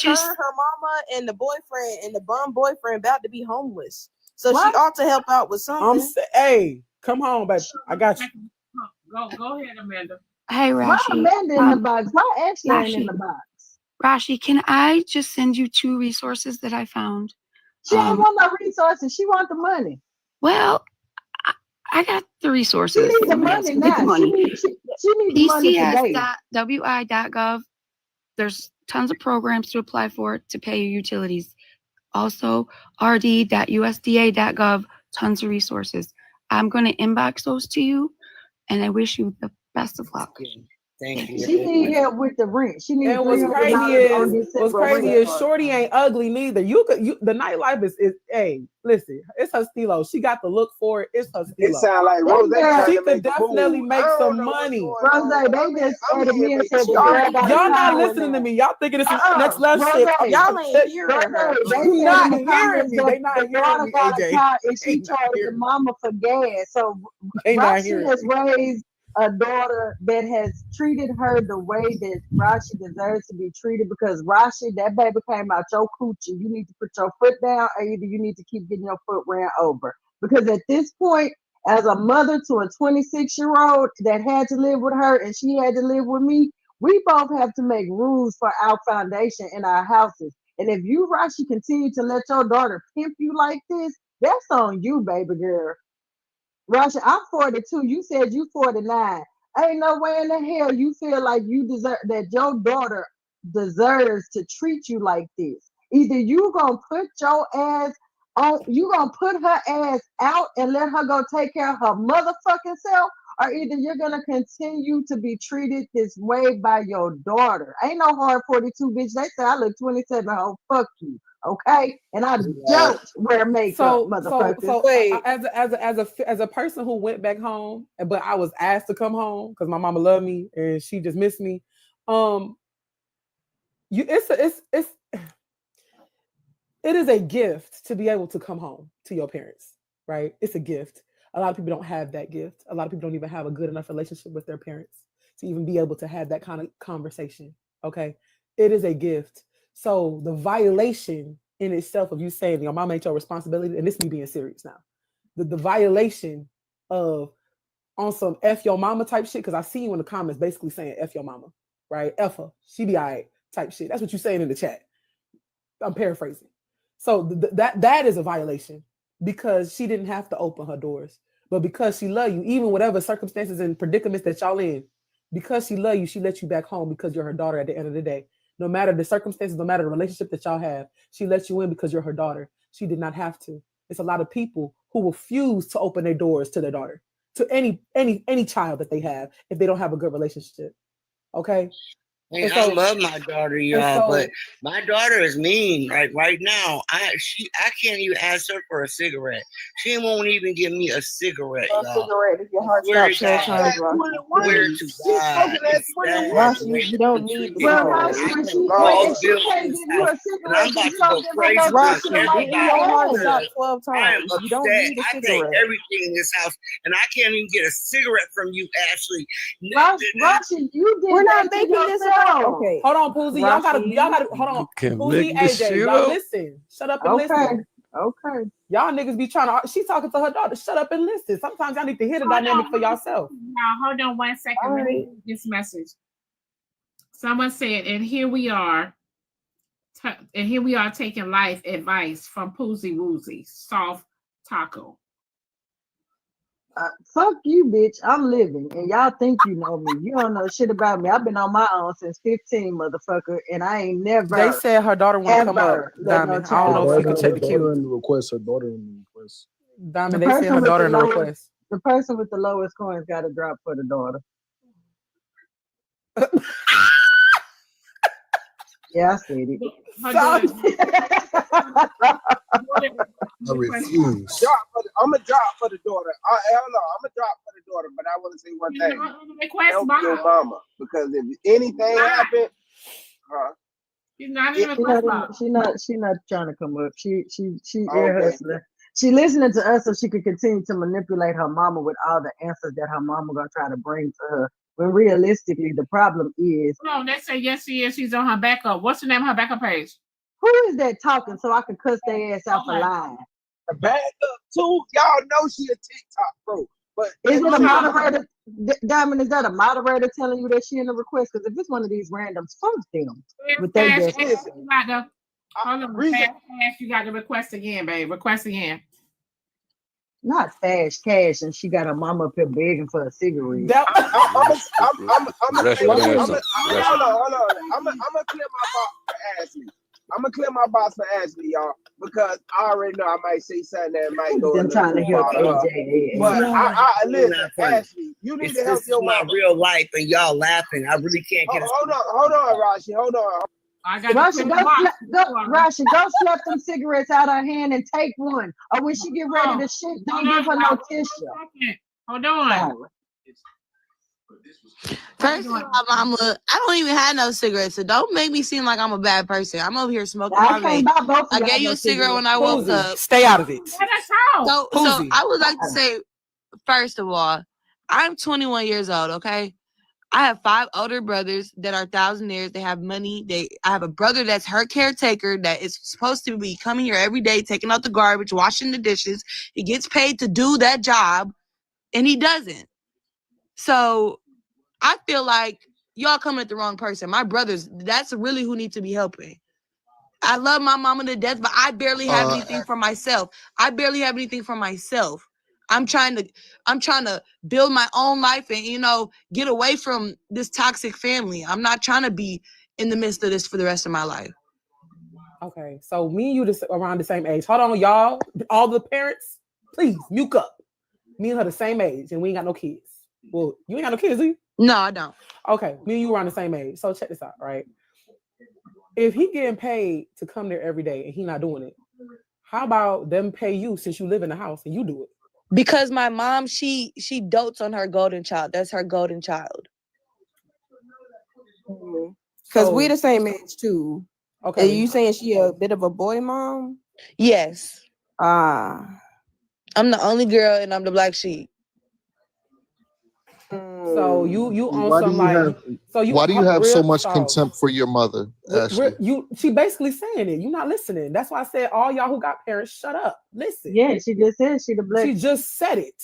to her mama and the boyfriend and the bum boyfriend about to be homeless, so she ought to help out with something. Hey, come home, baby. I got you. Go ahead, Amanda. Hey, Why Rashi. Amanda in the box? Why Ashleigh ain't in the box? Rashi, can I just send you 2 resources that I found? She ain't want no resources. She want the money. Well, I got the resources. She needs the money now. She needs the money today. DCS.wi.gov. There's tons of programs to apply for to pay your utilities. Also, rd.usda.gov. Tons of resources. I'm going to inbox those to you, and I wish you the best of luck. Thank you. She need help with the rent. She needs. And what's crazy is Shorty ain't ugly neither. The nightlife is hey, listen, it's her stilo. She got the look for it. It's her stilo. It sound like Rose. She could definitely make some money. Rose, they just said to me and said, y'all not listening to me. Y'all thinking it's next level shit. Y'all ain't hearing her. You not hearing me. They not hearing me, AJ. And she charged the mama for gas. So They not Rashi hearing has me. raised a daughter that has treated her the way that Rashi deserves to be treated, because Rashi, that baby came out your coochie. You need to put your foot down, or either you need to keep getting your foot ran over. Because at this point, as a mother to a 26-year-old that had to live with her and she had to live with me, we both have to make rules for our foundation in our houses. And if you, Rashi, continue to let your daughter pimp you like this, that's on you, baby girl. Rashi, I'm 42. You said you 49. Ain't no way in the hell you feel like you deserve that your daughter deserves to treat you like this. Either you gonna put your ass on, you gonna put her ass out and let her go take care of her motherfucking self, or either you're gonna continue to be treated this way by your daughter. Ain't no hard 42, bitch. They say I look 27. Oh, fuck you. Okay, and I don't wear makeup, motherfucker. So as a person who went back home, but I was asked to come home because my mama loved me and she just missed me. It is a gift to be able to come home to your parents, right? It's a gift. A lot of people don't have that gift. A lot of people don't even have a good enough relationship with their parents to even be able to have that kind of conversation. Okay, it is a gift. So the violation in itself of you saying your mom ain't your responsibility, and this is me being serious now, the violation of on some F your mama type shit, because I see you in the comments basically saying F your mama, right? F her, she be all right type shit. That's what you're saying in the chat. I'm paraphrasing. So that is a violation because she didn't have to open her doors, but because she love you, even whatever circumstances and predicaments that y'all in, because she love you, she let you back home because you're her daughter at the end of the day. No matter the circumstances, no matter the relationship that y'all have, she lets you in because you're her daughter. She did not have to. It's a lot of people who refuse to open their doors to their daughter, to any child that they have if they don't have a good relationship. Okay. Hey, I love my daughter, y'all, but my daughter is mean. Like right now, I can't even ask her for a cigarette. She won't even give me a cigarette, y'all. Cigarette if your heart stops 12 times, Rashi, you don't need the cigarette. Rashi, your heart stopped 12 times. You don't need a cigarette. Everything in this house, and I can't even get a cigarette from you, Ashley. Rashi, you did. We're not making this about. Okay, hold on, Poozy. Y'all gotta hold on. Poozy, AJ, y'all listen. Shut up and listen. Okay. Y'all niggas be trying to. She's talking to her daughter. Shut up and listen. Sometimes y'all need to hear the dynamic for yourself. Now, hold on 1 second. Let me read this message. Someone said, and here we are. And here we are taking life advice from Poozy Woozy, Soft Taco. Fuck you, bitch. I'm living, and y'all think you know me. You don't know shit about me. I've been on my own since 15, motherfucker, and I ain't never. They said her daughter want to come up, ever let no Diamond. I don't know if you can check the queue. Her request. Diamond, they said her daughter in the request. The person with the lowest coins got to drop for the daughter. Yeah, I said it. I refuse. I'm gonna drop for the daughter. Hell no, I'm gonna drop for the daughter. But I want to say one thing: help your mama, because if anything happen, she's not in the She's not trying to come up. She ear hustling. She listening to us so she could continue to manipulate her mama with all the answers that her mama gonna try to bring to her. When realistically, the problem is. No, they say yes, she is. She's on her backup. What's the name of her backup page? Who is that talking so I can cuss their ass out for lying? The backup too. Y'all know she a TikTok bro. But is it a moderator? Diamond, is that a moderator telling you that she in the request? Because if it's one of these randoms, fuck them. With they Hold on, fast, you got the request again, babe. Request again. Not fast cash, and she got her mama up here begging for a cigarette. Hold on. I'm gonna clear my box for Ashley. I'm gonna clear my box for Ashley, y'all, because I already know I might say something that might go. I'm trying to help AJ. But I listen, Ashley, you need to help your mama. My real life, and y'all laughing. I really can't get. Hold on, Rashi. Hold on. Rashi, go slap them cigarettes out her hand and take one. Or when she get ready to shit, don't give her no tissue. Hold on. First of all, Mama, I don't even have no cigarettes, so don't make me seem like I'm a bad person. I'm over here smoking my vape. I gave you a cigarette when I woke up. Stay out of it. So I would like to say, first of all, I'm 21 years old, okay? I have 5 older brothers that are thousandaires. They have money. I have a brother that's her caretaker that is supposed to be coming here every day, taking out the garbage, washing the dishes. He gets paid to do that job, and he doesn't. So I feel like y'all coming at the wrong person. My brothers, that's really who need to be helping. I love my mama to death, but I barely have anything for myself. I'm trying to build my own life and, get away from this toxic family. I'm not trying to be in the midst of this for the rest of my life. Okay, so me and you around the same age. Hold on, y'all. All the parents, please mute up. Me and her the same age, and we ain't got no kids. Well, you ain't got no kids, do you? No, I don't. Okay, me and you around the same age. So check this out, right? If he getting paid to come there every day and he not doing it, how about them pay you since you live in the house and you do it? Because my mom, she dotes on her golden child. That's her golden child. Because we the same age too. Okay. Are you saying she a bit of a boy mom? Yes. I'm the only girl and I'm the black sheep. So you on Why some why do you have so much contempt for your mother, Ashley? She basically saying it. You're not listening. That's why I said all y'all who got parents, shut up. Listen. Yeah, she just said she the black. She just said it.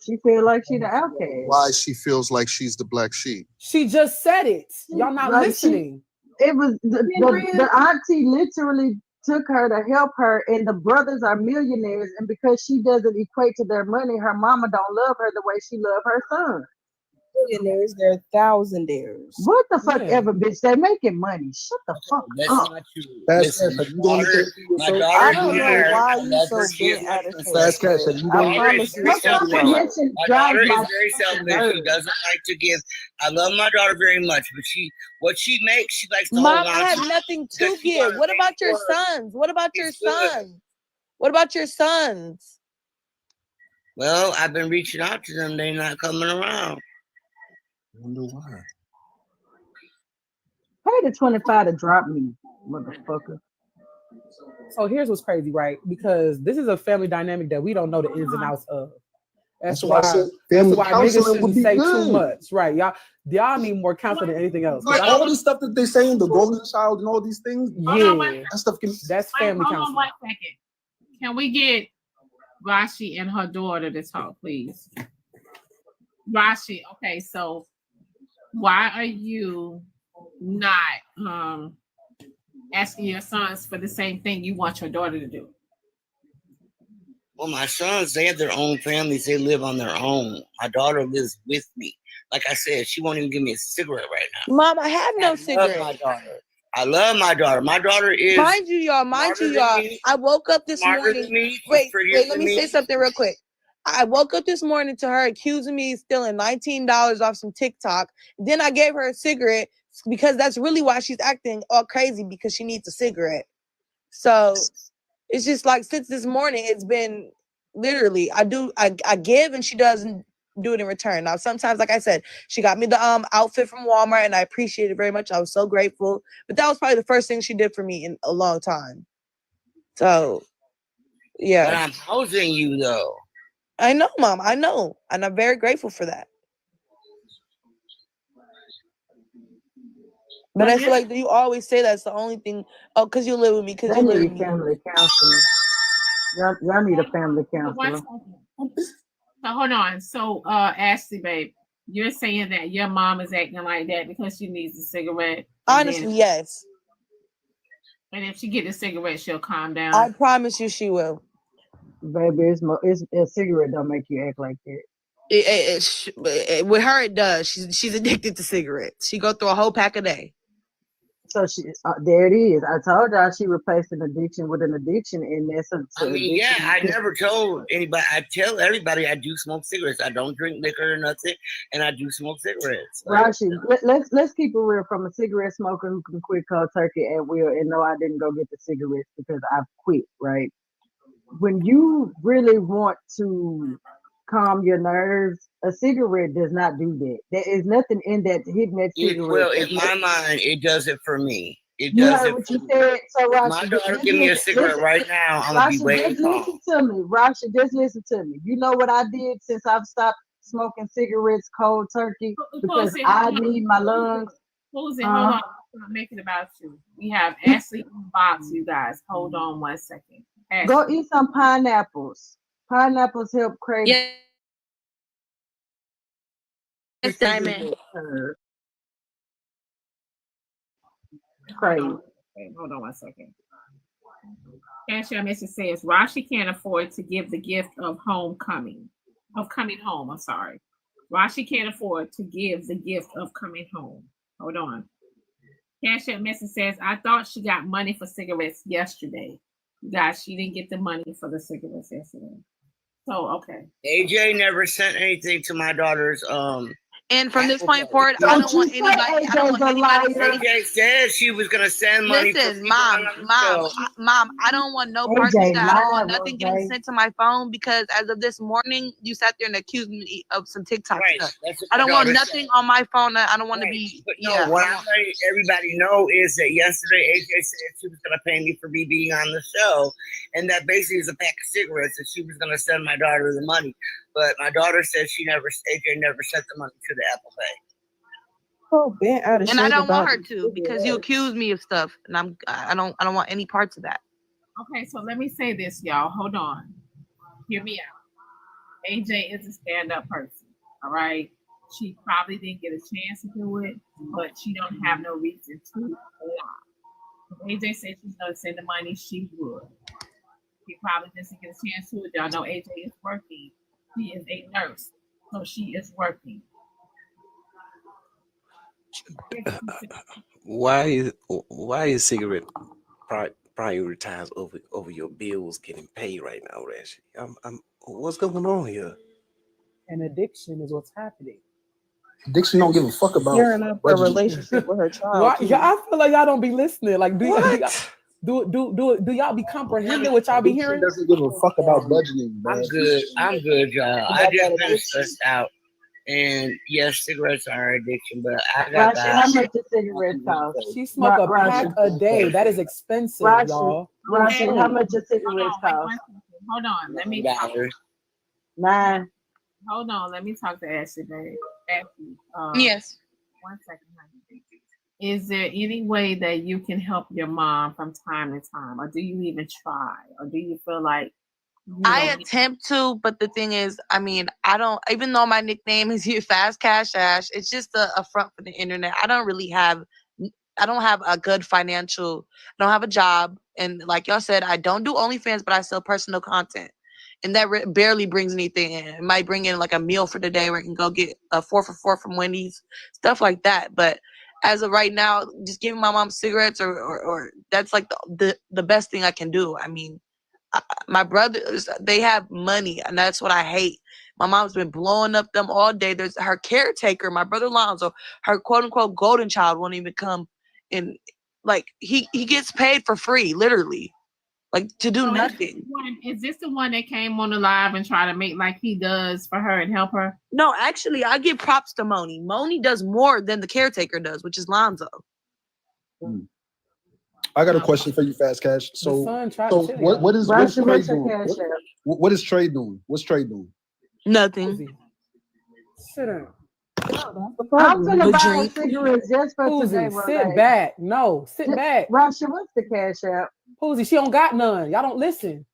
She feel like she the outcast. Why she feels like she's the black sheep? She just said it. Y'all not listening. It was the auntie literally took her to help her, and the brothers are millionaires, and because she doesn't equate to their money, her mama don't love her the way she love her son. Millionaires, they're thousandaires. What the fuck ever, bitch? They're making money. Shut the fuck That's up. not true. Listen, My daughter, I don't know here, why I you love so her. She is bent out of shape. Fast cash. Have you My done daughter is very selfish. My daughter is my very selfish. She doesn't like to give. I love my daughter very much, but what she makes, she likes to Mom, hold I on have to. nothing to give. What about your sons? What about your sons? What about your sons? Well, I've been reaching out to them. They're not coming around. I wonder why. Pay the 25 to drop me, motherfucker. So here's what's crazy, right? Because this is a family dynamic that we don't know the ins and outs of. That's why I said family niggas counseling would shouldn't be say good. too much, right? Y'all need more counseling than anything else. Like all this stuff that they saying, the golden child and all these things. Yeah, that stuff can. That's family Hold on counseling. 1 second. Can we get Rashi and her daughter to talk, please? Rashi, okay, so why are you not asking your sons for the same thing you want your daughter to do? Well, my sons, they have their own families. They live on their own. My daughter lives with me. Like I said, she won't even give me a cigarette right now. Mom, I have no I love cigarette. my daughter. I love my daughter. My daughter is Mind you, y'all. I woke up this smarter morning. than me. She's Wait, prettier let than me say me. something real quick. I woke up this morning to her accusing me of stealing $19 off some TikTok. Then I gave her a cigarette because that's really why she's acting all crazy, because she needs a cigarette. So it's just like since this morning, it's been literally I give and she doesn't do it in return. Now sometimes, like I said, she got me the outfit from Walmart and I appreciate it very much. I was so grateful. But that was probably the first thing she did for me in a long time. So yeah. But I'm housing you though. I know, Mom. I know. And I'm very grateful for that. But I feel like you always say that's the only thing. Oh, because you live with me. Because you live with me. Family counseling. Y'all need a family counselor. So hold on. So Ashley, babe, you're saying that your mom is acting like that because she needs a cigarette? Honestly, yes. And if she get a cigarette, she'll calm down. I promise you she will. Baby, it's a cigarette don't make you act like that. With her, it does. She's addicted to cigarettes. She go through a whole pack a day. So there it is. I told y'all she replaced an addiction with an addiction, and that's I mean, yeah, I never told anybody. I tell everybody I do smoke cigarettes. I don't drink liquor or nothing, and I do smoke cigarettes. Rashi, let's keep it real. From a cigarette smoker who can quit cold turkey at will, and no, I didn't go get the cigarettes because I've quit. Right? When you really want to calm your nerves, a cigarette does not do that. There is nothing in that hitting that cigarette. Well, in my mind, it does it for me. It You does heard it what for you me. said. So If Rashi, my daughter give me a cigarette right now, I'm gonna be Rashi, way just calm. listen to me. Rashi, just listen to me. You know what I did since I've stopped smoking cigarettes cold turkey? Because I need my lungs. Hold on. I'm making it about you. We have Ashley in the box, you guys. Hold on 1 second. Ashley. Go eat some pineapples. Pineapples help crave. Yes, Diamond. Crave. Okay, hold on 1 second. Ashley, message says Rashi can't afford to give the gift of coming home. I'm sorry. Rashi can't afford to give the gift of coming home. Hold on. Cash App message says, I thought she got money for cigarettes yesterday. You guys, she didn't get the money for the cigarettes yesterday. So, okay. AJ never sent anything to my daughter's And from this point forward, I don't want anybody. AJ said she was gonna send money. Listen, Mom, I don't want no parts of that. I don't want nothing getting sent to my phone because as of this morning, you sat there and accused me of some TikTok stuff. I don't want nothing on my phone. I don't want to be. But no, what I'm letting everybody know is that yesterday AJ said she was gonna pay me for me being on the show, and that basically is a pack of cigarettes that she was gonna send my daughter the money. But my daughter said AJ never sent the money to the Apple Pay. Oh, bent out of And I shape don't want about her to because you accused me of stuff, and I don't want any parts of that. Okay, so let me say this, y'all. Hold on. Hear me out. AJ is a stand-up person. All right. She probably didn't get a chance to do it, but she don't have no reason to lie. If AJ said she's gonna send the money, she would. She probably doesn't get a chance to it. Y'all know AJ is working. She is a nurse, so she is working. Why is cigarette prioritized over your bills getting paid right now, Rashi? What's going on here? An addiction is what's happening. Addiction don't give a fuck about a relationship with her child. Why, I feel like y'all don't be listening. Like, do y'all be comprehending what y'all be hearing? Doesn't give a fuck about budgeting, man. I'm good, y'all. I just been stressed out. And yes, cigarettes are an addiction, but I got Rashi, how much a cigarette cost? She smoke a pack a day. That is expensive, y'all. Rashi, how much a cigarette cost? Hold on, let me $9. Hold on, let me talk to Ashley, babe. Ashley, yes. 1 second, honey. Is there any way that you can help your mom from time to time, or do you even try, or do you feel like I attempt to, but the thing is, I mean, I don't. Even though my nickname is here, Fast Cash Ash, it's just a front for the internet. I don't really have I don't have a good financial. I don't have a job, and like y'all said, I don't do OnlyFans, but I sell personal content, and that barely brings anything in. It might bring in like a meal for the day, where I can go get a 4 for $4 from Wendy's, stuff like that. But as of right now, just giving my mom cigarettes or that's like the best thing I can do. I mean, my brothers, they have money, and that's what I hate. My mom's been blowing up them all day. There's her caretaker, my brother Lonzo, her quote unquote golden child won't even come in. Like he gets paid for free, literally, like to do nothing. Is this the one that came on the live and try to make like he does for her and help her? No, actually, I give props to Moni. Moni does more than the caretaker does, which is Lonzo. I got a question for you, Fast Cash. So what is Trey doing? What is Trey doing? What's Trey doing? Nothing. Sit down. I'm gonna buy cigarettes just for today. Sit back. No, sit back. Rashi, what's the cash app? Poozie, she don't got none. Y'all don't listen.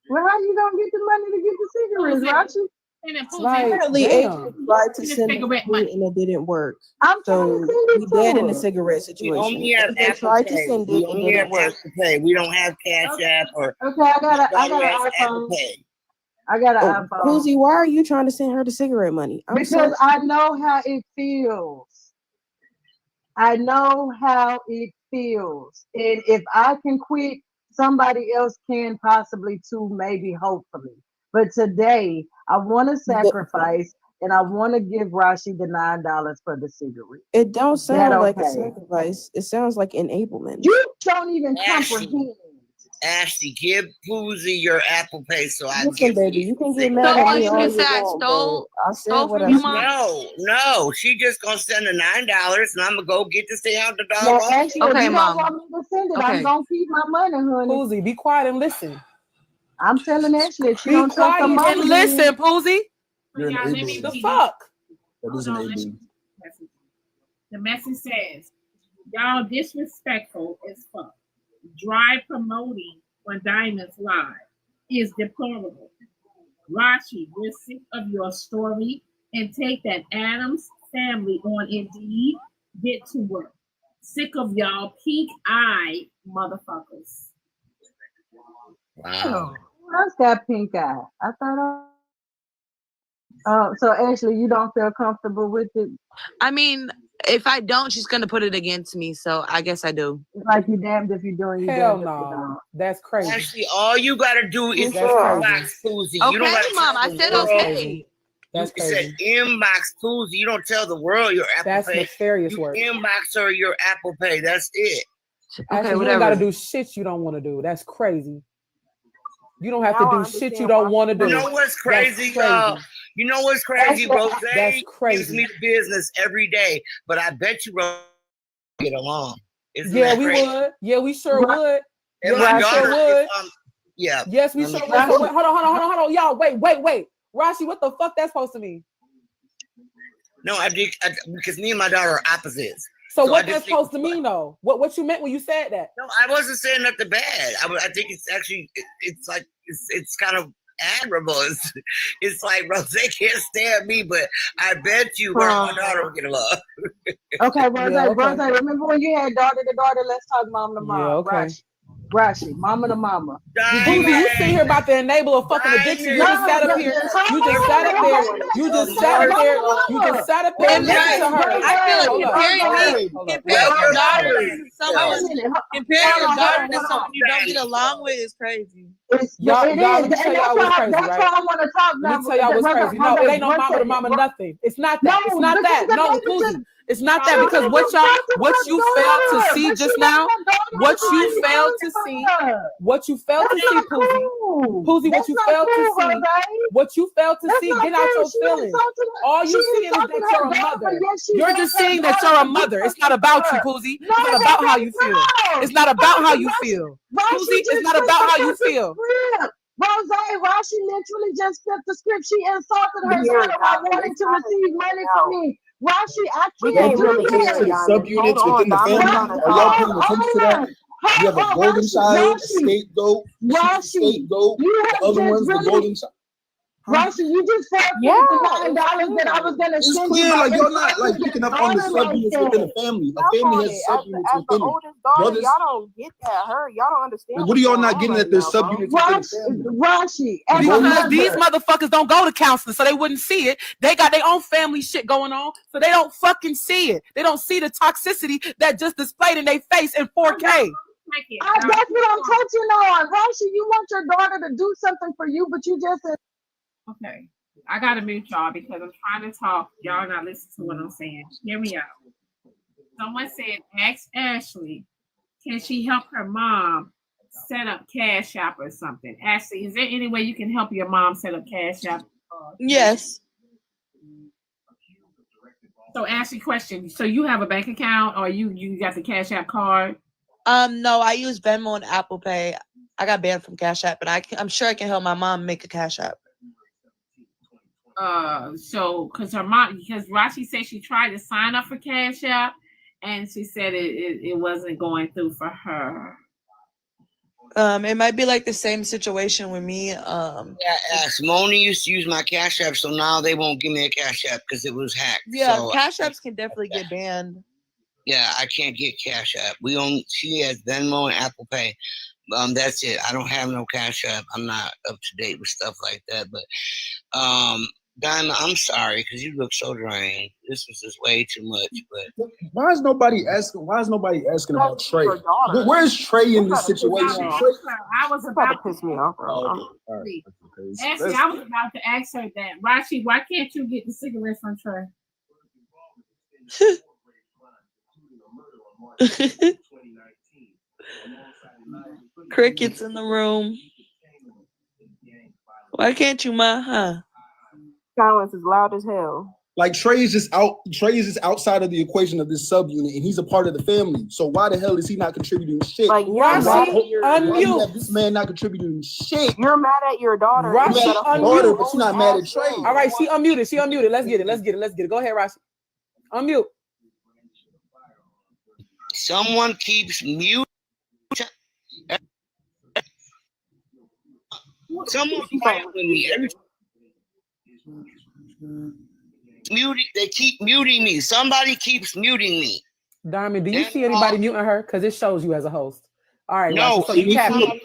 Well, how you gonna get the money to get the cigarettes, Rashi? Apparently, Adrian tried to send it and it didn't work. So we dead in the cigarette situation. We only have They Apple tried Pay. to send We it and only have didn't work. Apple Pay. We don't have Cash App or. Okay, I got an Apple iPhone. Pay. I got an iPhone. Poozie, why are you trying to send her the cigarette money? Because I know how it feels. I know how it feels. And if I can quit, somebody else can possibly too, maybe, hopefully. But today, I want to sacrifice and I want to give Rashi the $9 for the cigarette. It don't Is that sound like a okay? sacrifice. It sounds like enablement. You don't even Ashley, comprehend. Ashley, give Poozie your Apple Pay so I can Listen, give baby, you can get mad at me all you want, but I said what I said. No, she just gonna send the $9 and I'm gonna go get this thing out the Now, dog. actually, if you don't want me to send it, I'm going to keep my money, honey. Poozie, be quiet and listen. I'm telling Ashley, she Be don't trust her quiet money. and listen, Poozie. You're Y'all, an let me A-boy. read fuck? That is an A-boy. The message says, y'all disrespectful as fuck. Dry promoting when Diamonds Live is deplorable. Rashi, we're sick of your story and take that Adams family on Indeed. Get to work. Sick of y'all pink-eyed motherfuckers. Wow. Who else got pink eye? I thought. So Ashley, you don't feel comfortable with it? I mean, if I don't, she's gonna put it against me. So I guess I do. It's like you damned if you doing, you Hell damned if you no. don't. That's crazy. Actually, all you gotta do is That's inbox Poozie. You don't Okay, gotta Mom, tell I the said world. okay. That's You said crazy. inbox Poozie. You don't tell the world your Apple That's Pay. nefarious You work. inbox her your Apple Pay. That's it. Actually, you whatever. don't got to do shit you don't want to do. That's crazy. You don't have Now I to do understand shit you don't want to do. You know what's crazy, y'all? You know what's crazy? Rose That's gives crazy. me the business every day, but I bet you Rose get along. Isn't Yeah, that we crazy? would. Yeah, we sure would. And Yes, my we daughter sure would. is, yeah. Yes, we sure would. So wait, hold on. Y'all, wait. Rashi, what the fuck that's supposed to mean? No, I did because me and my daughter are opposites. So I what just that's think supposed to mean, though? What you meant when you said that? No, I wasn't saying nothing bad. I think it's actually it's like it's kind of admirable. It's like Rose can't stand me, but I bet you her and my daughter will get along. Okay, Rose, Yeah, okay. Rose, remember when you had daughter to daughter? Let's talk mom to mom. Yeah, okay. Rashi, mama to mama. Poozie, you sit here about to enable a fucking addiction. You just sat up here. You just sat up there. You just sat up there. You just sat up there and listened to her. I feel like Hold up. comparing your daughter to someone, comparing your daughter to someone you don't get along with is crazy. Y'all, let me tell y'all what's crazy, That's right? why I want to talk Let me tell y'all what's crazy. No, it ain't no mama to mama nothing. It's not that. It's not that. No, Poozie. It's not that because what you failed to see just now, what you failed to see, Poozie, what you failed to see, get out your feelings. All you see is that you're a mother. You're just seeing that you're a mother. It's not about you, Poozie. It's not about how you feel. It's not about how you feel. Poozie, it's not about how you feel. Rose, Rashi literally just flipped the script. She insulted her daughter while wanting to receive money from me. Rashi, I can't do To the that. subunits within the family, are y'all paying attention to that? You have a golden child, a scapegoat, Rashi, scapegoat. you The have other just one's the really- golden child. Rashi, you just said the $9 that I was gonna It's send clear, you. like y'all not like picking up on the sub-units within a family. A family has sub-units As the within it. oldest daughter, Brothers, y'all don't get that. Y'all don't understand. like, what are y'all not getting that there's subunits within a family? Rashi, because these motherfuckers don't go to counseling, so they wouldn't see it. They got their own family shit going on, so they don't fucking see it. They don't see the toxicity that just displayed in their face in 4K. That's what I'm touching on. Rashi, you want your daughter to do something for you, but you just Okay. I gotta mute y'all because I'm trying to talk. Y'all not listening to what I'm saying. Hear me out. Someone said, ask Ashleigh, can she help her mom set up Cash App or something? Ashleigh, is there any way you can help your mom set up Cash App? Yes. So Ashley, question. So you have a bank account or you got the Cash App card? No, I use Venmo and Apple Pay. I got banned from Cash App, but I'm sure I can help my mom make a Cash App. So because Rashi said she tried to sign up for Cash App and she said it wasn't going through for her. It might be like the same situation with me. Moni used to use my Cash App, so now they won't give me a Cash App because it was hacked. Yeah, so, Cash Apps can definitely get banned. Yeah, I can't get Cash App. She has Venmo and Apple Pay. That's it. I don't have no Cash App. I'm not up to date with stuff like that. But Diamond, I'm sorry because you look so drained. This was just way too much. But why is nobody asking about Trey? Where's Trey in this situation? I was about to piss me off, bro. Actually, I was about to ask her that. Rashi, why can't you get the cigarettes from Trey? Crickets in the room. Why can't you, ma? Huh? Silence is loud as hell. Like Trey is just outside of the equation of this subunit, and he's a part of the family. So why the hell is he not contributing shit? Like why have this man not contributing shit? You're mad at your daughter. You're mad at your daughter, but you're not mad at Trey. All right, she unmuted. Let's get it. Go ahead, Rashi. Unmute. someone keeps muting. Someone fighting with me. They keep muting me. Somebody keeps muting me. Diamond, do you see anybody muting her? Because it shows you as a host. All right, no, Rashi, so you capping. All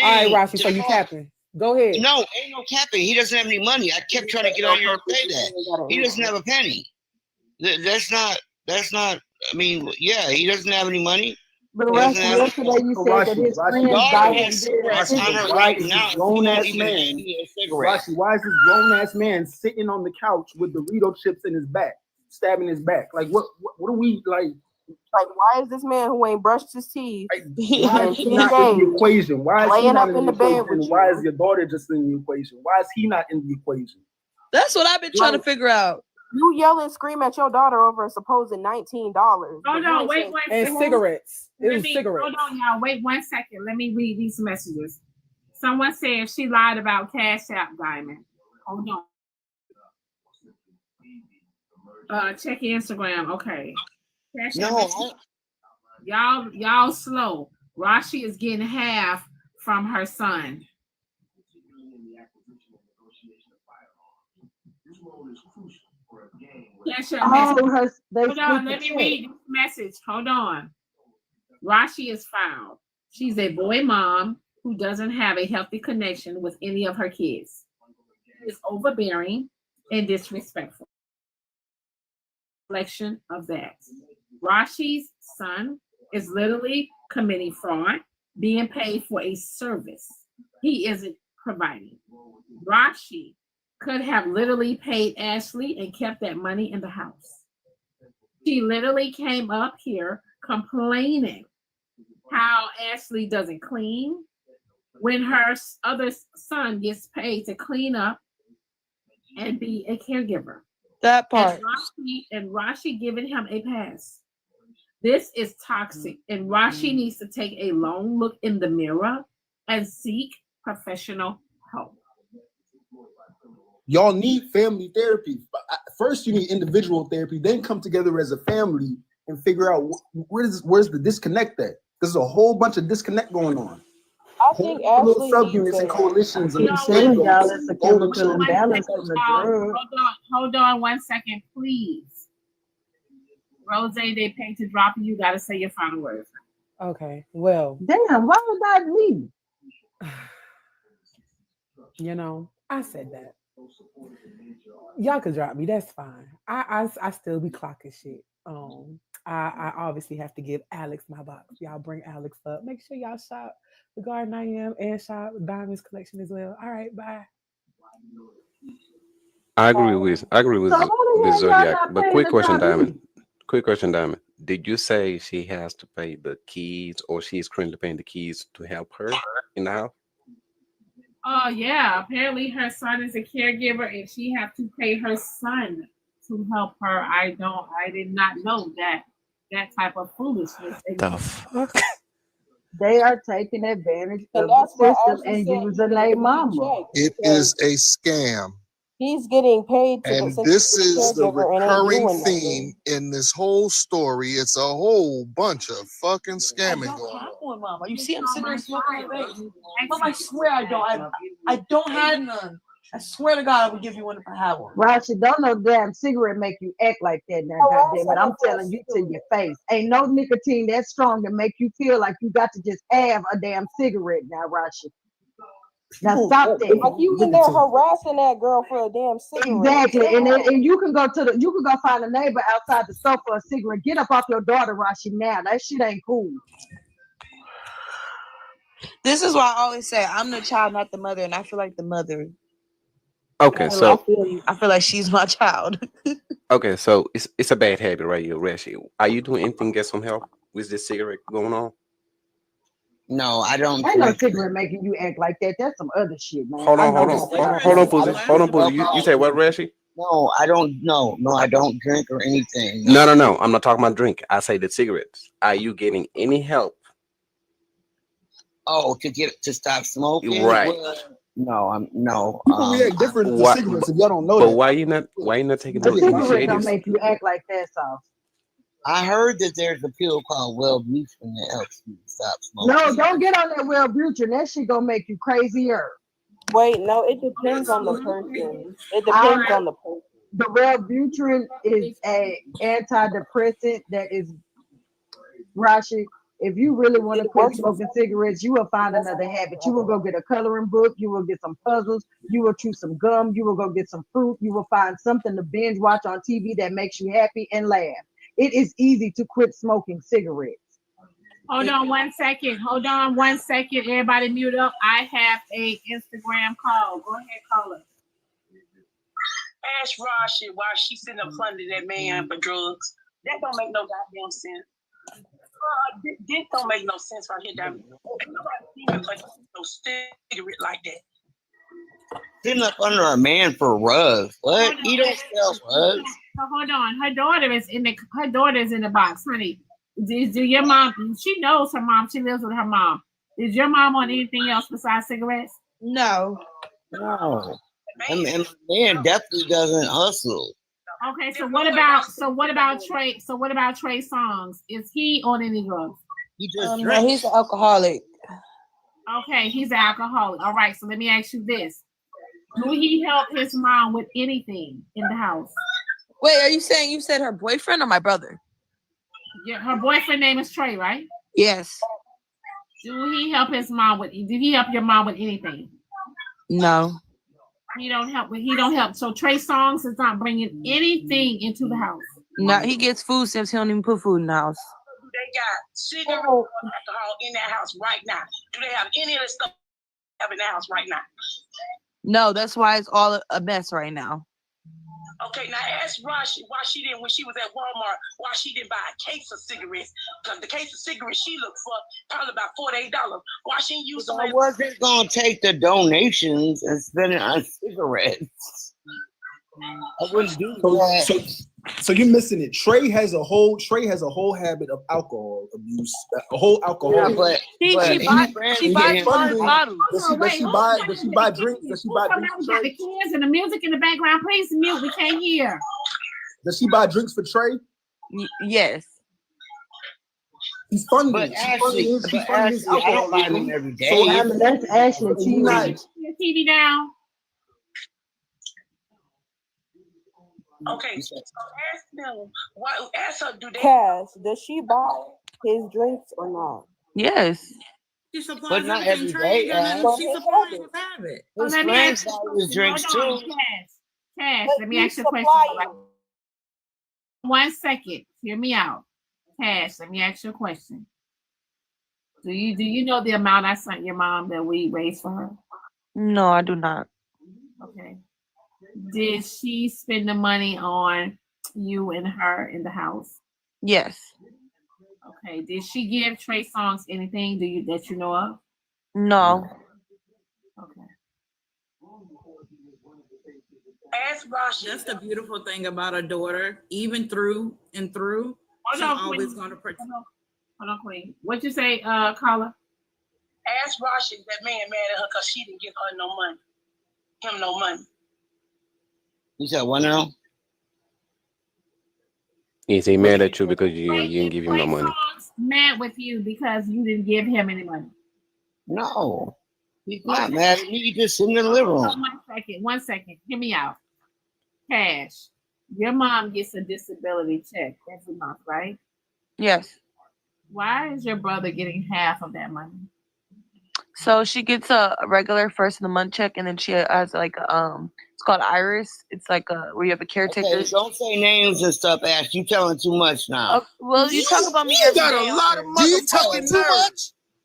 right, Rashi, so you capping. Go ahead. No, ain't no capping. He doesn't have any money. I kept trying to get on here and say that. He doesn't have a penny. That's not, I mean, yeah, he doesn't have any money. But yesterday you said that his friends died in cigarettes on her right now. Rashi, why is this grown-ass man sitting on the couch with Dorito chips in his back, stabbing his back? Like, what are we, like, why is this man who ain't brushed his teeth why is he not in the equation? Why is he not in the equation? Why is your daughter just in the equation? Why is he not in the equation? That's what I've been trying to figure out. You yell and scream at your daughter over a supposed $19. Hold on, wait one second. And cigarettes. It was cigarettes. Hold on, y'all. Wait 1 second. Let me read these messages. Someone said she lied about Cash App, Diamond. Hold on. Check your Instagram. Okay. Cash App. Y'all slow. Rashi is getting half from her son. Cash App message. Hold on, let me read this message. Hold on. Rashi is found. She's a boy mom who doesn't have a healthy connection with any of her kids. She is overbearing and disrespectful. Reflection of that. Rashi's son is literally committing fraud, being paid for a service he isn't providing. Rashi could have literally paid Ashleigh and kept that money in the house. She literally came up here complaining how Ashleigh doesn't clean when her other son gets paid to clean up and be a caregiver. That part. And Rashi giving him a pass. This is toxic, and Rashi needs to take a long look in the mirror and seek professional help. Y'all need family therapy. First, you need individual therapy, then come together as a family and figure out where's the disconnect at. There's a whole bunch of disconnect going on. I think little Ashleigh sub needs units and it. coalitions Keep and telling y'all it's a golden chemical imbalance from the drug. Hold on 1 second, please. Rose, they paid to drop you. You got to say your final words. Okay. Well. Damn, why was that me? You know, I said that. Y'all could drop me. That's fine. I still be clocking shit. I obviously have to give Alex my box. Y'all bring Alex up. Make sure y'all shop the Garden I Am and shop Diamonds collection as well. All right, bye. I agree with So why the hell y'all Zodiac. not But paying quick to question, drop me? Diamond. Quick question, Diamond. Did you say she has to pay the keys, or she's currently paying the keys to help her in the house? Oh yeah, apparently her son is a caregiver, and she have to pay her son to help her. I did not know that type of foolishness. The fuck? They are taking advantage And of the that's why system Ashley and said using their mama. It is a scam. he's getting paid to And since this he's a is the caregiver and ain't recurring doing nothing. theme in this whole story. It's a whole bunch of fucking scamming going on. on, Mama. You see I'm sitting there smoking today. Mom, I swear I don't. I don't have none. I swear to God I would give you one if I had one. Rashi, don't no damn cigarette make you act like that now, goddamn it. I'm telling you to your face. Ain't no nicotine that strong to make you feel like you got to just have a damn cigarette now, Rashi. Now stop that. Like you in there harassing that girl for a damn cigarette. Exactly. And you can go find a neighbor outside the store for a cigarette. Get up off your daughter, Rashi, now. That shit ain't cool. This is why I always say I'm the child, not the mother, and I feel like the mother. Okay, so I feel like she's my child. okay, so it's a bad habit right here, Rashi. Are you doing anything to get some help with this cigarette going on? No, I don't. Ain't no cigarette making you act like that. That's some other shit, man. Hold on, Pussy. You say what, Rashi? No, I don't. No, I don't drink or anything. No. I'm not talking about drink. I say the cigarettes. Are you getting any help? Oh, to stop smoking? Right. No. People react different to cigarettes if y'all don't know but that. why you not taking A those cigarette don't initiatives? make you act like that, so. I heard that there's a pill called Wellbutrin that helps you stop smoking. No, don't get on that Wellbutrin. That shit gonna make you crazier. Wait, no, it depends on the person. It depends on the person. The Wellbutrin is a antidepressant that is Rashi. If you really want to quit smoking cigarettes, you will find another habit. You will go get a coloring book. You will get some puzzles. You will chew some gum. You will go get some fruit. You will find something to binge watch on TV that makes you happy and laugh. It is easy to quit smoking cigarettes. Hold on 1 second. Everybody mute up. I have a Instagram call. Go ahead, caller. Ask Rashi why she's sitting up funding that man for drugs. That don't make no goddamn sense. This don't make no sense right here, Diamond. Nobody for no cigarette like that. Sitting up under a man for rugs. What? He don't sell rugs. So hold on. Her daughter is in the box, honey. Do your mom? She knows her mom. She lives with her mom. Is your mom on anything else besides cigarettes? No. I mean, man definitely doesn't hustle. Okay, so what about Trey? So what about Trey Songz? Is he on any drugs? He just no, he's an alcoholic. Okay, he's an alcoholic. All right, so let me ask you this: do he help his mom with anything in the house? Wait, are you saying you said her boyfriend or my brother? Yeah, her boyfriend name is Trey, right? Yes. Do he help his mom with? Did he help your mom with anything? No. He don't help. So Trey Songz is not bringing anything into the house. No, he gets food stamps. He don't even put food in the house. They got cigarette or alcohol in that house right now. Do they have any of the stuff in the house right now? No, that's why it's all a mess right now. Okay, now ask Rashi why she didn't, when she was at Walmart, why she didn't buy a case of cigarettes. Because the case of cigarettes she looked for probably about $48. Why she didn't use some? I wasn't gonna take the donations and spend it on cigarettes. I wouldn't do that. So you're missing it. Trey has a whole habit of alcohol abuse. A whole alcohol. Yeah, but she buys bottles. Does she buy drinks? Does she buy drinks for Got Trey? the kids and the music in the background. Please mute. We can't hear. Does she buy drinks for Trey? Yes. He's funding. But She's Ashleigh, funding his I don't alcohol. find him every day. So That's Ashleigh he's not. cheating. Your TV down. Okay, so ask them. What? Ask her. Do they? Cash, does she buy his drinks or not? Yes. She supplies But not everything. every Trey day, got Ash. nothing. She supplies his habit. Oh, His let me friends ask you a buy his question. drinks Hold on, too. Cash. Let me But ask you a you question. supply him. 1 second. Hear me out. Cash, let me ask you a question. Do you know the amount I sent your mom that we raised for her? No, I do not. Okay. Did she spend the money on you and her in the house? Yes. Okay. Did she give Trey Songz anything that you know of? No. Okay. Ask Rashi. That's the beautiful thing about a daughter. Even through and through, she's always going to protect. Hold on, Queen. What'd you say, Carla? Ask Rashi if that man mad at her because she didn't give her no money. Him no money. You said what now? Is he mad at you because you didn't give him no money? Mad with you because you didn't give him any money. No. He's not mad at me. He's just sitting in the living room. 1 second. Hear me out. Cash, your mom gets a disability check every month, right? Yes. Why is your brother getting half of that money? So she gets a regular first of the month check, and then she has like it's called Iris. It's like where you have a caretaker. Okay, don't say names and stuff, Ash. You telling too much now. Well, you talk about me. You every got day a on lot here. of motherfucking nerve.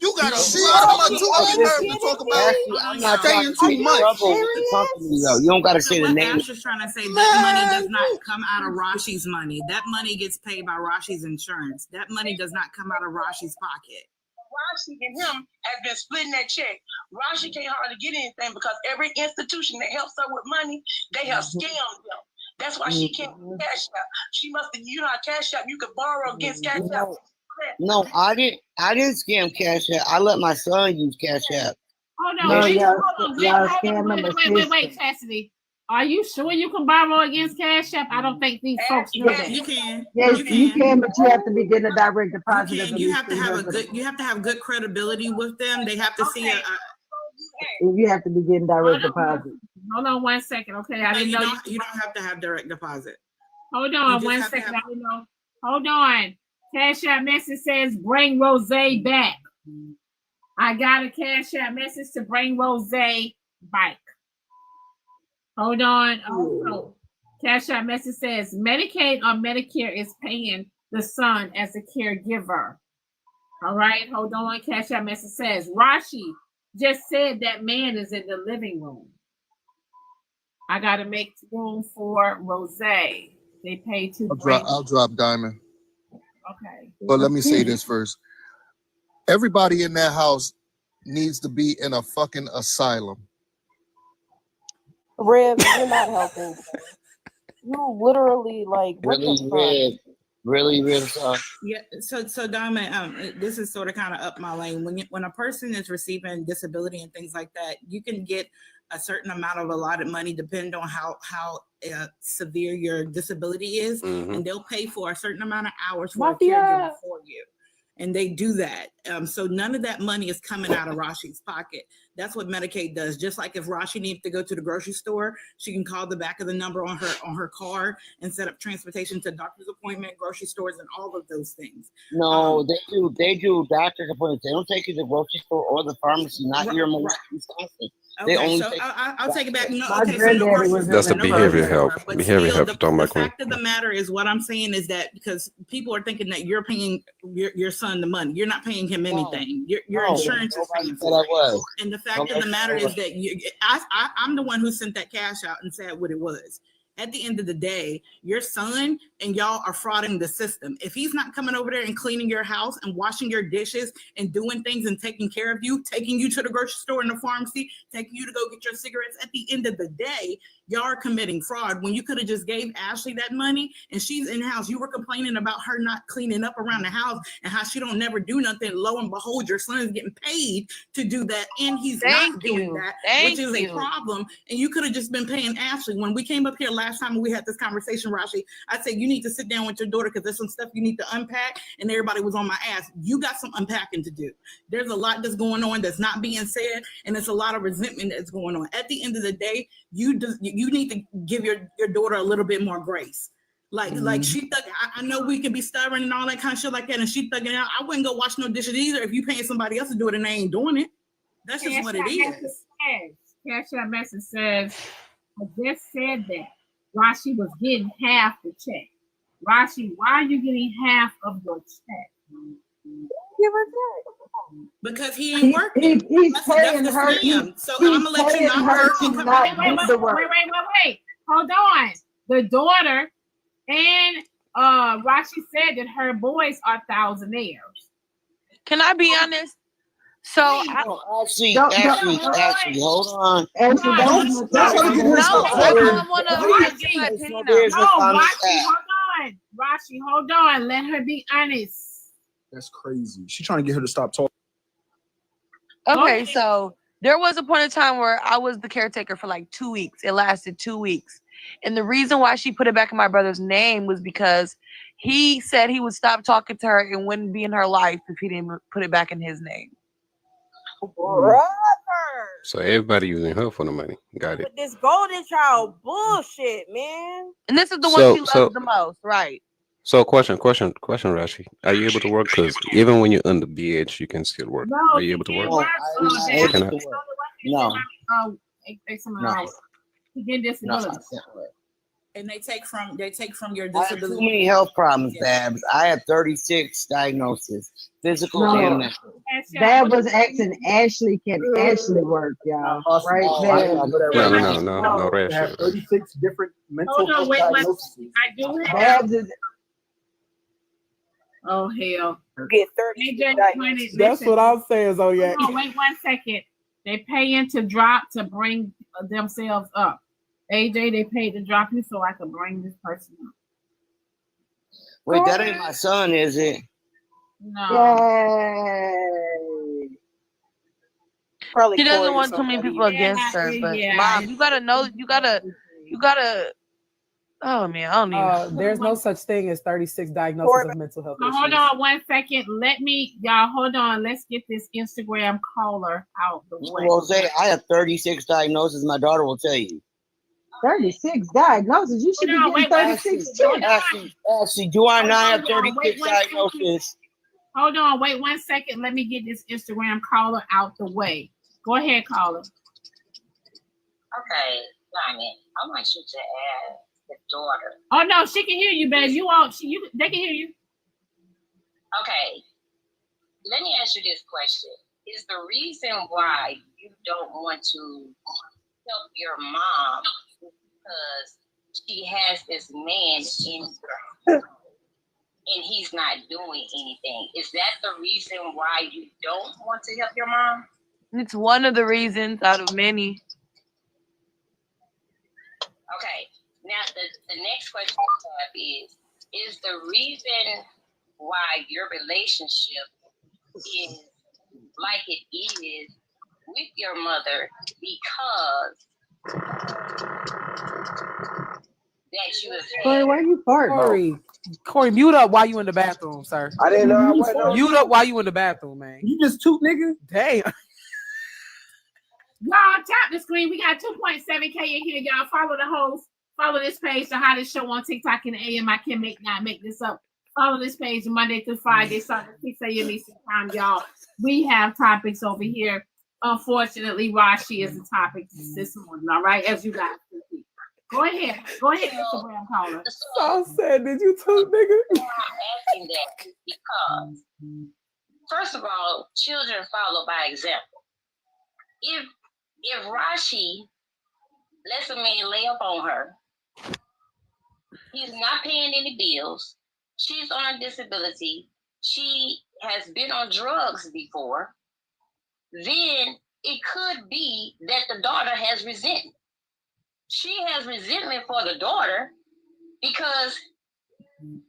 You got a lot of motherfucking nerve to talk about I'm not trying to saying too get in much. trouble with the company, though. You don't got to say the What name. Ash is trying to say, that money does not come out of Rashi's money. That money gets paid by Rashi's insurance. That money does not come out of Rashi's pocket. Rashi and him has been splitting that check. Rashi can't hardly get anything because every institution that helps her with money, they have scammed them. That's why she can't cash out. She must have, you know, cash out. You could borrow against cash out. No, I didn't scam Cash App. I let my son use Cash App. Hold on. No, Wait, Chastity. Are you sure you can borrow against Cash App? I don't think these folks know that. You can. Yes, you can, but you have to be getting a direct deposit. You have to have good credibility with them. They have to see You have to be getting direct deposit. Hold on 1 second, okay? I didn't know you don't have to have direct deposit. Hold on 1 second. I didn't know. Hold on. Cash App message says bring Rose back. I got a Cash App message to bring Rose back. Hold on. Also, Cash App message says Medicaid or Medicare is paying the son as a caregiver. All right, hold on. Cash App message says Rashi just said that man is in the living room. I gotta make room for Rose. They pay to I'll drop Diamond. Okay. But let me say this first. Everybody in that house needs to be in a fucking asylum. Rev, you're not helping. You literally like what the fuck? Really. Yeah. So Diamond, this is sort of kind of up my lane. When a person is receiving disability and things like that, you can get a certain amount of allotted money depending on how severe your disability is, and they'll pay for a certain amount of hours for a caregiver for you. And they do that. So none of that money is coming out of Rashi's pocket. That's what Medicaid does. Just like if Rashi needs to go to the grocery store, she can call the back of the number on her car and set up transportation to doctor's appointment, grocery stores, and all of those things. No, they do doctor's appointments. They don't take you to the grocery store or the pharmacy, not here in Milwaukee, Wisconsin. They Okay, only so I'll take it back. No, My okay, so no granddaddy grocery was store, That's the no behavioral grocery help. store, but Behavioral still, help you're talking the about, fact of the matter is, what I'm saying is that because people are thinking that you're paying your son the money, you're not paying him anything. Your insurance is paying for it. And the fact of the matter is that I'm the one who sent that cash out and said what it was. At the end of the day, your son and y'all are frauding the system. If he's not coming over there and cleaning your house and washing your dishes and doing things and taking care of you, taking you to the grocery store and the pharmacy, taking you to go get your cigarettes, at the end of the day, y'all are committing fraud when you could have just gave Ashleigh that money and she's in the house. You were complaining about her not cleaning up around the house and how she don't never do nothing. Lo and behold, your son is getting paid to do that and he's not doing that, which is a problem. And you could have just been paying Ashleigh. When we came up here last time and we had this conversation, Rashi, I said, you need to sit down with your daughter because there's some stuff you need to unpack, and everybody was on my ass. You got some unpacking to do. There's a lot that's going on that's not being said, and there's a lot of resentment that's going on. At the end of the day, you need to give your daughter a little bit more grace. Like she thug. I know we can be stubborn and all that kind of shit like that, and she thugging out. I wouldn't go wash no dishes either if you paying somebody else to do it and they ain't doing it. That's just what it is. Cash App message says, I just said that Rashi was getting half the check. Rashi, why are you getting half of your check? Give her that. Because he ain't working. He's that's paying the her. scam. So I'm gonna let you know her. Wait. Hold on. The daughter and Rashi said that her boys are thousandaires. Can I be honest? So Ashley, hold on. Hold on. Rashi, hold on. Let her be honest. That's crazy. She's trying to get her to stop talking. Okay, so there was a point in time where I was the caretaker for like 2 weeks. It lasted 2 weeks. And the reason why she put it back in my brother's name was because he said he would stop talking to her and wouldn't be in her life if he didn't put it back in his name. So everybody using her for the money. Got it. But this golden child bullshit, man. And this is the one she loves the most, right? So question, Rashi. Are you able to work? Because even when you're under BH, you can still work. No, Are you able to work? No. And they take from your I have disability. too many health problems, Babs. I have 36 diagnoses, physical and mental. That was asking Ashleigh, can Ashleigh work, y'all? Right there. No, They have 36 different mental Hold on, health wait, diagnoses. I do have. Babs is. Oh hell. Get 30. That's what I'm saying, Zodiac. Hold on, wait 1 second. They paying to drop to bring themselves up. AJ, they paid to drop you so I could bring this person up. Wait, that ain't my son, is it? No. Yay. Probably She doesn't Corey want or too many somebody. people against her, but Mom, you gotta know, you gotta. Oh man, I don't even. There's no such thing as 36 diagnoses of mental health issues. Hold on 1 second. Y'all hold on. Let's get this Instagram caller out the way. Jose, I have 36 diagnoses. My daughter will tell you. 36 diagnoses. You should be getting 36 too. Ashley, do I not have 36 diagnoses? Hold on, wait 1 second. Let me get this Instagram caller out the way. Go ahead, caller. Okay, Diamond, I want you to add the daughter. Oh no, she can hear you, babe. They can hear you. Okay, let me ask you this question: is the reason why you don't want to help your mom because she has this man in her and he's not doing anything? Is that the reason why you don't want to help your mom? It's one of the reasons out of many. Okay, now the next question I have is the reason why your relationship is like it is with your mother because that you have Corey, why you farting? Corey, mute up while you in the bathroom, sir. I didn't know I wasn't. Mute up while you in the bathroom, man. You just toot, nigga. Damn. Y'all tap the screen. We got 2.7K in here. Y'all follow the host. Follow this page, The Hottest Show on TikTok and AM. I can not make this up. Follow this page Monday through Friday, starting at 6 a.m. Eastern Time, y'all. We have topics over here. Unfortunately, Rashi is the topic this morning, all right? As you guys can see. Go ahead, Instagram caller. So sad, did you too, nigga? I'm asking that because, first of all, children follow by example. If Rashi lets a man lay up on her, he's not paying any bills, she's on a disability, she has been on drugs before, then it could be that the daughter has resentment. she has resentment for the daughter because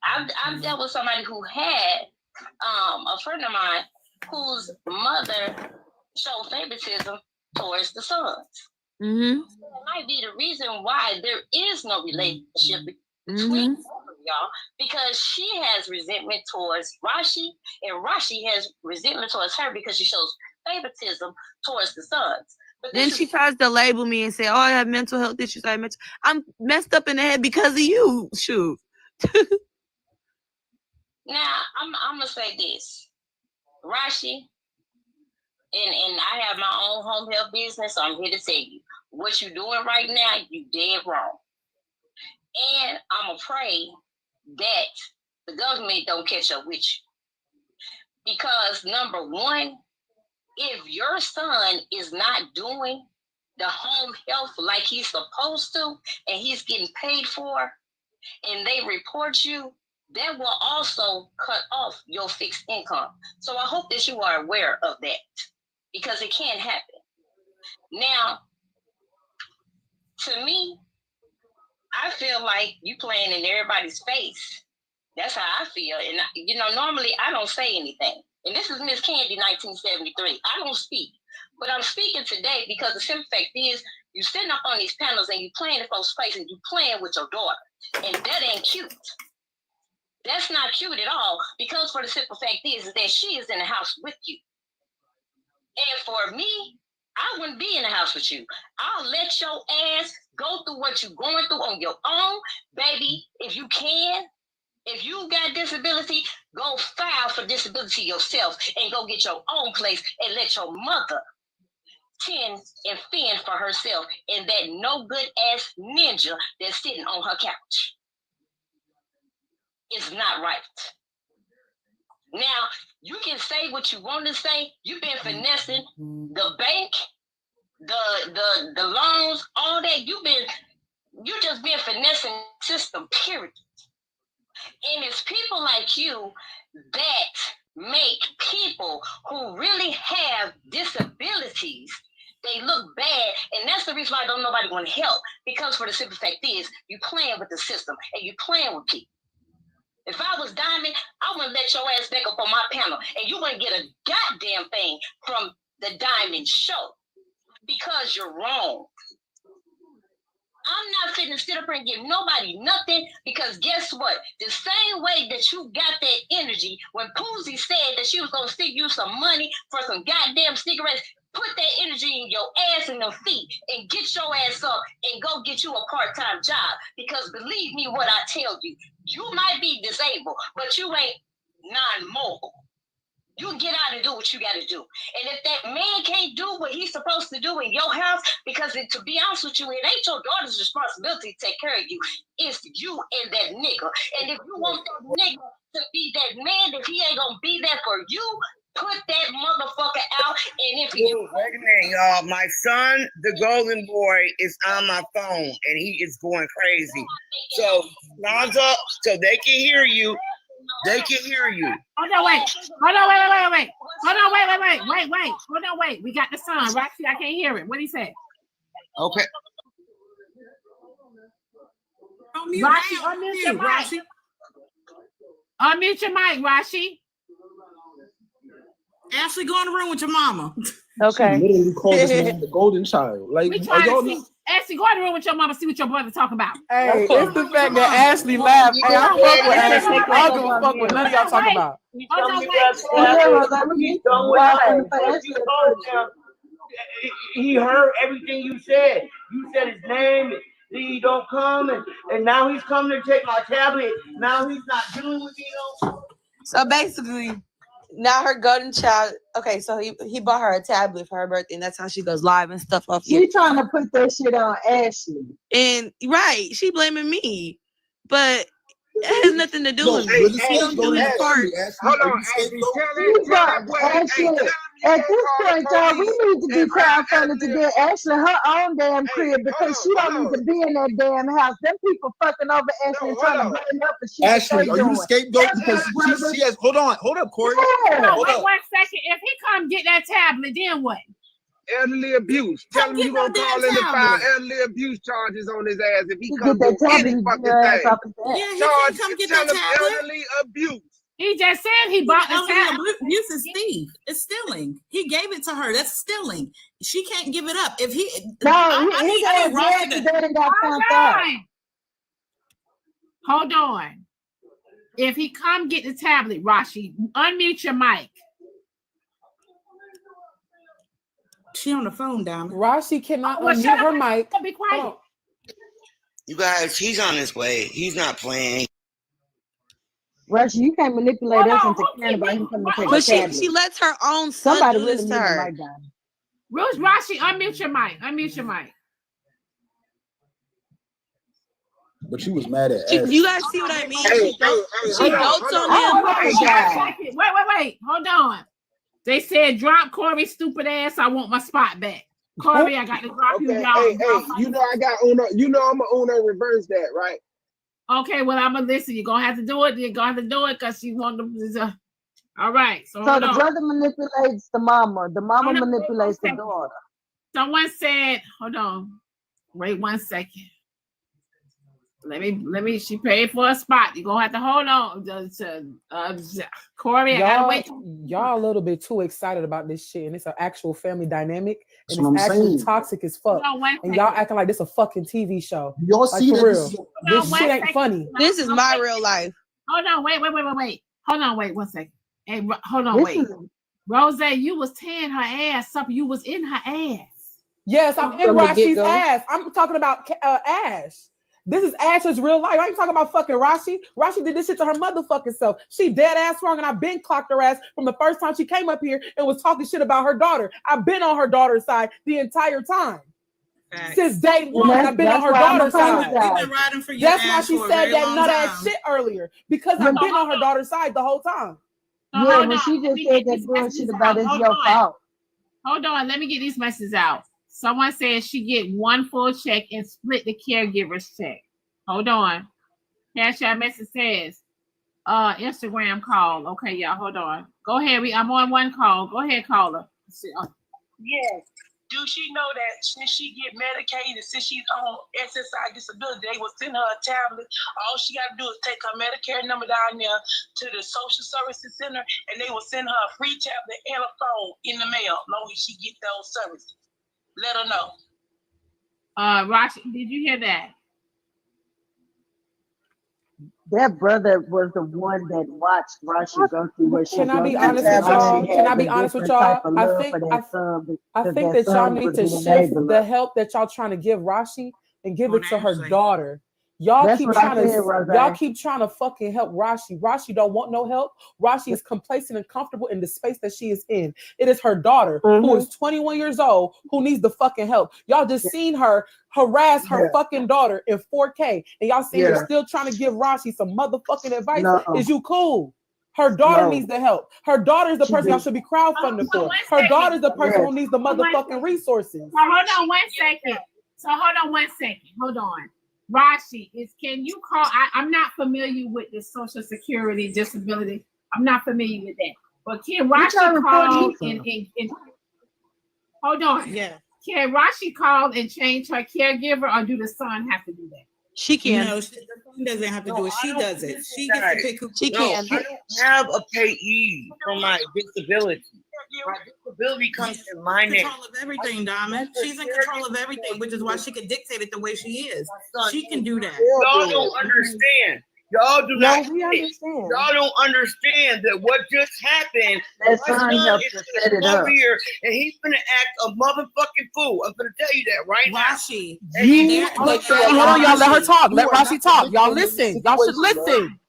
I've dealt with somebody who had a friend of mine whose mother showed favoritism towards the sons. Mm-hmm. That might be the reason why there is no relationship between both of y'all, because she has resentment towards Rashi, and Rashi has resentment towards her because she shows favoritism towards the sons. But then she tries to label me and say, "Oh, I have mental health issues. I'm messed up in the head because of you." Shoot. Now I'm gonna say this, Rashi, and I have my own home health business, so I'm here to tell you what you're doing right now. You dead wrong, and I'm gonna pray that the government don't catch up with you, because number one, if your son is not doing the home health like he's supposed to, and he's getting paid for, and they report you, that will also cut off your fixed income. So I hope that you are aware of that, because it can happen. Now, to me, I feel like you playing in everybody's face. That's how I feel. And, normally I don't say anything. And this is Miss Candy, 1973. I don't speak. But I'm speaking today because the simple fact is, you sitting up on these panels and you playing in folks' face and you playing with your daughter. And that ain't cute. That's not cute at all, because for the simple fact is that she is in the house with you. And for me, I wouldn't be in the house with you. I'll let your ass go through what you're going through on your own. Baby, if you can, if you got disability, go file for disability yourself and go get your own place and let your mother tend and fend for herself and that no good ass ninja that's sitting on her couch. It's not right. Now, you can say what you want to say. You've been finessing the bank, the loans, all that. You just been finessing the system, period. And it's people like you that make people who really have disabilities, they look bad. And that's the reason why don't nobody want to help. Because for the simple fact is, you playing with the system and you playing with people. If I was Diamond, I wouldn't let your ass back up on my panel, and you wouldn't get a goddamn thing from the Diamond show, because you're wrong. I'm not fitting to sit up here and give nobody nothing, because guess what? The same way that you got that energy when Poozie said that she was going to stick you some money for some goddamn cigarettes, put that energy in your ass and your feet and get your ass up and go get you a part-time job. Because believe me what I tell you, you might be disabled, but you ain't non-mobile. You get out and do what you got to do. And if that man can't do what he's supposed to do in your house, because to be honest with you, it ain't your daughter's responsibility to take care of you. It's you and that nigga. And if you want that nigga to be that man, if he ain't going to be there for you, put that motherfucker out. And if you... Wait a minute, y'all. My son, the golden boy, is on my phone, and he is going crazy. So, Lonzo, so they can hear you. They can hear you. Hold on, wait. Hold on, wait. Hold on, wait. Hold on, wait. We got the son, right? See, I can't hear it. What he said? Okay. Rashi, unmute your mic. Unmute your mic, Rashi. Ashley, go in the room with your mama. She Okay. literally called this man the golden child. Like, we trying to see. Ashley, go in the room with your mama, see what your brother talking about. Hey, it's the fact that Ashley laughed. Hey, I fuck with Ashley. I don't give a fuck what none of y'all talking about. He heard everything you said. You said his name. He don't come, and now he's coming to take my tablet. Now he's not dealing with me. So basically, now her golden child. Okay, so he bought her a tablet for her birthday, and that's how she goes live and stuff off. She trying to put that shit on Ashley. And right, she blaming me, but it has nothing to do with me. She don't do his part. Hold on, Ashley, at this point, y'all, we need to be crowdfunding to get Ashley her own damn crib, because she don't need to be in that damn house. Them people fucking over Ashley and trying to bring up for shit. Ashley, are you the scapegoat? Because she has. Hold up, Corey. Yeah. Wait 1 second. If he come get that tablet, then what? elderly abuse. Tell him you gonna call in and file elderly abuse charges on his ass if he come do any fucking thing. Yeah, he Charge, can't come get tell that him tablet. elderly abuse. He just said he bought the tablet. Abuse is thief. It's stealing. He gave it to her. That's stealing. She can't give it up. If he Hold on. If he come get the tablet, Rashi, unmute your mic. She on the phone, Diamond. Rashi cannot unmute her mic. Be quiet. You guys, he's on his way. He's not playing. Rashi, you can't manipulate us into caring about him coming to take But a tablet. she lets her own son Somebody do really this need to to her. write down. Rashi, unmute your mic. Unmute your mic. But she was mad at You guys see what I mean? She dotes on him. Wait. Hold on. They said, drop Corey's stupid ass. I want my spot back. Corey, I got to drop you. Y'all. Hey, you know I got Uno. You know I'm gonna Uno reverse that, right? Okay, well, I'm gonna listen. You're gonna have to do it. You're gonna have to do it because you want to. All right. So the brother manipulates the mama. The mama manipulates the daughter. Someone said, hold on. Wait 1 second. Let me. She paid for a spot. You're gonna have to hold on. Corey, I gotta wait. Y'all a little bit too excited about this shit, and it's an actual family dynamic, and That's what it's I'm actually saying. toxic as fuck. And y'all acting like this a fucking TV show. Y'all see for that real? This shit ain't funny. This is my real life. Hold on, wait. Hold on, wait 1 second. Hey, hold on, wait. Rose, you was tearing her ass up. You was in her ass. Yes, I'm in Rashi's ass. I'm talking about Ash. This is Ash's real life. I ain't talking about fucking Rashi. Rashi did this shit to her motherfucking self. She dead ass wrong, and I've been clocked her ass from the first time she came up here and was talking shit about her daughter. I've been on her daughter's side the entire time. Since day one, I've been on her daughter's side. We've been riding for you. That's why she said that nut ass shit earlier, because I've been on her daughter's side the whole time. Yeah, when she just said that bullshit about it's your fault. Hold on, let me get these messages out. Someone says she get one full check and split the caregiver's check. Hold on. Cash App message says, Instagram call. Okay, y'all, hold on. Go ahead. I'm on one call. Go ahead, caller. Yes. Do she know that since she get medicated, since she's on SSI disability, they will send her a tablet. All she got to do is take her Medicare number down there to the social services center, and they will send her a free tablet and a phone in the mail, long as she get those services. Let her know. Rashi, did you hear that? That brother was the one that watched Rashi go through what she Can I be honest with y'all? Can I be honest with y'all? I think that y'all need to shift the help that y'all trying to give Rashi and give it to her daughter. Y'all keep trying to fucking help Rashi. Rashi don't want no help. Rashi is complacent and comfortable in the space that she is in. It is her daughter who is 21 years old who needs the fucking help. Y'all just seen her harass her fucking daughter in 4K, and y'all see her still trying to give Rashi some motherfucking advice. Is you cool? Her daughter needs the help. Her daughter is the person y'all should be crowdfunding for. Her daughter is the person who needs the motherfucking resources. So hold on 1 second. Hold on. Rashi, can you call? I'm not familiar with the Social Security disability. I'm not familiar with that. But can Rashi call and hold on? Yeah. Can Rashi call and change her caregiver, or do the son have to do that? She can. No, the son doesn't have to do it. She does it. She gets to pick who she can. I don't have a payee for my disability. My disability comes in my name. Control of everything, Diamond. She's in control of everything, which is why she can dictate it the way she is. She can do that. Y'all don't understand. Y'all do not. We understand. Y'all don't understand that what just happened. That son helped to set it up. Over here, and he's gonna act a motherfucking fool. I'm gonna tell you that right Rashi. Hold on, y'all. Let her talk. Let Rashi talk. Y'all listen. Y'all should listen.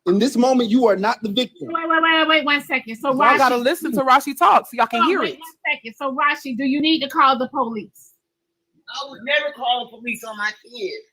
In this moment, you are not the victim. Wait 1 second. So y'all gotta listen to Rashi talk so y'all can hear it. 1 second. So Rashi, do you need to call the police? I would never call the police on my kids.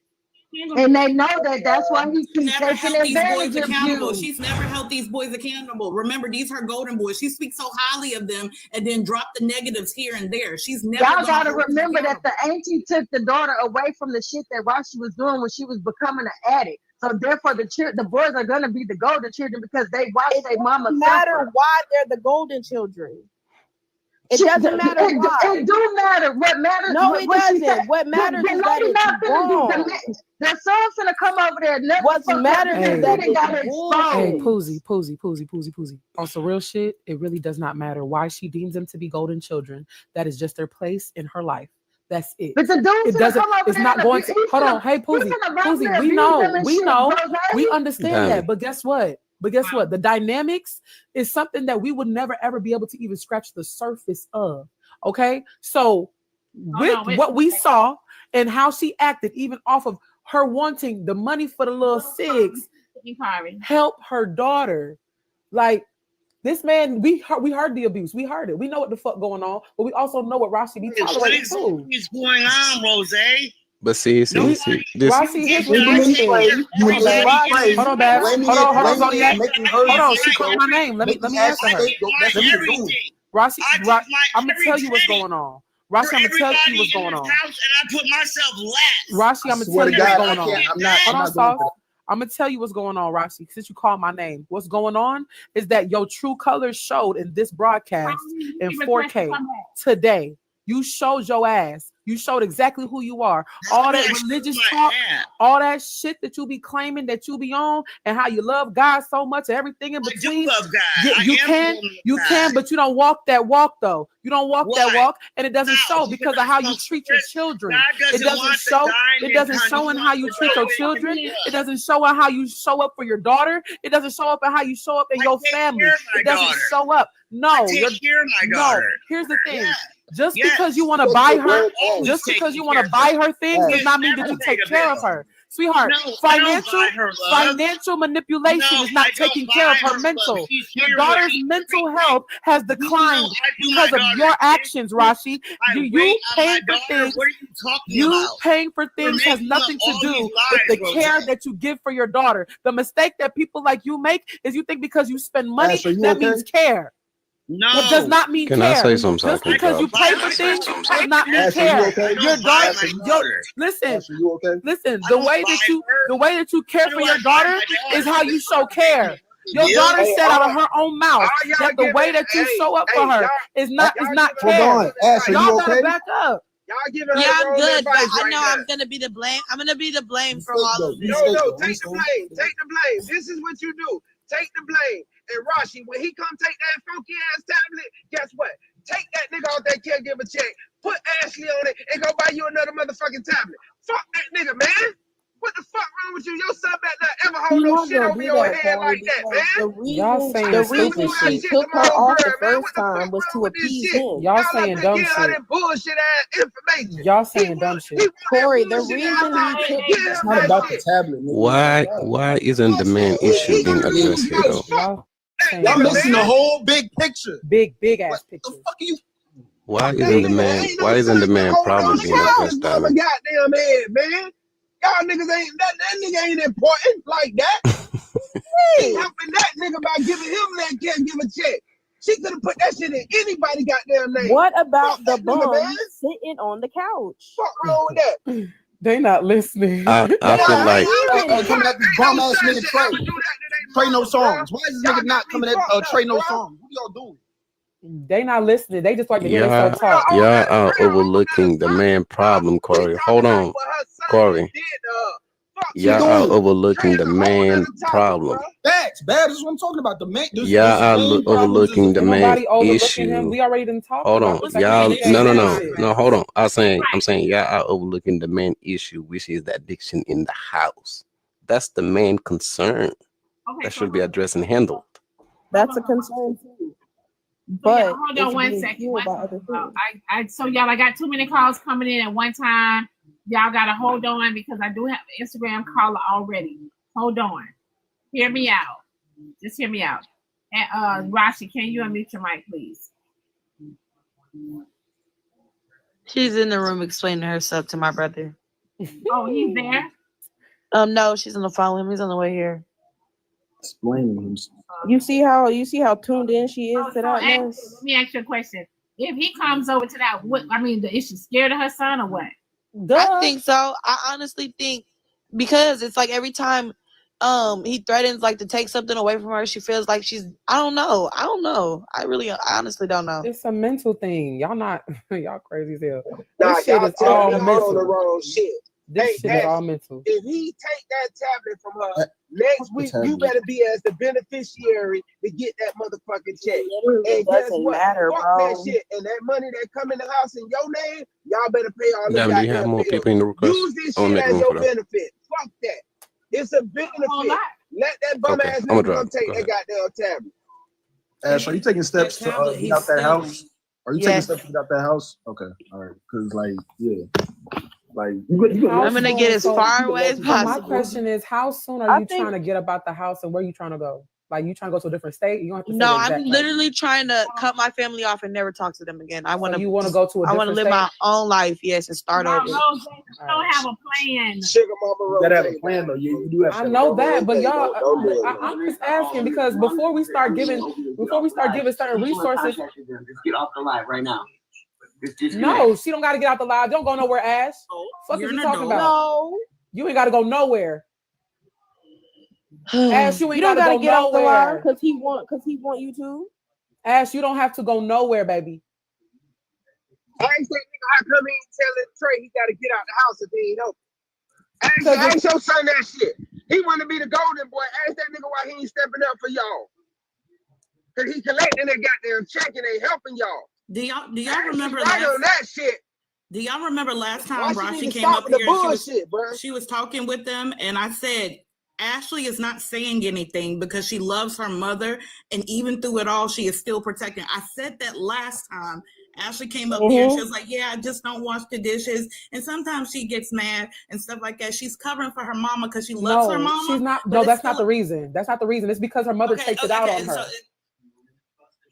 And they know that. That's why he keeps Never taking held these boys advantage of accountable. you. She's never held these boys accountable. Remember, these are golden boys. She speaks so highly of them and then drop the negatives here and there. She's never. Y'all gotta remember that the auntie took the daughter away from the shit that Rashi was doing when she was becoming an addict. So therefore, the boys are gonna be the golden children because they watch their mama No matter suffer. why they're the golden children. It doesn't matter why. It do matter. What matters? No, it doesn't. What matters is that it's wrong. The son's gonna come over there. Never what matters is that it's Hey, bullshit. Poozy. On some real shit, it really does not matter why she deems them to be golden children. That is just their place in her life. That's it. But the dude's it doesn't. come over It's there not and going to. Hold on. Hey, Poozy. We know. We understand that. But guess what? The dynamics is something that we would never ever be able to even scratch the surface of. Okay, so with what we saw and how she acted, even off of her wanting the money for the little six, help her daughter. Like this man, we heard the abuse. We heard it. We know what the fuck going on, but we also know what Rashi be tolerating too. What is going on, Rose? But see, this. Rashi, his reaction. Hold on, Babs. Hold on, Zodiac. Hold on, she called my name. Let me answer her. Rashi, I'm gonna tell you what's going on. Rashi, I'm gonna tell you what's going on. And I put myself last. Rashi, I'm gonna tell you what's going on. Hold on, Sauce. I'm gonna tell you what's going on, Rashi. Since you called my name, what's going on is that your true colors showed in this broadcast in 4K today. You showed your ass. You showed exactly who you are. All that religious talk, all that shit that you be claiming that you be on, and how you love God so much, and everything in between. I do love God. You can, but you don't walk that walk though. You don't walk that walk, and it doesn't show because of how you treat your children. It doesn't show. It doesn't show in how you treat your children. It doesn't show in how you show up for your daughter. It doesn't show up in how you show up in your family. It doesn't show up. No, here's the thing. Just because you want to buy her, things does not mean that you take care of her. Sweetheart, financial manipulation is not taking care of her mental. Your daughter's mental health has declined because of your actions, Rashi. You paying for things. Paying for things has nothing to do with the care that you give for your daughter. The mistake that people like you make is you think because you spend money, that means care. No, it does not mean Can care. I say something? Just because you pay for things does not mean care. Your daughter, listen. The way that you care for your daughter is how you show care. Your daughter said out of her own mouth that the way that you show up for her is not care. Y'all gotta back up. Yeah, I'm good, but I know I'm gonna be the blame. I'm gonna be the blame for all of this. No, take the blame. Take the blame. This is what you do. Take the blame. And Rashi, when he come take that funky ass tablet, guess what? Take that nigga off that caregiver check, put Ashleigh on it, and go buy you another motherfucking tablet. Fuck that nigga, man. What the fuck wrong with you? Your son better not ever hold no shit over your head like that, man. The reason she took her off the first time was to appease him. Y'all saying dumb shit. Bullshit ass information. Y'all saying dumb shit. Corey, the reason he took it's not about the tablet. Why isn't the main issue being addressed here though? Y'all missing the whole big picture. Big ass picture. The fuck are you? Why isn't the man problem being addressed, Diamond? Goddamn head, man. Y'all niggas ain't that nigga ain't important like that. Ain't helping that nigga by giving him that caregiver check. She could have put that shit in anybody goddamn name. What about the bum sitting on the couch? Fuck wrong with that? They not listening. I feel like coming at this bum ass nigga Trey no songs. Why is this nigga not coming at Trey no songs? What y'all doing? They not listening. They just like to hear themselves talk. Y'all are overlooking the man problem, Corey. Hold on, Corey. Y'all are overlooking the man problem. Facts, bad. This is what I'm talking about. The man. Y'all are overlooking the man issue. We already didn't talk. Hold on, y'all. No. Hold on. I'm saying y'all are overlooking the main issue, which is the addiction in the house. That's the main concern that should be addressed and handled. That's a concern too. But hold on 1 second. So y'all, I got too many calls coming in at one time. Y'all gotta hold on because I do have an Instagram caller already. Hold on. Hear me out. Just hear me out. And Rashi, can you unmute your mic, please? She's in the room explaining herself to my brother. Oh, he's there? No, she's on the phone with him. He's on the way here. Explaining himself. You see how tuned in she is to that mess? Let me ask you a question. If he comes over to that, is she scared of her son or what? I think so. I honestly think because it's like every time he threatens like to take something away from her. She feels like she's I don't know. I honestly don't know. It's a mental thing. Y'all not y'all crazy as hell. Nah, This shit y'all is all taking y'all on the mental. wrong shit. This shit is all mental. If he take that tablet from her next week, you better be as the beneficiary to get that motherfucking check. And guess what? Fuck that shit. And that money that come in the house in your name, y'all better pay all the Damn, do you have goddamn more bills. people in the request? Use this I'm gonna shit make as room your for that. benefit. Fuck that. It's a benefit. Let that bum Okay, ass I'ma nigga drop come it. take Go that goddamn tablet. Ash, are you taking steps to get out that house? Are you taking Yes. steps to get out that house? Okay, all right. Because like, yeah, like I'm gonna get as far away as So my possible. question is, how soon are you trying to get up out the house, and where you trying to go? Like, you trying to go to a different state? You don't have to say No, the I'm exact place. literally trying to cut my family off and never talk to them again. I want to. you want to go to a I want to different live my state? own life, yes, and start over. Rose, don't have a plan. Sugar Mama you Rose. gotta have a plan though. You do have. I know that, but y'all, Don't do it. I'm just asking because before we start giving certain resources. Just get off the live right now. No, she don't got to get out the live. Don't go nowhere, Ash. Fuck is you talking about? No. You ain't got to go nowhere. Ash, you ain't don't got to go get off the line nowhere. because he want you to. Ash, you don't have to go nowhere, baby. I ain't say nigga, I come in telling Trey he got to get out the house if he ain't open. Ask your son that shit. He want to be the golden boy. Ask that nigga why he ain't stepping up for y'all. Cause he collecting that goddamn check and ain't helping y'all. Do y'all remember right on that shit? Do y'all remember last time Why she need Rashi to came stop up with the here and bullshit, bro? she was talking with them, and I said Ashleigh is not saying anything because she loves her mother, and even through it all, she is still protecting. I said that last time. Ashleigh came up here and she was like, yeah, I just don't wash the dishes. And sometimes she gets mad and stuff like that. She's covering for her mama because she loves her mama. She's not. No, that's not the reason. That's not the reason. It's because her mother takes it out on her.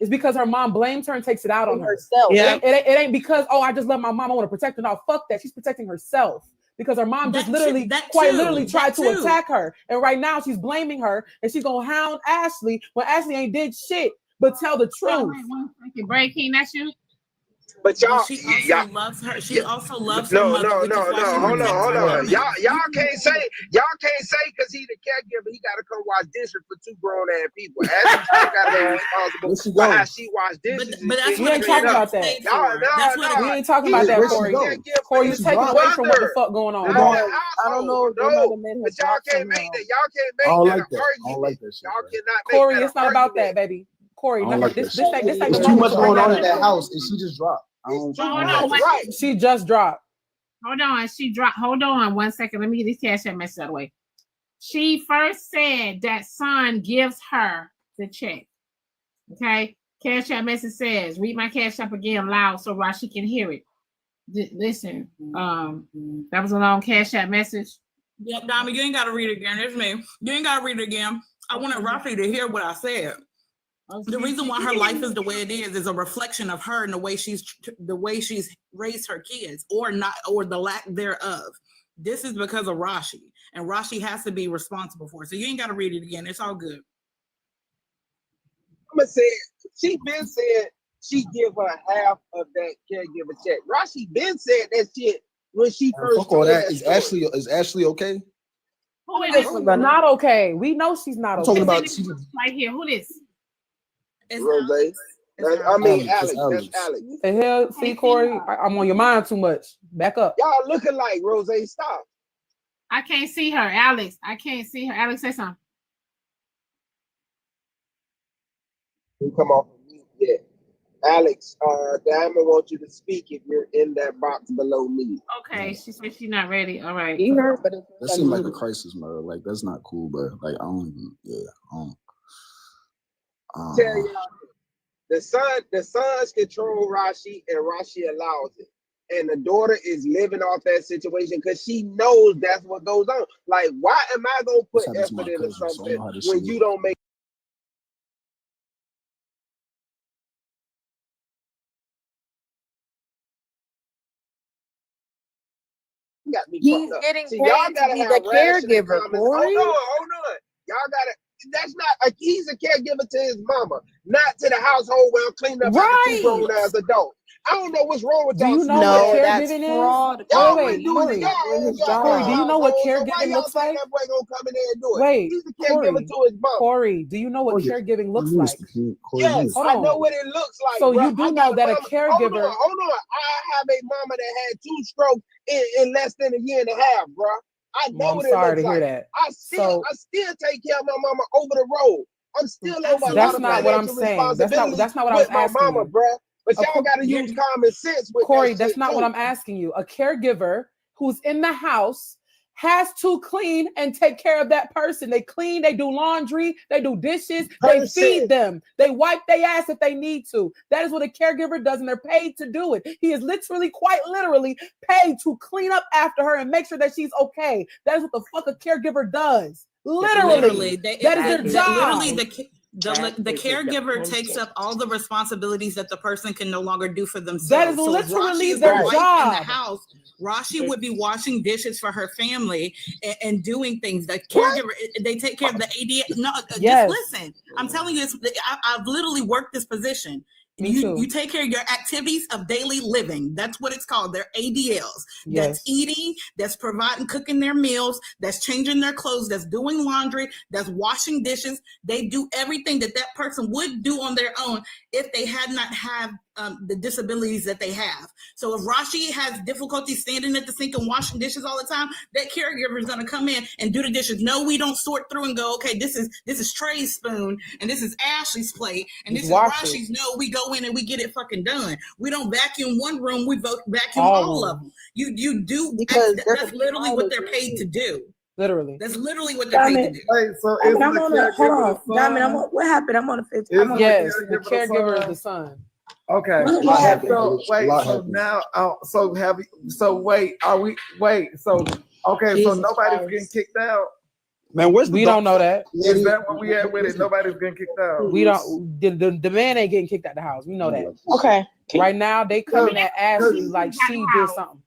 It's because her mom blames her and takes it out on herself. Yeah. It ain't because, oh, I just love my mom, I want to protect her. No, fuck that. She's protecting herself. Because her mom just literally, literally tried to attack her. And right now she's blaming her and she's going to hound Ashleigh when Ashleigh ain't did shit but tell the truth. Wait, 1 second. Breaking, that's you? But y'all, she also loves her. She also loves her mother. No. Which is why she Hold protects her on. women. Y'all can't say because he's the caregiver, he gotta come wash dishes for 2 grown ass people. Ashley gotta be responsible for how she wash dishes. But that's we ain't talking about that. We ain't talking about that, Corey. Corey, you taking away from what the fuck going on. I don't know if they might have made her but y'all drop can't make somehow. that. Y'all can't make I don't that like an that. I don't argument. like that shit. Y'all cannot make Corey, that it's an not about argument. that, baby. Corey, I don't like this that ain't the There's too much moment going right on now. in that house, and she just dropped. I don't like it. She just dropped. Hold on. She dropped. Hold on 1 second. Let me get this cash app message out of the way. She first said that son gives her the check. Okay. Cash app message says, read my cash app again loud so Rashi can hear it. Listen, that was a long cash app message. Yeah, Dami, you ain't got to read it again. It's me. You ain't got to read it again. I wanted Rafi to hear what I said. The reason why her life is the way it is a reflection of her and the way she's raised her kids, or not, or the lack thereof. This is because of Rashi, and Rashi has to be responsible for it. So you ain't got to read it again. It's all good. I'm gonna say she been said she give her half of that caregiver check. Rashi been said that shit when she first Fuck all told that. story. Is Ashleigh okay? Who is this? Not okay. We know she's not I'm okay. talking about right here. Who this? Rose. Alex. That's Alex. The hell, see, Corey, I'm on your mind too much. Back up. Y'all looking like Rose. Stop. I can't see her. Alex. I can't see her. Alex, say something. You come off of mute yet. Alex, Diamond wants you to speak if you're in that box below me. Okay, she said she's not ready. All right. That seems like a crisis mode. Like, that's not cool, but like, I don't Tell y'all, the sons control Rashi and Rashi allows it. And the daughter is living off that situation because she knows that's what goes on. Like, why am I gonna put effort into something when you don't make got me He's fucked up. getting See, paid y'all to gotta be have the rational caregiver, comments. Corey. Hold on. Y'all gotta That's not. He's a caregiver to his mama, not to the household where I'm cleaning up after two grown ass adults. I don't know what's wrong with Do y'all. you know what caregiving is? Y'all Wait, Corey. Corey, do you know what caregiving looks like? That boy gonna come in there and do it. Wait, He's the caregiver to his mama. Corey, do you know what caregiving looks like? Yes, Hold I on. know what it looks like. So bro. you do I know got that a mama- caregiver. Hold on. I have a mama that had 2 strokes in less than a year and a half, bro. I know Well, I'm what sorry it to looks hear like. that. I still take care of my mama over the road. I'm still over a lot That's of not what I'm financial saying. That's responsibility not what I was with my asking mama, you. bro. But y'all gotta use common sense with Corey, that that's shit not what too. I'm asking you. A caregiver who's in the house has to clean and take care of that person. They clean, they do laundry, they do dishes, they feed them, they wipe their ass if they need to. That is what a caregiver does, and they're paid to do it. He is literally, quite literally, paid to clean up after her and make sure that she's okay. That is what the fuck a caregiver does. Literally. That is their job. Literally, the caregiver takes up all the responsibilities that the person can no longer do for themselves. That is So if literally Rashi is their the wife job. in the house, Rashi would be washing dishes for her family and doing things. The caregiver, they take care of the ADA. No, Yes. just listen. I'm telling you, I've literally worked this position. Me too. You take care of your activities of daily living. That's what it's called. They're ADLs. That's Yes. eating, that's providing, cooking their meals, that's changing their clothes, that's doing laundry, that's washing dishes. They do everything that person would do on their own if they had not have the disabilities that they have. So if Rashi has difficulty standing at the sink and washing dishes all the time, that caregiver is going to come in and do the dishes. No, we don't sort through and go, okay, this is Trey's spoon and this is Ashley's plate and this is Rashi's. No, we go in and we get it fucking done. We don't vacuum one room, we vacuum all of them. You do, because that's literally what they're paid to do. Literally. That's literally what they're paid to do. Wait, so is the caregiver the son? What happened? I'm on the 15th. Yes, the caregiver is the son. Okay. What happened? So wait, so now, so nobody's getting kicked out. Man, we don't know that. Is that what we at with it? Nobody's getting kicked out. We don't. The man ain't getting kicked out the house. We know that. Okay. Right now they coming at Ashley like she did something.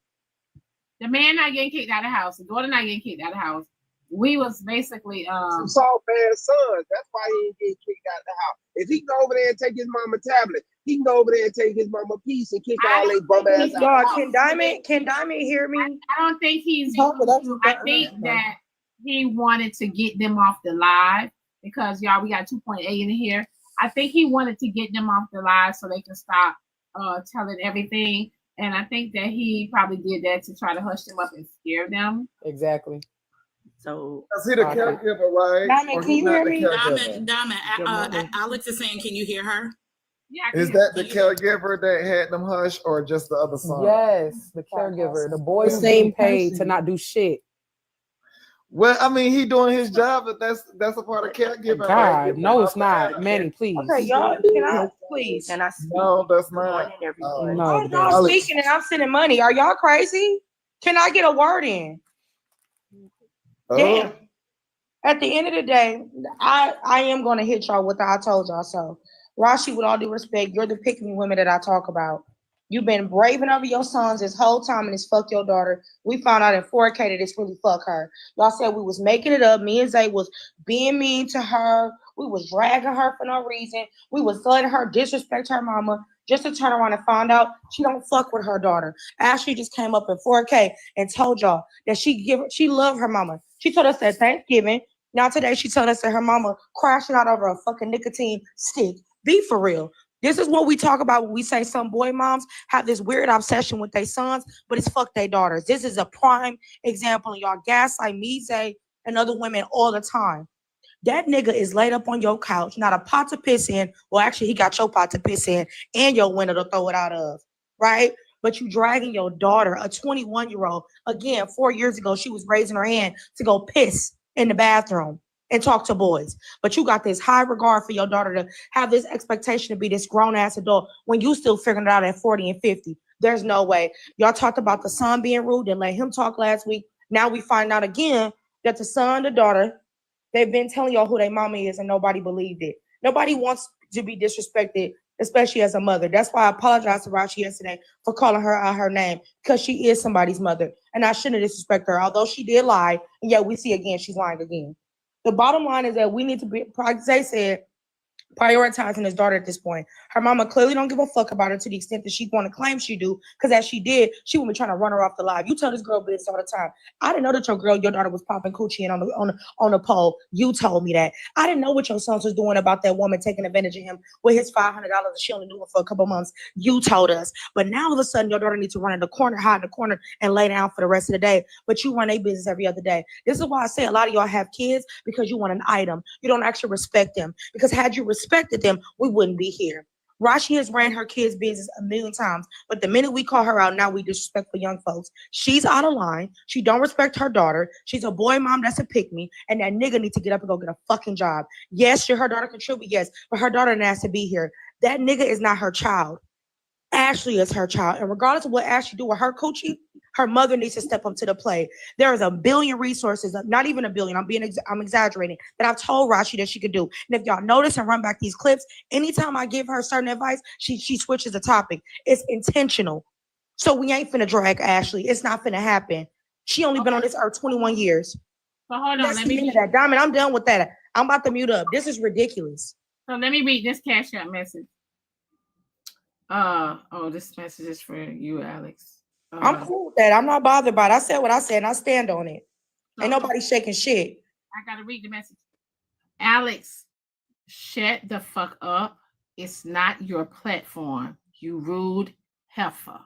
The man not getting kicked out of the house. The daughter not getting kicked out of the house. We was basically some soft ass sons. That's why he ain't getting kicked out the house. If he can go over there and take his mama tablet, he can go over there and take his mama piece and kick all they bum ass out. Can Diamond hear me? I don't think he's. I think that he wanted to get them off the live because y'all, we got 2.8 in here. I think he wanted to get them off the live so they can stop telling everything. And I think that he probably did that to try to hush them up and scare them. Exactly. So is he the caregiver, right? Diamond, can you hear me? Diamond, Alex is saying, can you hear her? Yeah. Is that the caregiver that had them hush, or just the other son? Yes, the caregiver. The boy is being paid to not do shit. Well, I mean, he doing his job, but that's a part of caregiving. God, no, it's not. Manny, please. Okay, y'all, can I please? And I no, that's not. No, y'all speaking and I'm sending money. Are y'all crazy? Can I get a word in? Damn. At the end of the day, I am gonna hit y'all with the I told y'all so. Rashi, with all due respect, you're the pick-me women that I talk about. You've been braving over your sons this whole time and it's fuck your daughter. We found out in 4K that it's really fuck her. Y'all said we was making it up. Me and Zay was being mean to her. We was dragging her for no reason. We was letting her disrespect her mama just to turn around and find out she don't fuck with her daughter. Ashley just came up in 4K and told y'all that she loved her mama. She told us that Thanksgiving. Now today she told us that her mama crashing out over a fucking nicotine stick. Be for real. This is what we talk about when we say some boy moms have this weird obsession with their sons, but it's fuck their daughters. This is a prime example, and y'all gaslight me, Zay, and other women all the time. That nigga is laid up on your couch, not a pot to piss in. Well, actually, he got your pot to piss in and your window to throw it out of, right? But you dragging your daughter, a 21-year-old, again, 4 years ago, she was raising her hand to go piss in the bathroom and talk to boys. But you got this high regard for your daughter to have this expectation to be this grown-ass adult when you still figuring it out at 40 and 50. There's no way. Y'all talked about the son being rude and let him talk last week. Now we find out again that the son, the daughter, they've been telling y'all who their mama is and nobody believed it. Nobody wants to be disrespected, especially as a mother. That's why I apologized to Rashi yesterday for calling her out her name, because she is somebody's mother. And I shouldn't disrespect her, although she did lie. And yet we see again, she's lying again. The bottom line is that we need to be, they said, prioritizing his daughter at this point. Her mama clearly don't give a fuck about her to the extent that she want to claim she do, because as she did, she would be trying to run her off the live. You tell this girl business all the time. I didn't know that your daughter was popping coochie in on the pole. You told me that. I didn't know what your sons was doing about that woman taking advantage of him with his $500 and she only knew it for a couple months. You told us. But now all of a sudden your daughter needs to run in the corner, hide in the corner, and lay down for the rest of the day. But you run a business every other day. This is why I say a lot of y'all have kids because you want an item. You don't actually respect them. Because had you respected them, we wouldn't be here. Rashi has ran her kids' business a million times, but the minute we call her out, now we disrespect for young folks. She's out of line. She don't respect her daughter. She's a boy mom that's a pick-me, and that nigga needs to get up and go get a fucking job. Yes, should her daughter contribute? Yes, but her daughter has to be here. That nigga is not her child. Ashleigh is her child, and regardless of what Ashleigh do with her coochie, her mother needs to step up to the plate. There is a billion resources, not even a billion, I'm exaggerating, that I've told Rashi that she could do. And if y'all notice and run back these clips, anytime I give her certain advice, she switches the topic. It's intentional. So we ain't finna drag Ashleigh. It's not finna happen. She only been on this earth 21 years. So hold on, let me that. Diamond, I'm done with that. I'm about to mute up. This is ridiculous. So let me read this Cash App message. This message is for you, Alex. I'm cool with that. I'm not bothered by it. I said what I said, and I stand on it. Ain't nobody shaking shit. I gotta read the message. Alex, shut the fuck up. It's not your platform. You rude heifer.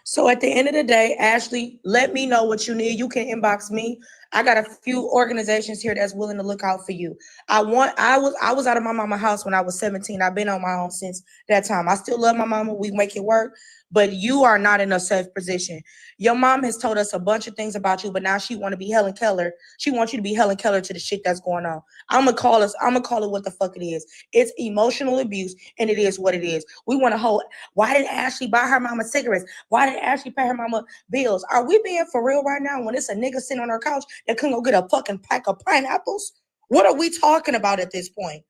So at the end of the day, Ashleigh, let me know what you need. You can inbox me. I got a few organizations here that's willing to look out for you. I was out of my mama's house when I was 17. I've been on my own since that time. I still love my mama. We make it work. But you are not in a safe position. Your mom has told us a bunch of things about you, but now she want to be Helen Keller. She wants you to be Helen Keller to the shit that's going on. I'm gonna call it what the fuck it is. It's emotional abuse, and it is what it is. We want to hold. Why did Ashleigh buy her mama cigarettes? Why did Ashleigh pay her mama bills? Are we being for real right now when it's a nigga sitting on her couch that couldn't go get a fucking pack of pineapples? What are we talking about at this point?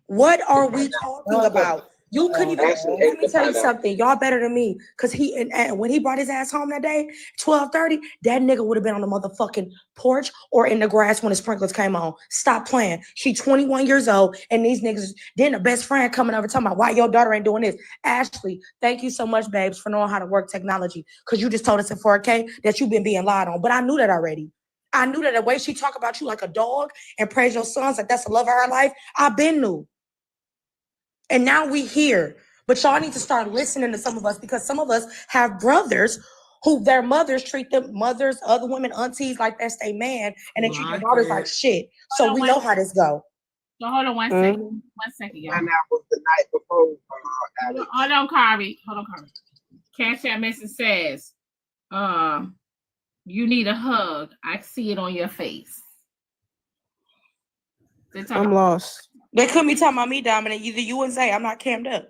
What are we talking about? You couldn't even. Let me tell you something. Y'all better than me. Because and when he brought his ass home that day, 12:30, that nigga would have been on the motherfucking porch or in the grass when the sprinklers came on. Stop playing. She 21 years old, and these niggas, then the best friend coming over talking about why your daughter ain't doing this. Ashleigh, thank you so much, babes, for knowing how to work technology. Because you just told us in 4K that you've been being lied on. But I knew that already. I knew that the way she talk about you like a dog and praise your sons like that's the love of her life, I've been knew. And now we here. But y'all need to start listening to some of us, because some of us have brothers who their mothers treat them, mothers, other women, aunties, like that's their man, and they treat their daughters like shit. So we know how this go. So hold on one second. 1 second, y'all. And that was the night before. Hold on, Kari. Cash App message says, you need a hug. I see it on your face. I'm lost. They couldn't be talking about me, Dominic. Either you and Zay. I'm not cammed up.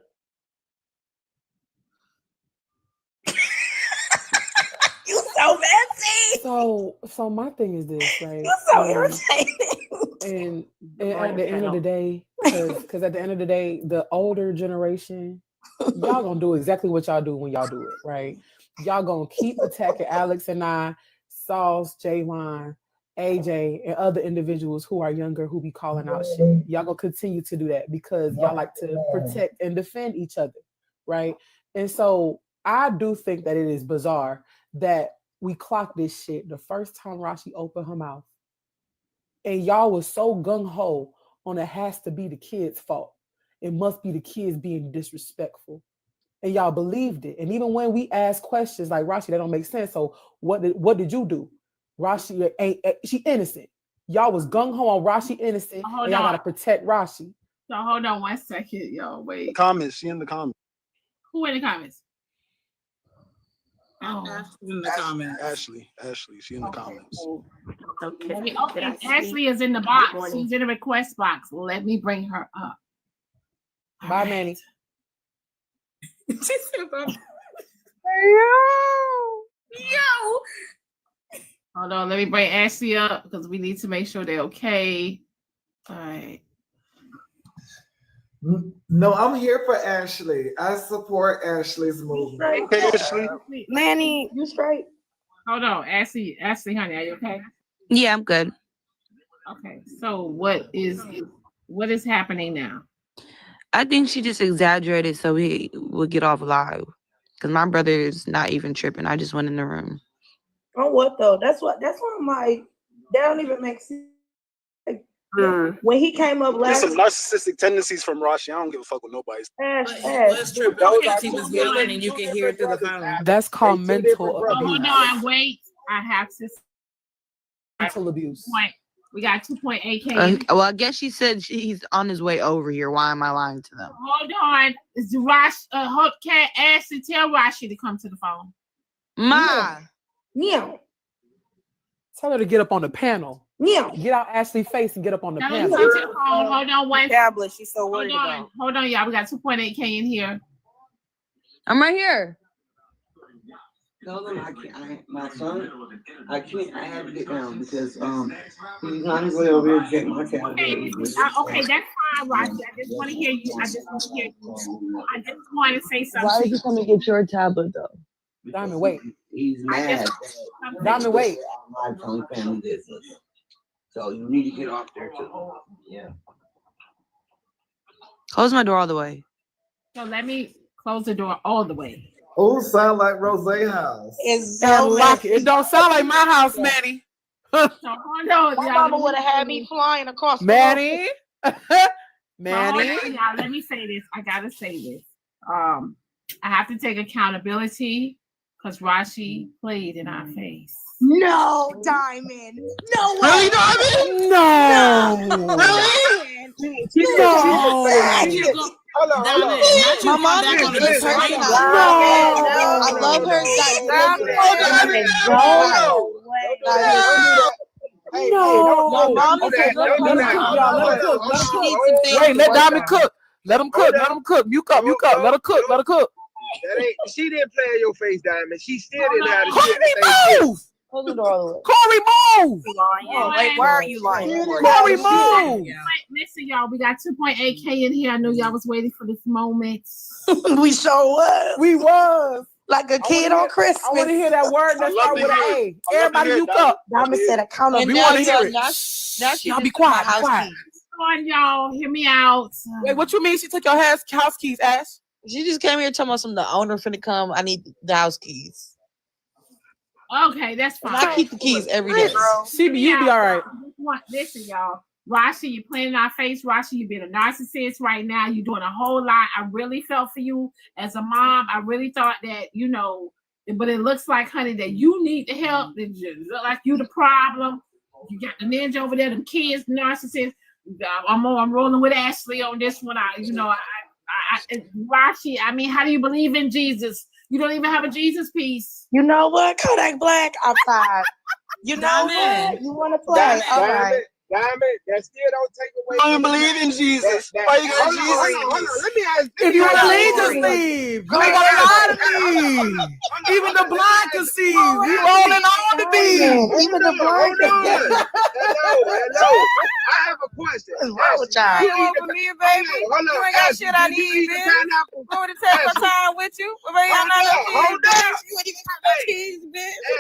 You so messy. So my thing is this, right? You're so irritating. And at the end of the day, because at the end of the day, the older generation, y'all gonna do exactly what y'all do when y'all do it, right? Y'all gonna keep attacking Alex and I, Sauce, Javon, AJ, and other individuals who are younger who be calling out shit. Y'all gonna continue to do that because y'all like to protect and defend each other, right? And so I do think that it is bizarre that we clocked this shit the first time Rashi opened her mouth. And y'all was so gung-ho on it has to be the kids' fault. It must be the kids being disrespectful. And y'all believed it. And even when we asked questions like, Rashi, that don't make sense. So what did you do? Rashi she innocent. Y'all was gung-ho on Rashi innocent, and y'all gotta protect Rashi. So hold on 1 second, y'all. Wait. The comments. She in the comments. Who in the comments? In the comments. Ashleigh. She in the comments. Okay. Ashleigh is in the box. She's in the request box. Let me bring her up. Bye, Manny. She said, bye. Yo. Hold on, let me bring Ashleigh up because we need to make sure they're okay. All right. No, I'm here for Ashleigh. I support Ashleigh's movement. Okay, Ashleigh. Manny, you straight? Hold on, Ashleigh, honey, are you okay? Yeah, I'm good. Okay, so what is happening now? I think she just exaggerated so we would get off live. Because my brother is not even tripping. I just went in the room. On what though? That's what I'm like. That don't even make sense. Like, when he came up There's last, some narcissistic tendencies from Rashi. I don't give a fuck with nobody. Was tripping because he was yelling and you can hear it through the phone. That's called mental abuse. Hold on, wait. I have to. Mental abuse. We got 2.8K. Well, I guess she said he's on his way over here. Why am I lying to them? Hold on. Is Rashi? Can Ashley tell Rashi to come to the phone? Ma. Yeah. Tell her to get up on the panel. Yeah. Get out Ashley's face and get up on the Tell her panel. to come to the phone. Hold on, one tablet. She's so worried about. Hold on, y'all. We got 2.8K in here. I'm right here. Tell them I can't. My son, I can't. I have to get down because he's on his way over here to get my tablet. Okay, that's fine, Rashi. I just want to hear you. I just want to say something. Why did you come and get your tablet though? Diamond, wait. He's mad. Diamond, wait. My family business. So you need to get off there too. Yeah. Close my door all the way. So let me close the door all the way. Who sound like Rose house? It don't sound like my house, Manny. So hold on, my mama would have had me flying across the Manny. Manny. Y'all, let me say this. I gotta say this. I have to take accountability because Rashi played in our face. No, Diamond. No way. Really, Diamond? No. Really? No. Hold on. My mom is a good person. I love her. No. Wait, let Diamond cook. Let him cook. Let him cook. Mute up. Let her cook. Let her cook. She didn't play in your face, Diamond. She still didn't have to Corey, move. Close the door all the way. Corey, move. Why are you lying? Corey, move. Listen, y'all, we got 2.8K in here. I know y'all was waiting for this moment. We sure was. We was. Like a kid on Christmas. I want to hear that word that starts with an A. Everybody mute up. Diamond said accountability. We want to hear it. Y'all be quiet. Quiet. Come on, y'all. Hear me out. Wait, what you mean she took your house keys, Ash? She just came here talking about something. The owner finna come. I need the house keys. Okay, that's fine. I keep the keys every day. You be all right. Listen, y'all. Rashi, you're playing in our face. Rashi, you've been a narcissist right now. You're doing a whole lot. I really felt for you as a mom. I really thought that, but it looks like, honey, that you need the help. It just look like you the problem. You got the ninja over there, them kids, narcissists. I'm rolling with Ashleigh on this one. Rashi, I mean, how do you believe in Jesus? You don't even have a Jesus piece. You know what? Kodak Black outside. You know what? You want to play? All right. Diamond, that still don't take away. I don't believe in Jesus. Why you got Jesus? Hold on. Let me ask. If you want to leave, just leave. You ain't gotta lie to me. Even the blind can see. We rolling on the beat. Even the blind can see. Hello. I have a question. What's wrong with y'all? You over me, baby? You ain't got shit I need, bitch. I'm going to take my time with you. Hold on.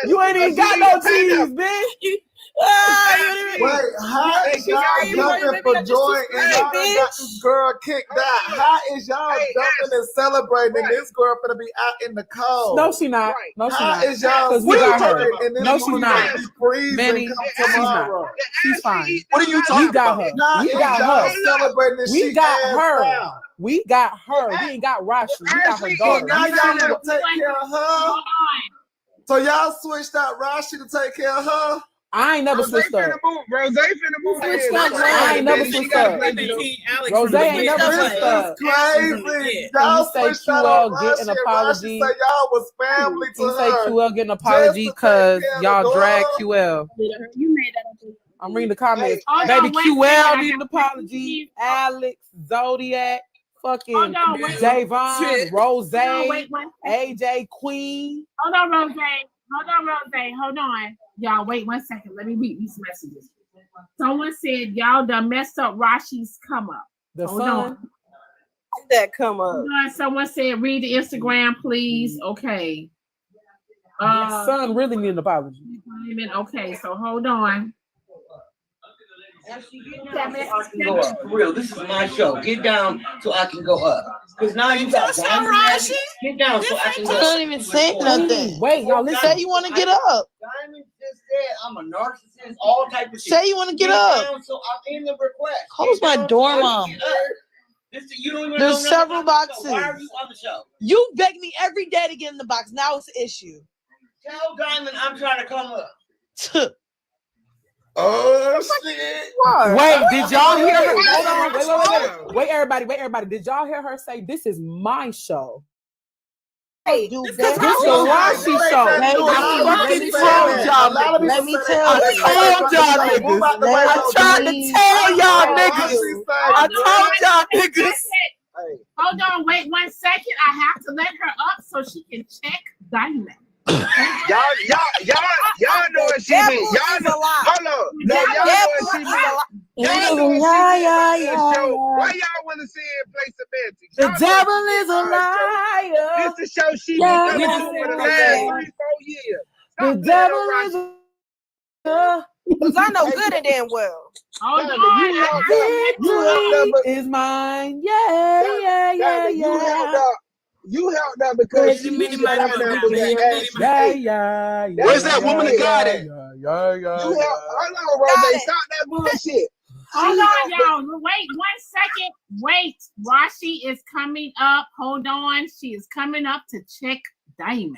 You ain't even got no cheese, bitch. Wait, how is y'all jumping for joy and y'all done got this girl kicked out? How is y'all jumping and celebrating this girl gonna be out in the cold? No, she not. No, she not. How is y'all we got her. No, she's not. Manny, she's not. She's fine. What are you talking about? We got her. Celebrating this We got her. We got her. We ain't got Rashi. We got her daughter. Now y'all gonna take care of her. So y'all switched out Rashi to take care of her. I ain't never switched up. Rose finna move. I ain't never switched up. Rose ain't never switched up. Crazy. Y'all switched out on get an apology. Say y'all was family to her. Say QL get an apology because y'all dragged QL. I'm reading the comments. Baby, QL need an apology. Alex, Zodiac, fucking Javon, Rose, AJ, Queen. Hold on, Rose. Hold on. Y'all, wait 1 second. Let me read these messages. Someone said y'all done messed up Rashi's come up. Hold on. That come up. Someone said read the Instagram, please. Okay. Son really need an apology. Okay, so hold on. So I can go up. For real, this is my show. Get down so I can go up. Because now you got Rashi. Get down so I can go up. I don't even say nothing. Wait, y'all listen. Say you want to get up. Diamond just said I'm a narcissist, all type of shit. Say you want to get up. Down so I'm in the request. Close my door, Mom. There's several boxes. Why are you on the show? You beg me every day to get in the box. Now it's an issue. Tell Diamond I'm trying to come up. Oh shit! Wait, did y'all hear her? Hold on, wait, everybody. Did y'all hear her say this is my show? Hey, this is Rashi show. I fucking told y'all. Let me tell you. I told y'all niggas. I tried to tell y'all niggas. I told y'all niggas. Hold on, wait 1 second. I have to let her up so she can check Diamond. Y'all know what she mean. Y'all know. Hold on. No, y'all know what she mean. Y'all know what she mean. Why y'all want to see it play semantics? The devil is a liar. This the show she been coming to for the last 3-4 years. The devil is a because I know good and damn well. Is mine. Yeah. You held up because you shut up now for that Yeah. Where's that woman that got it? You held. Hold on, Rose. Stop that bullshit. Hold on, y'all. Wait 1 second. Wait. Rashi is coming up. Hold on. She is coming up to check Diamond.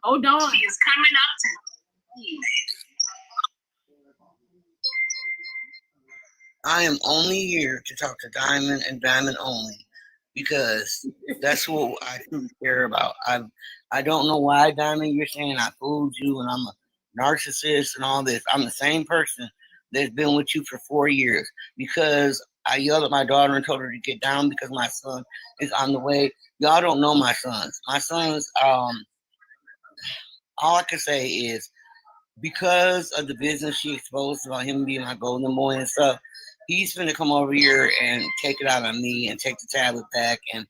Hold on. She is coming up to Diamond. I am only here to talk to Diamond and Diamond only because that's what I truly care about. I don't know why, Diamond, you're saying I fooled you and I'm a narcissist and all this. I'm the same person that's been with you for 4 years because I yelled at my daughter and told her to get down because my son is on the way. Y'all don't know my sons. My sons, all I can say is because of the business she exposed about him being my golden boy and stuff, he's gonna come over here and take it out on me and take the tablet back and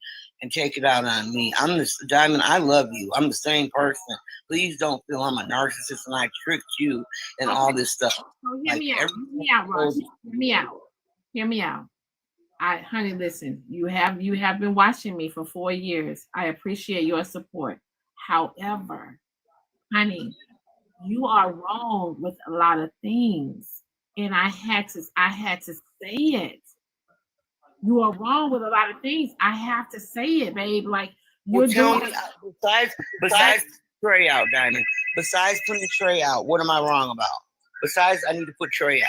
take it out on me. I'm the Diamond. I love you. I'm the same person. Please don't feel I'm a narcissist and I tricked you and all this stuff. So hear me out, Roger. Hear me out. Honey, listen. You have been watching me for 4 years. I appreciate your support. However, honey, you are wrong with a lot of things. And I had to say it. You are wrong with a lot of things. I have to say it, babe. Like you're tell doing. Me, besides Trey out, Diamond. Besides putting Trey out, what am I wrong about? Besides, I need to put Trey out.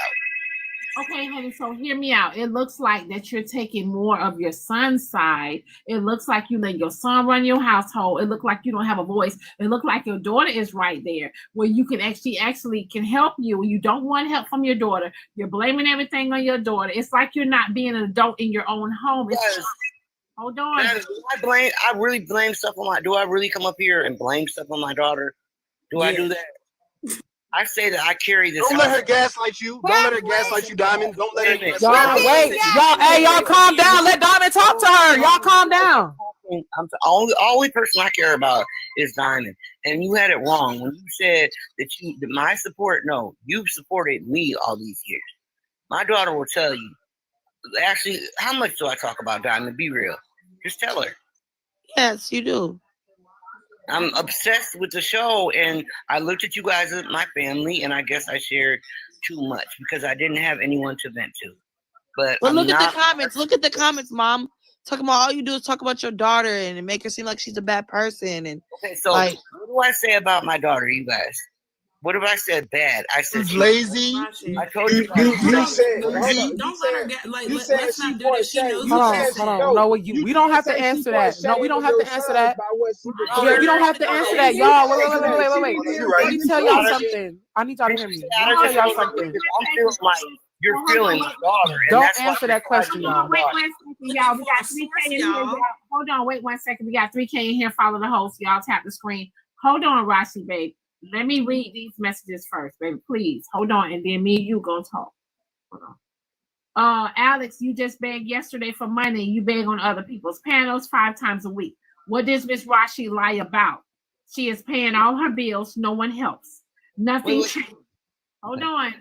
Okay, honey. So hear me out. It looks like that you're taking more of your son's side. It looks like you let your son run your household. It looks like you don't have a voice. It looks like your daughter is right there, where you can actually can help you. You don't want help from your daughter. You're blaming everything on your daughter. It's like you're not being an adult in your own home. Hold on. I really blame stuff on my. Do I really come up here and blame stuff on my daughter? Do I do that? I say that I carry this. Don't let her gaslight you. Don't let her gaslight you, Diamond. Don't let her gaslight y'all. Wait, y'all calm down. Let Diamond talk to her. Y'all calm down. I'm the only person I care about is Diamond, and you had it wrong when you said that my support. No, you've supported me all these years. My daughter will tell you. Actually, how much do I talk about Diamond? Be real. Just tell her. Yes, you do. I'm obsessed with the show, and I looked at you guys as my family, and I guess I shared too much because I didn't have anyone to vent to. But look at the comments. Look at the comments, Mom. Talking about all you do is talk about your daughter and make her seem like she's a bad person. And okay, so what do I say about my daughter, you guys? What if I said bad? I said she's lazy. I told you. You said lazy. Don't let her get like. Let's not do this. She knows. Hold on. No, we don't have to answer that. No, we don't have to answer that. Yeah, we don't have to answer that, y'all. Wait. Let me tell y'all something. I need y'all to hear me. Let me tell y'all something. You're feeling my daughter. Don't answer that question, y'all. Wait 1 second, y'all. We got 3K in here. Hold on. Wait 1 second. We got 3K in here. Follow the host. Y'all tap the screen. Hold on, Rashi, babe. Let me read these messages first, baby. Please hold on, and then me and you gonna talk. Hold on. Alex, you just begged yesterday for money. You beg on other people's panels 5 times a week. What does Miss Rashi lie about? She is paying all her bills. No one helps. Nothing changed. Hold on.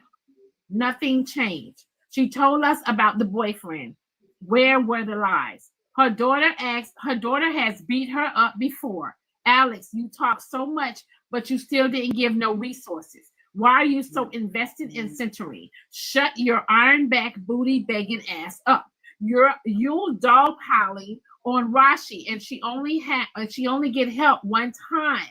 Nothing changed. She told us about the boyfriend. Where were the lies? Her daughter has beat her up before. Alex, you talk so much, but you still didn't give no resources. Why are you so invested in Century? Shut your iron back booty begging ass up. You'll dog piling on Rashi, and she only get help one time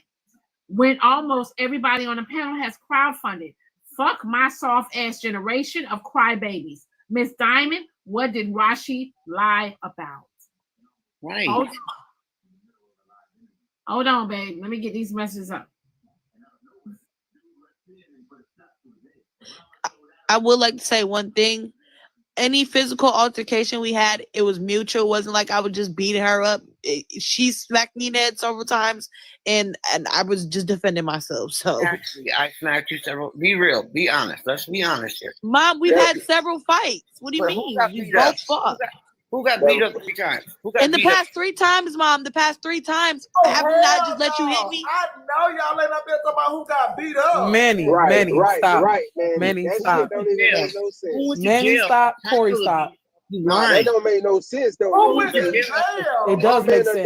when almost everybody on the panel has crowdfunded. Fuck my soft ass generation of crybabies. Miss Diamond, what did Rashi lie about? Right. Hold on, babe. Let me get these messages up. I would like to say one thing. Any physical altercation we had, it was mutual. It wasn't like I was just beating her up. She smacked me in the head several times, and I was just defending myself. So actually, I smacked you several. Be real. Be honest. Let's be honest here. Mom, we've had several fights. What do you mean? You both fought. Who got beat up 3 times? In the past 3 times, Mom. The past 3 times, have I not just let you hit me? I know y'all ain't up there talking about who got beat up. Many, stop. Many, stop. Many, stop. Corey, stop. Nah, that don't make no sense, though. Who went to jail? It does make sense.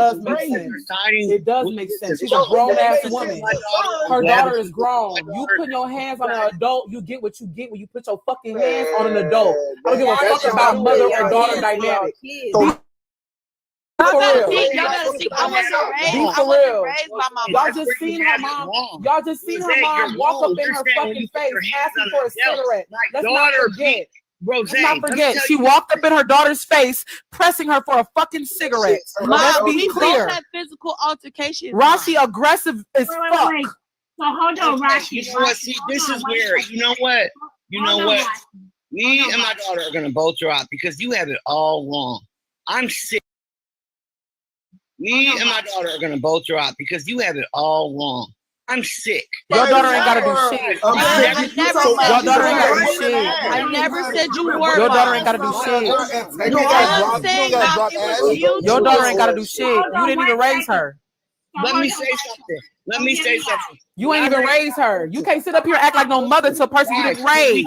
It does make sense. She's a grown-ass woman. Her daughter is grown. You put your hands on an adult, you get what you get when you put your fucking hands on an adult. I don't give a fuck about mother or daughter dynamic. For real. I wasn't raised by my mom. Y'all just seen her mom. Y'all just seen her mom walk up in her fucking face asking for a cigarette. Let's not forget. Let's not forget, she walked up in her daughter's face, pressing her for a fucking cigarette. Let's be clear. That physical altercation. Rashi aggressive as fuck. Wait. So hold on, Rashi. You know what? See, this is where. You know what? You know what? Me and my daughter are gonna both drop because you have it all wrong. I'm sick. Me and my daughter are gonna both drop because you have it all wrong. I'm sick. Your daughter ain't gotta do shit. Your daughter ain't gotta do shit. I never said you were. Your daughter ain't gotta do shit. Your daughter ain't gotta do shit. You didn't even raise her. Let me say something. You ain't even raise her. You can't sit up here and act like no mother to a person you didn't raise.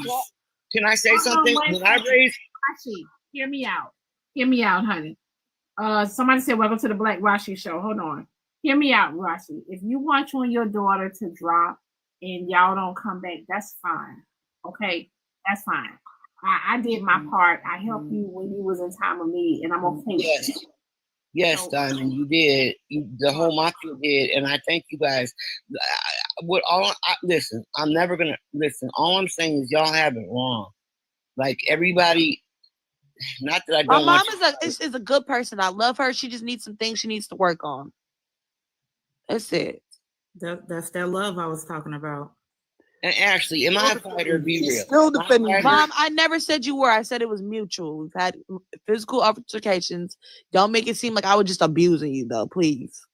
Can I say something? When I raised, Rashi, hear me out. Hear me out, honey. Somebody said, welcome to the Black Rashi Show. Hold on. Hear me out, Rashi. If you want you and your daughter to drop and y'all don't come back, that's fine. Okay? That's fine. I did my part. I helped you when you was in time of need, and I'm okay with it. Yes, Diamond, you did. The whole mafia did, and I thank you guys. Listen, I'm never gonna listen. All I'm saying is y'all have it wrong. Like everybody. Not that I don't. My mom is a good person. I love her. She just needs some things she needs to work on. That's it. That's that love I was talking about. And Ashley, am I a fighter? Be real. Still defending Mom, I never said you were. I said it was mutual. We've had physical altercations. Don't make it seem like I was just abusing you, though, please.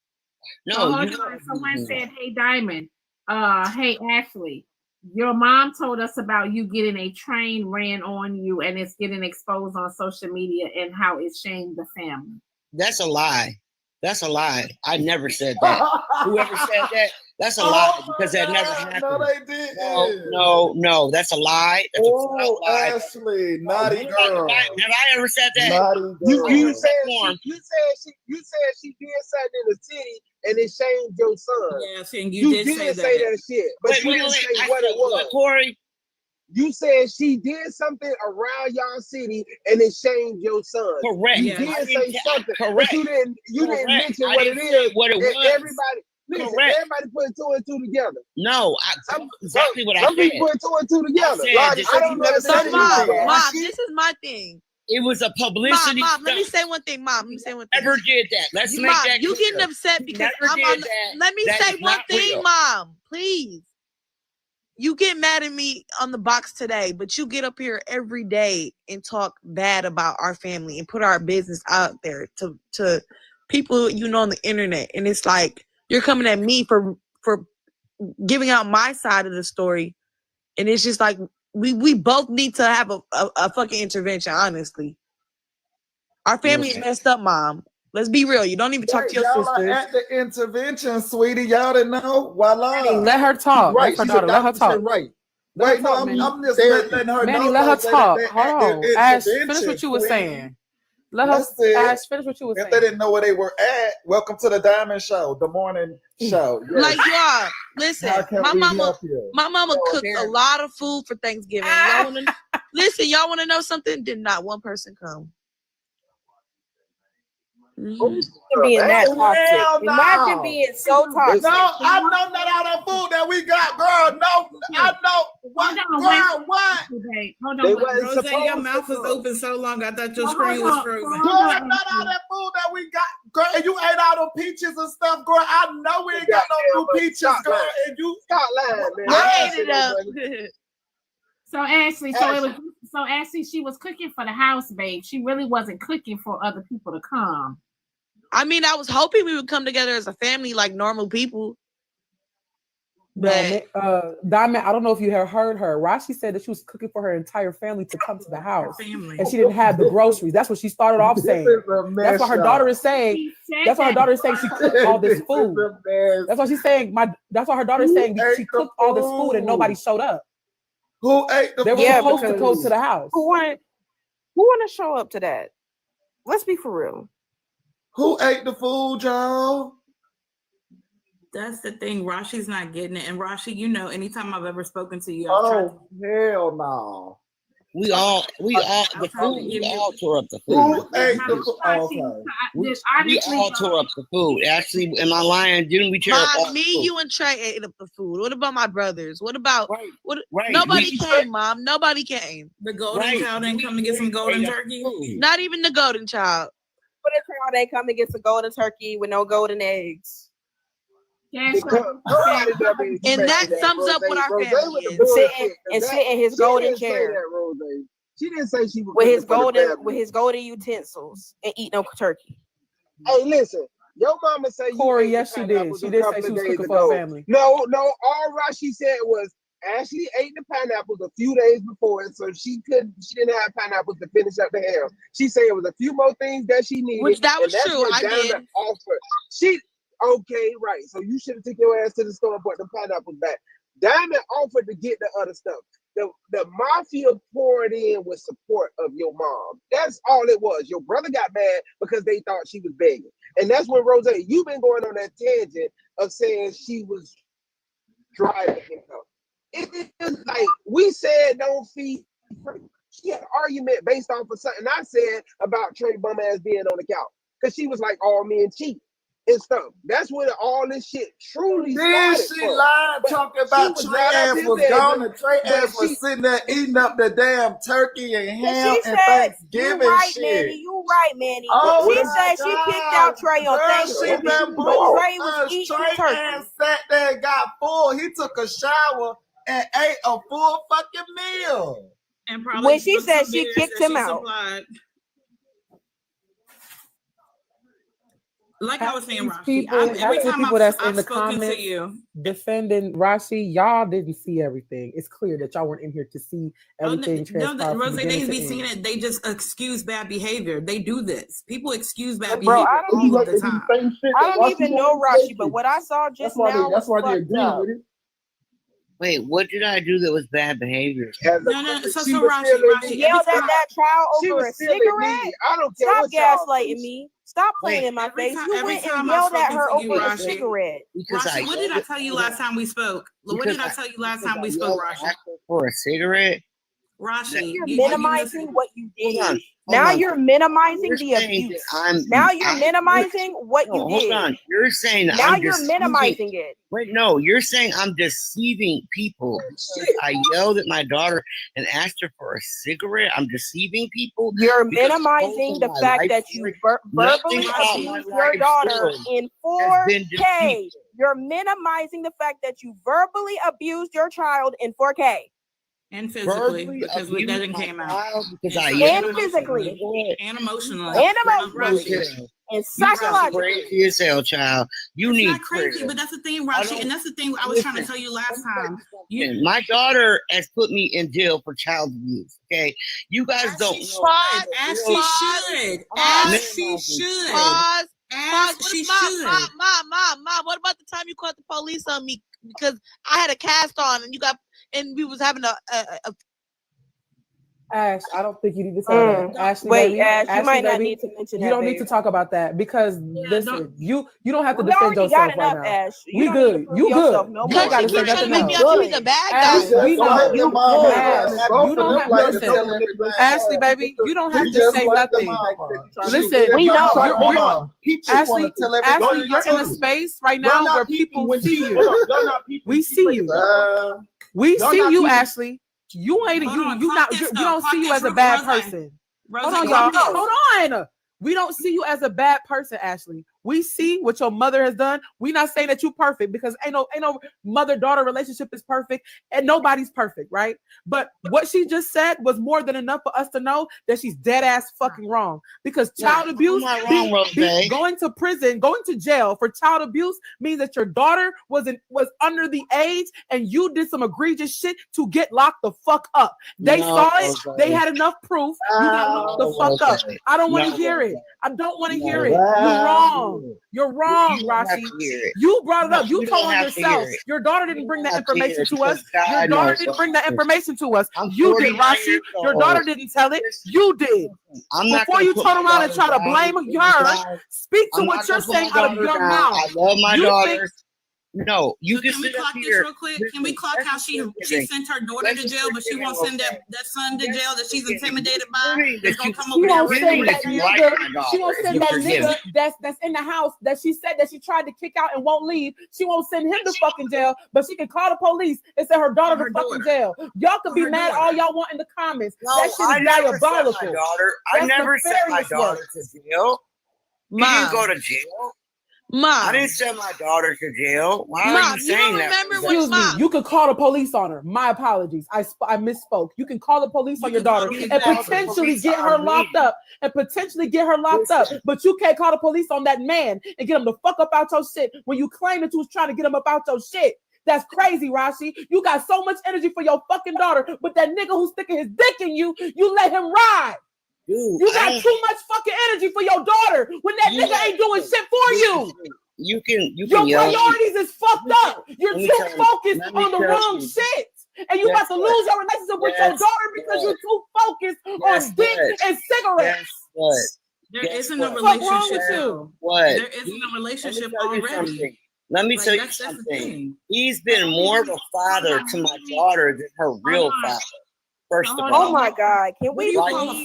No. Someone said, "Hey, Diamond. Hey, Ashley. Your mom told us about you getting a train ran on you, and it's getting exposed on social media, and how it shamed the family." That's a lie. That's a lie. I never said that. Whoever said that, that's a lie because that never happened. No, they didn't. No, that's a lie. That's a lie. Ashley, naughty girl. Have I ever said that? Naughty girl. You said she did something in the city and it shamed your son. Yes, and you did say that shit, but you didn't say what it was. Corey? You said she did something around y'all city and it shamed your son. Correct. You did say something, correct. but you didn't mention I what didn't it say is. what it was. Everybody put 2 and 2 together. No, exactly what I said. Some people put 2 and 2 together. I don't know. Mom, this is my thing. It was a publicity. Mom, let me say one thing. Mom, let me say one thing. Never did that. Let's make that you clear. getting upset because Never I'm did on. that. Let me That say is one not thing, real. Mom. Please. You get mad at me on the box today, but you get up here every day and talk bad about our family and put our business out there to people you know on the internet. And it's like you're coming at me for giving out my side of the story. And it's just like we both need to have a fucking intervention, honestly. Our family is messed up, Mom. Let's be real. You don't even talk to your y'all sisters. Are at the intervention, sweetie. Y'all didn't know. Voila. Let her talk. Right. Her daughter. Let her talk. Right. Wait, no, I'm just letting her Manny, know. let her that talk. they- Hold on. they- Ash, intervention, finish what you were queen. saying. Let her, Listen, Ash, finish what you were if saying. they didn't know where they were at, welcome to the Diamond Show, the morning show. Yes. Like y'all, listen, How can my we mama, help you? my mama cooked a lot of food for Thanksgiving. Y'all wanna listen? Y'all want to know something? Did not one person come? Being that toxic. Hell no. Imagine being so toxic. No, I know not all that food that we got, girl. No, I know what, girl, what? Hold They on, wasn't Rose, your supposed mouth to was cook. open so long, I thought your Hold screen was on, frozen. Girl, not all that food that we got, girl. And you ate all them peaches and stuff, girl. I know we ain't got no new peaches, girl. And you stop lying, man. I ate it up. So Ashley, so Ashley, she was cooking for the house, babe. She really wasn't cooking for other people to come. I mean, I was hoping we would come together as a family like normal people. But Diamond, I don't know if you have heard her. Rashi said that she was cooking for her entire family to come to the house, and she didn't have the groceries. That's what she started off saying. That's what her daughter is saying. That's what her daughter is saying. She cooked all this food. That's what she's saying. That's what her daughter is saying. She cooked all this food and nobody showed up. Who ate the food? They were supposed to go to the house. Who want to show up to that? Let's be for real. Who ate the food, y'all? That's the thing. Rashi's not getting it. And Rashi, you know, anytime I've ever spoken to you, hell no. We all the food. We all tore up the food. Who ate the food? Okay. We all tore up the food. Actually, am I lying? Didn't we tear up all Mom, the me, food? you, and Trey ate up the food. What about my brothers? What about what? Right. Nobody We- came, Mom. Nobody came. The golden child didn't come and get some golden turkey. Not even the golden child. But it's how they come and get some golden turkey with no golden eggs. And that sums up what our family is. And sit in his golden chair. She didn't say she was with his cooking for the golden family. with his golden utensils and eat no turkey. Hey, listen, your mama say you Corey, ate yes, the she did. pineapples She a did say couple she of was days cooking for ago. her family. No, all Rashi said was Ashley ate the pineapples a few days before it, so she didn't have pineapples to finish up the ham. She said it was a few more things that she needed. Which that was and that's true, what I Diamond did. offered. Okay, right. So you should have took your ass to the store and brought the pineapples back. Diamond offered to get the other stuff. The mafia poured in with support of your mom. That's all it was. Your brother got mad because they thought she was begging. And that's when Rose, you've been going on that tangent of saying she was driving him. It is like we said don't feed. She had an argument based off of something I said about Trey bum ass being on the couch. Because she was like, all men cheat and stuff. That's where all this shit truly Then started she from. lied But talking she about was Trey not up ass his was ass, gone but- and Trey but ass was she- sitting there eating up the damn turkey and ham She and said, Thanksgiving "You right, shit. Manny. You right, Manny." Oh She my said she kicked out Trey on Girl, Thanksgiving, she been but blue. Trey was eating Trey turkey. ass sat there and got full. He took a shower and ate a full fucking meal. And When she took said some she beers kicked that him she out. supplied. Like I was saying, Half Rashi, these every time people that's I've in the spoken to comments you, defending Rashi, y'all didn't see everything. It's clear that y'all weren't in here to see everything transpire from Rose, they beginning to be end. seeing it. They just excuse bad behavior. They do this. People excuse bad Bro, behavior I don't all of the time. I don't even know Rashi, but what I saw just now was fucked up. Wait, what did I do that was bad behavior? No. So Rashi, Yelled at that child She over was a still in cigarette. need. I don't care Stop what y'all gaslighting do. me. Stop playing in my face. You every went and time yelled I've at her spoken to over you, a Rashi, cigarette. Rashi, what did I tell you last time we spoke? What did I tell you last time we spoke, Rashi? For a cigarette? Rashi, You're you minimizing what you did. Hold Now on. you're minimizing You're the saying abuse. that Now you're minimizing what you Hold did. on. You're saying that Now I'm you're deceiving. minimizing it. Wait, no, you're saying I'm deceiving people. I yelled at my daughter and asked her for a cigarette. I'm deceiving people. You're because minimizing the my fact life that you story- verbally nothing about my abused your life daughter story in has been 4K. deceived. You're minimizing the fact that you verbally abused your child in 4K. And physically, Verbally because abused that didn't my came out. child because I And yelled. physically. And emotionally. And emotionally. Okay. And You sound psychologically. crazy as hell, child. You It's need not crazy, prayer. but that's the thing, I Rashi, don't- and that's the thing I was trying to tell you last time. My daughter has put me in jail for child abuse. Okay, you guys don't know. As she should. As she should. Pause. As What she about, should. Mom, what about the time you called the police on me because I had a cast on and you got and we was having a Ash, I don't think you need to say that. Ashley, wait, baby, Ash, you Ashley, might not baby, need to mention you that. don't need to talk about that because listen, you don't have to We defend already got yourself right enough, now. Ash. You We don't need to good. prove You yourself good. no You more. ain't got to say trying to nothing make me else. out to be the bad Ash, guy. we Don't know hate you them mom and Ash, them you don't have like listen. the Ashley, baby, you don't have He to just say like the nothing. mom. Listen, We know. He just Ashley, want to tell Ashley, everybody. you're in a space right now where people see you. We see you. We see you, Ashley. You ain't we don't see you as a bad person. Hold on, y'all. Hold on. We don't see you as a bad person, Ashley. We see what your mother has done. We not saying that you perfect because ain't no mother-daughter relationship is perfect and nobody's perfect, right? But what she just said was more than enough for us to know that she's dead ass fucking wrong. Because child abuse, going to prison, going to jail for child abuse means that your daughter was under the age and you did some egregious shit to get locked the fuck up. They saw it. They had enough proof. You got locked the fuck up. I don't want to hear it. I don't want to hear it. You're wrong. You're wrong, Rashi. You brought it up. You told on yourself. Your daughter didn't bring that information to us. Your daughter didn't bring that information to us. You did, Rashi. Your daughter didn't tell it. You did. Before you turn around and try to blame her, speak to what you're saying out of your mouth. I love my daughters. No, you can we clock this real quick? Can we clock how she sent her daughter to jail, but she won't send that son to jail that she's intimidated by? That's gonna come over there. She won't send that nigga that's in the house that she said that she tried to kick out and won't leave. She won't send him to fucking jail, but she can call the police and send her daughter to fucking jail. Y'all can be mad all y'all want in the comments. That shit is diabolical. I never sent my daughter to jail. She didn't go to jail. Mom, I didn't send my daughter to jail. Why are you saying that? Excuse me. You could call the police on her. My apologies. I misspoke. You can call the police on your daughter and potentially get her locked up. But you can't call the police on that man and get him the fuck up out your shit when you claim that you was trying to get him up out your shit. That's crazy, Rashi. You got so much energy for your fucking daughter, but that nigga who's sticking his dick in you, you let him ride. Dude, you got too much fucking energy for your daughter when that nigga ain't doing shit for you. Your priorities is fucked up. You're too focused on the wrong shit. And you about to lose your relationship with your daughter because you're too focused on dick and cigarettes. There isn't a relationship. There isn't a relationship already. Let me tell you something. He's been more of a father to my daughter than her real father. First of all, oh my God, can we Mom, don't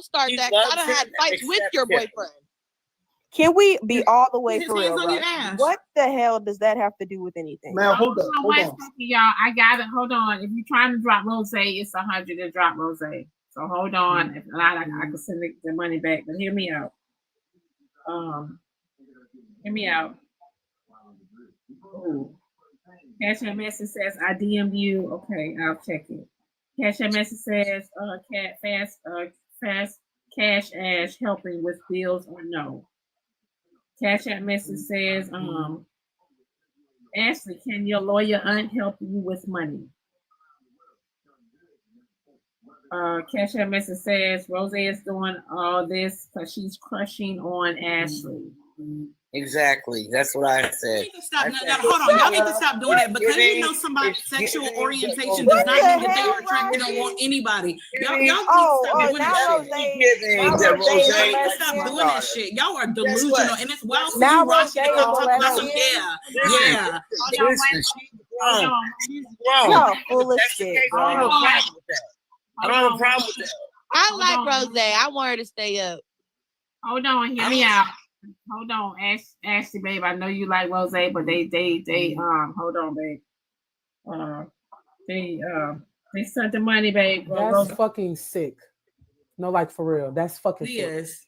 start that. I done had fights with your boyfriend. Can we be all the way His for real? hands on your ass. What the hell does that have to do with anything? Man, hold on. Y'all, I got it. Hold on. If you're trying to drop Rose, it's 100 to drop Rose. So hold on. If not, I can send the money back. But hear me out. Hear me out. Ooh. Cash App message says I DM you. Okay, I'll check it. Cash App message says fast cash Ash helping with bills or no. Cash App message says Ashley, can your lawyer aunt help you with money? Cash App message says Rose is doing all this because she's crushing on Ashley. Exactly. That's what I said. Hold on. Y'all need to stop doing that because you know somebody's sexual orientation does not mean that they are attracted or want anybody. Y'all need to stop doing that shit. Y'all are delusional, and it's well for you, Rashi, to come talk about some yeah. She's wrong. Full of shit. I don't have a problem with that. I like Rose. I want her to stay up. Hold on, hear me out. Hold on, Ashley, babe. I know you like Rose, but they hold on, babe. They sent the money, babe. That's fucking sick. No, like for real. That's fucking sick. Yes.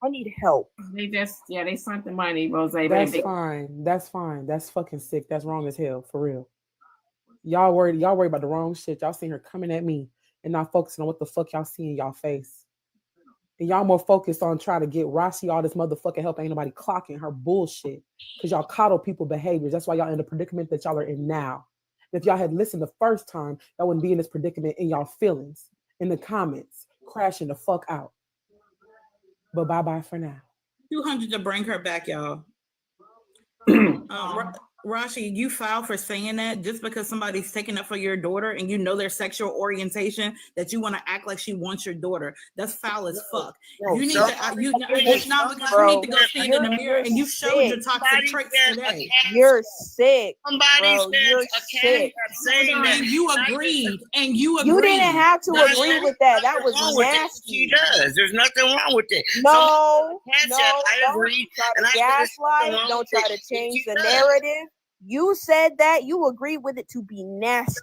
I need help. They sent the money, Rose. That's fine. That's fine. That's fucking sick. That's wrong as hell, for real. Y'all worried about the wrong shit. Y'all seen her coming at me and not focusing on what the fuck y'all see in y'all face. And y'all more focused on trying to get Rashi all this motherfucking help. Ain't nobody clocking her bullshit. Because y'all coddle people behaviors. That's why y'all in the predicament that y'all are in now. And if y'all had listened the first time, y'all wouldn't be in this predicament in y'all feelings, in the comments, crashing the fuck out. But bye-bye for now. 200 to bring her back, y'all. Rashi, you filed for saying that just because somebody's taking up for your daughter and you know their sexual orientation, that you want to act like she wants your daughter. That's foul as fuck. You need to. It's not because you need to go stand in the mirror and you showed your toxic traits today. You're sick. Somebody bro. said You're a cat sick. saying that. And you agreed. And you agreed. You didn't have to agree with that. That was nasty. She does. There's nothing wrong with it. No, no. I agree. Don't try to gaslight. Don't try to change the narrative. You said that. You agreed with it to be nasty.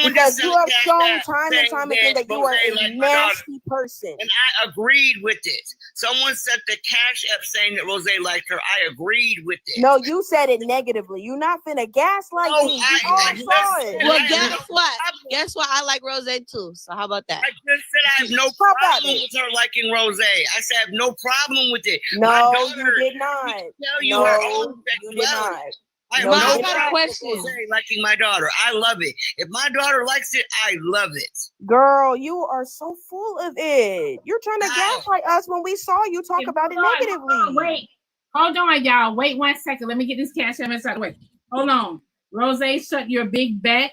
Because you have shown time and time again that you are a nasty person. And I agreed with it. Someone sent the cash app saying that Rose liked her. I agreed with it. No, you said it negatively. You're not finna gaslight me. You all saw it. Well, guess what? Guess what? I like Rose too. So how about that? I just said I have no problem with her liking Rose. I said I have no problem with it. No, you did not. Tell you her own you did not. I have no problem with liking my daughter. I love it. If my daughter likes it, I love it. Girl, you are so full of it. You're trying to gaslight us when we saw you talk about it negatively. Hold on, y'all. Wait 1 second. Let me get this cash out of the way. Hold on. Rose, shut your big back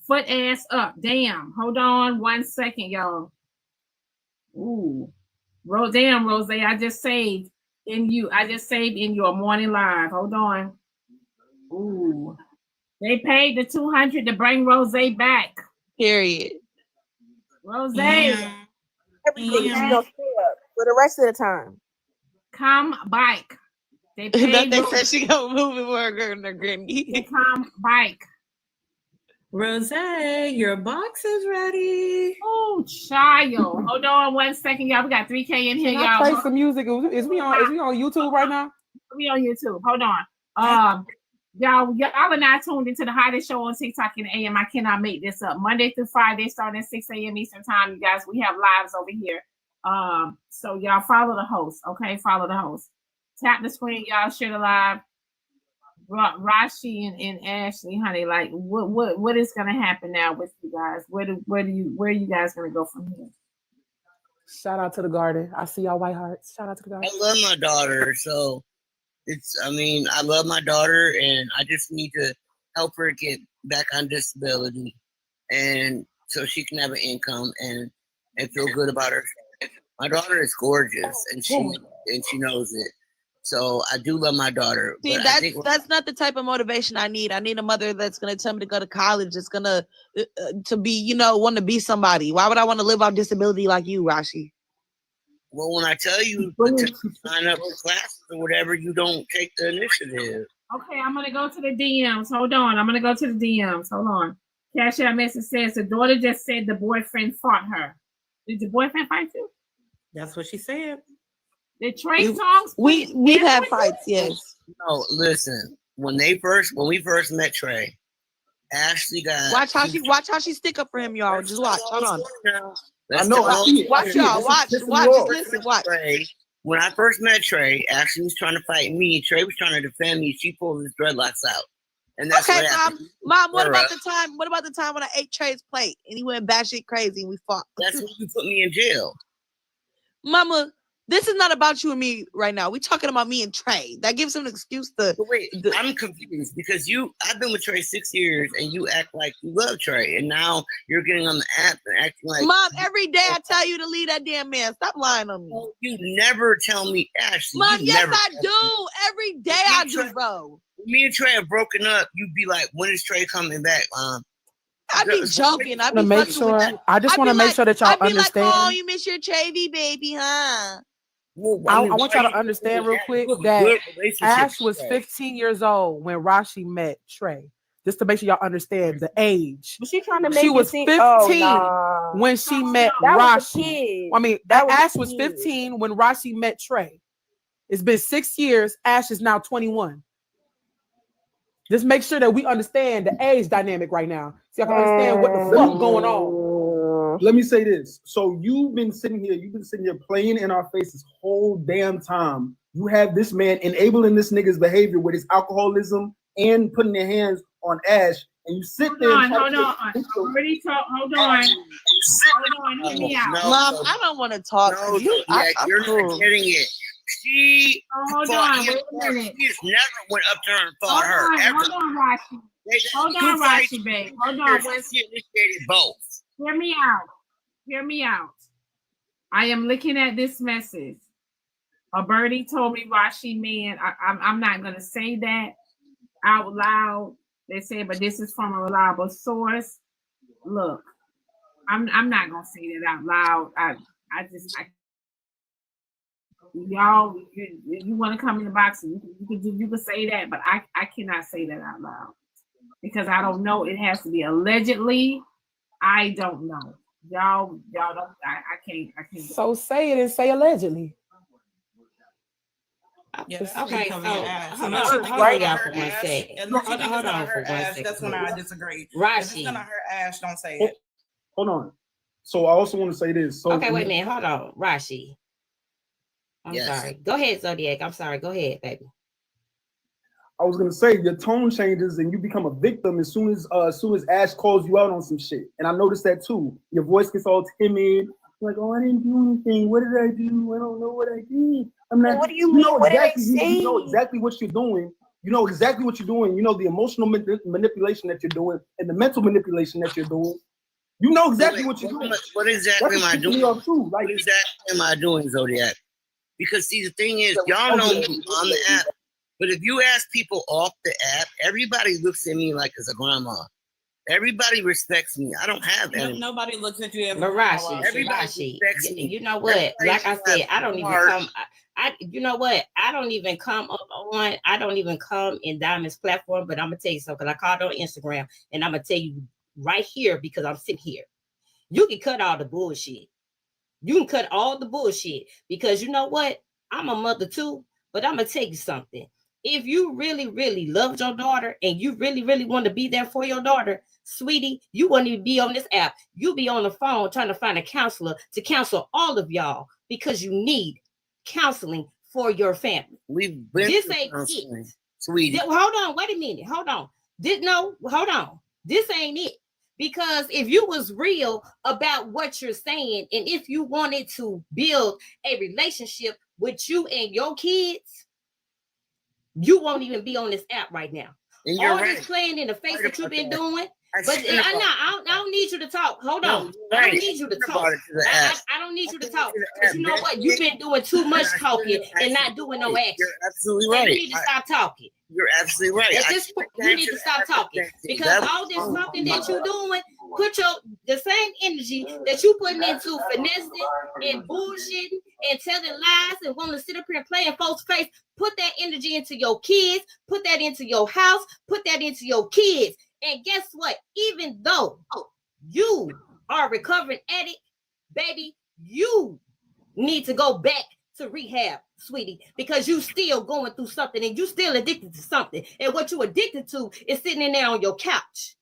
foot ass up. Damn. Hold on 1 second, y'all. Ooh. Damn, Rose, I just saved in you. I just saved in your morning live. Hold on. Ooh. They paid the $200 to bring Rose back. Period. Rose. Everything is gonna stay up for the rest of the time. Come back. They paid. They said she gonna move it for her granny. Come back. Rose, your box is ready. Oh, child. Hold on 1 second, y'all. We got 3K in here, Can y'all. I play some music? Is we on YouTube right now? We on YouTube. Hold on. Y'all are not tuned into the hottest show on TikTok in the AM. I cannot make this up. Monday through Friday, starting at 6 a.m. Eastern time. You guys, we have lives over here. So y'all follow the host, okay? Follow the host. Tap the screen, y'all. Share the live. Rashi and Ashleigh, honey, like what is gonna happen now with you guys? Where are you guys gonna go from here? Shout out to the garden. I see y'all white hearts. Shout out to the garden. I love my daughter, so I love my daughter, and I just need to help her get back on disability, and so she can have an income and feel good about her. My daughter is gorgeous, and she knows it. So I do love my daughter. See, that's not the type of motivation I need. I need a mother that's gonna tell me to go to college. That's gonna to be, want to be somebody. Why would I want to live off disability like you, Rashi? Well, when I tell you to sign up for classes or whatever, you don't take the initiative. Okay, I'm gonna go to the DMs. Hold on. I'm gonna go to the DMs. Hold on. Cash App message says the daughter just said the boyfriend fought her. Did the boyfriend fight you? That's what she said. The Trey songs. We've had fights, yes. No, listen. When we first met Trey, Ashley got watch how she stick up for him, y'all. Just watch. Hold on. I know. Watch, y'all. Watch. Just listen. Watch. When I first met Trey, Ashley was trying to fight me. Trey was trying to defend me. She pulled his dreadlocks out, and that's okay, what happened. Mom. What about the time? What about the time when I ate Trey's plate and he went batshit crazy and we fought? That's when you put me in jail, Mama. This is not about you and me right now. We're talking about me and Trey. That gives him an excuse to. But wait, I'm confused because I've been with Trey 6 years and you act like you love Trey, and now you're getting on the app and acting like. Mom, every day I tell you to leave that damn man. Stop lying on me. You never tell me, Ashley. Mom, yes, I do. Every day I do, bro. Me and Trey have broken up. You'd be like, when is Trey coming back, Mom? I be joking. I be make sure. I just want to make sure that y'all understand. Like, oh, you miss your Travy baby, huh? I want y'all to understand real quick that Ash was 15 years old when Rashi met Trey. Just to make sure y'all understand the age. Was she trying to make she was 15 when she met Rashi. I mean, Ash was 15 when Rashi met Trey. It's been 6 years. Ash is now 21. Just make sure that we understand the age dynamic right now, so I can understand what the fuck going on. Let me say this. So you've been sitting here playing in our face this whole damn time. You have this man enabling this nigga's behavior with his alcoholism and putting their hands on Ash, and you sit there. Hold on. Hold on. Hear me out. Mom, I don't want to talk. You're not getting it. She hold fought on, him wait a first. minute. He just never went up to her and fought her. Ever. Hold on, Rashi. Hold on, Rashi, babe. Hold on. She initiated both. Hear me out. Hear me out. I am looking at this message. A birdie told me Rashi man. I'm not gonna say that out loud. They said, but this is from a reliable source. Look, I'm not gonna say that out loud. Y'all, you want to come in the box, you can say that, but I cannot say that out loud because I don't know. It has to be allegedly. I don't know. Y'all don't. I can't. So say it and say allegedly. Yeah, Okay, so hold on, y'all, for 1 second. Hold on for 1 second. That's when I disagree. Rashi. If it's gonna hurt Ash, don't say it. Hold on. So I also want to say this. So Okay, wait a minute. Hold on, Rashi. I'm sorry. Go ahead, Zodiac. I'm sorry. Go ahead, baby. I was gonna say your tone changes and you become a victim as soon as Ash calls you out on some shit. And I noticed that too. Your voice gets all timid. Like, oh, I didn't do anything. What did I do? I don't know what I did. I'm not. What do you mean? What did I say? You know exactly what you're doing. You know exactly what you're doing. You know the emotional manipulation that you're doing and the mental manipulation that you're doing. You know exactly what you're doing. What exactly am I doing? What exactly am I doing, Zodiac? Because see, the thing is, y'all know me on the app. But if you ask people off the app, everybody looks at me like it's a grandma. Everybody respects me. I don't have any. Nobody looks at you as Rashi. You know what? Like I said, I don't even come. You know what? I don't even come up on. I don't even come in Diamond's platform. But I'm gonna tell you something. I called on Instagram, and I'm gonna tell you right here because I'm sitting here. You can cut all the bullshit. You can cut all the bullshit because you know what? I'm a mother too. But I'm gonna tell you something. If you really, really loved your daughter and you really, really want to be there for your daughter, sweetie, you wouldn't even be on this app. You'll be on the phone trying to find a counselor to counsel all of y'all because you need counseling for your family. This ain't it. Sweetie. Hold on, wait a minute. Hold on. Hold on. This ain't it. Because if you was real about what you're saying and if you wanted to build a relationship with you and your kids, you won't even be on this app right now. All this playing in the face that you've been doing. But I don't need you to talk. Hold on. I don't need you to talk. I don't need you to talk. Because you know what? You've been doing too much talking and not doing no action. You're absolutely right. You need to stop talking. You're absolutely right. At this point, you need to stop talking. Because all this talking that you're doing, put the same energy that you putting into finessing and bullshitting and telling lies and wanting to sit up here and play in folks' face, put that energy into your kids, put that into your house, put that into your kids. And guess what? Even though you are a recovering addict, baby, you need to go back to rehab, sweetie, because you still going through something and you still addicted to something. And what you addicted to is sitting in there on your couch.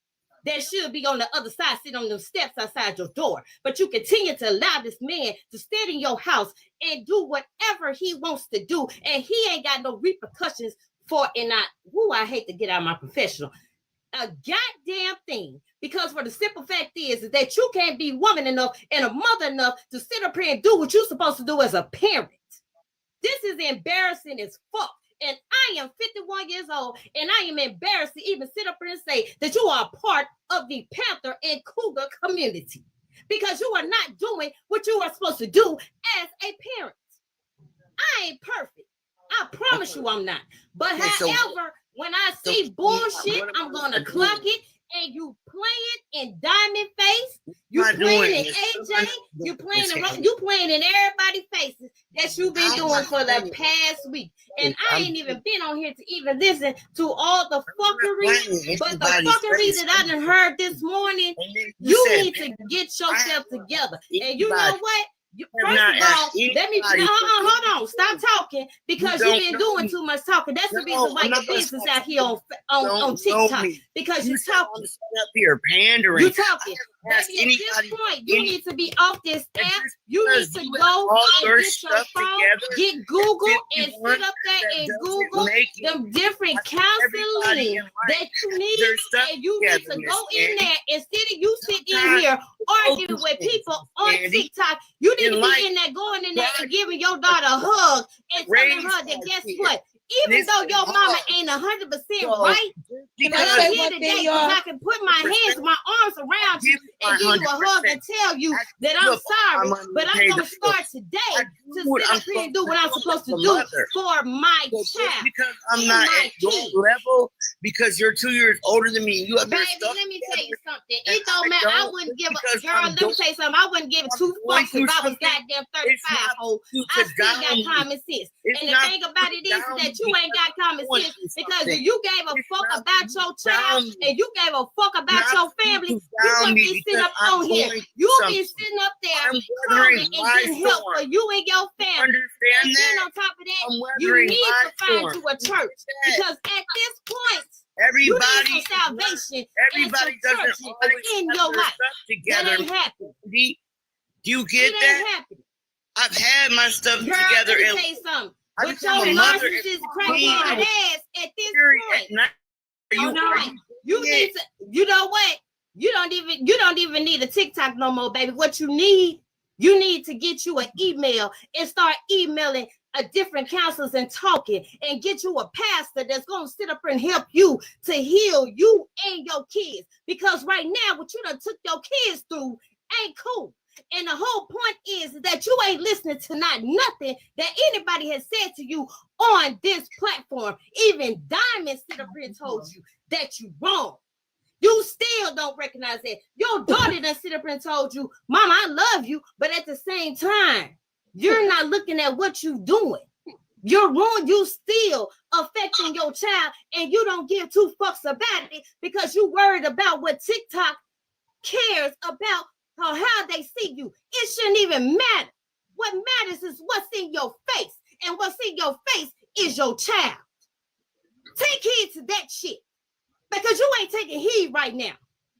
That should be on the other side, sitting on the steps outside your door. But you continue to allow this man to stay in your house and do whatever he wants to do. And he ain't got no repercussions for it. And I hate to get out of my professional. A goddamn thing. Because for the simple fact is that you can't be woman enough and a mother enough to sit up here and do what you're supposed to do as a parent. This is embarrassing as fuck. And I am 51 years old, and I am embarrassed to even sit up here and say that you are a part of the Panther and Cougar community because you are not doing what you are supposed to do as a parent. I ain't perfect. I promise you I'm not. But however, when I see bullshit, I'm going to clock it. And you playing in Diamond Face, you playing in AJ, you playing in everybody's faces that you've been doing for the past week. And I ain't even been on here to even listen to all the fucking but the fuckery that I done heard this morning. You need to get yourself together. And you know what? First of all, let me hold on. Stop talking because you've been doing too much talking. That's the reason why your business out here on TikTok because you're talking. Up here pandering. You talking. ask Baby, at this anybody. point, you need to be off this app. You need to go all and your get your stuff phone, together, get Google, and 51 sit up there that and doesn't Google make it. them different Everybody counseling in life that you need, their stuff and you need together, to Miss go in Candy. there instead of you sit in Sometimes here go arguing through with things, people Miss on Candy. TikTok. You need In to life, be in there, going in there God and giving your daughter a hug and telling raised her that our guess kids. what? And Even it's though been your mama hard. ain't 100% So right, Can but I I'm say here one today thing, because y'all? I can put my hands, my arms around you and give you a hug and tell you that I'm sorry, but I'm going to start today to sit up here and do what I'm supposed to do for my child. Because I'm not at your level, because you're 2 years older than me, and you have your Baby, stuff let me tell you together, something. and It don't I matter. I don't, wouldn't give a because girl. I'm Let me doing- tell you something. I wouldn't give it two going fucks through if I was something. goddamn It's 35 not old. you I to still got down me. common sense. It's And the not thing about it is down that you ain't got common going sense through because something. if you gave a fuck about your child down me. and you gave a fuck about Not your for you family, to you down wouldn't me be sitting because up I'm on here. going through You'll be something. sitting up there I'm crying weathering and my getting help storm. for you and your family. Understand And then that? on top of that, I'm you weathering need my to find storm. you a church because at this point, Everybody, you need some salvation everybody and some doesn't church always in have your their life. stuff That together. ain't happening. Do you get It ain't that? happening. I've had my stuff Girl, together, let me and tell you something. I With become your a mother. narcissist And crackhead ass at this point, you need to. You know what? You don't even need a TikTok no more, baby. What you need to get you an email and start emailing different counselors and talking and get you a pastor that's going to sit up and help you to heal you and your kids. Because right now, what you done took your kids through ain't cool. And the whole point is that you ain't listening to nothing that anybody has said to you on this platform. Even Diamond sit up here and told you that you wrong. You still don't recognize that. Your daughter done sit up and told you, Mama, I love you. But at the same time, you're not looking at what you're doing. You're wrong. You still affecting your child and you don't give two fucks about it because you worried about what TikTok cares about or how they see you. It shouldn't even matter. What matters is what's in your face. And what's in your face is your child. Take heed to that shit. Because you ain't taking heed right now.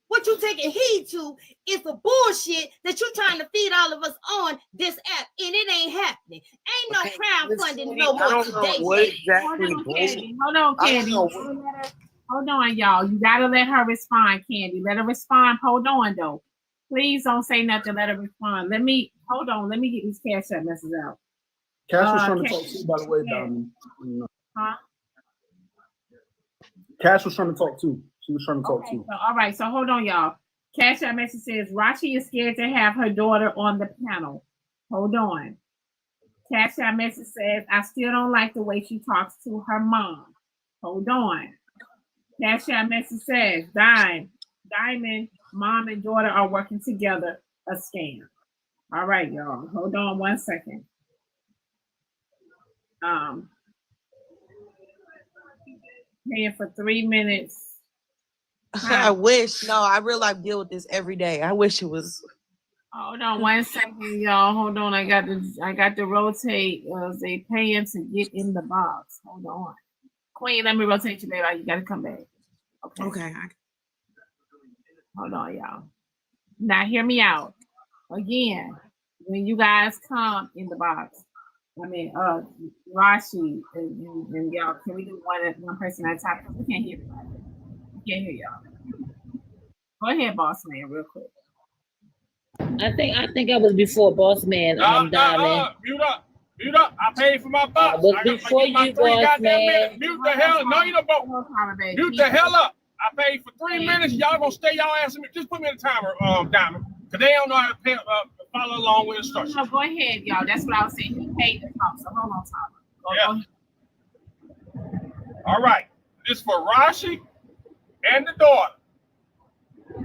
What you taking heed to is the bullshit that you trying to feed all of us on this app, and it ain't happening. Ain't no crowdfunding no more today. Hold on, Candy. Hold on, y'all. You gotta let her respond, Candy. Let her respond. Hold on, though. Please don't say nothing. Let her respond. Hold on. Let me get these Cash App messages out. Cash was trying to talk to you, by the way, Diamond. Huh? Cash was trying to talk too. She was trying to talk too. So, all right, so hold on, y'all. Cash App message says Rashi is scared to have her daughter on the panel. Hold on. Cash App message says I still don't like the way she talks to her mom. Hold on. Cash App message says Diamond, mom and daughter are working together. A scam. All right, y'all. Hold on 1 second. Paying for 3 minutes. I wish. No, I real life deal with this every day. I wish it was. Hold on 1 second, y'all. Hold on. I got to rotate. They paying to get in the box. Hold on. Queen, let me rotate you, baby. You gotta come back. Okay. Hold on, y'all. Now hear me out. Again, when you guys come in the box, Rashi and y'all, can we do one person at a time? We can't hear everybody. We can't hear y'all. Go ahead, boss man, real quick. I think I was before boss man. Diamond. Mute up. I paid for my box. But before you, boss man. Mute the hell. No, you don't vote. Mute the hell up. I paid for 3 minutes. Y'all gonna stay y'all ass in me. Just put me in the timer, Diamond. Because they don't know how to follow along with instructions. No, go ahead, y'all. That's what I was saying. He paid the talk, so hold on, Tyler. Go ahead. All right. This for Rashi and the daughter.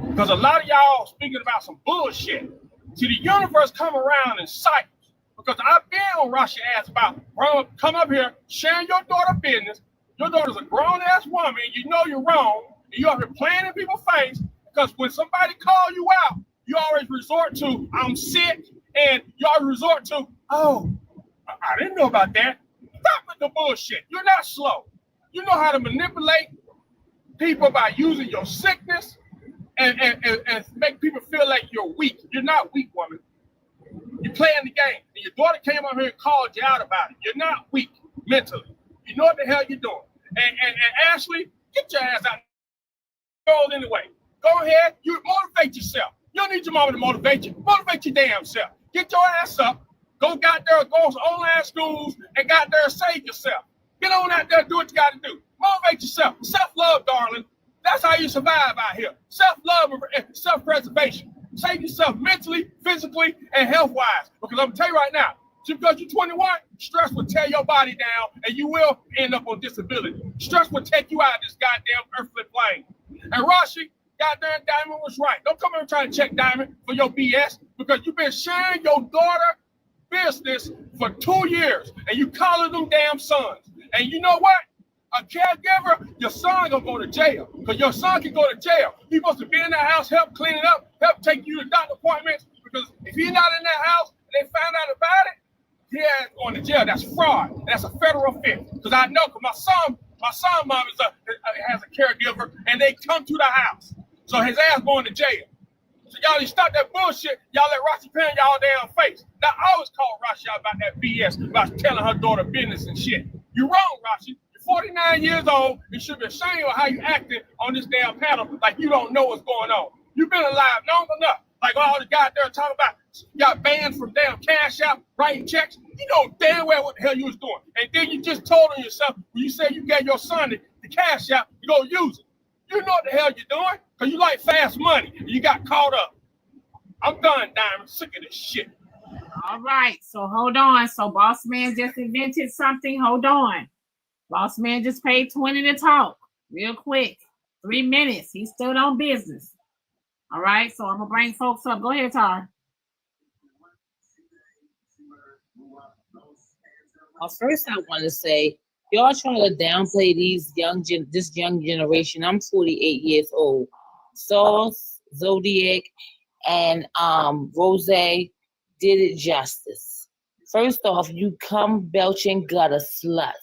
Because a lot of y'all speaking about some bullshit. See, the universe come around in cycles. Because I've been on Rashi ass about, bro, come up here, sharing your daughter business. Your daughter's a grown-ass woman. You know you're wrong. And you're up here playing in people's face. Because when somebody call you out, you always resort to, I'm sick. And you always resort to, oh, I didn't know about that. Stop with the bullshit. You're not slow. You know how to manipulate people by using your sickness and make people feel feel like you're weak. You're not weak, woman. You're playing the game. And your daughter came up here and called you out about it. You're not weak mentally. You know what the hell you're doing. And Ashleigh, get your ass out. Girl, anyway. Go ahead. You motivate yourself. You don't need your mama to motivate you. Motivate your damn self. Get your ass up. Go out there, go to online schools and got there and save yourself. Get on out there, do what you got to do. Motivate yourself. Self-love, darling. That's how you survive out here. Self-love and self-preservation. Save yourself mentally, physically, and health-wise. Because I'm going to tell you right now, just because you're 21, stress will tear your body down and you will end up on disability. Stress will take you out of this goddamn earthly plane. And Rashi, goddamn Diamond was right. Don't come here trying to check Diamond for your BS because you've been sharing your daughter business for 2 years and you calling them damn sons. And you know what? A caregiver, your son gonna go to jail because your son can go to jail. He's supposed to be in that house, help clean it up, help take you to doctor appointments because if he's not in that house and they found out about it, he ain't going to jail. That's fraud. That's a federal offense. Because I know, because my son mom has a caregiver, and they come to the house. So his ass going to jail. So y'all need to stop that bullshit. Y'all let Rashi pan y'all damn face. Now, I always call Rashi out about that BS, about telling her daughter business and shit. You wrong, Rashi. You're 49 years old. You should be ashamed of how you acting on this damn panel like you don't know what's going on. You've been alive long enough. Like all the guys there talking about got banned from damn Cash App, writing checks. You know damn well what the hell you was doing. And then you just told on yourself when you said you gave your son the Cash App, you go use it. You know what the hell you're doing? Because you like fast money. You got caught up. I'm done, Diamond. Sick of this shit. All right. So hold on. So Boss Man just invented something. Hold on. Boss Man just paid 20 to talk. Real quick. 3 minutes. He stood on business. All right. So I'm going to bring folks up. Go ahead, Tar. First, I want to say, y'all trying to downplay this young generation. I'm 48 years old. Sauce, Zodiac, and Rose did it justice. First off, you come belching gutter sluts.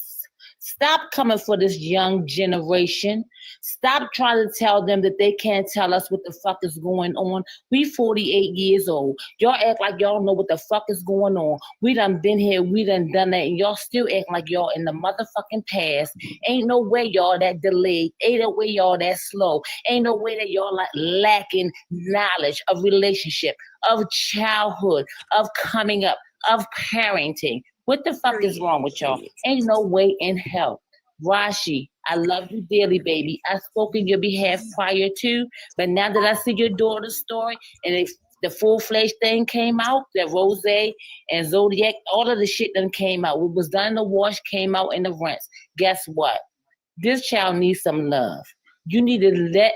Stop coming for this young generation. Stop trying to tell them that they can't tell us what the fuck is going on. We 48 years old. Y'all act like y'all know what the fuck is going on. We done been here. We done done that. And y'all still act like y'all in the motherfucking past. Ain't no way y'all that delayed. Ain't no way y'all that slow. Ain't no way that y'all like lacking knowledge of relationship, of childhood, of coming up, of parenting. What the fuck is wrong with y'all? Ain't no way in hell. Rashi, I love you dearly, baby. I spoke in your behalf prior to, but now that I see your daughter's story and the full-fledged thing came out, that Rose and Zodiac, all of the shit done came out. What was done in the wash came out in the rinse. Guess what? This child needs some love. You need to let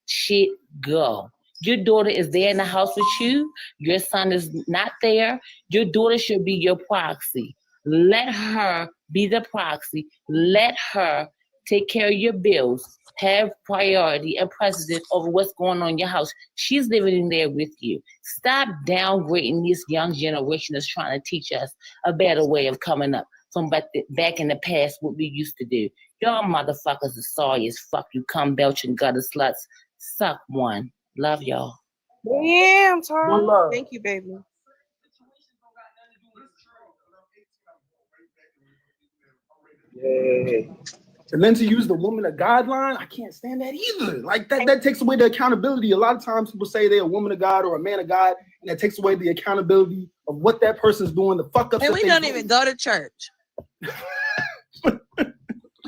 shit go. Your daughter is there in the house with you. Your son is not there. Your daughter should be your proxy. Let her be the proxy. Let her take care of your bills. Have priority and precedence over what's going on in your house. She's living in there with you. Stop downgrading this young generation that's trying to teach us a better way of coming up from back in the past, what we used to do. Y'all motherfuckers are sorry as fuck. You come belching gutter sluts. Suck one. Love y'all. Yeah, I'm sorry. Thank you, baby. Yeah. And then to use the woman of God line, I can't stand that either. Like that takes away the accountability. A lot of times people say they're a woman of God or a man of God, and that takes away the accountability of what that person's doing, the fuck up. And we don't even go to church.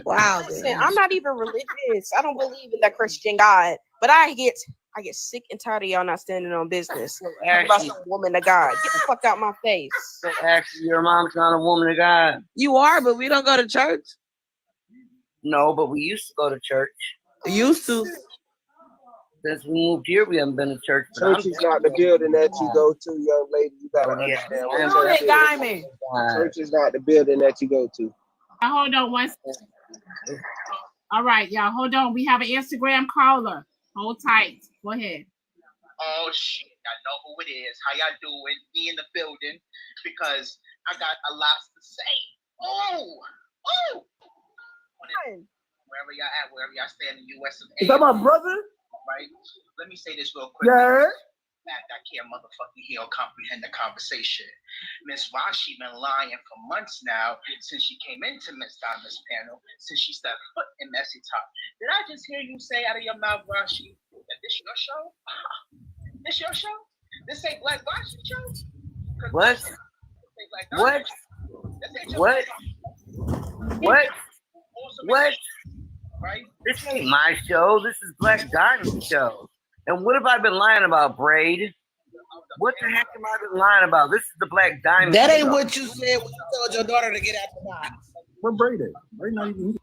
Wow. Listen, I'm not even religious. I don't believe in that Christian God, but I get sick and tired of y'all not standing on business. About some woman of God. Get the fuck out my face. So actually, your mom's not a woman of God. You are, but we don't go to church. No, but we used to go to church. Used to. Since we moved here, we haven't been to church. Church is not the building that you go to, young lady. You gotta understand what church is. Diamond. Church is not the building that you go to. Hold on one second. All right, y'all. Hold on. We have an Instagram caller. Hold tight. Go ahead. Oh shit, I know who it is. How y'all doing? Me in the building because I got a lot to say. Oh. Wherever y'all at, wherever y'all stay in the U.S. of A. Is that my brother? Right. Let me say this real quick. Yeah. fact, I can't motherfucking hear or comprehend the conversation. Miss Rashi been lying for months now since she came into Miss Diamond's panel, since she stepped foot in Messy Talk. Did I just hear you say out of your mouth, Rashi, that this your show? This your show? This ain't Black Rashi's show? What? What? What? What? What? Right? This ain't my show. This is Black Diamond's show. And what have I been lying about, Braid? What the heck am I been lying about? This is the Black Diamond That show. ain't what you said when you told your daughter to get out the box. Where Braid at? Braid not even here.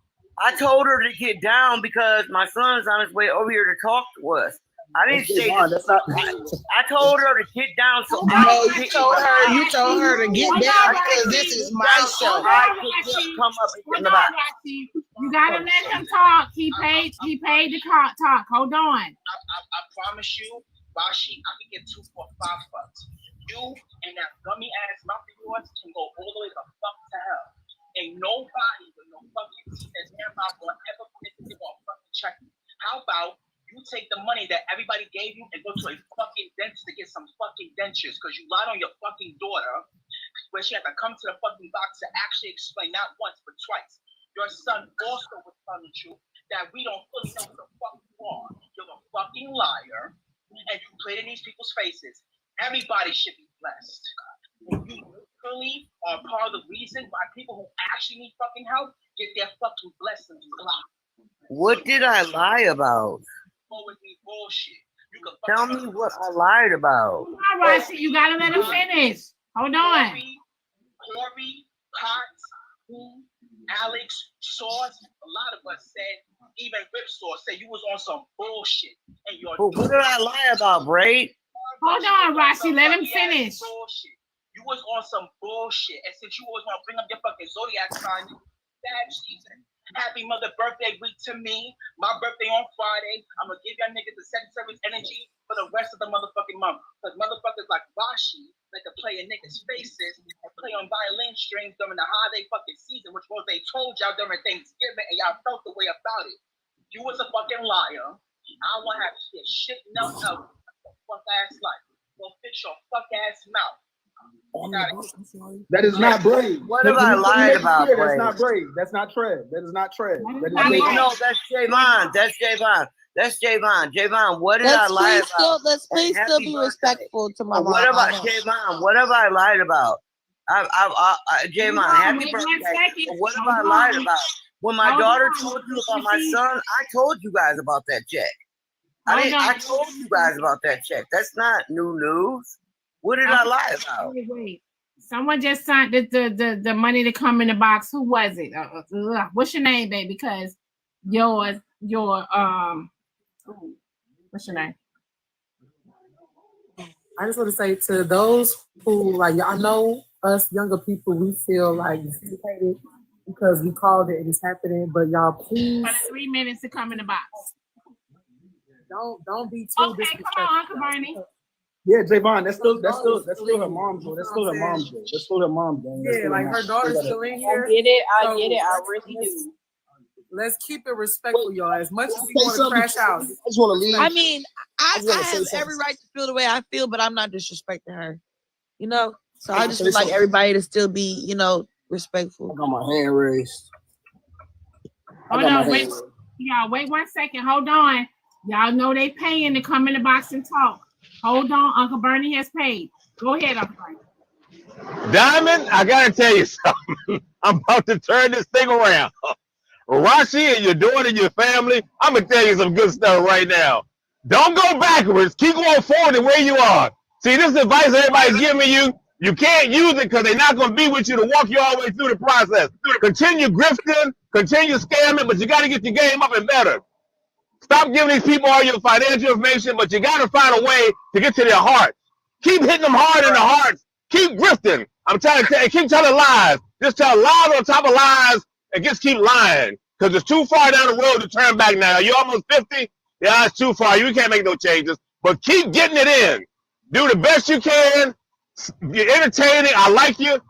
I told her to get down because my son's on his way over here to talk to us. I didn't say this. I told her to get down so No, you told her to get down because this is my show. I could just come up and get in the box. You gotta let him talk. He paid to talk. Hold on. I promise you, Rashi, I can get 2 for $5. You and that gummy ass mouth of yours can go all the way the fuck to hell. Ain't nobody with no fucking teeth and their mouth will ever put anything on fucking check you. How about you take the money that everybody gave you and go to a fucking dentist to get some fucking dentures because you lied on your fucking daughter where she had to come to the fucking box to actually explain not once but twice. Your son also was telling the truth that we don't fully know who the fuck you are. You're a fucking liar and you played in these people's faces. Everybody should be blessed. You literally are part of the reason why people who actually need fucking help get their fucking blessings blocked. What did I lie about? Bullshit. Tell me what I lied about. All right, so you gotta let him finish. Hold on. Corey, Potts, Alex, Sauce, a lot of us said, even Rip Sauce said you was on some bullshit. And But what did I lie about, Braid? Hold on, Rashi, let him finish. Bullshit. You was on some bullshit. And since you always want to bring up your fucking zodiac sign, bad season. Happy mother birthday week to me. My birthday on Friday. I'm gonna give y'all niggas the Sagittarius energy for the rest of the motherfucking month. Because motherfuckers like Rashi like to play in niggas' faces and play on violin strings during the holiday fucking season, which was they told y'all during Thanksgiving, and y'all felt the way about it. You was a fucking liar. I don't want to have shit else out. Fuck ass life. Go fix your fuck ass mouth. That is not Braid. What have I lied about, Braid? That's not Braid. That's not Trev. That is not Trev. No, that's Javon. That's Javon. That's Javon. Javon, what did I lie about? Let's please still be respectful to my mom. What about Javon? What have I lied about? Javon, happy birthday. What have I lied about? When my daughter told you about my son, I told you guys about that check. I told you guys about that check. That's not new news. What did I lie about? Wait. Someone just signed the money to come in the box. Who was it? What's your name, baby? Because your what's your name? I just want to say to those who, like, y'all know us younger people, we feel like vindicated because we called it and it's happening. But y'all, please, for the 3 minutes to come in the box. Don't be too disrespectful. Come on, Uncle Bernie. Yeah, Javon, that's still her mom's though. That's still her mom's though. That's still her mom's though. Yeah, like her daughter's still in here. I get it. I really do. Let's keep it respectful, y'all. As much as we want to crash out. I just want to leave. I mean, I have something. every right to feel the way I feel, but I'm not disrespecting her. You know? So I just say would like something. everybody to still be, respectful. I got my hand raised. Hold on, wait. Y'all, wait 1 second. Hold on. Y'all know they paying to come in the box and talk. Hold on, Uncle Bernie has paid. Go ahead, Uncle Bernie. Diamond, I gotta tell you something. I'm about to turn this thing around. Rashi and your daughter and your family, I'm gonna tell you some good stuff right now. Don't go backwards. Keep going forward to where you are. See, this advice everybody's giving you, you can't use it because they're not gonna be with you to walk you all the way through the process. Continue grifting, continue scamming, but you gotta get your game up and better. Stop giving these people all your financial information, but you got to find a way to get to their hearts. Keep hitting them hard in the hearts. Keep grifting. I'm trying to tell you, keep telling lies. Just tell lies on top of lies and just keep lying because it's too far down the road to turn back now. You're almost 50. Yeah, it's too far. You can't make no changes, but keep getting it in. Do the best you can. You're entertaining. I like you.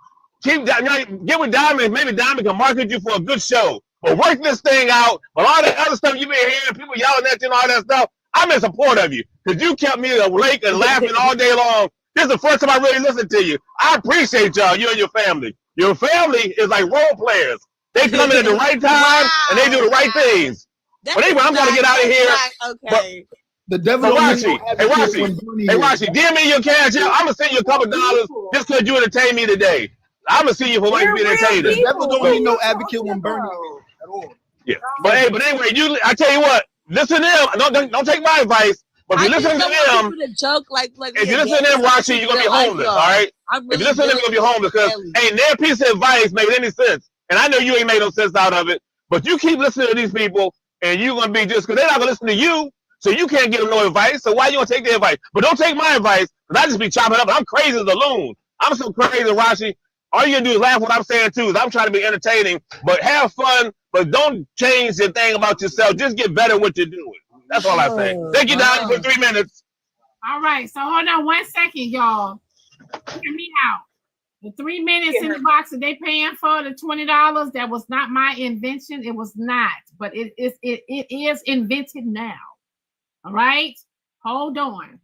Get with Diamond. Maybe Diamond can market you for a good show. But work this thing out. But all the other stuff you've been hearing, people yelling at you and all that stuff, I'm in support of you because you kept me awake and laughing all day long. This is the first time I really listened to you. I appreciate y'all, you and your family. Your family is like role players. They come in at the right time and they do the right things. But anyway, I'm gonna get out of here. Okay. The devil So don't need no Rashi, hey advocate Rashi, when Bernie hey here. Rashi, DM me your cash out. I'm gonna send you a couple dollars just because you entertained me today. I'm gonna see you for being entertaining. The devil don't need no advocate when Bernie here at all. Yeah. But hey, but anyway, I tell you what, listen to them. Don't take my advice. But if you listen to them, to joke like if you listen to them, Rashi, you're gonna be homeless. All right. If you listen to them, you're gonna be homeless because ain't their piece of advice made any sense. And I know you ain't made no sense out of it. But you keep listening to these people, and you're gonna be just because they're not gonna listen to you, so you can't give them no advice. So why you gonna take their advice? But don't take my advice because I just be chopping up. I'm crazy as a loon. I'm so crazy, Rashi. All you gonna do is laugh what I'm saying too. Is I'm trying to be entertaining, but have fun. But don't change your thing about yourself. Just get better at what you're doing. That's all I say. Thank you, Donnie, for 3 minutes. All right, so hold on 1 second, y'all. Hear me out. The 3 minutes in the box that they paying for, the $20, that was not my invention. It was not, but it is invented now. All right, hold on.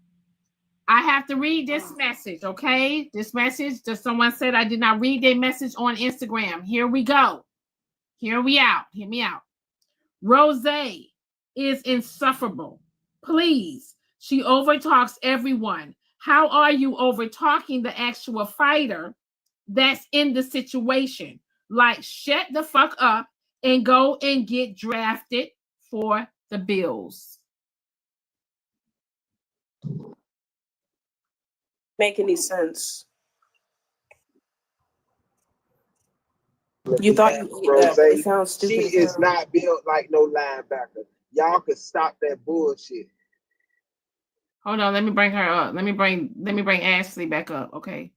I have to read this message, okay? This message, just someone said I did not read their message on Instagram. Here we go. Hear me out. Rose is insufferable. Please, she overtalks everyone. How are you overtalking the actual fighter that's in the situation? Like, shut the fuck up and go and get drafted for the Bills. Make any sense? You thought you ate that. It sounds stupid. She is not built like no linebacker. Y'all could stop that bullshit. Hold on, let me bring her up. Let me bring Ashleigh back up. Okay.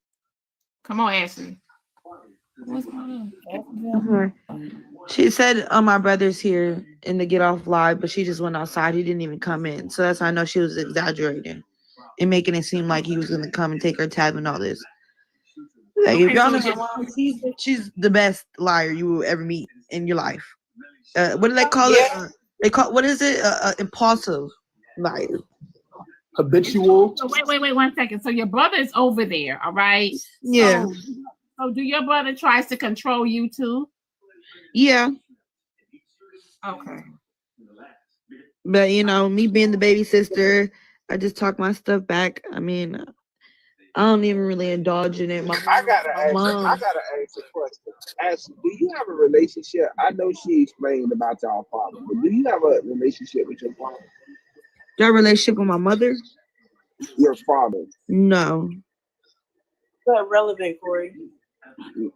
Come on, Ashleigh. What's going on? She said, my brother's here in the get off live, but she just went outside. He didn't even come in. So that's how I know she was exaggerating and making it seem like he was going to come and take her tab and all this. Like, if y'all know my mom, she's the best liar you will ever meet in your life. What do they call it? What is it? Impulsive liar. Habitual. So wait 1 second. So your brother is over there, all right? Yeah. So do your brother tries to control you too? Yeah. Okay. But me being the baby sister, I just talk my stuff back. I mean, I don't even really indulge in it. I gotta ask a question. Ashley, do you have a relationship? I know she explained about y'all father, but do you have a relationship with your father? Your relationship with my mother? Your father? No. It's not relevant, Corey.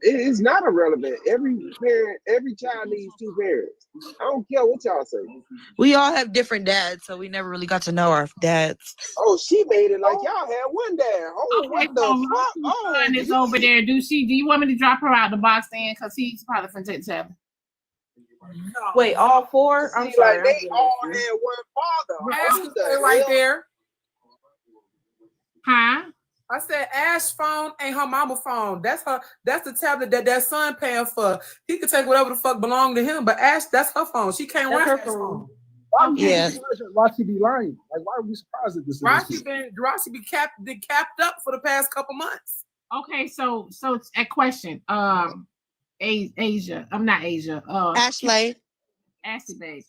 It is not irrelevant. Every child needs two parents. I don't care what y'all say. We all have different dads, so we never really got to know our dads. Oh, she made it like y'all had one dad. Oh, Okay, what the fuck? Oh, son is over there. Do you want me to drop her out the box then? Because he's probably from Tech. Wait, all four? I'm sorry. Like they all had one father. Ash right there. Huh? I said Ash's phone ain't her mama phone. That's the tablet that son paying for. He can take whatever the fuck belong to him, but Ash, that's her phone. She can't run her phone. Yeah. Rashi be lying. Like, why are we surprised at this? Rashi be capped up for the past couple months. Okay, so a question. Asia. I'm not Asia. Ashleigh. Ashleigh, babe.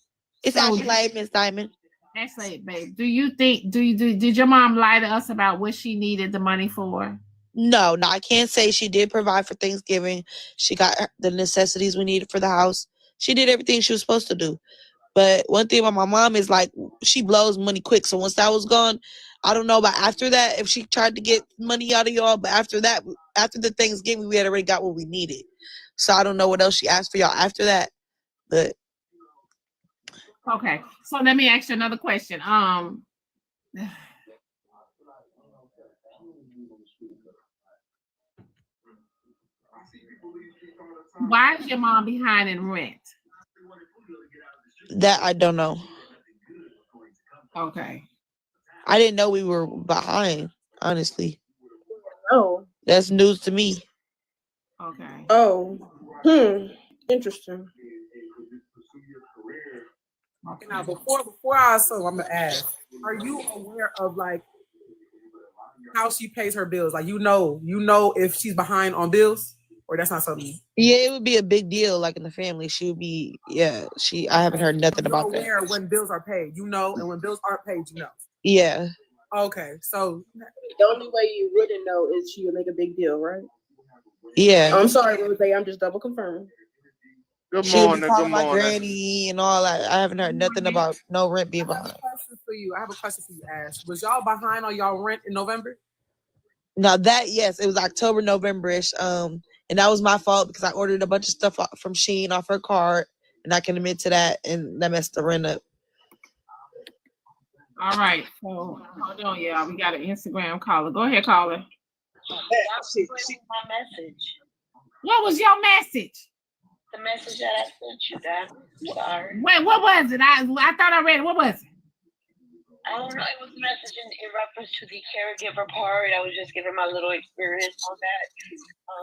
It's Ashleigh, Miss Diamond. Ashleigh, babe. Do you think did your mom lie to us about what she needed the money for? No, I can't say she did provide for Thanksgiving. She got the necessities we needed for the house. She did everything she was supposed to do. But one thing about my mom is like she blows money quick. So once that was gone, I don't know about after that if she tried to get money out of y'all. But after that, after the Thanksgiving, we had already got what we needed. So I don't know what else she asked for y'all after that. But okay, so let me ask you another question. Why is your mom behind in rent? That I don't know. Okay. I didn't know we were behind, honestly. Oh. That's news to me. Okay. Oh. Interesting. Okay. Now before I I'm gonna ask. Are you aware of like how she pays her bills? Like you know if she's behind on bills, or that's not something. Yeah, it would be a big deal. Like in the family, she would be. Yeah, I haven't heard nothing You're about aware that. when bills are paid, and when bills aren't paid, you know. Yeah. Okay, so the only way you wouldn't know is she would make a big deal, right? Yeah. I'm sorry, Rose. I'm just double confirming. Good morning. She calling my granny and all that. I haven't heard nothing about no rent being behind. I have a question for you, Ash. Was y'all behind on y'all rent in November? Now that yes, it was October, November-ish. And that was my fault because I ordered a bunch of stuff from Shein off her card, and I can admit to that, and that messed the rent up. All right, so hold on, y'all. We got an Instagram caller. Go ahead, caller. My message. What was your message? The message that I sent you, Dad. Sorry. Wait, what was it? I thought I read it. What was it? I don't know. It was a message in reference to the caregiver part. I was just giving my little experience on that.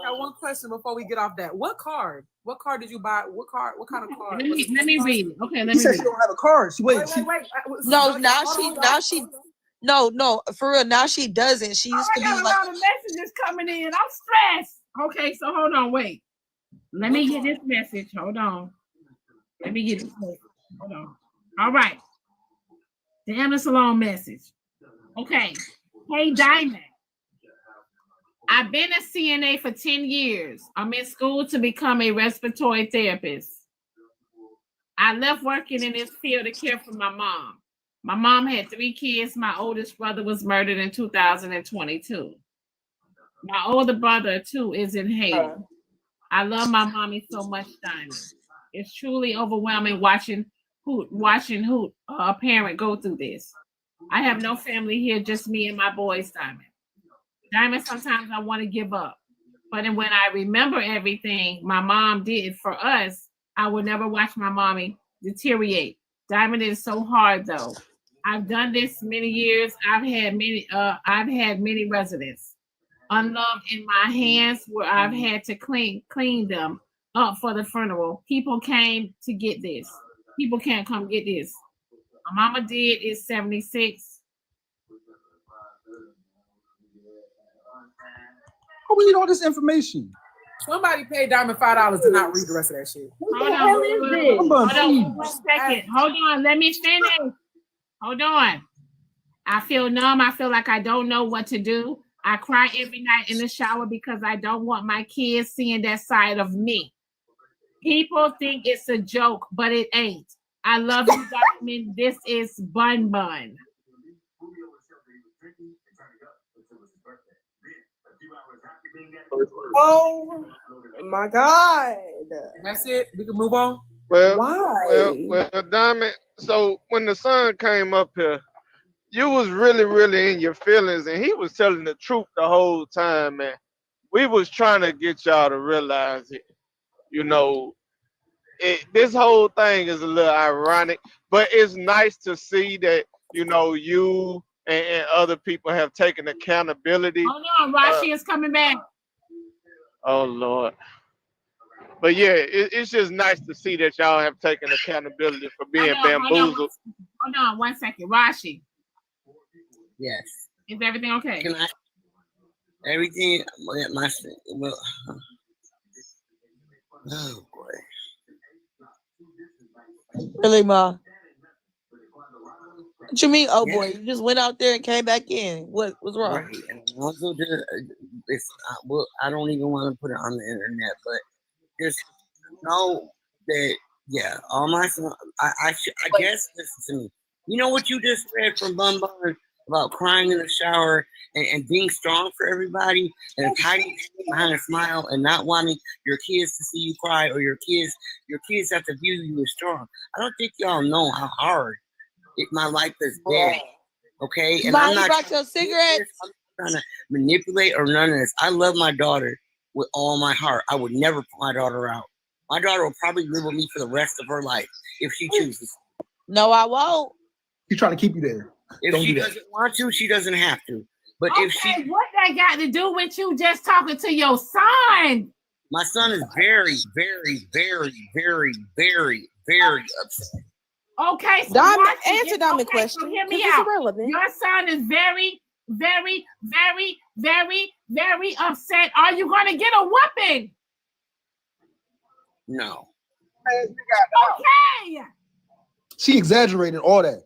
I got one question before we get off that. What card? What card did you buy? What kind of card? Let me read it. Okay, let me. She said she don't have a card. Wait. No, now she. No, for real. Now she doesn't. She used to be got like. a lot of messages coming in. I'm stressed. Okay, so hold on. Wait. Let me get this message. Hold on. Let me get this message. Hold on. All right. Damn, it's a long message. Okay. Hey, Diamond. I've been a CNA for 10 years. I'm in school to become a respiratory therapist. I left working in this field to care for my mom. My mom had 3 kids. My oldest brother was murdered in 2022. My older brother, too, is in Haiti. I love my mommy so much, Diamond. It's truly overwhelming watching a parent go through this. I have no family here, just me and my boys, Diamond. Diamond, sometimes I want to give up. But when I remember everything my mom did for us, I will never watch my mommy deteriorate. Diamond is so hard, though. I've done this many years. I've had many residents. Unloved in my hands where I've had to clean them up for the funeral. People came to get this. People can't come get this. My mama did is 76. How we need all this information? Somebody paid Diamond $5 to not read the rest of that shit. Hold on 1 second. Hold on. Let me finish. Hold on. I feel numb. I feel like I don't know what to do. I cry every night in the shower because I don't want my kids seeing that side of me. People think it's a joke, but it ain't. I love you, Diamond. This is BunBun. Oh my God. That's it. We can move on. Why? Well, Diamond. So when the son came up here, you was really in your feelings, and he was telling the truth the whole time, man. We was trying to get y'all to realize it. You know, this whole thing is a little ironic, but it's nice to see that, you know, you and other people have taken accountability. Hold on, Rashi is coming back. Oh, Lord. But yeah, it's just nice to see that y'all have taken accountability for being bamboozled. Hold on 1 second. Rashi. Yes. Is everything okay? Everything, well, oh boy. Really, Ma? What you mean, oh boy? You just went out there and came back in. What's wrong? Right. And also, I don't even want to put it on the internet, but just know that, yeah, all my son, I guess, listen to me. You know what you just read from BunBun about crying in the shower and being strong for everybody and hiding behind a smile and not wanting your kids to see you cry, or your kids have to view you as strong. I don't think y'all know how hard my life has been. Okay, and I'm not your cigarettes. trying to manipulate or none of this. I love my daughter with all my heart. I would never put my daughter out. My daughter will probably live with me for the rest of her life if she chooses. No, I won't. She's trying to keep you there. If she doesn't want to, she doesn't have to. But okay, if she, what that got to do with you just talking to your son? my son is very, very, very, very, very, very upset. Okay, so answer Diamond question. So hear me 'cause it's out. irrelevant. Your son is very, very, very, very, very upset. Are you going to get a whooping? No. Okay. She exaggerated all that.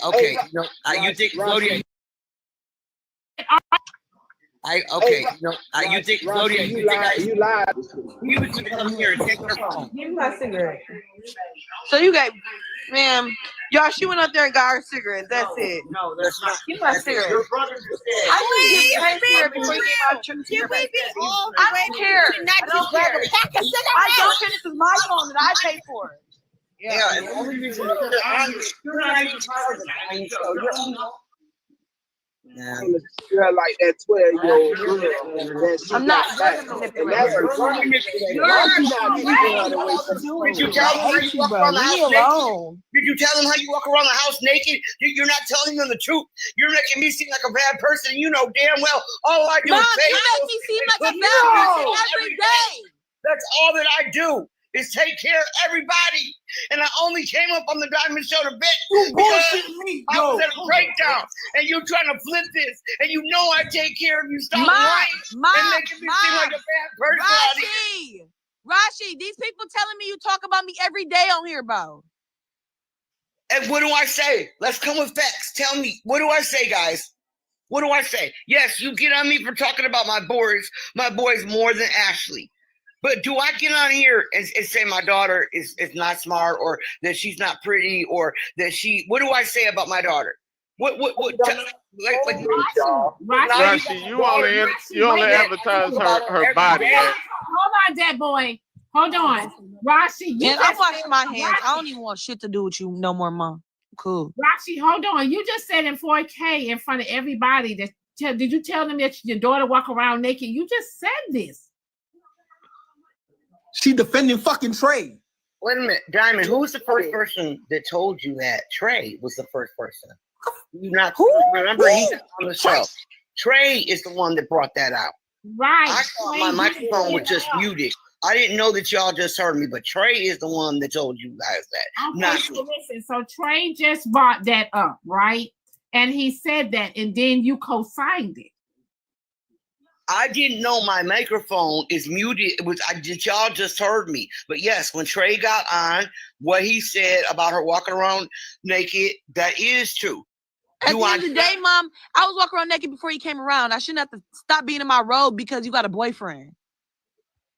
Okay. No, you think Zodiac? You think Zodiac? You lied. You was gonna come here and take her phone. Give me my cigarette. So you got, ma'am, y'all, she went up there and got her cigarette. That's it. No, that's not. Give me my cigarette. Your brother just said. I don't care. I don't care. I don't care. This is my phone that I pay for. Yeah, and the only reason you're not even part of the thing, so you're. Yeah. Like that 12-year-old girl. I'm not. Did you tell him how you walk around the house naked? Did you tell him how you walk around the house naked? You're not telling them the truth. You're making me seem like a bad person. You know damn well all I do is pay. You make me seem like a bad person every day. That's all that I do. Is take care of everybody. And I only came up on the Diamond Show to bet because I was at a breakdown and you trying to flip this and you know I take care of you. Stop lying and making me seem like a bad person. Rashi, these people telling me you talk about me every day on here, bro. And what do I say? Let's come with facts. Tell me, what do I say, guys? What do I say? Yes, you get on me for talking about my boys more than Ashleigh. But do I get on here and say my daughter is not smart or that she's not pretty or that what do I say about my daughter? What Rashi, you only advertise her body. Hold on, that boy. Hold on. Rashi, I'm washing my hands. I don't even want shit to do with you no more, Mom. Cool. Rashi, hold on. You just said in 4K in front of everybody that did you tell them that your daughter walk around naked? You just said this. She defending fucking Trey. Wait a minute, Diamond. Who was the first person that told you that? Trey was the first person. You not remember he's on the show. Trey is the one that brought that out. Right. I thought my microphone was just muted. I didn't know that y'all just heard me, but Trey is the one that told you guys that. Okay, Not so listen. So Trey just brought that up, right? And he said that, and then you co-signed it. I didn't know my microphone is muted. Y'all just heard me. But yes, when Trey got on, what he said about her walking around naked, that is true. At the end of the day, Mom, I was walking around naked before you came around. I shouldn't have to stop being in my robe because you got a boyfriend.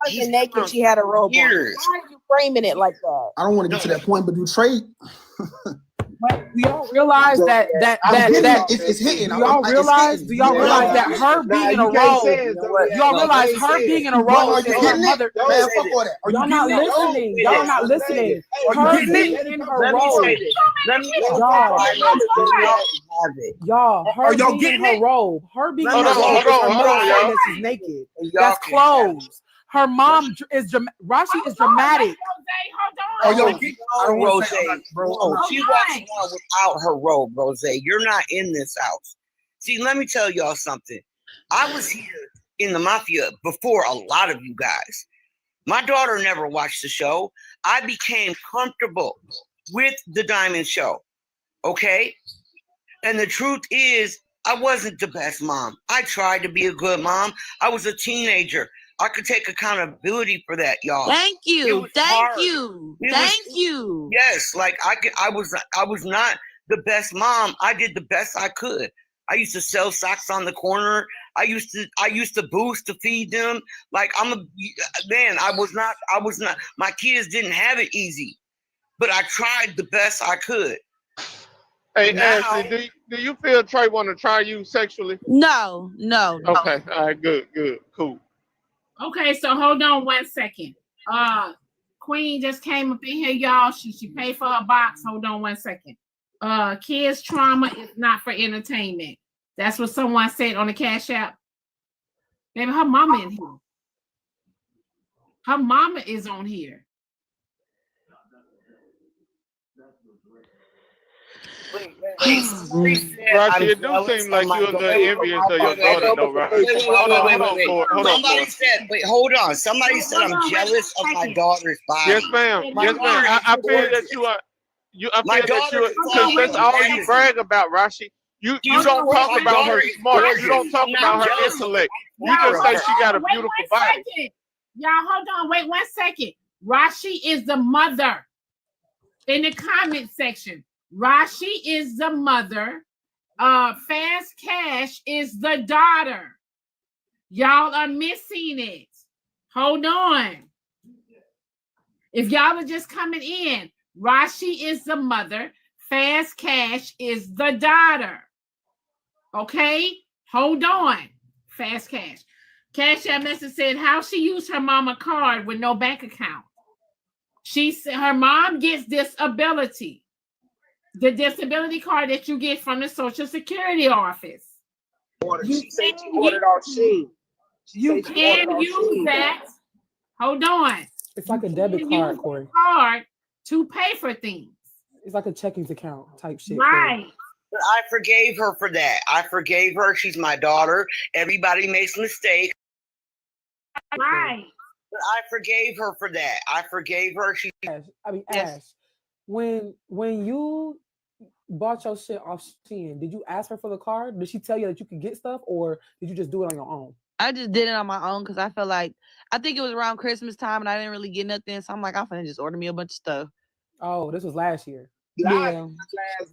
She's naked, she had a robe on. Why are you framing it like that? I don't want to get to that point, but do Trey. We all realize that it's hitting. Do y'all realize that her being in a robe? Y'all realize her being in a robe is her mother. Man, fuck all that. Y'all not listening. Y'all not listening. Her being in her robe. Y'all, her being in her robe. Her being in her robe is her mother saying that she's naked. That's clothes. Her mom is Rashi is dramatic. I don't want to say, bro. She walks around without her robe, Rose. You're not in this house. See, let me tell y'all something. I was here in the Mafia before a lot of you guys. My daughter never watched the show. I became comfortable with the Diamond Show. Okay? And the truth is, I wasn't the best mom. I tried to be a good mom. I was a teenager. I could take accountability for that, y'all. Thank you. Thank you. Thank you. Yes, like I was not the best mom. I did the best I could. I used to sell socks on the corner. I used to boost to feed them. Like I was not my kids didn't have it easy. But I tried the best I could. Hey, Ashley, do you feel Trey want to try you sexually? No. Okay, all right, good, cool. Okay, so hold on 1 second. Queen just came up in here, y'all. She paid for her box. Hold on 1 second. Kids trauma is not for entertainment. That's what someone said on the Cash App. Baby, her mama in here. Her mama is on here. Rashi, it do seem like you're a little envious of your daughter, though, right? Hold on. Somebody said I'm jealous of my daughter's body. Yes, ma'am. I feel that you are. I My feel that daughter because that's all you brag about, Rashi. You don't talk about her smarts. You don't talk about her intellect. You just say she got a beautiful body. Y'all, hold on. Wait 1 second. Rashi is the mother. In the comment section, Rashi is the mother. Fast Cash is the daughter. Y'all are missing it. Hold on. If y'all are just coming in, Rashi is the mother. Fast Cash is the daughter. Okay? Hold on. Fast Cash. Cash App message said how she used her mama card with no bank account. She said her mom gets disability. The disability card that you get from the Social Security office. She said she ordered off Shein. You can use that. Hold on. It's like a debit card, Corey. Card to pay for things. It's like a checking account type shit. Right. But I forgave her for that. I forgave her. She's my daughter. Everybody makes mistakes. Right. But I forgave her for that. I forgave her. Ash, when you bought your shit off Shein, did you ask her for the card? Did she tell you that you could get stuff, or did you just do it on your own? I just did it on my own because I felt like I think it was around Christmas time and I didn't really get nothing. So I'm like, I'm finna just order me a bunch of stuff. Oh, this was last year. Last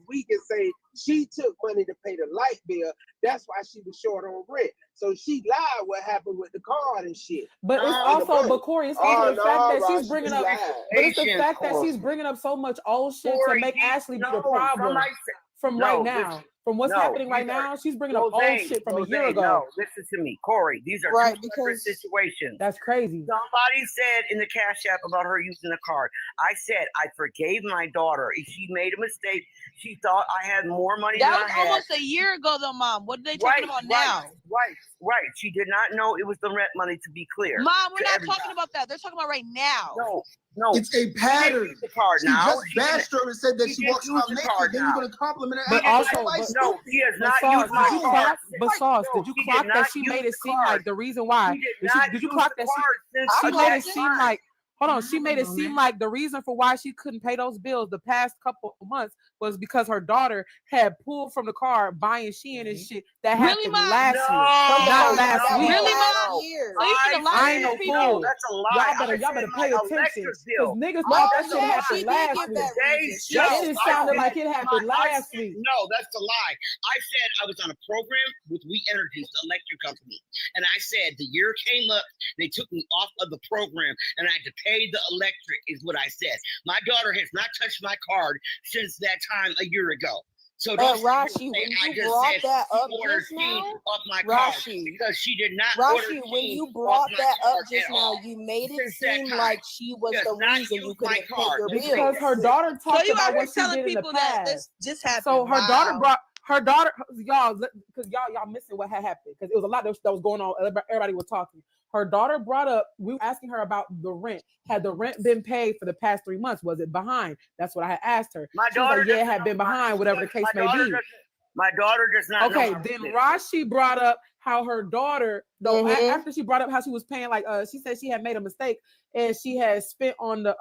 week and say she took money to pay the light bill. That's why she was short on rent. So she lied what happened with the card and shit. But it's also, but Corey, it's also the fact that she's bringing up. But it's the fact that she's bringing up so much old shit to make Ashleigh be the problem from right now. From what's happening right now, she's bringing up old shit from a year ago. No, listen to me, Corey. These are two different situations. That's crazy. Somebody said in the Cash App about her using the card. I said I forgave my daughter. If she made a mistake, she thought I had more money than I had. That was almost a year ago, though, Mom. What are they talking about now? Right. She did not know it was the rent money, to be clear. Mom, we're not talking about that. They're talking about right now. No. It's a pattern. The card she now. just bashed her and said that she walks around naked. Then you're going to compliment her. But also, no, he has not used my card. But Sauce, did you clock that she made it seem like the reason why? Did you clock that she made it seem like? Hold on, she made it seem like the reason for why she couldn't pay those bills the past couple of months was because her daughter had pulled from the car buying Shein and shit that happened last year, not last week. Really, Mom? I ain't no fool. That's a lie. Y'all better pay attention. Because niggas thought that shit happened last week. That shit sounded like it happened last week. No, that's a lie. I said I was on a program with We Energies, the electric company. And I said the year came up, they took me off of the program and I had to pay the electric, is what I said. My daughter has not touched my card since that time a year ago. So Rashi, when you brought that up just now, Rashi, because she did not Rashi, when you brought that up just now, you made it seem like she was the reason you couldn't pay your bills. Because her daughter talked about what she did in the past. Just happened. So her daughter brought y'all, because y'all missing what had happened, because it was a lot that was going on. Everybody was talking. Her daughter brought up, we were asking her about the rent. Had the rent been paid for the past 3 months? Was it behind? That's what I had asked her. She was like, yeah, it had been behind, whatever the case may be. My daughter does not know. Okay, then Rashi brought up how her daughter, though, after she brought up how she was paying, like she said she had made a mistake and she had spent on the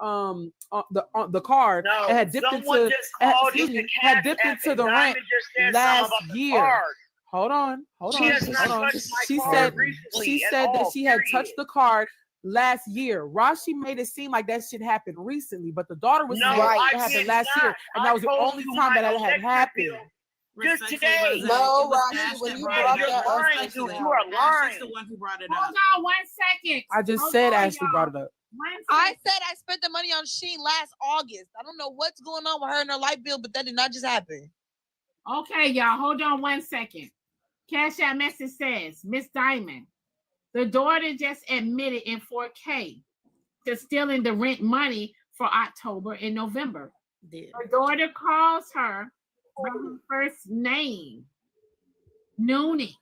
card and had dipped into the rent last year. Hold on. She said that she had touched the card last year. Rashi made it seem like that shit happened recently, but the daughter was saying it happened last year, and that was the only time that it had happened. Just today. No, Rashi, when you brought that up, you are lying. The one who brought it Hold up. on 1 second. I just said Ashley brought it up. I said I spent the money on Shein last August. I don't know what's going on with her and her light bill, but that did not just happen. Okay, y'all, hold on 1 second. Cash App message says, Miss Diamond, the daughter just admitted in 4K to stealing the rent money for October and November. Her daughter calls her by her first name. Noonie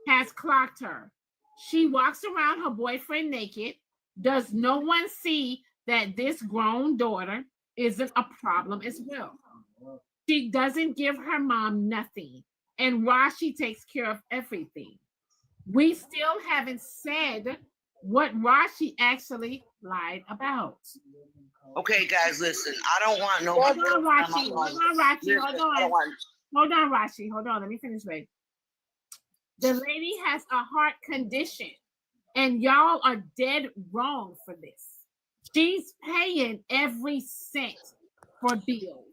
has clocked her. She walks around her boyfriend naked. Does no one see that this grown daughter isn't a problem as well? She doesn't give her mom nothing. And Rashi takes care of everything. We still haven't said what Rashi actually lied about. Okay, guys, listen. I don't want nobody. Hold on, Rashi. Hold on, Rashi. Hold on. Let me finish, babe. The lady has a heart condition, and y'all are dead wrong for this. She's paying every cent for bills.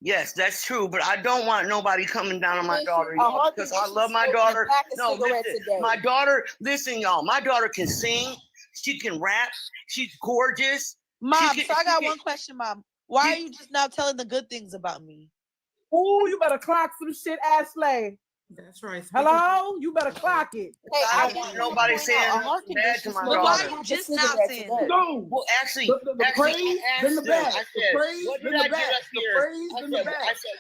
Yes, that's true, but I don't want nobody coming down on my daughter, y'all, because I love my daughter. No, listen, my daughter, listen, y'all, my daughter can sing, she can rap, she's gorgeous. Mom, so I got one question, Mom. Why are you just now telling the good things about me? Ooh, you better clock some shit, Ashleigh. That's right. Hello? You better clock it. I don't want nobody saying nothing bad to my daughter. Why are you just now saying that? No. Well, actually, the praise, then the bad. I said, what did I get up here? I said,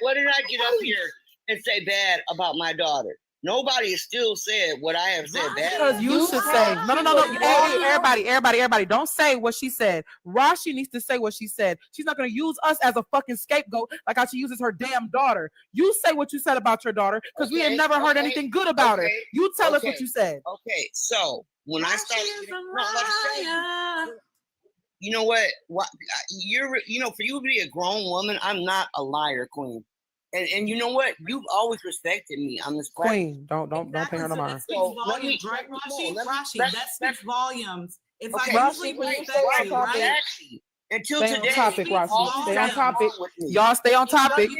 what did I get up here and say bad about my daughter? Nobody has still said what I have said bad. Because you should say no. Hey, everybody, don't say what she said. Rashi needs to say what she said. She's not going to use us as a fucking scapegoat like how she uses her damn daughter. You say what you said about your daughter because we have never heard anything good about her. You tell us what you said. Okay, so when I started, you know what? For you to be a grown woman, I'm not a liar, queen. And you know what? You've always respected me on this platform. Queen, don't pay her no mind. Rashi, that speaks volumes. If Okay. I usually respect you, right? Until Stay today, on topic, Rashi. Stay on topic. Y'all stay on topic.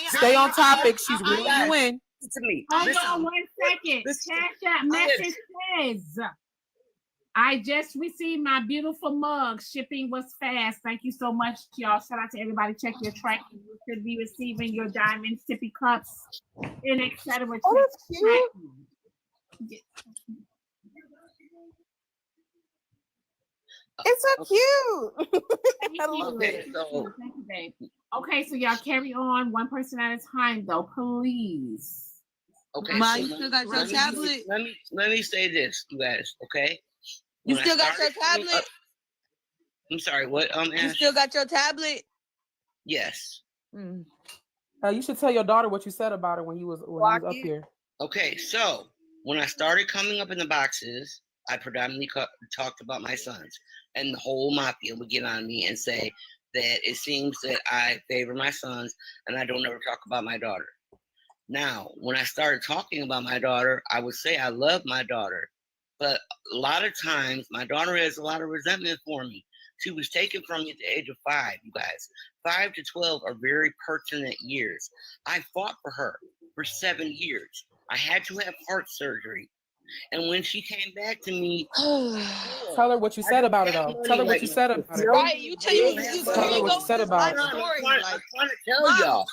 Stay on topic. She's reeling you in. To me. Hold on 1 second. Cash App message says, I just received my beautiful mug. Shipping was fast. Thank you so much, y'all. Shout out to everybody. Check your tracking. You should be receiving your diamond sippy cups and etc. Oh, that's cute. It's so cute. I love it. Thank you, babe. Okay, so y'all carry on one person at a time, though, please. Okay, Ma, so you still got your tablet? Let me say this, you guys. Okay. You still got your tablet? I'm sorry. What? You still got your tablet? Yes. You should tell your daughter what you said about her when he was up here. Okay, so when I started coming up in the boxes, I predominantly talked about my sons, and the whole mafia would get on me and say that it seems that I favor my sons and I don't ever talk about my daughter. Now, when I started talking about my daughter, I would say I love my daughter, but a lot of times my daughter has a lot of resentment for me. She was taken from me at the age of 5, you guys. 5 to 12 are very pertinent years. I fought for her for 7 years. I had to have heart surgery. And when she came back to me, tell her what you said about her, though. Tell her what you said about her. Right, you tell you tell her what you said about her. I'm trying to tell y'all.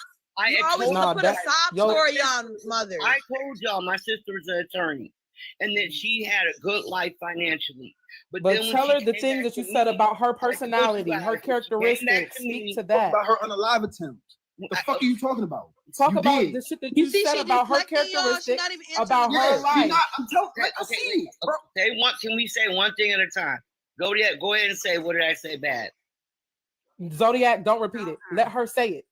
You always put a sob story on mother. I told y'all my sister was an attorney and that she had a good life financially. But tell her the things that you said about her personality, her characteristics. Speak to that. About her unalive attempt. What the fuck are you talking about? Talk about the shit that you said about her characteristics, about her life. Can we say one thing at a time? Go ahead and say, what did I say bad? Zodiac, don't repeat it. Let her say it.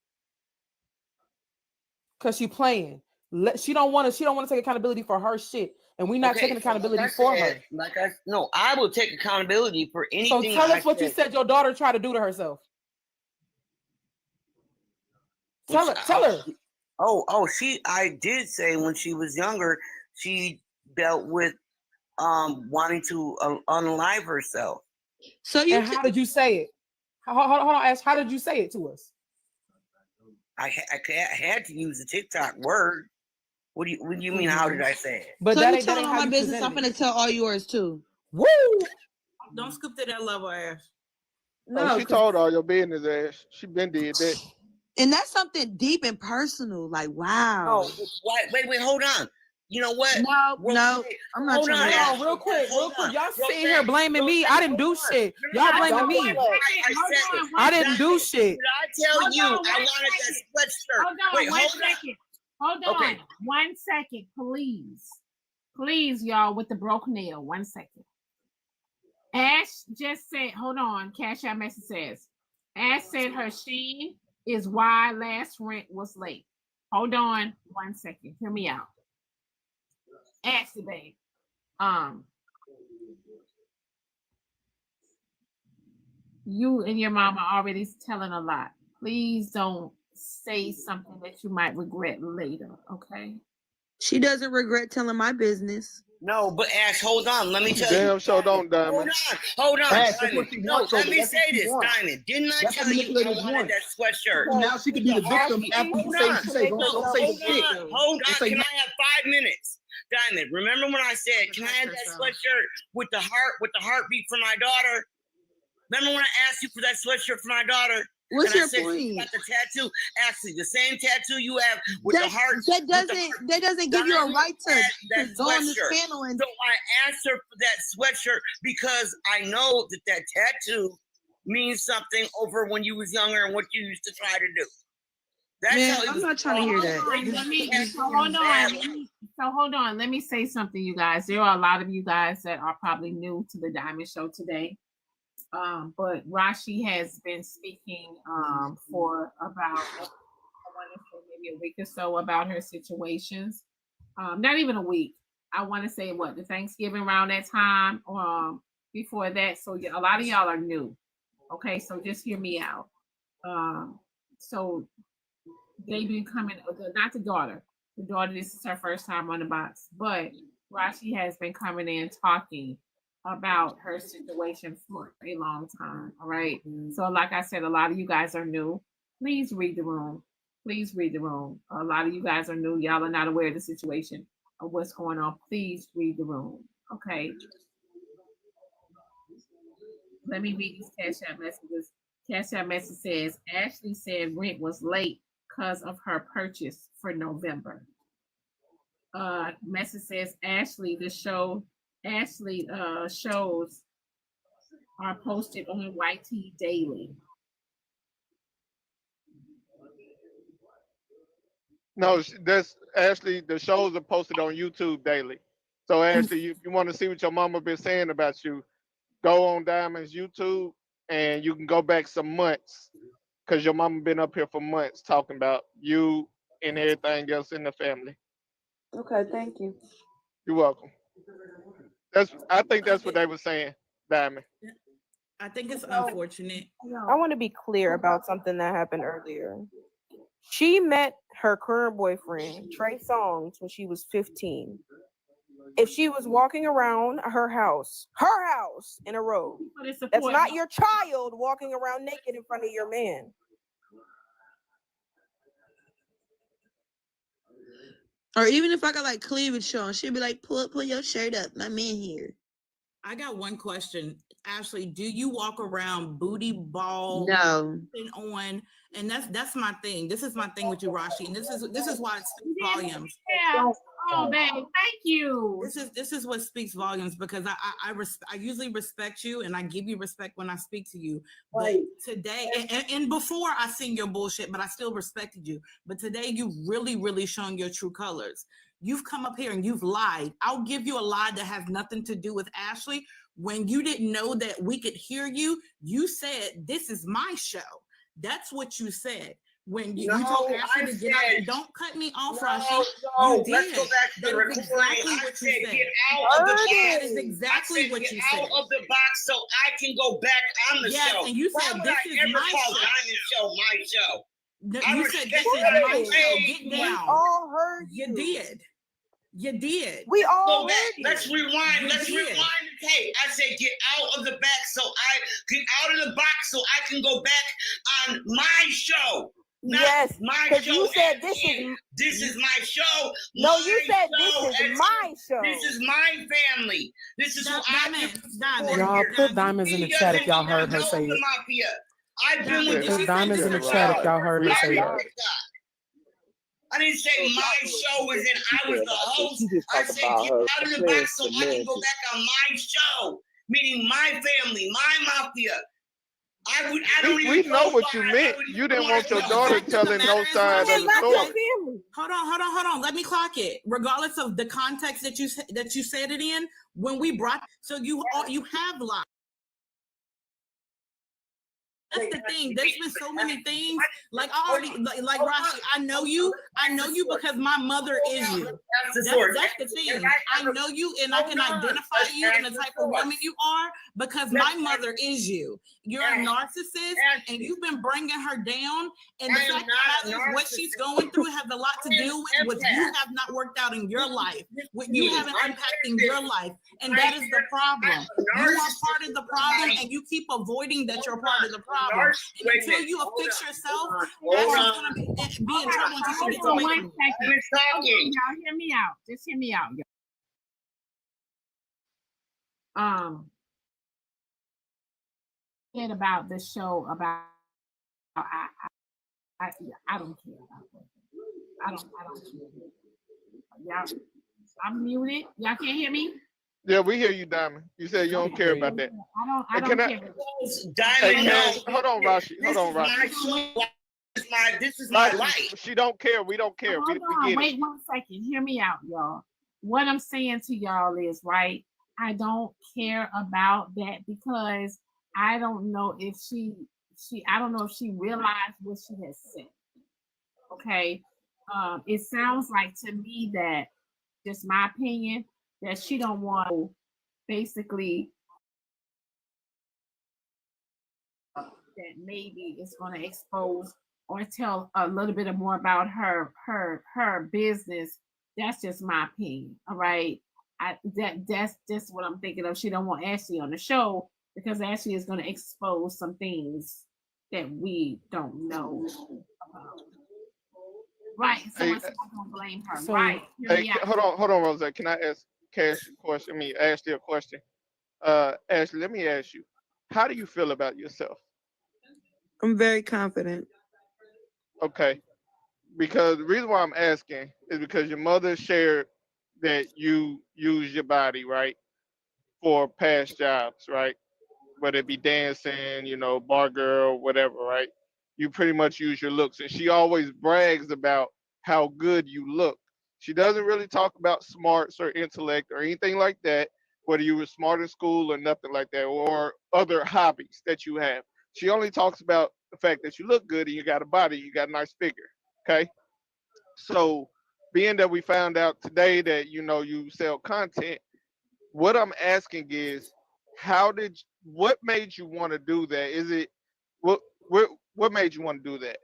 Cause she playing. She don't want to take accountability for her shit, and we're not taking accountability for her. I will take accountability for anything. So tell us what you said your daughter tried to do to herself. Tell her. I did say when she was younger, she dealt with wanting to unalive herself. So how did you say it? Hold on, Ash. How did you say it to us? I had to use the TikTok word. What do you mean? How did I say it? But so that ain't all my business. I'm gonna tell all yours too. Woo! Don't scoop to that level, Ash. No, she told all your business, Ash. She been did that. And that's something deep and personal. Like, wow. Oh, wait, hold on. You know what? No, I'm not trying to. Hold on, real quick. Y'all sitting here blaming me. I didn't do shit. Y'all blaming me. I didn't do shit. Did I tell you I wanted that sweatshirt? Hold on 1 second. Hold on 1 second, please. Please, y'all, with the broke nail. 1 second. Ash just said, hold on. Cash App message says, Ash said her sheen is why last rent was late. Hold on 1 second. Hear me out. Ashley, babe. you and your mom are already telling a lot. Please don't say something that you might regret later, okay? She doesn't regret telling my business. No, but Ash, hold on. Let me tell Damn you. sure don't, Diamond. Hold on. Ash, that's Diamond. what she No, wants, let me that's say what she this, wants. Diamond. Didn't I That's tell what you I manipulators wanted want. that sweatshirt? So now she can be the victim after you say don't say shit. Hold on. Say Can no. I have 5 minutes? Diamond, remember when I said, can I have that sweatshirt with the heartbeat for my daughter? Remember when I asked you for that sweatshirt for my daughter? What's and your I said, point? you got the tattoo. Actually, the same tattoo you have with the heart. That doesn't give you a right to go on this sweatshirt. panel and. So I asked her for that sweatshirt because I know that tattoo means something over when you was younger and what you used to try to do. That's Man, how I'm not trying to hear that. Hold on. Let me say something, you guys. There are a lot of you guys that are probably new to the Diamond Show today. But Rashi has been speaking for about, I want to say maybe a week or so about her situations. Not even a week. I want to say the Thanksgiving around that time, before that. So a lot of y'all are new. Okay, so just hear me out. So they've been coming, not the daughter. The daughter, this is her first time on the box, but Rashi has been coming in talking about her situation for a long time. All right. So, like I said, a lot of you guys are new. Please read the room. Please read the room. A lot of you guys are new. Y'all are not aware of the situation of what's going on. Please read the room. Okay. Let me read these Cash App messages. Cash App message says, Ashleigh said rent was late because of her purchase for November. Message says, Ashleigh, shows are posted on YT daily. No, that's Ashley. The shows are posted on YouTube daily. So Ashley, if you want to see what your mama been saying about you, go on Diamond's YouTube and you can go back some months because your mama been up here for months talking about you and everything else in the family. Okay, thank you. You're welcome. I think that's what they were saying, Diamond. I think it's unfortunate. I want to be clear about something that happened earlier. She met her current boyfriend, Trey Songz, when she was 15. If she was walking around her house in a robe, that's not your child walking around naked in front of your man. Or even if I got like cleavage showing, she'd be like, pull your shirt up. My man here. I got one question. Ashley, do you walk around booty ball No. on? And that's my thing. This is my thing with you, Rashi. And this is why it speaks volumes. Yeah. Oh, babe, thank you. This is what speaks volumes because I usually respect you and I give you respect when I speak to you. But today, and before I seen your bullshit, but I still respected you. But today you really shown your true colors. You've come up here and you've lied. I'll give you a lie that has nothing to do with Ashley. When you didn't know that we could hear you, you said, this is my show. That's what you said. When you told Ashley to get out, don't cut me off, Rashi. No, let's go back to the recording. I said, get out of the box. That is exactly what you said. Get out of the box so I can go back on the show. Yes, and you said this is my show. My show. You said this is my show. Get down. We all heard you. did. You did. We all go back. Let's rewind. Let's rewind the tape. I said, get out of the back so I get out of the box so I can go back on my show. Yes, because you said this is my show. No, you said this is my show. This is my family. This is Diamond. Y'all put diamonds in the chat if y'all heard her say it. I've been with Put diamonds in the chat if y'all heard her say it. I didn't say my show was in. I was the host. I said get out of the box so I can go back on my show, meaning my family, my mafia. We know what you meant. You didn't want your daughter telling no side of the story. Hold on. Let me clock it. Regardless of the context that you said it in, when we brought, so you have lied. That's the thing. There's been so many things. Like I already, like Rashi, I know you because my mother is you. That's the thing. I know you and I can identify you and the type of woman you are because my mother is you. You're a narcissist and you've been bringing her down. And the fact that what she's going through has a lot to do with what you have not worked out in your life, what you haven't impacting your life. And that is the problem. You are part of the problem and you keep avoiding that you're part of the problem. And until you fix yourself, that's going to be in trouble until she gets away from you. Okay, y'all hear me out. Just hear me out, y'all. Said about the show about I don't care about that. I don't care. Y'all, I'm muted. Y'all can't hear me? Yeah, we hear you, Diamond. You said you don't care about that. I don't care. Diamond, hold on, Rashi. Hold on, Rashi. This is my life. She don't care. We don't care. Hold on, wait 1 second. Hear me out, y'all. What I'm saying to y'all is, right, I don't care about that because I don't know if she realized what she has said. Okay. It sounds like to me that, just my opinion, that she don't want to basically that maybe it's going to expose or tell a little bit more about her business. That's just my opinion. All right. That's just what I'm thinking of. She don't want Ashleigh on the show because Ashleigh is going to expose some things that we don't know about. Right. So I'm going to blame her. So, right. Hey, hold on, Rose. Can I ask Cash a question? Ashley a question. Ashley, let me ask you. How do you feel about yourself? I'm very confident. Okay. Because the reason why I'm asking is because your mother shared that you use your body, right, for past jobs, right? Whether it be dancing, bar girl, whatever, right? You pretty much use your looks. And she always brags about how good you look. She doesn't really talk about smarts or intellect or anything like that, whether you were smart in school or nothing like that, or other hobbies that you have. She only talks about the fact that you look good and you got a body, you got a nice figure. Okay. So being that we found out today that you sell content, what I'm asking is what made you want to do that? Is it what made you want to do that?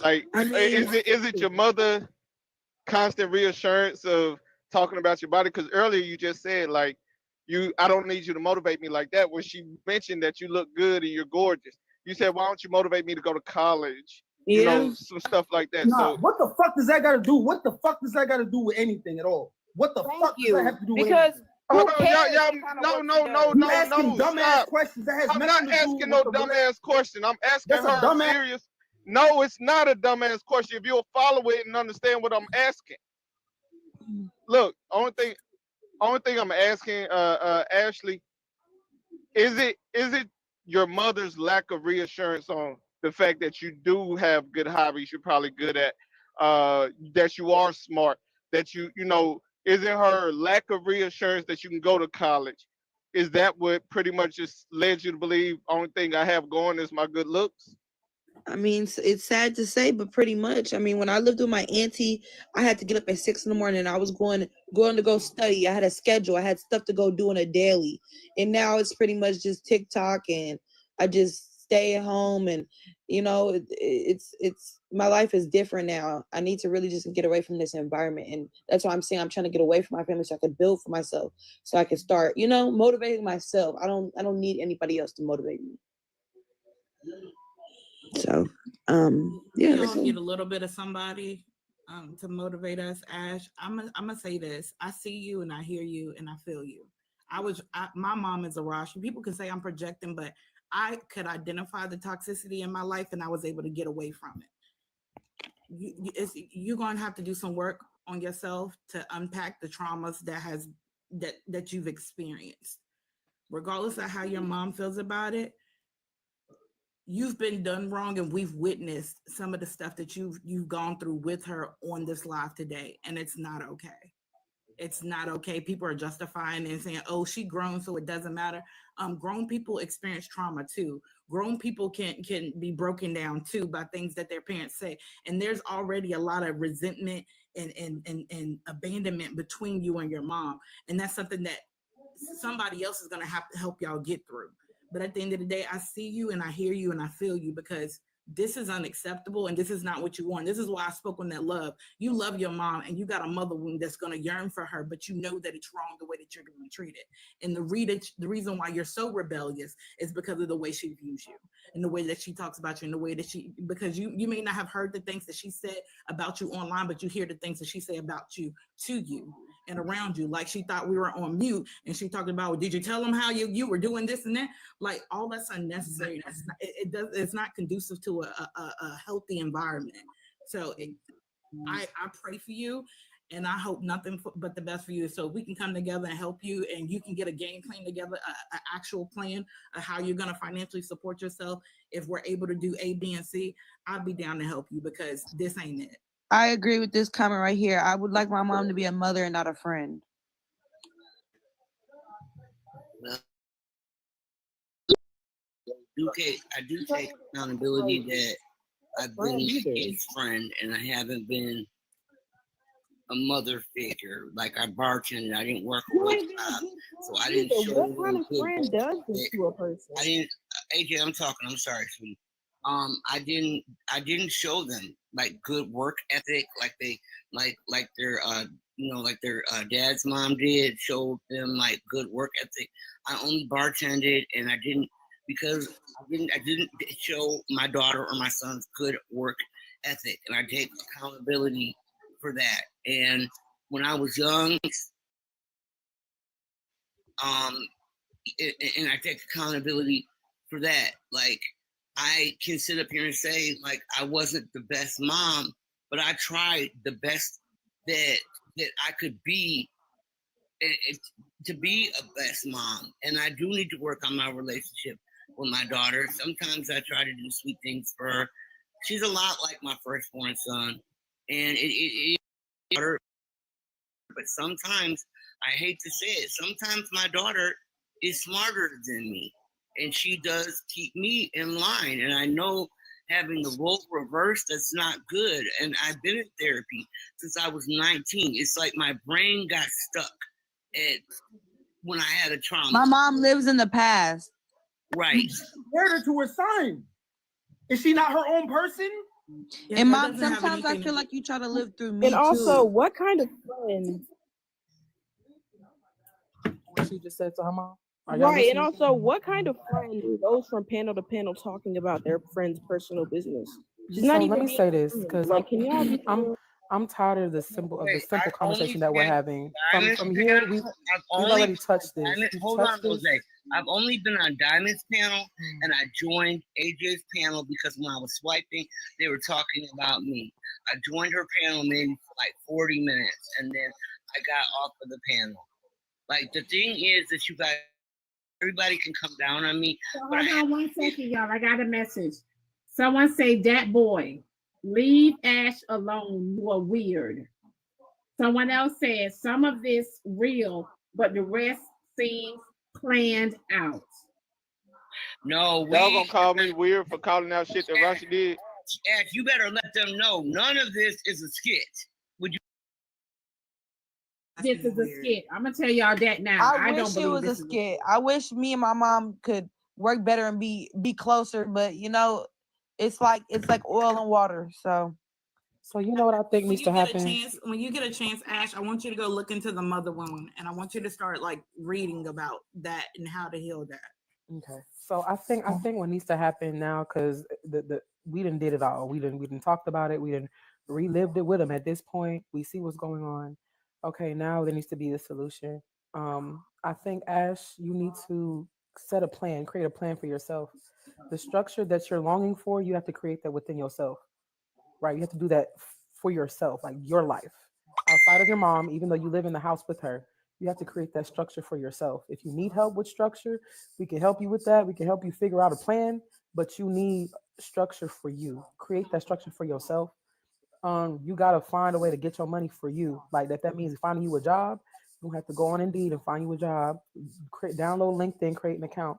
Like, is it your mother constant reassurance of talking about your body? Because earlier you just said like I don't need you to motivate me like that. When she mentioned that you look good and you're gorgeous, you said, why don't you motivate me to go to college? Yeah. Some stuff like that. Nah, So what the fuck does that got to do? What the fuck does that got to do with anything at all? What the fuck does that have to do with anything? Hold on, y'all, no, You asking dumbass stop. questions that has I'm nothing not to do asking with no the dumbass question. I'm asking That's a her dumbass- serious. No, it's not a dumbass question. If you'll follow it and understand what I'm asking. Look, only thing I'm asking, Ashleigh, is it your mother's lack of reassurance on the fact that you do have good hobbies, you're probably good at, that you are smart, that is it her lack of reassurance that you can go to college? Is that what pretty much just led you to believe only thing I have going is my good looks? I mean, it's sad to say, but pretty much. I mean, when I lived with my auntie, I had to get up at 6 a.m. I was going to go study. I had a schedule. I had stuff to go do on a daily. And now it's pretty much just TikTok, and I just stay at home. And it's my life is different now. I need to really just get away from this environment, and that's why I'm saying I'm trying to get away from my family so I can build for myself, so I can start, motivating myself. I don't need anybody else to motivate me. So, yeah. We all need a little bit of somebody to motivate us. Ash, I'm gonna say this. I see you and I hear you and I feel you. My mom is a Rashi. People can say I'm projecting, but I could identify the toxicity in my life and I was able to get away from it. You're gonna have to do some work on yourself to unpack the traumas that you've experienced. Regardless of how your mom feels about it, you've been done wrong, and we've witnessed some of the stuff that you've gone through with her on this live today, and it's not okay. it's not okay. People are justifying and saying, oh, she grown, so it doesn't matter. Grown people experience trauma too. Grown people can be broken down too by things that their parents say. And there's already a lot of resentment and abandonment between you and your mom. And that's something that somebody else is going to have to help y'all get through. But at the end of the day, I see you and I hear you and I feel you, because this is unacceptable and this is not what you want. This is why I spoke on that love. You love your mom and you got a mother wound that's going to yearn for her, but you know that it's wrong the way that you're going to treat it. And the reason why you're so rebellious is because of the way she views you and the way that she talks about you and the way that because you may not have heard the things that she said about you online, but you hear the things that she said about you to you and around you. Like she thought we were on mute and she talked about, well, did you tell them how you were doing this and that? Like all that's unnecessary. It's not conducive to a healthy environment. So I pray for you and I hope nothing but the best for you. So we can come together and help you and you can get a game plan together, an actual plan of how you're going to financially support yourself. If we're able to do A, B, and C, I'll be down to help you because this ain't it. I agree with this comment right here. I would like my mom to be a mother and not a friend. I do take accountability that I've been his friend and I haven't been a mother figure. Like I bartended, I didn't work a real job, so I didn't show what kind of friend does this to a person? I didn't. AJ, I'm talking. I'm sorry, sweetie. I didn't show them like good work ethic, like their dad's mom did. Showed them like good work ethic. I only bartended, and I didn't show my daughter or my son's good work ethic, and I take accountability for that. And when I was young, and I take accountability for that. Like I can sit up here and say like I wasn't the best mom, but I tried the best that I could be to be a best mom. And I do need to work on my relationship with my daughter. Sometimes I try to do sweet things for her. She's a lot like my firstborn son, and it but sometimes I hate to say it, sometimes my daughter is smarter than me, and she does keep me in line. And I know having the role reversed, that's not good. And I've been in therapy since I was 19. It's like my brain got stuck when I had a trauma. My mom lives in the past. Right. Compared her to her son. Is she not her own person? Yeah, and mom, sometimes I feel like you try to live through me. And also, too. what kind of friend? What she just said to her mom. Right, and also, what kind of friend goes from panel to panel talking about their friend's personal business? She's not even. Let me say this because like, can y'all? I'm tired of the simple conversation that we're having. From here, we've already touched this. Hold on, Jose. I've only been on Diamond's panel, and I joined AJ's panel because when I was swiping, they were talking about me. I joined her panel maybe for like 40 minutes, and then I got off of the panel. Like the thing is that you guys, everybody can come down on me. So hold on 1 second, y'all. I got a message. Someone say that boy. Leave Ash alone. You are weird. Someone else says some of this real, but the rest seems planned out. No, y'all gonna call me weird for calling out shit that Rashi did? Ash, you better let them know none of this is a skit. Would you? This is a skit. I'm gonna tell y'all that now. I wish it was a skit. I wish me and my mom could work better and be closer, but you know, it's like oil and water. So you know what I think needs to happen? When you get a chance, Ash, I want you to go look into the mother wound, and I want you to start like reading about that and how to heal that. Okay. So I think what needs to happen now, because we done did it all. We done talked about it. We done relived it with them. At this point, we see what's going on. Okay, now there needs to be a solution. I think, Ash, you need to set a plan, create a plan for yourself. The structure that you're longing for, you have to create that within yourself, right? You have to do that for yourself, like your life. Outside of your mom, even though you live in the house with her, you have to create that structure for yourself. If you need help with structure, we can help you with that. We can help you figure out a plan, but you need structure for you. Create that structure for yourself. You got to find a way to get your money for you. Like that means finding you a job. You'll have to go on Indeed and find you a job. Download LinkedIn, create an account,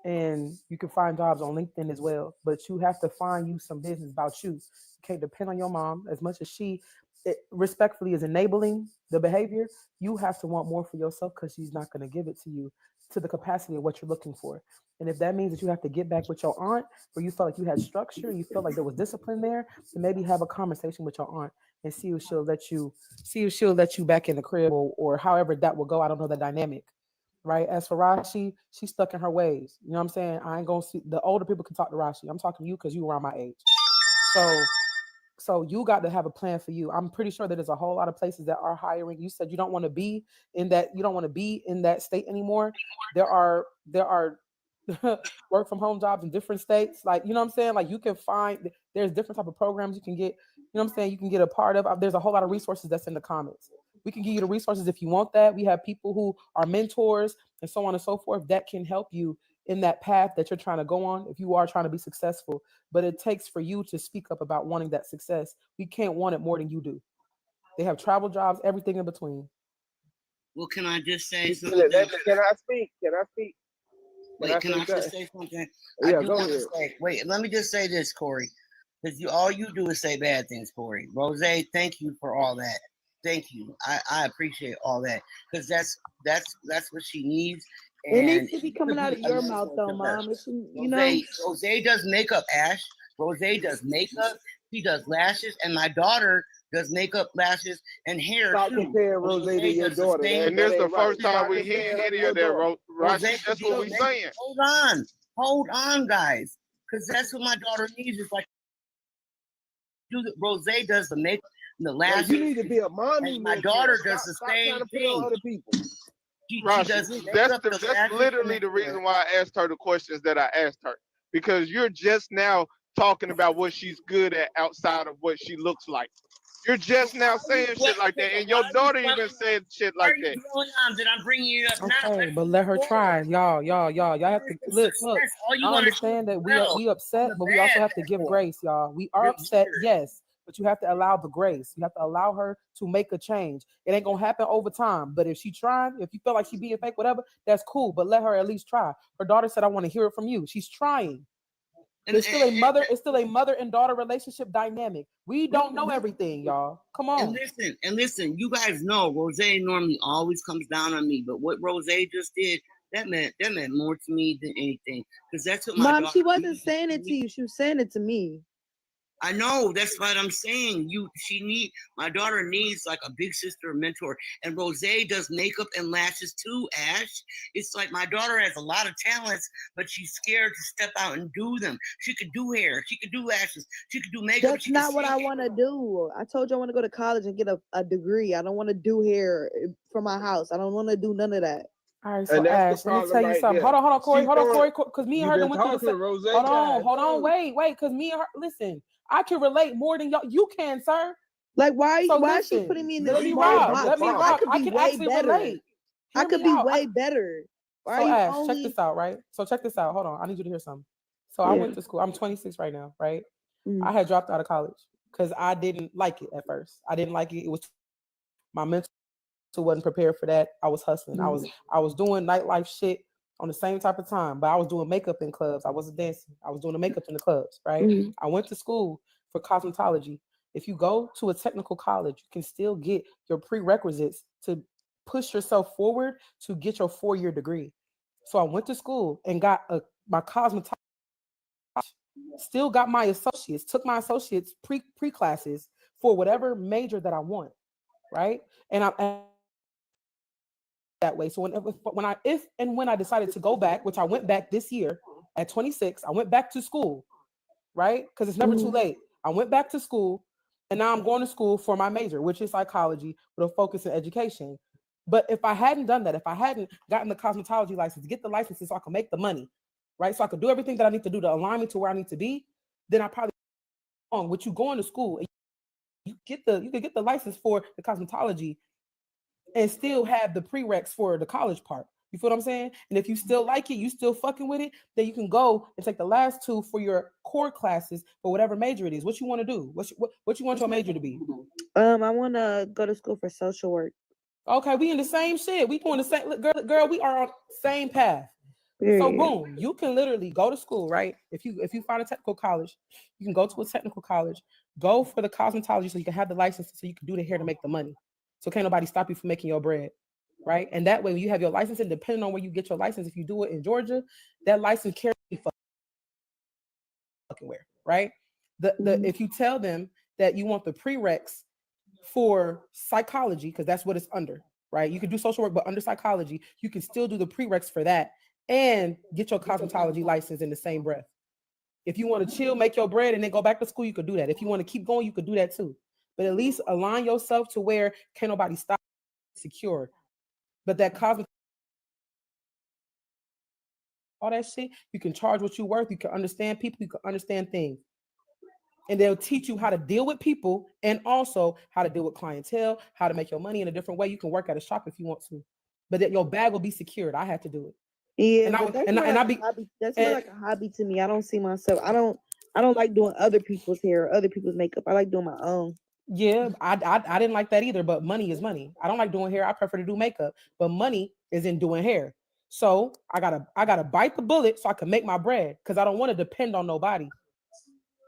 and you can find jobs on LinkedIn as well. But you have to find you some business about you. You can't depend on your mom as much as she respectfully is enabling the behavior. You have to want more for yourself because she's not going to give it to you to the capacity of what you're looking for. And if that means that you have to get back with your aunt, where you felt like you had structure, you felt like there was discipline there, then maybe have a conversation with your aunt and see if she'll let you back in the crib, or however that will go. I don't know the dynamic. Right. As for Rashi, she's stuck in her ways. You know what I'm saying? I ain't gonna see the older people can talk to Rashi. I'm talking to you because you around my age. So you got to have a plan for you. I'm pretty sure that there's a whole lot of places that are hiring. You said you don't want to be in that state anymore. There are work from home jobs in different states. Like, you know what I'm saying? Like, you can find, there's different type of programs you can get, you know what I'm saying? You can get a part of. There's a whole lot of resources that's in the comments. We can give you the resources if you want that. We have people who are mentors and so on and so forth that can help you in that path that you're trying to go on if you are trying to be successful. But it takes for you to speak up about wanting that success. We can't want it more than you do. They have travel jobs, everything in between. Well, can I just say something? Can I speak? Can I speak? Wait, can I just say something? Yeah, I do go want to ahead. say, wait, let me just say this, Corey. Because all you do is say bad things, Corey. Rose, thank you for all that. Thank you. I appreciate all that. Because that's what she needs. It needs to be coming out of your mouth, though, Mom. Rose does makeup, Ash. Rose does makeup. She does lashes. And my daughter does makeup, lashes, and hair. Stop comparing Rose to your daughter. And this is the first time we hear any of that, Rashi. That's what we saying. Hold on, guys. Because that's what my daughter needs. Is like, Rose does the makeup and the lashes. You need to be a mommy. And my daughter does the same thing. Other people. Rashi, that's literally the reason why I asked her the questions that I asked her. Because you're just now talking about what she's good at outside of what she looks like. You're just now saying shit like that, and your daughter even said shit like that. That I'm bringing you up now. Okay, but let her try. Y'all have to look. I understand that we upset, but we also have to give grace, y'all. We are upset, yes, but you have to allow the grace. You have to allow her to make a change. It ain't gonna happen over time, but if she trying, if you feel like she being fake, whatever, that's cool. But let her at least try. Her daughter said, "I want to hear it from you." She's trying. It's still a mother and daughter relationship dynamic. We don't know everything, y'all. Come on. And listen, you guys know Rose normally always comes down on me, but what Rose just did, that meant more to me than anything. Because that's what my Mom, daughter she wasn't saying it to you. She was saying it to me. I know, that's what I'm saying. My daughter needs like a big sister, mentor, and Rose does makeup and lashes too, Ash. It's like my daughter has a lot of talents, but she's scared to step out and do them. She could do hair, she could do lashes, she could do makeup. That's not what I want to do. I told you I want to go to college and get a degree. I don't want to do hair from my house. I don't want to do none of that. All right, so Ash, let me tell you something. Hold on, Corey, because me and her went through the same. Hold on, wait, because me and her, listen, I can relate more than y'all. You can, sir. Like, why is she putting me in this small box? Let me rock. I can actually relate. I could be way better. So Ash, check this out, right? So check this out. Hold on, I need you to hear something. So I went to school. I'm 26 right now, right? I had dropped out of college because I didn't like it at first. I didn't like it. It was my mental wasn't prepared for that. I was hustling. I was doing nightlife shit on the same type of time, but I was doing makeup in clubs. I wasn't dancing. I was doing the makeup in the clubs, right? I went to school for cosmetology. If you go to a technical college, you can still get your prerequisites to push yourself forward to get your 4-year degree. So I went to school and got my cosmetology, still got my associates, took my associates pre classes for whatever major that I want, right? And I that way. So when I decided to go back, which I went back this year at 26, I went back to school, right? Because it's never too late. I went back to school, and now I'm going to school for my major, which is psychology with a focus in education. But if I hadn't done that, if I hadn't gotten the cosmetology license, get the licenses so I can make the money, right? So I could do everything that I need to do to align me to where I need to be, then I probably with you going to school and you could get the license for the cosmetology and still have the prereqs for the college part. You feel what I'm saying? And if you still like it, you still fucking with it, then you can go and take the last 2 for your core classes for whatever major it is. What you want to do? What you want your major to be? I want to go to school for social work. Okay, we in the same shit. We doing the same. Look, girl, we are on the same path. So boom, you can literally go to school, right? If you find a technical college, you can go to a technical college, go for the cosmetology so you can have the license so you can do the hair to make the money. So can't nobody stop you from making your bread, right? And that way, when you have your license, and depending on where you get your license, if you do it in Georgia, that license carries fucking where, right? If you tell them that you want the prereqs for psychology, because that's what it's under, right? You can do social work, but under psychology, you can still do the prereqs for that and get your cosmetology license in the same breath. If you want to chill, make your bread, and then go back to school, you could do that. If you want to keep going, you could do that too. But at least align yourself to where can't nobody stop secure. But that cosmetology, all that shit, you can charge what you're worth. You can understand people. You can understand things. And they'll teach you how to deal with people and also how to deal with clientele, how to make your money in a different way. You can work at a shop if you want to, but that your bag will be secured. I had to do it. Yeah, that's more like a hobby to me. I don't see myself. I don't like doing other people's hair, other people's makeup. I like doing my own. Yeah, I didn't like that either, but money is money. I don't like doing hair. I prefer to do makeup, but money is in doing hair. So I gotta bite the bullet so I can make my bread, because I don't want to depend on nobody.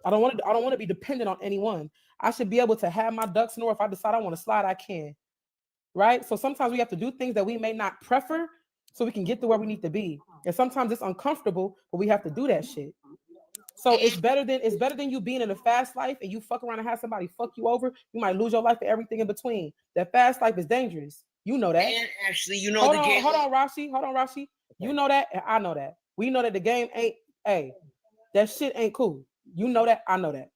I don't want to be dependent on anyone. I should be able to have my ducks in order. If I decide I want to slide, I can. Right? So sometimes we have to do things that we may not prefer so we can get to where we need to be. And sometimes it's uncomfortable, but we have to do that shit. So it's better than you being in a fast life and you fuck around and have somebody fuck you over. You might lose your life and everything in between. That fast life is dangerous. You know that. And actually, you know hold on, Rashi. You know that, and I know that. We know that the game ain't. Hey, that shit ain't cool. You know that. I know that.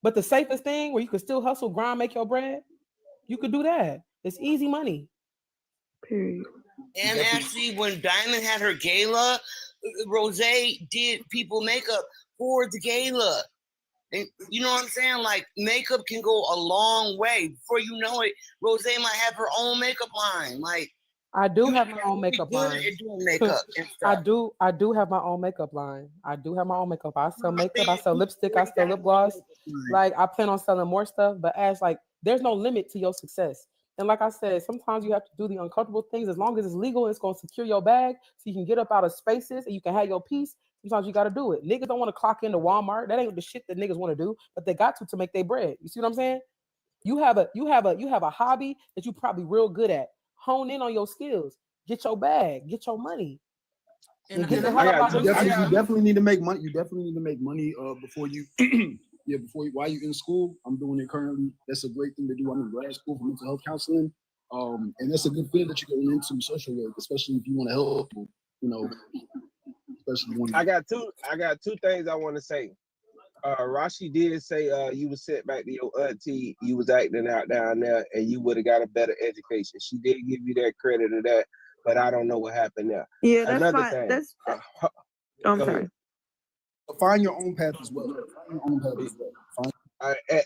But the safest thing where you can still hustle, grind, make your bread, you could do that. It's easy money. Period. And actually, when Diamond had her gala, Rose did people makeup for the gala. And you know what I'm saying? Like, makeup can go a long way. Before you know it, Rose might have her own makeup line. Like, I do have my own makeup line. Makeup and stuff. I do have my own makeup line. I do have my own makeup. I sell makeup. I sell lipstick. I sell lip gloss. Like, I plan on selling more stuff. But as like, there's no limit to your success. And like I said, sometimes you have to do the uncomfortable things. As long as it's legal, it's going to secure your bag so you can get up out of spaces and you can have your peace. Sometimes you got to do it. Niggas don't want to clock into Walmart. That ain't the shit that niggas want to do, but they got to make their bread. You see what I'm saying? You have a hobby that you probably real good at. Hone in on your skills. Get your bag. Get your money. And you definitely need to make money. You definitely need to make money before you while you're in school. I'm doing it currently. That's a great thing to do. I'm in grad school for mental health counseling. And that's a good field that you're going into, social work, especially if you want to help people, you know. Especially when I got two things I want to say. Rashi did say you was sent back to your auntie, you was acting out down there, and you would have got a better education. She did give you that credit of that, but I don't know what happened there. Yeah, that's another fine. thing. I'm sorry. Find your own path as well.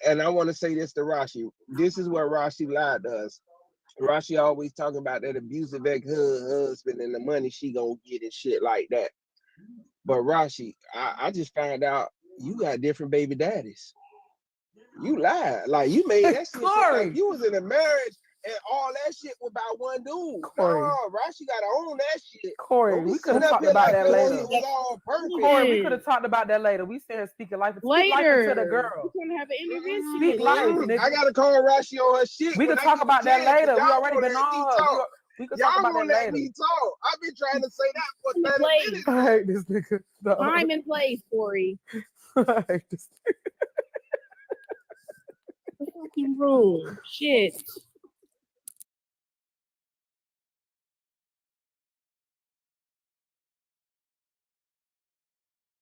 And I want to say this to Rashi. This is where Rashi lied to us. Rashi always talking about that abusive ex-husband and the money she gonna get and shit like that. But Rashi, I just found out you got different baby daddies. You lied. Like, you made that shit like you was in a marriage and all that shit was about one dude. Corey. No, Rashi gotta own that shit. Corey, we could have talked about that later. Corey, we could have talked about that later. We said speaking life. Speak life into the girl. We can have an intervention. Speak life, nigga. I gotta call Rashi on her shit. We could talk about that later. We already been on her. We could talk about that later. Me talk. I've been trying to say that for 30 minutes. I hate this nigga. No. Time and place, Corey. I hate this nigga. Fucking rule. Shit.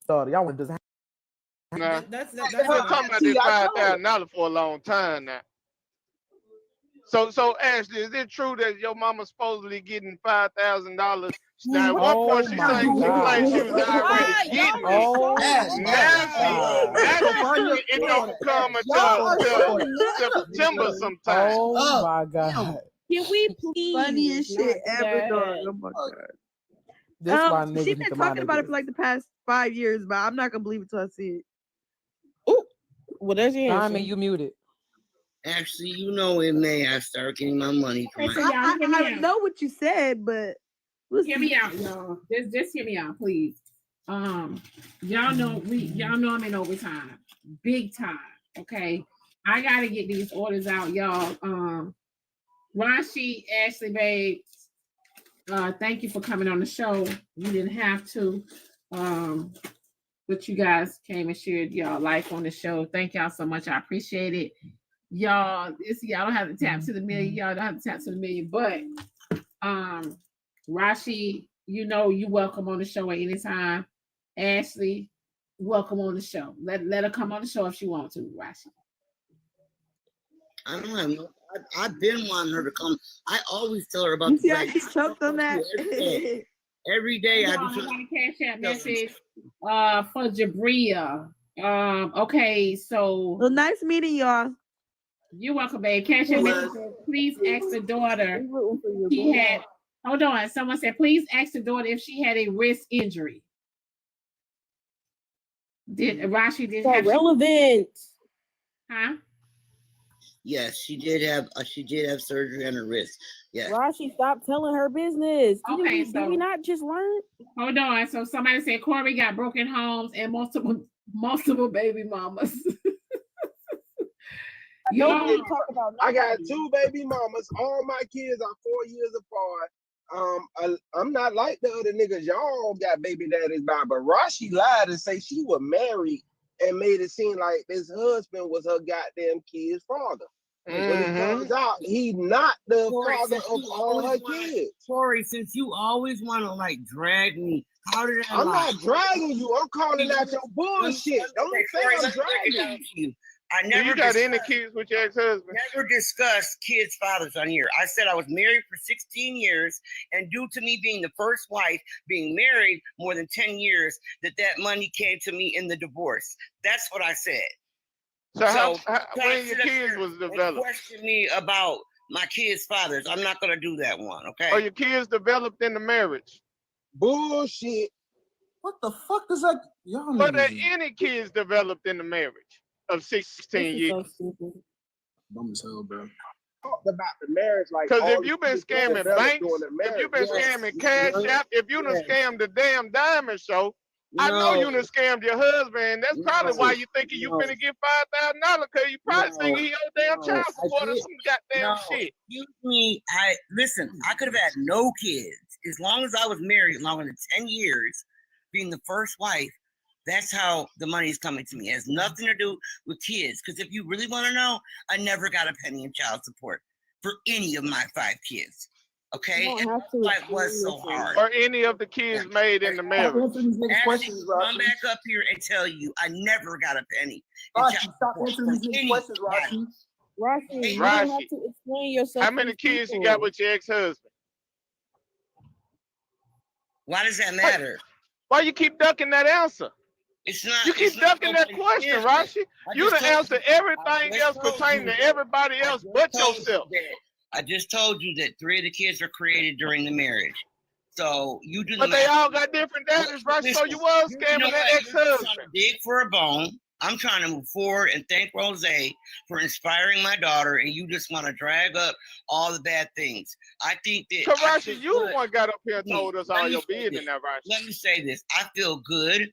Y'all want to just Nah, that's been talking about this $5,000 for a long time now. So Ashley, is it true that your mama supposedly getting $5,000? Now, one point she claimed she was already getting it. Now it don't come until September sometime. Oh my God. Can we please? Funniest shit ever done. Oh my God. This why niggas she's been talking about it for like the past 5 years, but I'm not gonna believe it till I see it. Ooh, well, there's your answer. Diamond, you muted. Actually, you know, in May I start getting my money from Okay, so my. y'all hear me I out. know what you said, but Hear me out, y'all. Just hear me out, please. Y'all know I'm in overtime, big time. Okay, I gotta get these orders out, y'all. Rashi, Ashleigh, babe, thank you for coming on the show. You didn't have to, but you guys came and shared y'all life on the show. Thank y'all so much. I appreciate it. Y'all don't have to tap to the million. Y'all don't have to tap to the million, but Rashi, you know you welcome on the show at any time. Ashleigh, welcome on the show. Let her come on the show if she wants to, Rashi. I don't have no. I've been wanting her to come. I always tell her about you the see how black. she choked on that? Every day I I do. got a cash app message for Jabria. Okay, so Well, nice meeting y'all. You're welcome, babe. Cash app message said, please ask the daughter. She had. Hold on. Someone said, please ask the daughter if she had a wrist injury. Did Rashi did have relevant? Huh? Yes, she did have surgery on her wrist. Yes. Rashi, stop telling her business. Okay, Did we not just learn? Hold on. So somebody said Corey got broken homes and multiple baby mamas. Nobody talk about I got 2 baby mamas. All my kids are 4 years apart. I'm not like the other niggas. Y'all got baby daddies by, but Rashi lied and say she was married and made it seem like this husband was her goddamn kid's father. When it comes out, he's not the father of all her kids. Corey, since you always want to like drag me, how did I I'm lie? not dragging you. I'm calling out your bullshit. Don't say I'm dragging you. I never. You got any kids with your ex-husband? Never discussed kids' fathers on here. I said I was married for 16 years, and due to me being the first wife, being married more than 10 years, that money came to me in the divorce. That's what I said. So when your kids was developed? Question me about my kids' fathers. I'm not gonna do that one. Okay. Or your kids developed in the marriage? Bullshit. What the fuck is that? Y'all Were there any kids developed in the marriage of 16 years? So stupid. Dumb as hell, bro. Talked about the marriage like. Because if you've been scamming banks, if you've been scamming Cash App, if you done scammed the damn Diamond Show, I know you done scammed your husband. That's probably why you thinking you finna get $5,000 because you probably thinking he owe damn child support or some goddamn shit. Excuse me. Listen. I could have had no kids as long as I was married longer than 10 years, being the first wife. That's how the money is coming to me. It has nothing to do with kids. Because if you really want to know, I never got a penny in child support for any of my 5 kids. Okay? And that's why it was so hard. Or any of the kids made in the marriage. Actually, come back up here and tell you I never got a penny. Rashi, stop answering these questions, Rashi. Rashi, you don't have Rashi, to explain yourself. how many kids you got with your ex-husband? Why does that matter? Why you keep ducking that answer? It's not. You keep ducking that question, Rashi. You done answered everything else pertaining to everybody else but yourself. I just told you that 3 of the kids were created during the marriage. So you do. But they all got different daddies, Rashi. So you was scamming that ex-husband. Dig for a bone. I'm trying to move forward and thank Rose for inspiring my daughter, and you just want to drag up all the bad things. I think that. So Rashi, you the one got up here and told us all your business now, Rashi. Let me say this. I feel good.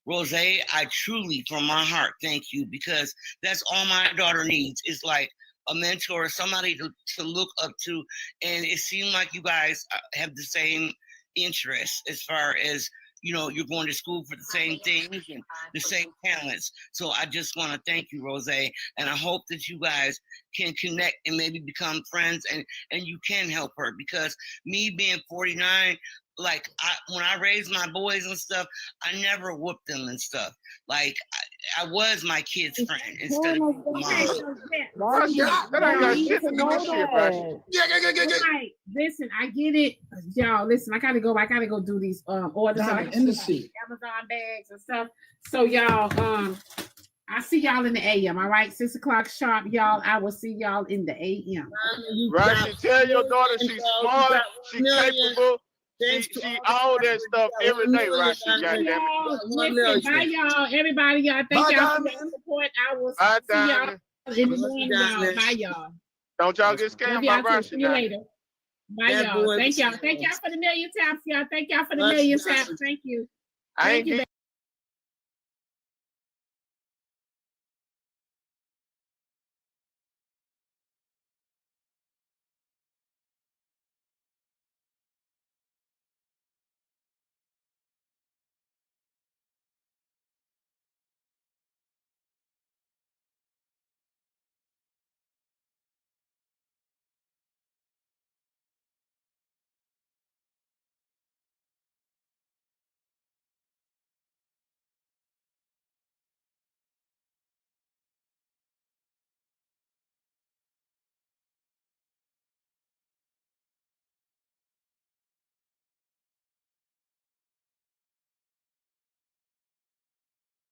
Rose, I truly, from my heart, thank you, because that's all my daughter needs is like a mentor, somebody to look up to. And it seemed like you guys have the same interests as far as, you know, you're going to school for the same things and the same talents. So I just want to thank you, Rose, and I hope that you guys can connect and maybe become friends and you can help her, because me being 49, like when I raised my boys and stuff, I never whooped them and stuff. Like I was my kid's friend instead of mom. That ain't got shit to do with shit, Rashi. Right. Listen, I get it, y'all. Listen, I gotta go do these orders on Amazon bags and stuff. So y'all, I see y'all in the AM. All right, 6 o'clock sharp, y'all. I will see y'all in the AM. Rashi, tell your daughter she's smart, she's capable. She all that stuff every day, Rashi. Listen, bye y'all, everybody. Y'all, thank y'all for the support. I will see y'all In the morning, y'all. Bye, y'all. Don't y'all get scammed by Rashi. See you later. Bye, y'all. Thank y'all. Thank y'all for the million taps, y'all. Thank y'all for the million taps. Thank you. I ain't